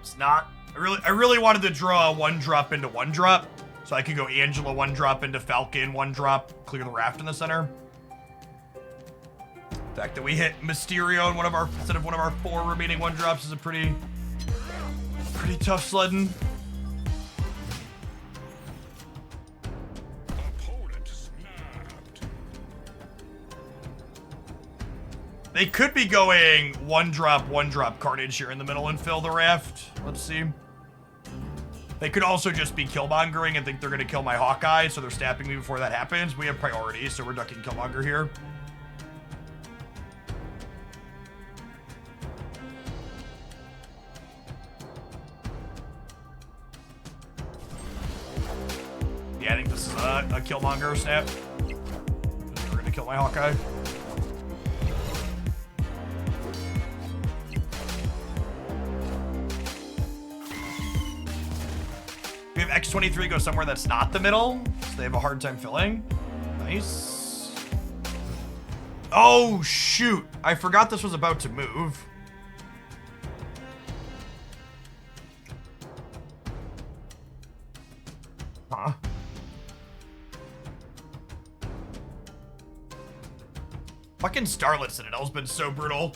It's not. I really wanted to draw a 1-drop into 1-drop, so I could go Angela 1-drop into Falcon 1-drop, clear the raft in the center. The fact that we hit Mysterio in instead of one of our 4 remaining 1-drops is a pretty tough sledding. Opponent snapped. They could be going 1-drop Carnage here in the middle and fill the raft. Let's see. They could also just be Killmongering and think they're going to kill my Hawkeye, so they're snapping me before that happens. We have priority, so we're ducking Killmonger here. Yeah, I think this is a Killmonger snap. We're gonna kill my Hawkeye. We have X-23 go somewhere that's not the middle, so they have a hard time filling. Nice. Oh, shoot. I forgot this was about to move. Huh? Fucking Starlit Citadel's been so brutal.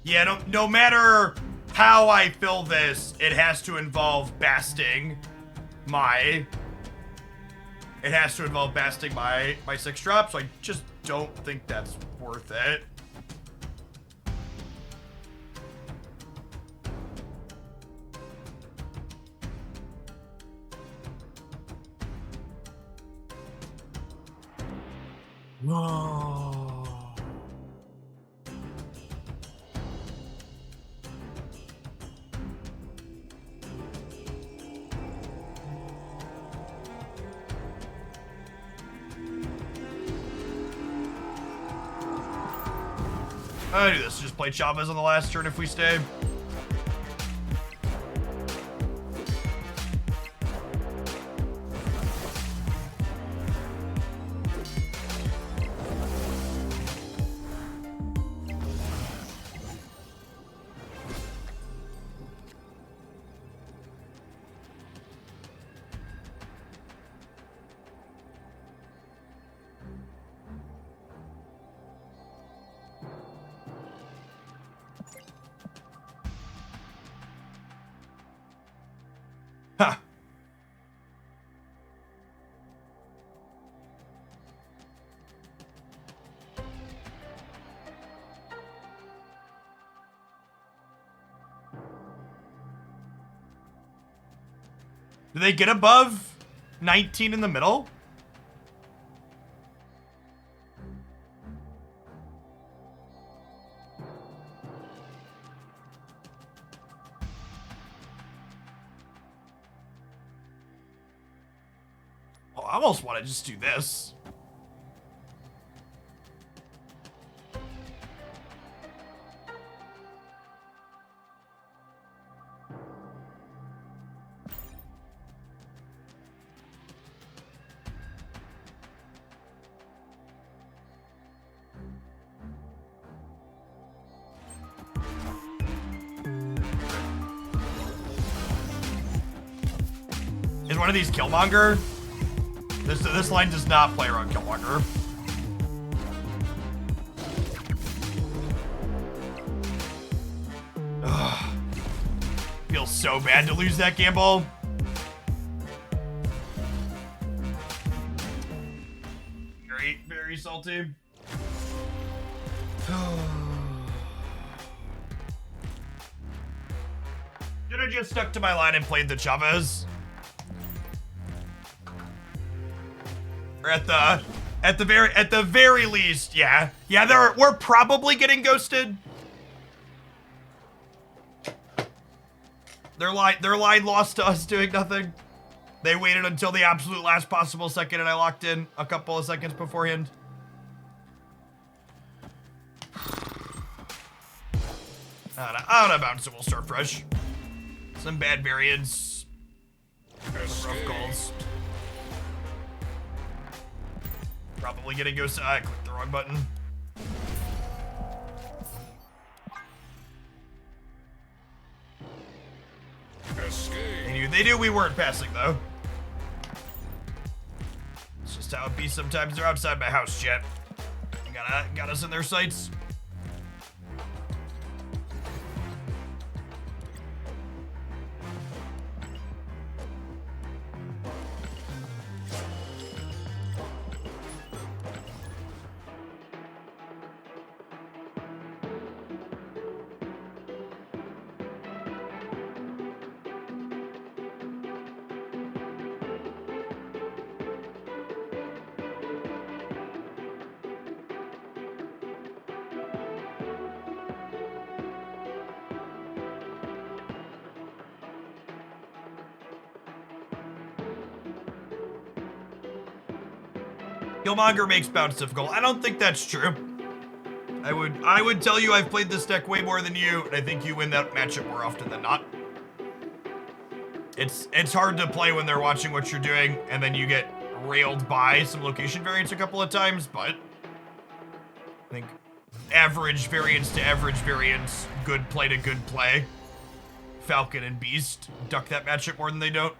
Yeah, no matter how I fill this, it has to involve basting my... It has to involve basting my 6-drop, so I just don't think that's worth it. No. I do this. Just play Chavez on the last turn if we stay. Huh. Do they get above 19 in the middle? Oh, I almost want to just do this. Is one of these Killmonger? This line does not play around Killmonger. Ugh. Feels so bad to lose that gamble. Very, very salty. Should have just stuck to my line and played the Chavez. Or at the very least, yeah. Yeah, we're probably getting ghosted. Their line lost to us doing nothing. They waited until the absolute last possible second and I locked in a couple of seconds beforehand. Out of bounds, so we'll start fresh. Some bad variants. Rough calls. Probably gonna go. I clicked the wrong button. They knew we weren't passing though. It's just how it be sometimes. They're outside my house, Jet. Got us in their sights. Killmonger makes bounce difficult. I don't think that's true. I would tell you I've played this deck way more than you, and I think you win that matchup more often than not. It's hard to play when they're watching what you're doing, and then you get railed by some location variants a couple of times, but I think average variance to average variance, good play to good play. Falcon and Beast duck that matchup more than they don't.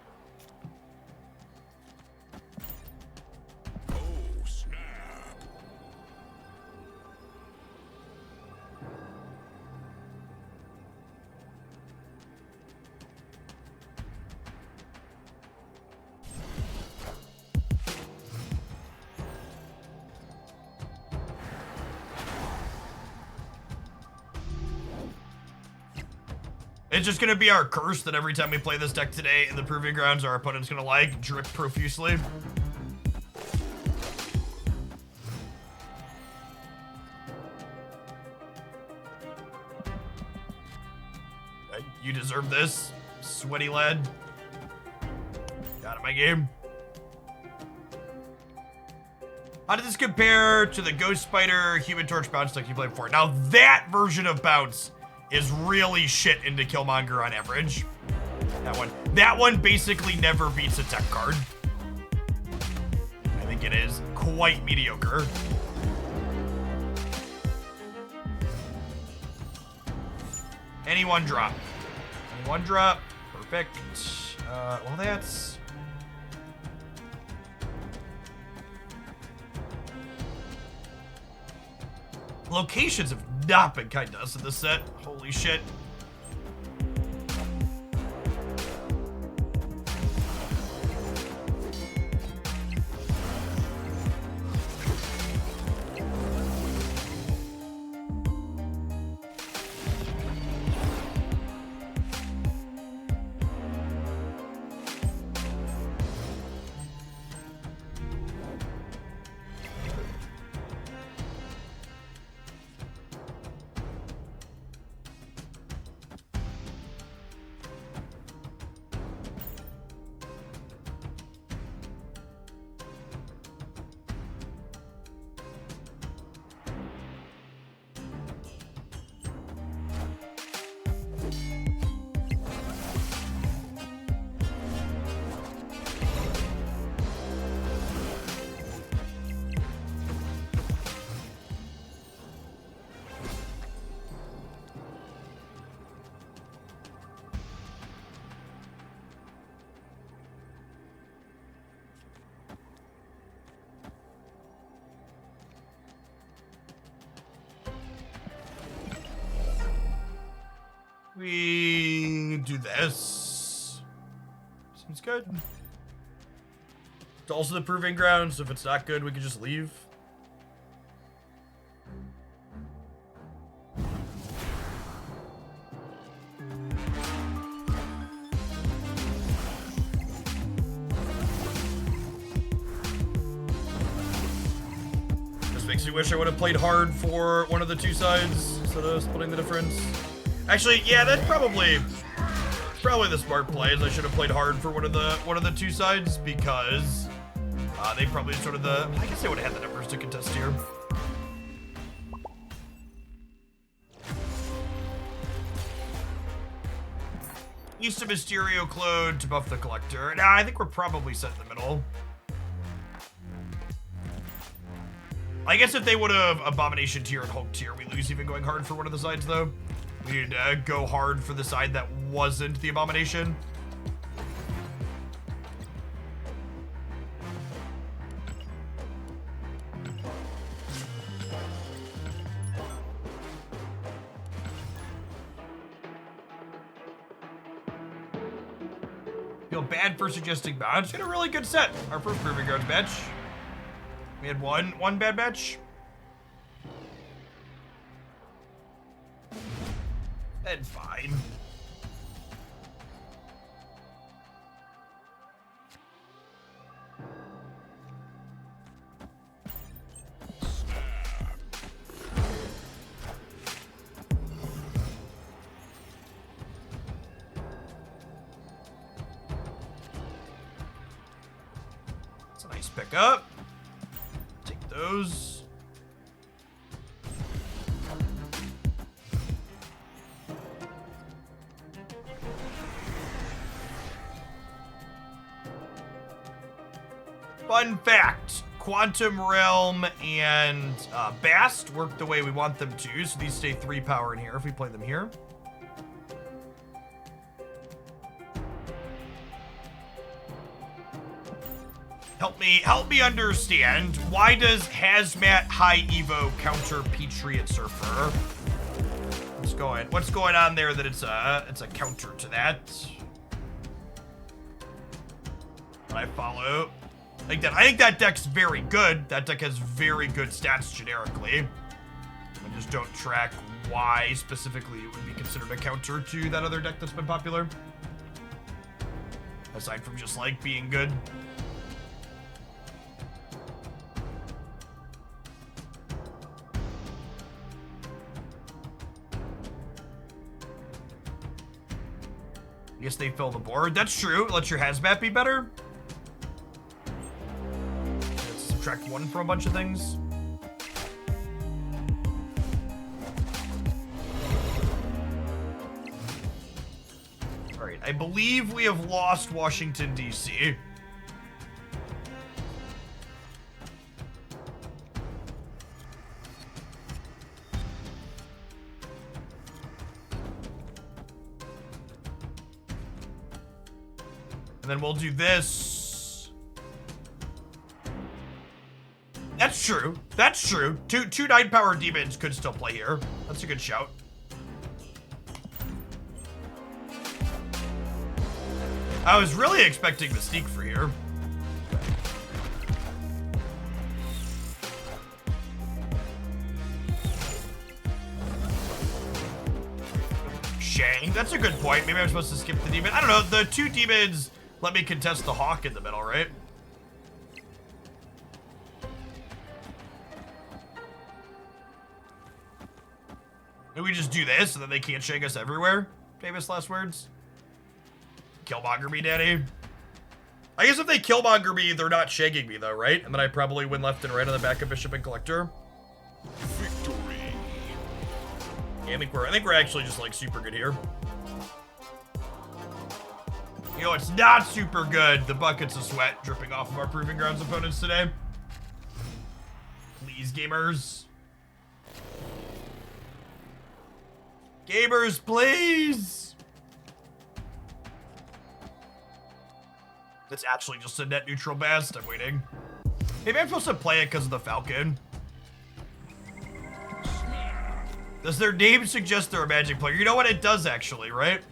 It's just gonna be our curse that every time we play this deck today in the Proving Grounds, our opponent's gonna like drip profusely. You deserve this, sweaty lad. Got it, my game. How does this compare to the Ghost Spider Human Torch bounce deck you played before? Now that version of bounce is really shit into Killmonger on average. That one basically never beats a tech card. I think it is quite mediocre. Any one drop. Any one drop. Perfect. Well, that's... Locations have not been kind to us in this set. Holy shit. We do this. Seems good. It's also the proving ground, so if it's not good, we can just leave. Just makes me wish I would have played hard for one of the two sides instead of splitting the difference. Actually, yeah, that's probably the smart play. Is I should have played hard for one of the two sides because they probably sort of the. I guess they would have had the numbers to contest here. Use a Mysterio clone to buff the collector. Nah, I think we're probably set in the middle. I guess if they would have Abomination tier and Hulk tier, we lose even going hard for one of the sides though. We need to go hard for the side that wasn't the Abomination. Feel bad for suggesting bounce. We had a really good set. Our first Proving Grounds match. We had one bad match. And fine. It's a nice pickup. Take those. Fun fact, Quantum Realm and Bast work the way we want them to, so these stay 3 power in here if we play them here. Help me understand, why does Hazmat High Evo counter Patriot Surfer? What's going on there that it's a counter to that? I follow. I think that deck's very good. That deck has very good stats generically. I just don't track why specifically it would be considered a counter to that other deck that's been popular. Aside from just like being good. I guess they fill the board. That's true. Let your hazmat be better. subtract 1 from a bunch of things. All right, I believe we have lost Washington, D.C. And then we'll do this. That's true. That's true. Two 9-power demons could still play here. That's a good shout. I was really expecting Mystique for here. Shang, that's a good point. Maybe I'm supposed to skip the demon. I don't know. The 2 demons let me contest the Hawk in the middle, right? Maybe we just do this and then they can't shake us everywhere? Famous last words. Killmonger me, daddy. I guess if they Killmonger me, they're not shagging me though, right? And then I probably win left and right on the back of Bishop and Collector. Victory. Yeah, I think we're actually just like super good here. You know, it's not super good. The buckets of sweat dripping off of our Proving Grounds opponents today. Please, gamers. Gamers, please. That's actually just a net neutral best. I'm waiting. Maybe I'm supposed to play it because of the Falcon. Does their name suggest they're a Magic player? You know what? It does actually, right?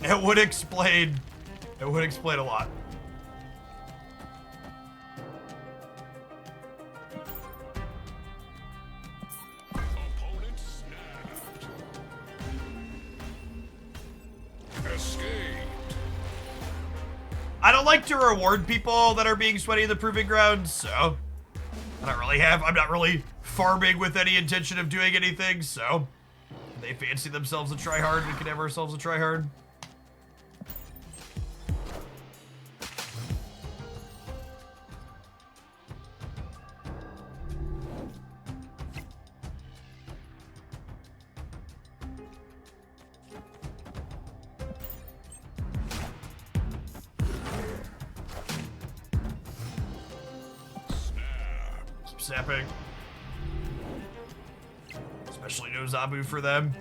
It would explain a lot. Opponent snapped. Escaped. I don't like to reward people that are being sweaty in the Proving Grounds, so I'm not really farming with any intention of doing anything, so if they fancy themselves a tryhard, we can have ourselves a tryhard. Snapping. Especially no Zabu for them.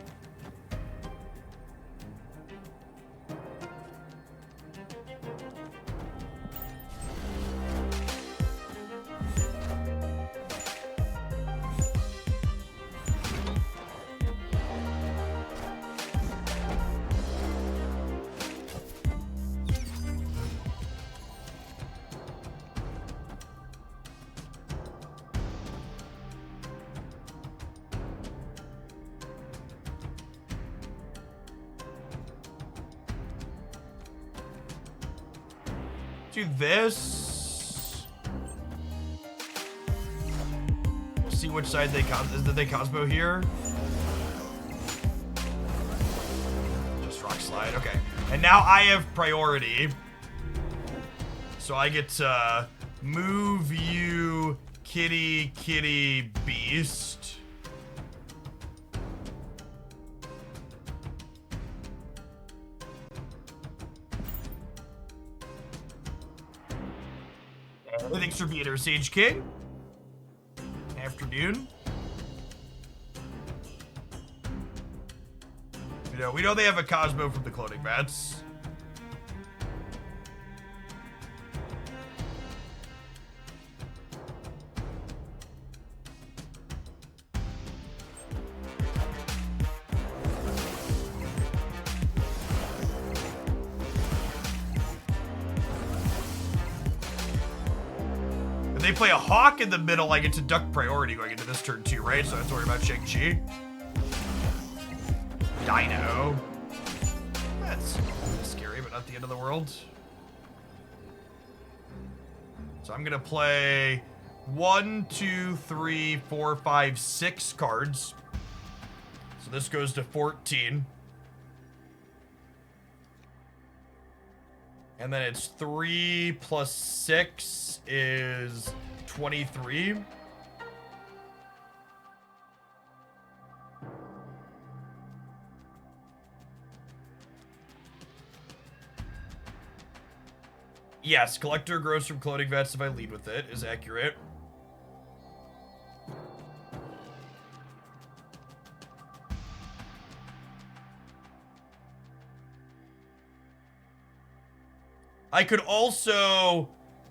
Do this. See which side they Cosmo here. Just rock slide. Okay. And now I have priority. So I get to move you, kitty, beast. Thanks for being our Sage King. Afternoon. We know they have a Cosmo from the cloning mats. They play a Hawk in the middle, I get to duck priority going into this turn too, right? So I have to worry about Shang-Chi. Dino. That's scary, but not the end of the world. So I'm gonna play 1, 2, 3, 4, 5, 6 cards. So this goes to 14. And then it's 3 plus 6 is 23. Yes, collector grows from clothing vets if I lead with it, is accurate. I could also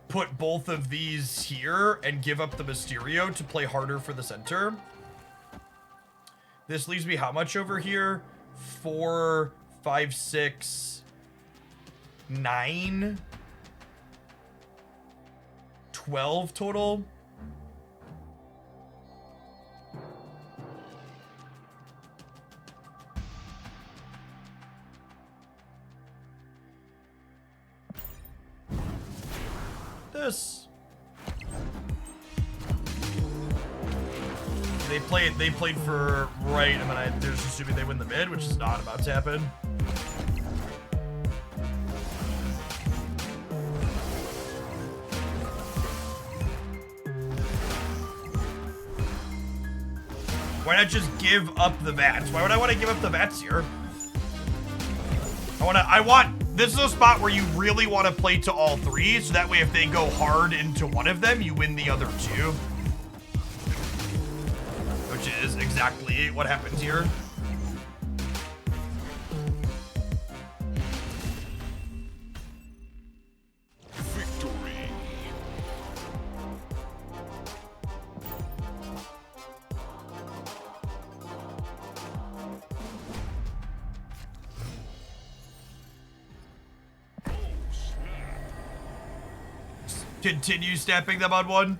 put both of these here and give up the Mysterio to play harder for the center. This leaves me how much over here? 4, 5, 6, 9, 12 total. This. They played for right, and then they're just assuming they win the mid, which is not about to happen. Why not just give up the VATs? Why would I want to give up the VATs here? This is a spot where you really want to play to all three, so that way if they go hard into one of them, you win the other two. Which is exactly what happens here. Victory. Continue snapping them on one.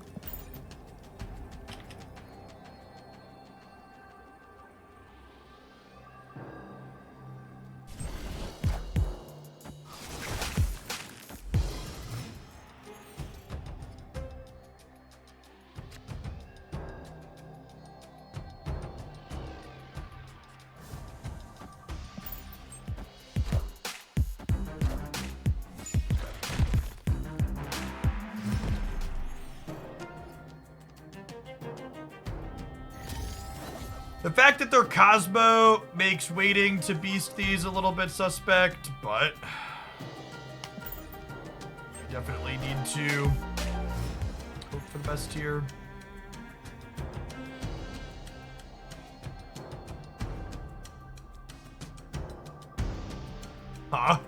The fact that they're Cosmo makes waiting to beast these a little bit suspect, but definitely need to hope for the best here. Huh?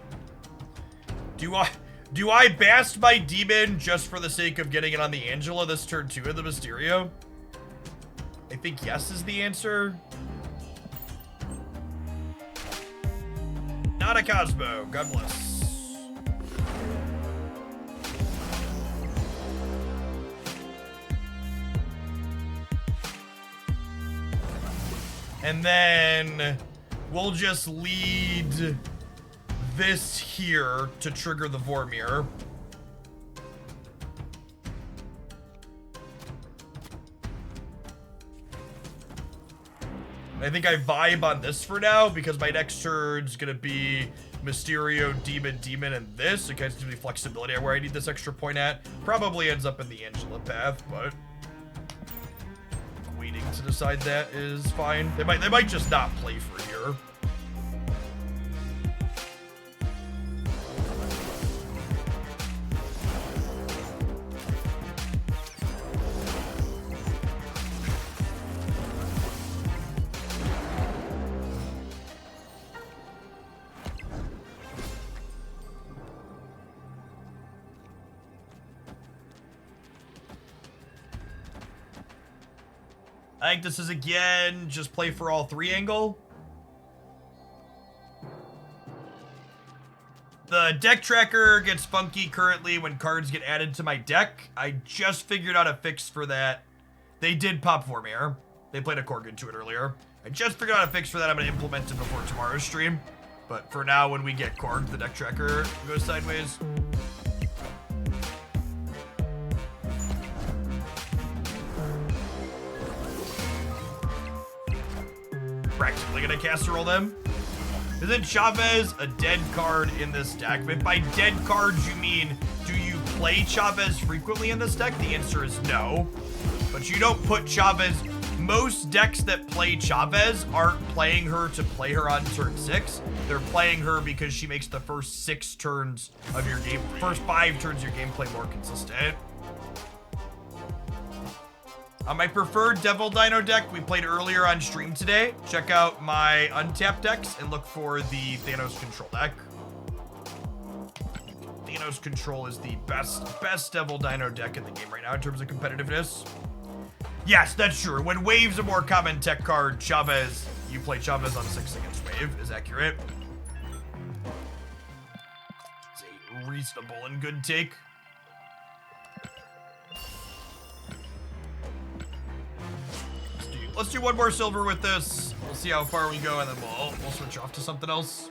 Do I bast my demon just for the sake of getting it on the Angela this turn 2 of the Mysterio? I think yes is the answer. Not a Cosmo. God bless. And then we'll just lead this here to trigger the Vormir. I think I vibe on this for now because my next turn's gonna be Mysterio, Demon, and this. It kind of gives me flexibility where I need this extra point at. Probably ends up in the Angela path, but waiting to decide that is fine. They might just not play for here. I think this is, again, just play for all three angle. The deck tracker gets funky currently when cards get added to my deck. I just figured out a fix for that. They did pop Vormir. They played a Korg to it earlier. I just figured out a fix for that. I'm going to implement it before tomorrow's stream. But for now, when we get Korg, the deck tracker goes sideways. practically gonna casserole them. Isn't Chavez a dead card in this deck? If by dead cards you mean, do you play Chavez frequently in this deck? The answer is no. But you don't put Chavez. Most decks that play Chavez aren't playing her to play her on turn 6. They're playing her because she makes the first 6 turns of your game, first 5 turns of your gameplay more consistent. My preferred Devil Dino deck we played earlier on stream today. Check out my untapped decks and look for the Thanos control deck. Thanos control is the best Devil Dino deck in the game right now in terms of competitiveness. Yes, that's true. When Wave's a more common tech card, Chavez, you play Chavez on 6 against Wave is accurate. It's a reasonable and good take. Let's do one more silver with this. We'll see how far we go, and then we'll switch off to something else.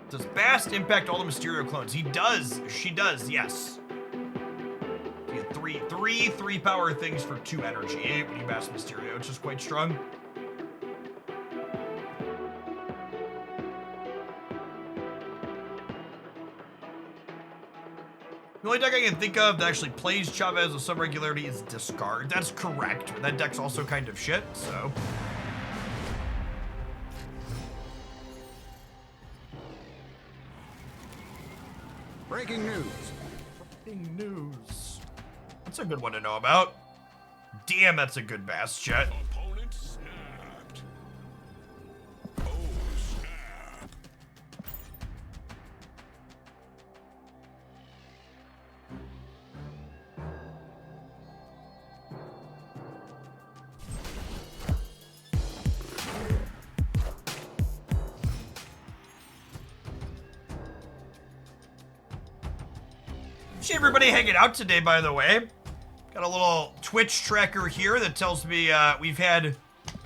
Does Bast impact all the Mysterio clones? He does. She does, yes. You get three power things for 2 energy when you Bast Mysterio, which is quite strong. The only deck I can think of that actually plays Chavez with some regularity is Discard. That's correct. That deck's also kind of shit, so. Breaking news. Breaking news. That's a good one to know about. Damn, that's a good Bast, chat. Opponent snapped. Oh, snap. Appreciate everybody hanging out today, by the way. Got a little Twitch tracker here that tells me we've had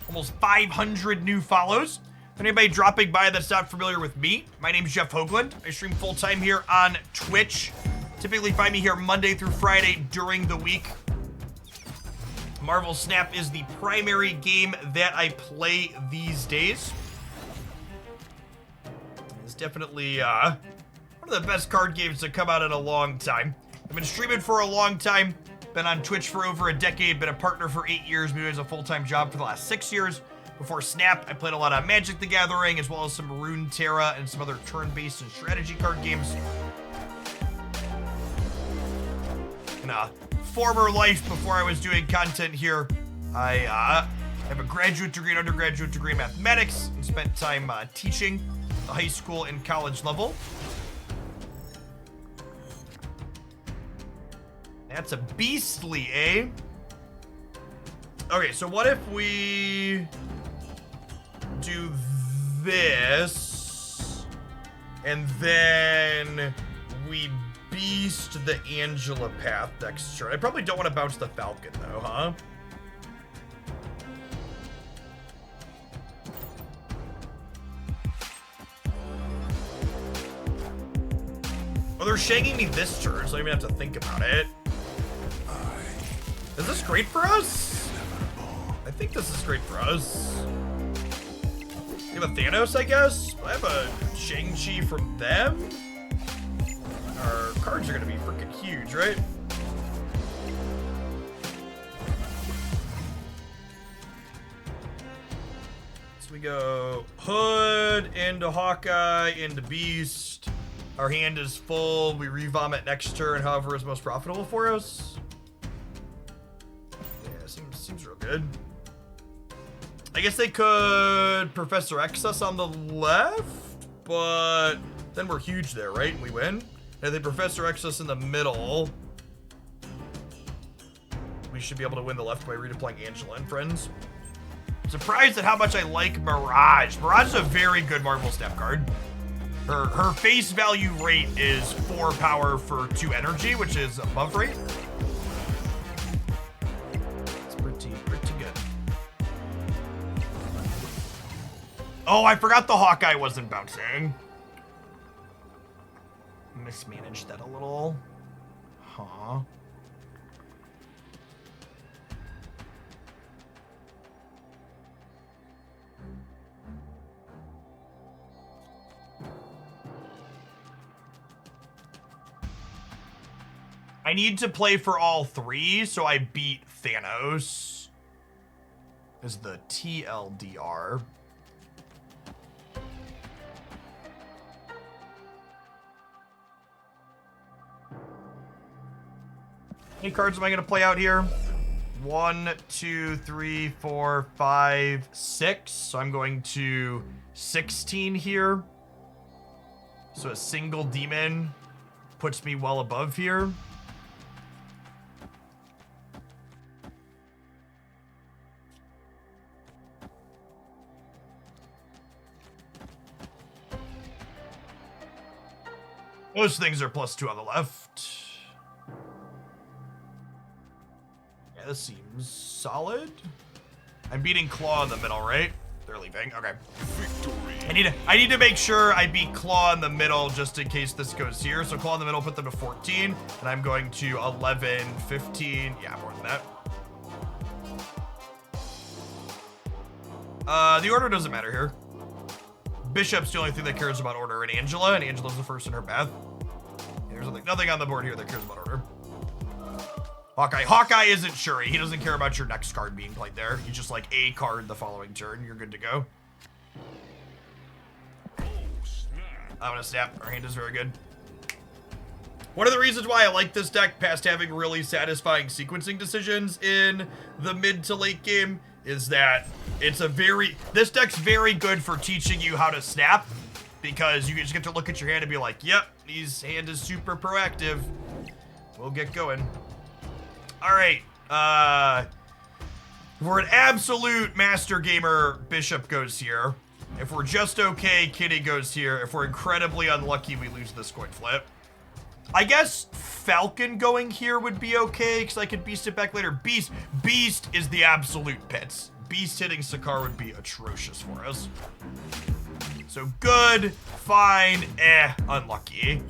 almost 500 new follows. If anybody dropping by that's not familiar with me, my name's Jeff Hoagland. I stream full-time here on Twitch. Typically find me here Monday through Friday during the week. Marvel Snap is the primary game that I play these days. It's definitely one of the best card games to come out in a long time. I've been streaming for a long time, been on Twitch for over a decade, been a partner for 8 years, been doing a full-time job for the last 6 years. Before Snap, I played a lot of Magic the Gathering, as well as some Runeterra and some other turn-based and strategy card games. In a former life, before I was doing content here, I have a graduate degree and undergraduate degree in mathematics, and spent time teaching the high school and college level. That's a beastly, eh? Okay, so what if we do this, and then we beast the Angela path next turn? I probably don't want to bounce the Falcon, though, huh? Oh, they're shagging me this turn, so I don't even have to think about it. Is this great for us? I think this is great for us. You have a Thanos, I guess? I have a Shang-Chi from them? Our cards are gonna be freaking huge, right? So we go Hood into Hawkeye into Beast. Our hand is full. We revomit next turn, however is most profitable for us. Seems real good. I guess they could Professor X us on the left, but then we're huge there, right? And we win. And they Professor X us in the middle. We should be able to win the left by redeploying Angela and friends. Surprised at how much I like Mirage. Mirage is a very good Marvel Snap card. Her face value rate is 4 power for 2 energy, which is above rate. Pretty good. Oh, I forgot the Hawkeye wasn't bouncing. Mismanaged that a little. Huh. I need to play for all 3, so I beat Thanos. Is the TLDR. How many cards am I going to play out here? 1, 2, 3, 4, 5, 6. So I'm going to 16 here. So a single demon puts me well above here. Those things are +2 on the left. Yeah, this seems solid. I'm beating Claw in the middle, right? They're leaving. Okay. Victory. I need to make sure I beat Claw in the middle just in case this goes here. So Claw in the middle, put them to 14, and I'm going to 11, 15. Yeah, more than that. The order doesn't matter here. Bishop's the only thing that cares about order, and Angela's the first in her path. There's nothing on the board here that cares about order. Hawkeye isn't Shuri. He doesn't care about your next card being played there. He's just like a card the following turn. You're good to go. I'm gonna snap. Our hand is very good. One of the reasons why I like this deck, past having really satisfying sequencing decisions in the mid to late game, is that this deck's very good for teaching you how to snap, because you just get to look at your hand and be like, yep, his hand is super proactive. We'll get going. All right. If we're an absolute master gamer, Bishop goes here. If we're just okay, Kitty goes here. If we're incredibly unlucky, we lose this coin flip. I guess Falcon going here would be okay, because I could beast it back later. Beast is the absolute pits. Beast hitting Sakar would be atrocious for us. So good, fine, unlucky.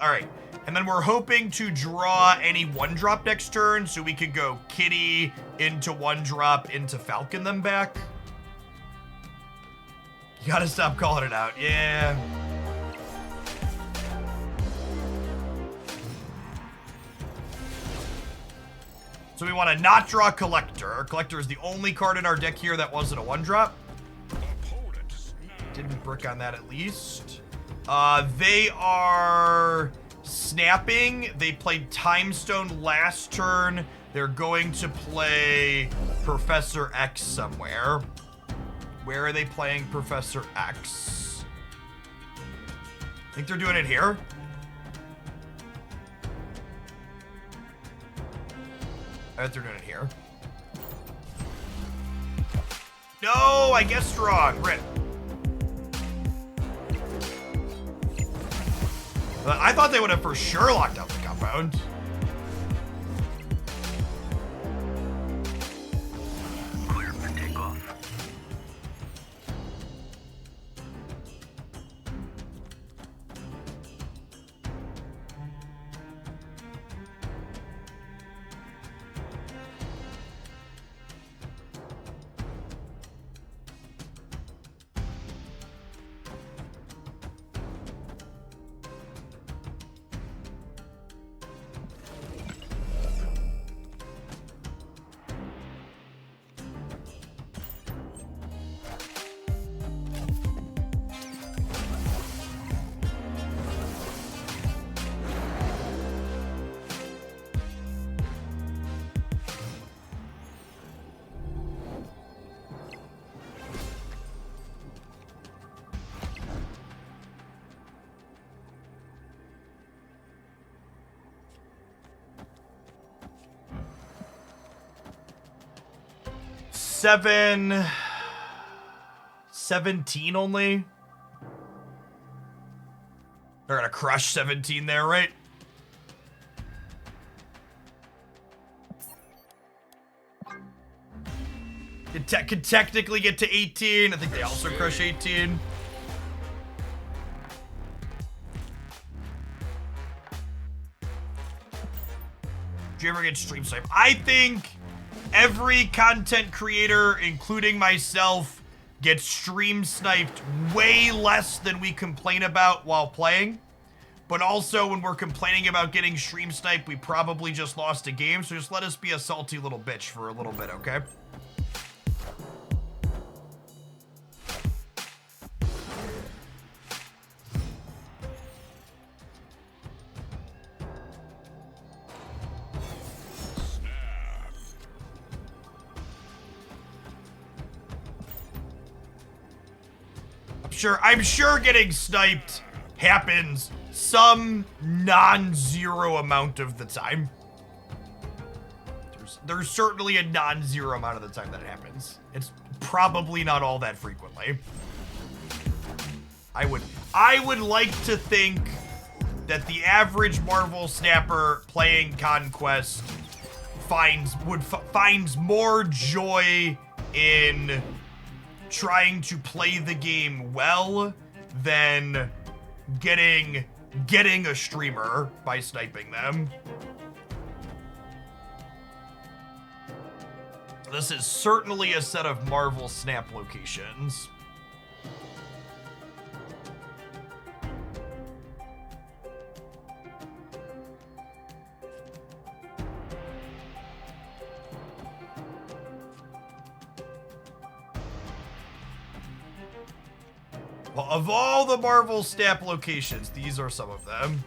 All right, and then we're hoping to draw any 1-drop next turn, so we could go Kitty into 1-drop into Falcon them back. You gotta stop calling it out, yeah. So we want to not draw Collector. Collector is the only card in our deck here that wasn't a 1-drop. Didn't brick on that at least. They are snapping. They played Time Stone last turn. They're going to play Professor X somewhere. Where are they playing Professor X? I think they're doing it here. I bet they're doing it here. No, I guessed wrong. Rip. I thought they would have for sure locked out the compound. Clear for takeoff. Seven, 17 only. They're gonna crush 17 there, right? It could technically get to 18. I think they also crush 18. Do you ever get stream sniped? I think every content creator, including myself, gets stream sniped way less than we complain about while playing. But also, when we're complaining about getting stream sniped, we probably just lost a game. So just let us be a salty little bitch for a little bit, okay? I'm sure getting sniped happens some non-zero amount of the time. There's certainly a non-zero amount of the time that it happens. It's probably not all that frequently. I would like to think that the average Marvel snapper playing Conquest finds more joy in trying to play the game well than getting a streamer by sniping them. This is certainly a set of Marvel snap locations. Well, of all the Marvel snap locations, these are some of them.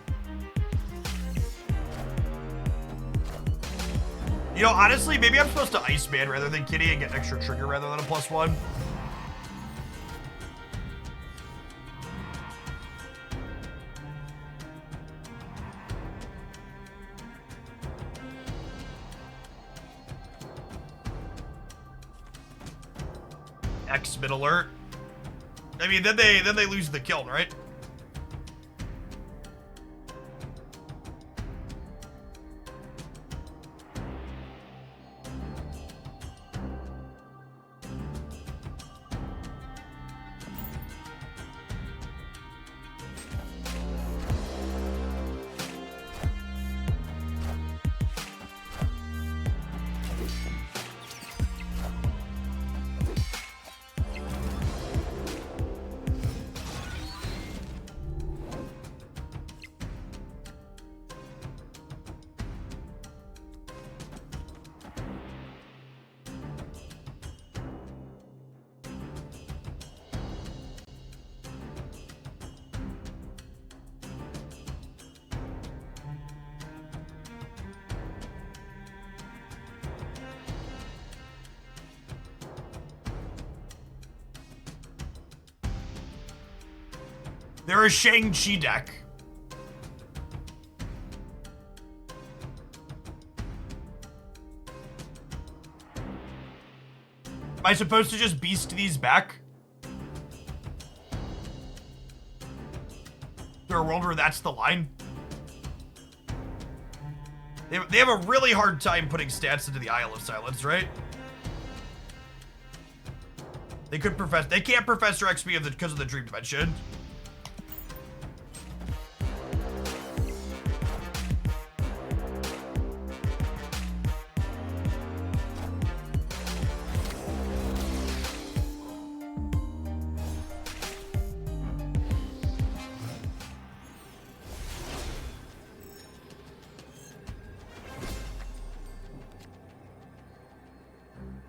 You know, honestly, maybe I'm supposed to Iceman rather than Kitty and get an extra trigger rather than a +1. X-Mid alert. I mean, then they lose the kill, right? They're a Shang-Chi deck. Am I supposed to just beast these back? Is there a world where that's the line? They have a really hard time putting stats into the Isle of Silence, right? They can't Professor XP because of the Dream Dimension.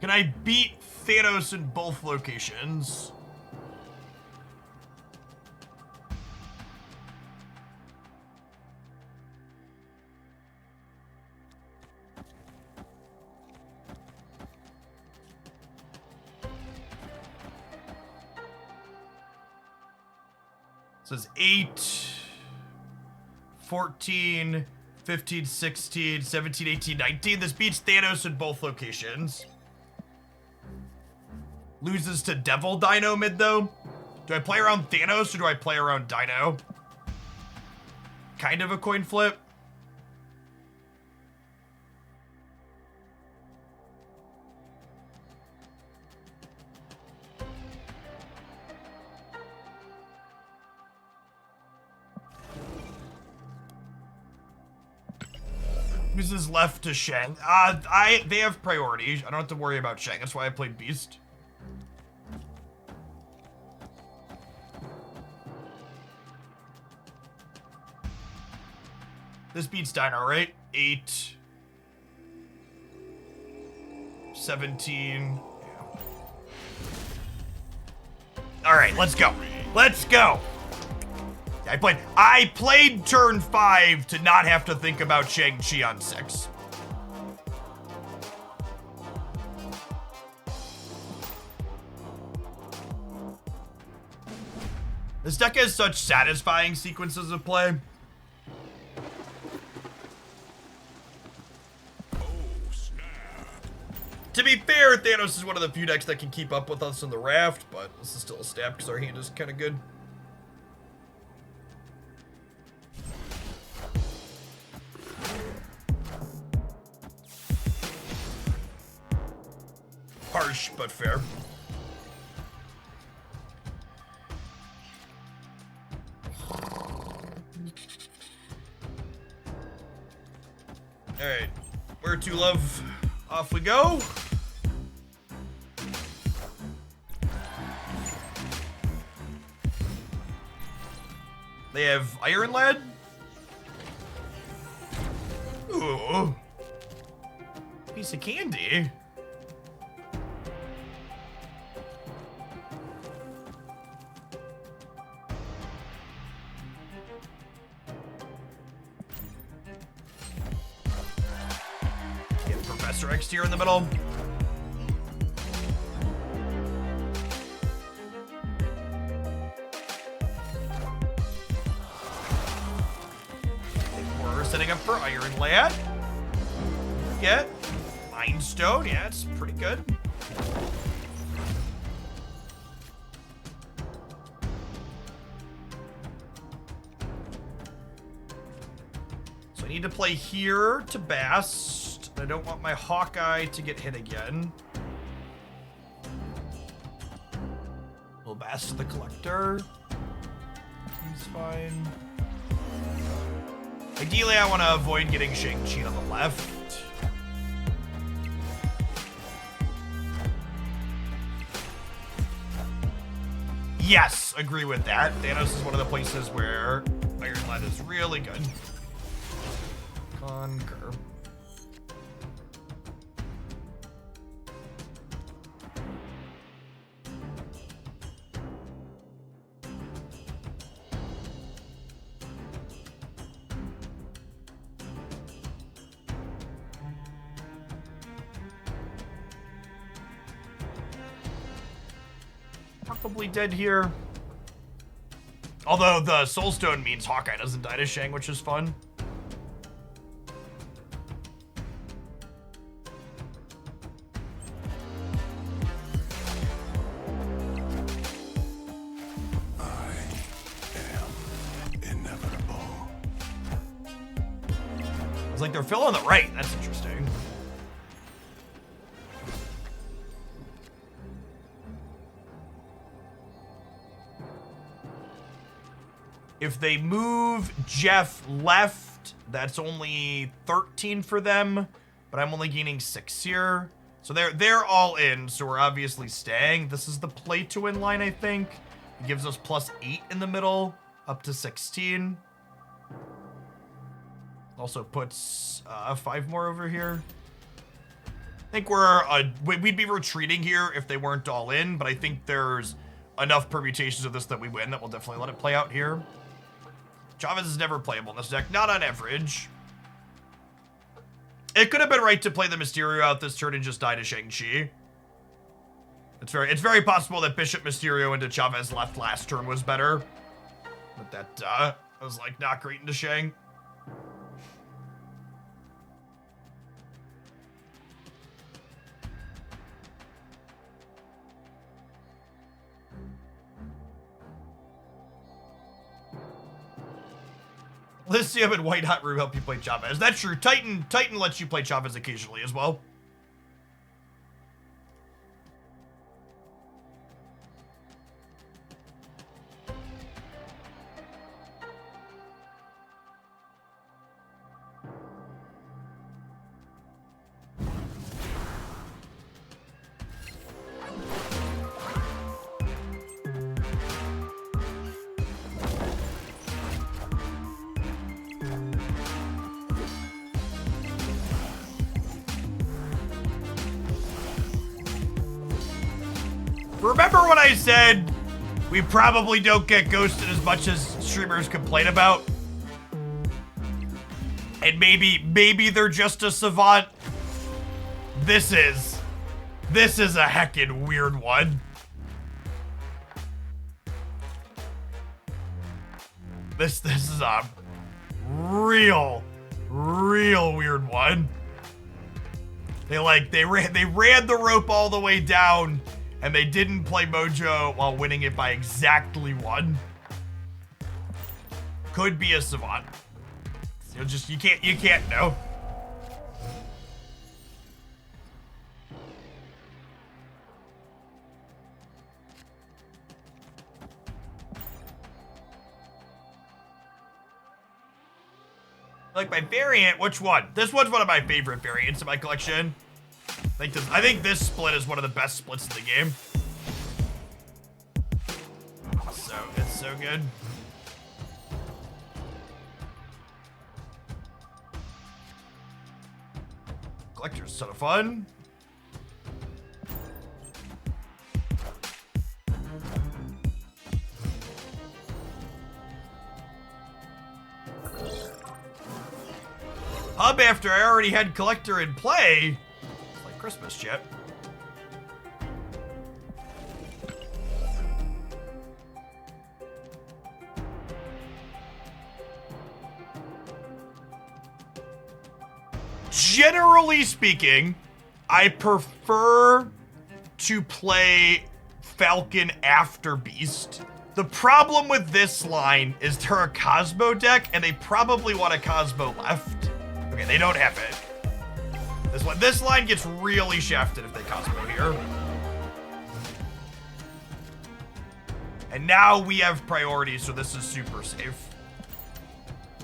Can I beat Thanos in both locations? It says 8, 14, 15, 16, 17, 18, 19. This beats Thanos in both locations. Loses to Devil Dino mid, though. Do I play around Thanos or do I play around Dino? Kind of a coin flip. This is left to Shang. They have priority. I don't have to worry about Shang. That's why I played Beast. This beats Dino, right? 8, 17. Yeah. All right, let's go. Let's go. I played turn 5 to not have to think about Shang-Chi on 6. This deck has such satisfying sequences of play. To be fair, Thanos is one of the few decks that can keep up with us in the raft, but this is still a stab because our hand is kind of good. Harsh, but fair. Alright, where to, love? Off we go. They have Iron Lad. Ooh. Piece of candy. Get Professor X here in the middle. Setting up for Iron Lad. Get Mind Stone. Yeah, it's pretty good. So I need to play here to Bast. I don't want my Hawkeye to get hit again. We'll Bast the Collector. He's fine. Ideally, I want to avoid getting Shang-Chi on the left. Yes, agree with that. Thanos is one of the places where Iron Lad is really good. Concur. Probably dead here. Although the Soul Stone means Hawkeye doesn't die to Shang, which is fun. I am inevitable. It's like they're filling the right. That's interesting. If they move Jeff left, that's only 13 for them, but I'm only gaining 6 here. So they're all in, so we're obviously staying. This is the play to win line, I think. It gives us +8 in the middle, up to 16. Also puts 5 more over here. I think we'd be retreating here if they weren't all in, but I think there's enough permutations of this that we win that we'll definitely let it play out here. Chavez is never playable in this deck, not on average. It could have been right to play the Mysterio out this turn and just die to Shang-Chi. It's very possible that Bishop Mysterio into Chavez left last turn was better. But that was like not great into Shang. Lithium and White Hot Room help you play Chavez. That's true. Titan lets you play Chavez occasionally as well. Remember when I said we probably don't get ghosted as much as streamers complain about? And maybe they're just a savant? This is a heckin' weird one. This is a real weird one. They ran the rope all the way down, and they didn't play Mojo while winning it by exactly 1. Could be a savant. You can't know. Like my variant, which one? This one's one of my favorite variants in my collection. I think this split is one of the best splits in the game. So it's so good. Collector's a ton of fun. Hub after I already had Collector in play. It's like Christmas, chat. Generally speaking, I prefer to play Falcon after Beast. The problem with this line is they're a Cosmo deck, and they probably want a Cosmo left. Okay, they don't have it. This line gets really shafted if they Cosmo here. And now we have priority, so this is super safe.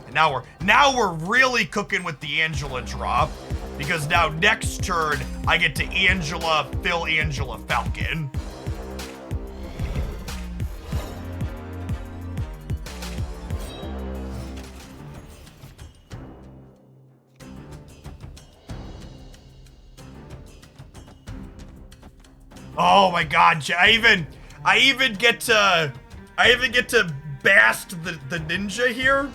And now we're really cooking with the Angela drop, because now next turn I get to Angela, Phil, Angela, Falcon. Oh my god, I even get to bast the ninja here.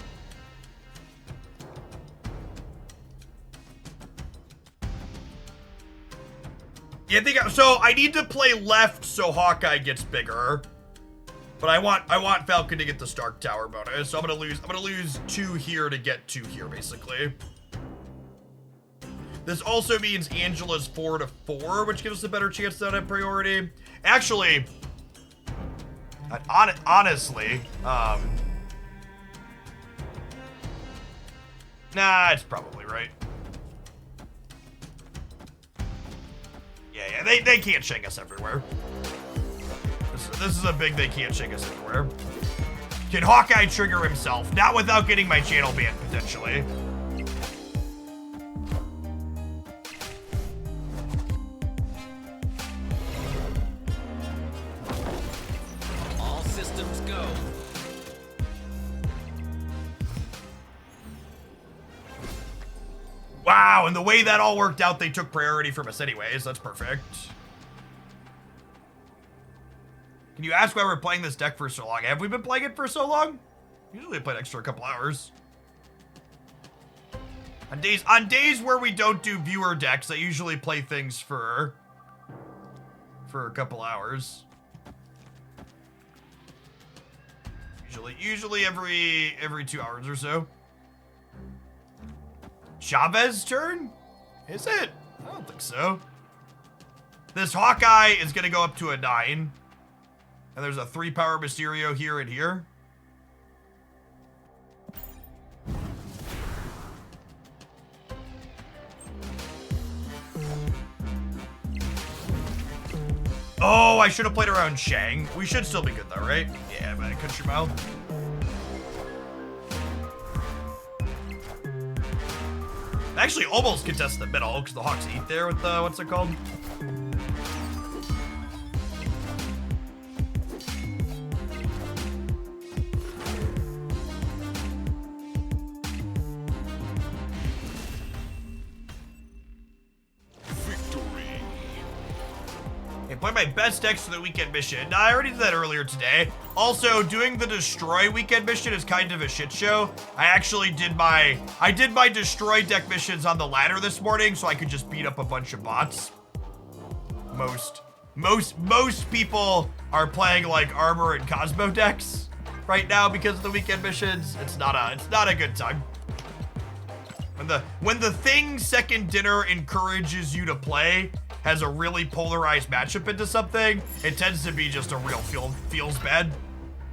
Yeah, so I need to play left so Hawkeye gets bigger. But I want Falcon to get the Stark Tower bonus. So I'm gonna lose 2 here to get 2 here, basically. This also means Angela's 4 to 4, which gives us a better chance to have priority. Actually, honestly, nah, it's probably right. Yeah, they can't shake us everywhere. This is a big they can't shake us everywhere. Can Hawkeye trigger himself? Not without getting my channel banned, potentially. All systems go. Wow, and the way that all worked out, they took priority from us anyways. That's perfect. Can you ask why we're playing this deck for so long? Have we been playing it for so long? Usually I play an extra couple hours. On days where we don't do viewer decks, I usually play things for a couple hours. Usually every 2 hours or so. Chavez turn? Is it? I don't think so. This Hawkeye is gonna go up to a 9. And there's a 3-power Mysterio here and here. Oh, I should have played around Shang. We should still be good though, right? Yeah, by a country mile. Actually, almost contest the middle because the Hawks eat there with the, what's it called? play my best decks for the weekend mission. Now, I already did that earlier today. Also, doing the destroy weekend mission is kind of a shit show. I actually did my destroy deck missions on the ladder this morning so I could just beat up a bunch of bots. Most people are playing like armor and Cosmo decks right now because of the weekend missions. It's not a good time. When the thing second dinner encourages you to play has a really polarized matchup into something, it tends to be just a real feels bad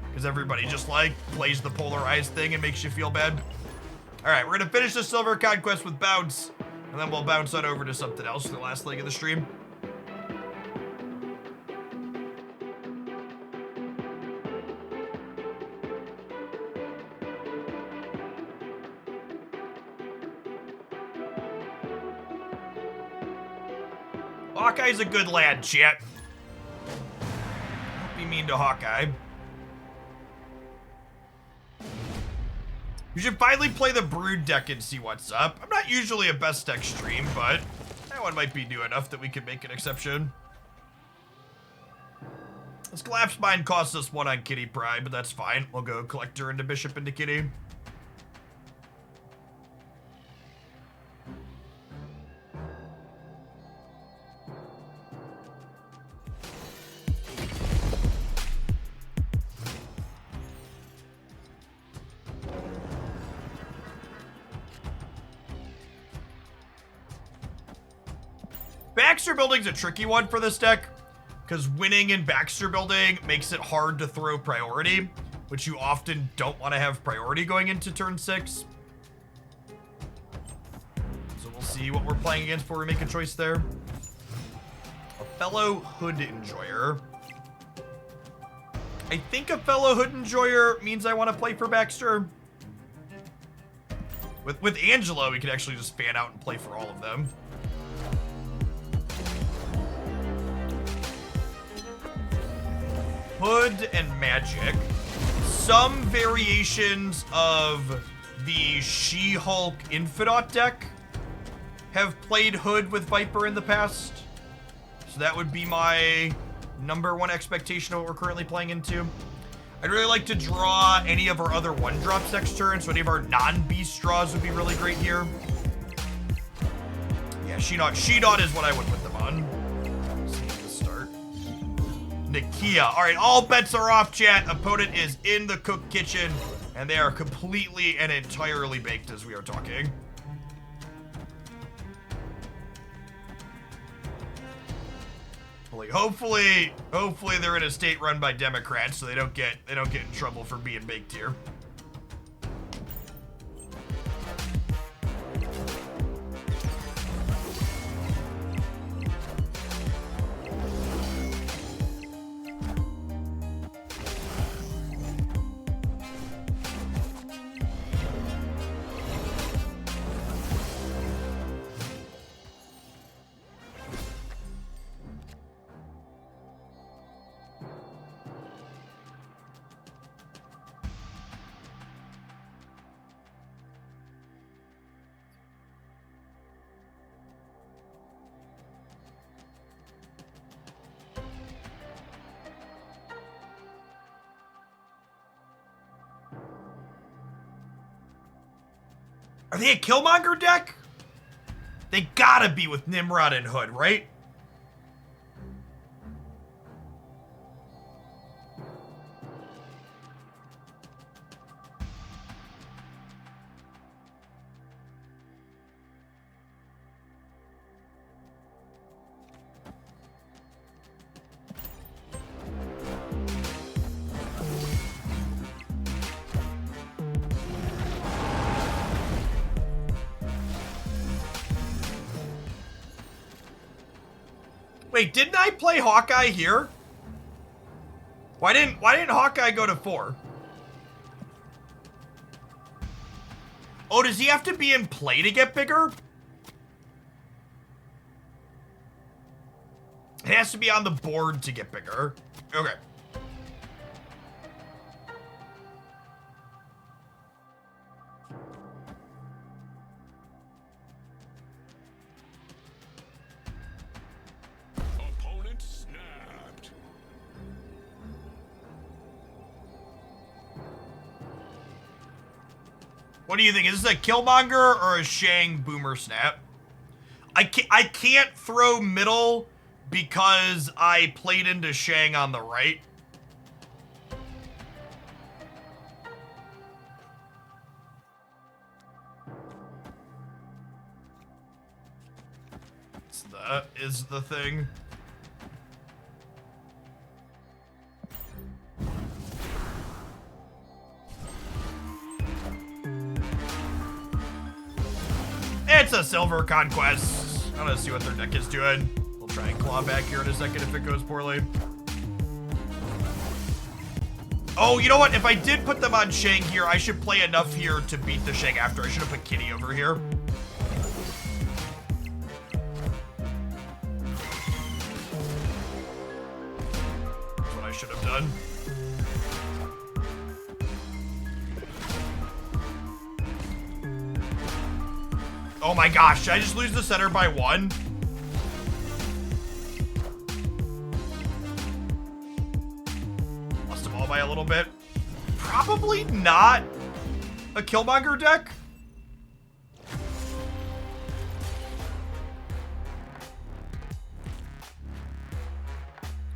because everybody just like plays the polarized thing and makes you feel bad. All right, we're gonna finish the Silver Conquest with bounce, and then we'll bounce on over to something else for the last leg of the stream. Hawkeye's a good lad, chat. Don't be mean to Hawkeye. You should finally play the Brood deck and see what's up. I'm not usually a best deck stream, but that one might be new enough that we can make an exception. This Collapse Mine costs us 1 on Kitty Pride, but that's fine. We'll go Collector into Bishop into Kitty. Baxter Building's a tricky one for this deck, because winning in Baxter Building makes it hard to throw priority, which you often don't want to have priority going into turn 6. So we'll see what we're playing against before we make a choice there. A fellow Hood Enjoyer. I think a fellow Hood Enjoyer means I want to play for Baxter. With Angelo, we could actually just fan out and play for all of them. Hood and Magic. Some variations of the She-Hulk Infidot deck have played Hood with Viper in the past. So that would be my #1 expectation of what we're currently playing into. I'd really like to draw any of our other 1-drops next turn, so any of our non-beast draws would be really great here. Yeah, She-Dot is what I would put them on. Nakia. All right, all bets are off, chat. Opponent is in the cook kitchen, and they are completely and entirely baked as we are talking. Hopefully they're in a state run by Democrats, so they don't get in trouble for being baked here. Are they a Killmonger deck? They gotta be with Nimrod and Hood, right? Wait, didn't I play Hawkeye here? Why didn't Hawkeye go to 4? Oh, does he have to be in play to get bigger? It has to be on the board to get bigger. Okay. Opponent snap. What do you think? Is this a Killmonger or a Shang Boomer Snap? I can't throw middle because I played into Shang on the right. That is the thing. It's a Silver Conquest. I want to see what their deck is doing. We'll try and claw back here in a second if it goes poorly. Oh, you know what? If I did put them on Shang here, I should play enough here to beat the Shang after. I should have put Kitty over here. That's what I should have done. Oh my gosh, did I just lose the center by 1? Lost them all by a little bit. Probably not a Killmonger deck.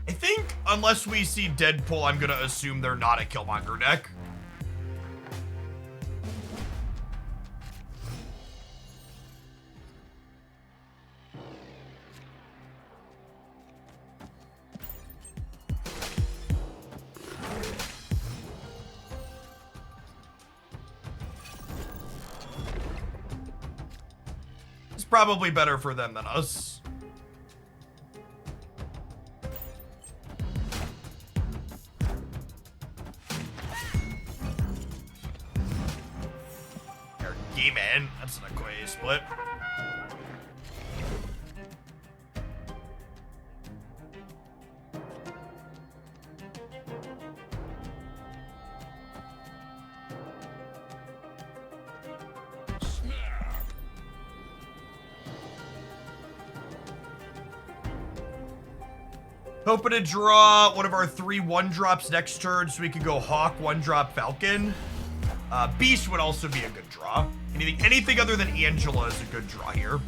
I think, unless we see Deadpool, I'm gonna assume they're not a Killmonger deck. Probably better for them than us. Our game in. That's an Okoye split. Hoping to draw one of our 3 1-drops next turn so we can go Hawk 1-drop Falcon. Beast would also be a good draw. Anything other than Angela is a good draw here.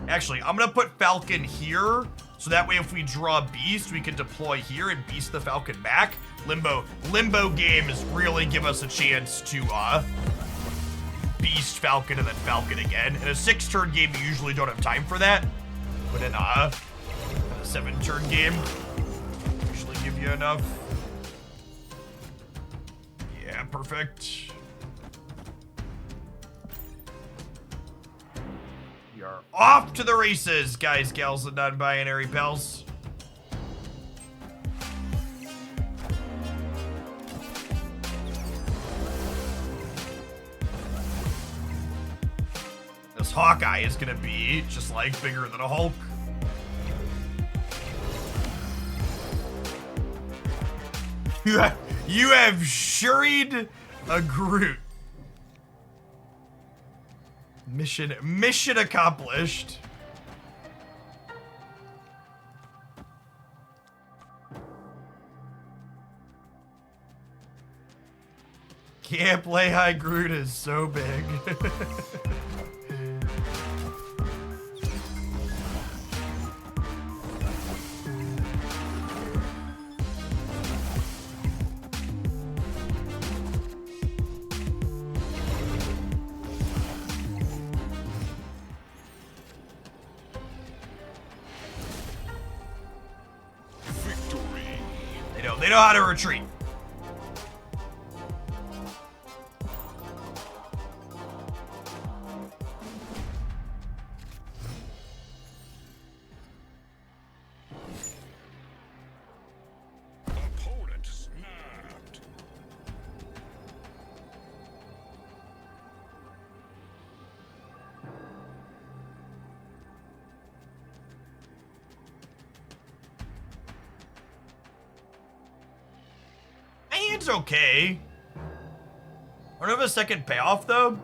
Actually, I'm gonna put Falcon here, so that way if we draw Beast, we can deploy here and Beast the Falcon back. Limbo games really give us a chance to Beast Falcon and then Falcon again. In a 6-turn game, you usually don't have time for that, but in a 7-turn game, usually give you enough. Yeah, perfect. We are off to the races, guys, gals, and non-binary pals. This Hawkeye is gonna be just like bigger than a Hulk. You have shuried a Groot. Mission accomplished. Can't play high. Groot is so big. They know how to retreat. Opponent snapped. It's okay. I don't have a second payoff though.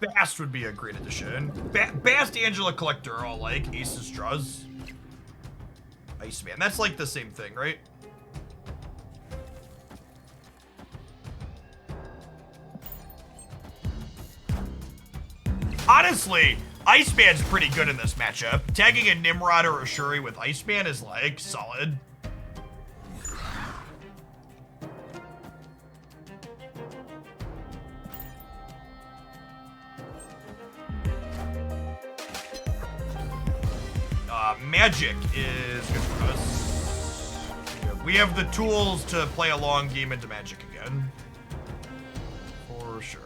Bast would be a great addition. Bast, Angela, Collector are all like Aces, Draws. Iceman, that's like the same thing, right? Honestly, Iceman's pretty good in this matchup. Tagging a Nimrod or a Shuri with Iceman is like solid. Magic is good for us. We have the tools to play a long game into Magic again. For sure.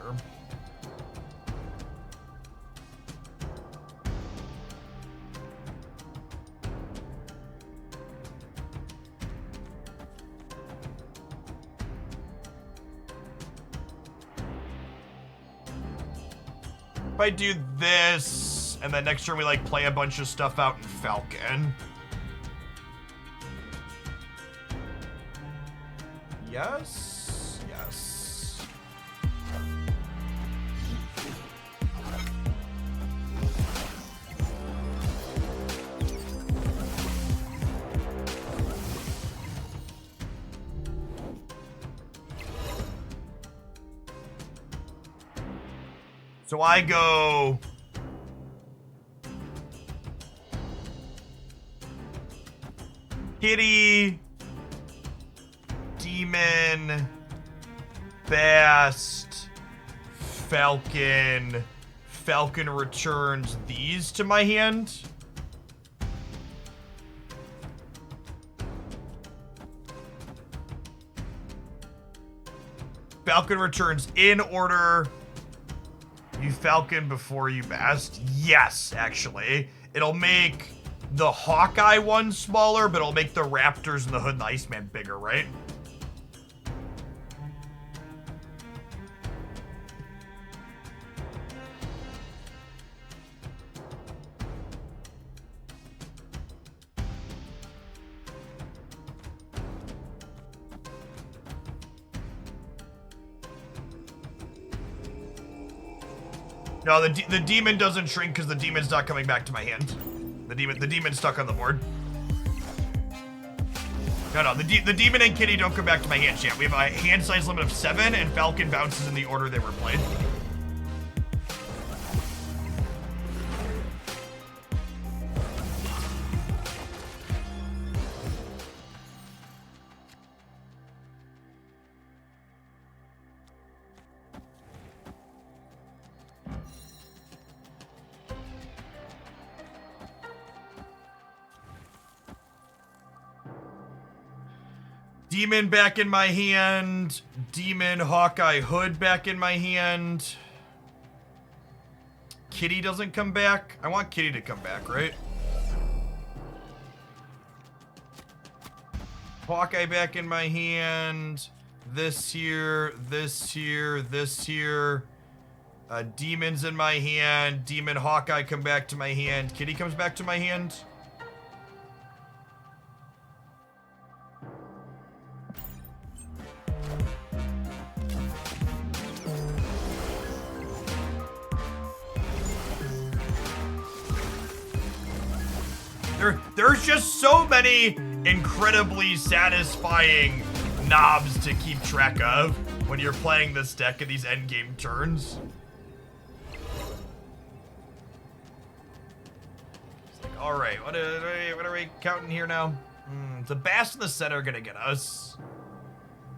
If I do this, and then next turn we like play a bunch of stuff out in Falcon. Yes, yes. So I go Kitty, Demon, Bast, Falcon. Falcon returns these to my hand. Falcon returns in order. You Falcon before you Bast. Yes, actually. It'll make the Hawkeye one smaller, but it'll make the Raptors and the Hood and the Iceman bigger, right? No, the demon doesn't shrink because the demon's not coming back to my hand. The demon's stuck on the board. No, the demon and Kitty don't come back to my hand yet. We have a hand size limit of 7, and Falcon bounces in the order they were played. Demon back in my hand. Demon, Hawkeye, Hood back in my hand. Kitty doesn't come back. I want Kitty to come back, right? Hawkeye back in my hand. This here, this here, this here. Demon's in my hand. Demon, Hawkeye come back to my hand. Kitty comes back to my hand. There's just so many incredibly satisfying knobs to keep track of when you're playing this deck in these endgame turns. It's like, all right, what are we counting here now? The Bast in the center are gonna get us.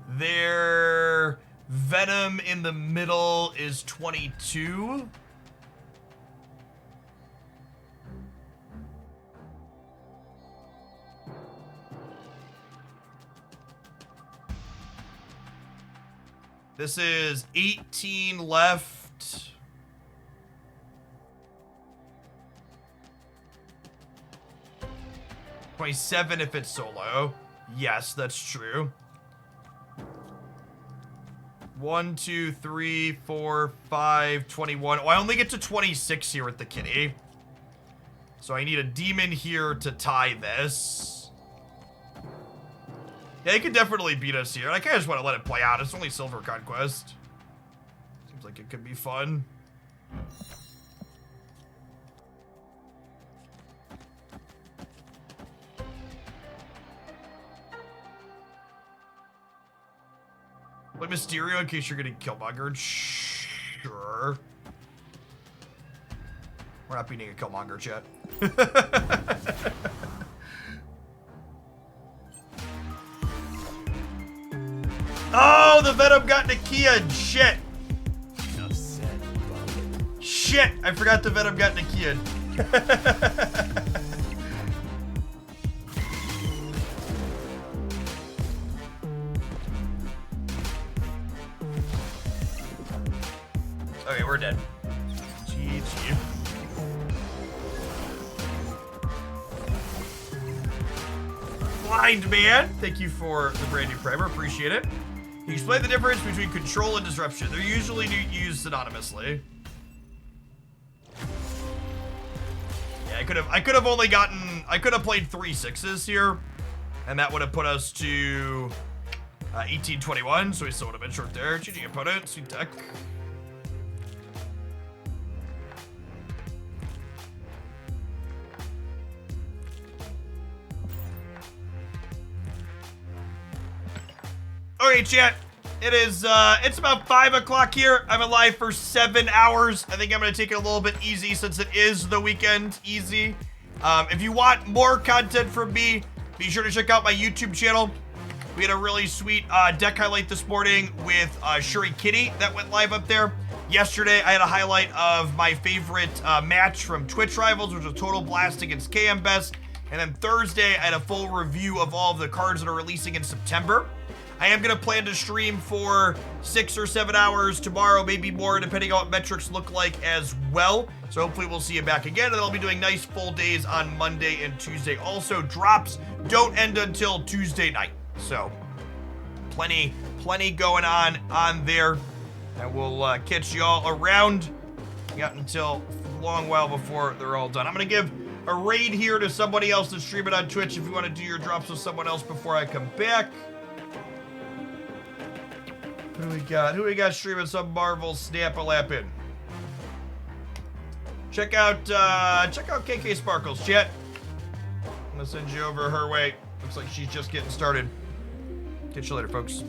Their Venom in the middle is 22. This is 18 left. $27 if it's solo. Yes, that's true. 1, 2, 3, 4, 5, 21. Oh, I only get to 26 here with the Kitty. So I need a demon here to tie this. Yeah, he could definitely beat us here. I kind of just want to let it play out. It's only Silver Conquest. Seems like it could be fun. What, Mysterio, in case you're getting Killmongered? Sure. We're not beating a Killmonger, chat. Oh, the Venom got Nakian. Shit. Enough said, bub. Shit. I forgot the Venom got Nakian. Okay, we're dead. GG. Blind Man, thank you for the brand new primer. Appreciate it. Can you explain the difference between control and disruption? They're usually used synonymously. Yeah, I could have only gotten, I could have played 3 6s here, and that would have put us to 18-21, so we still would have been short there. GG opponent, sweet tech. Okay, chat. It is, it's about 5 o'clock here. I'm alive for 7 hours. I think I'm gonna take it a little bit easy since it is the weekend. Easy. If you want more content from me, be sure to check out my YouTube channel. We had a really sweet deck highlight this morning with Shuri Kitty that went live up there. Yesterday, I had a highlight of my favorite match from Twitch Rivals, which was Total Blast against KM Best. And then Thursday, I had a full review of all of the cards that are releasing in September. I am going to plan to stream for 6 or 7 hours tomorrow, maybe more, depending on what metrics look like as well. So hopefully we'll see you back again, and then I'll be doing nice full days on Monday and Tuesday. Also, drops don't end until Tuesday night. So plenty going on there. And we'll catch y'all around. We got until a long while before they're all done. I'm going to give a raid here to somebody else to stream it on Twitch if you want to do your drops with someone else before I come back. Who do we got? Who we got streaming some Marvel Snap-a-Lappin'? Check out KK Sparkles, chat. I'm gonna send you over her way. Looks like she's just getting started. Catch you later, folks.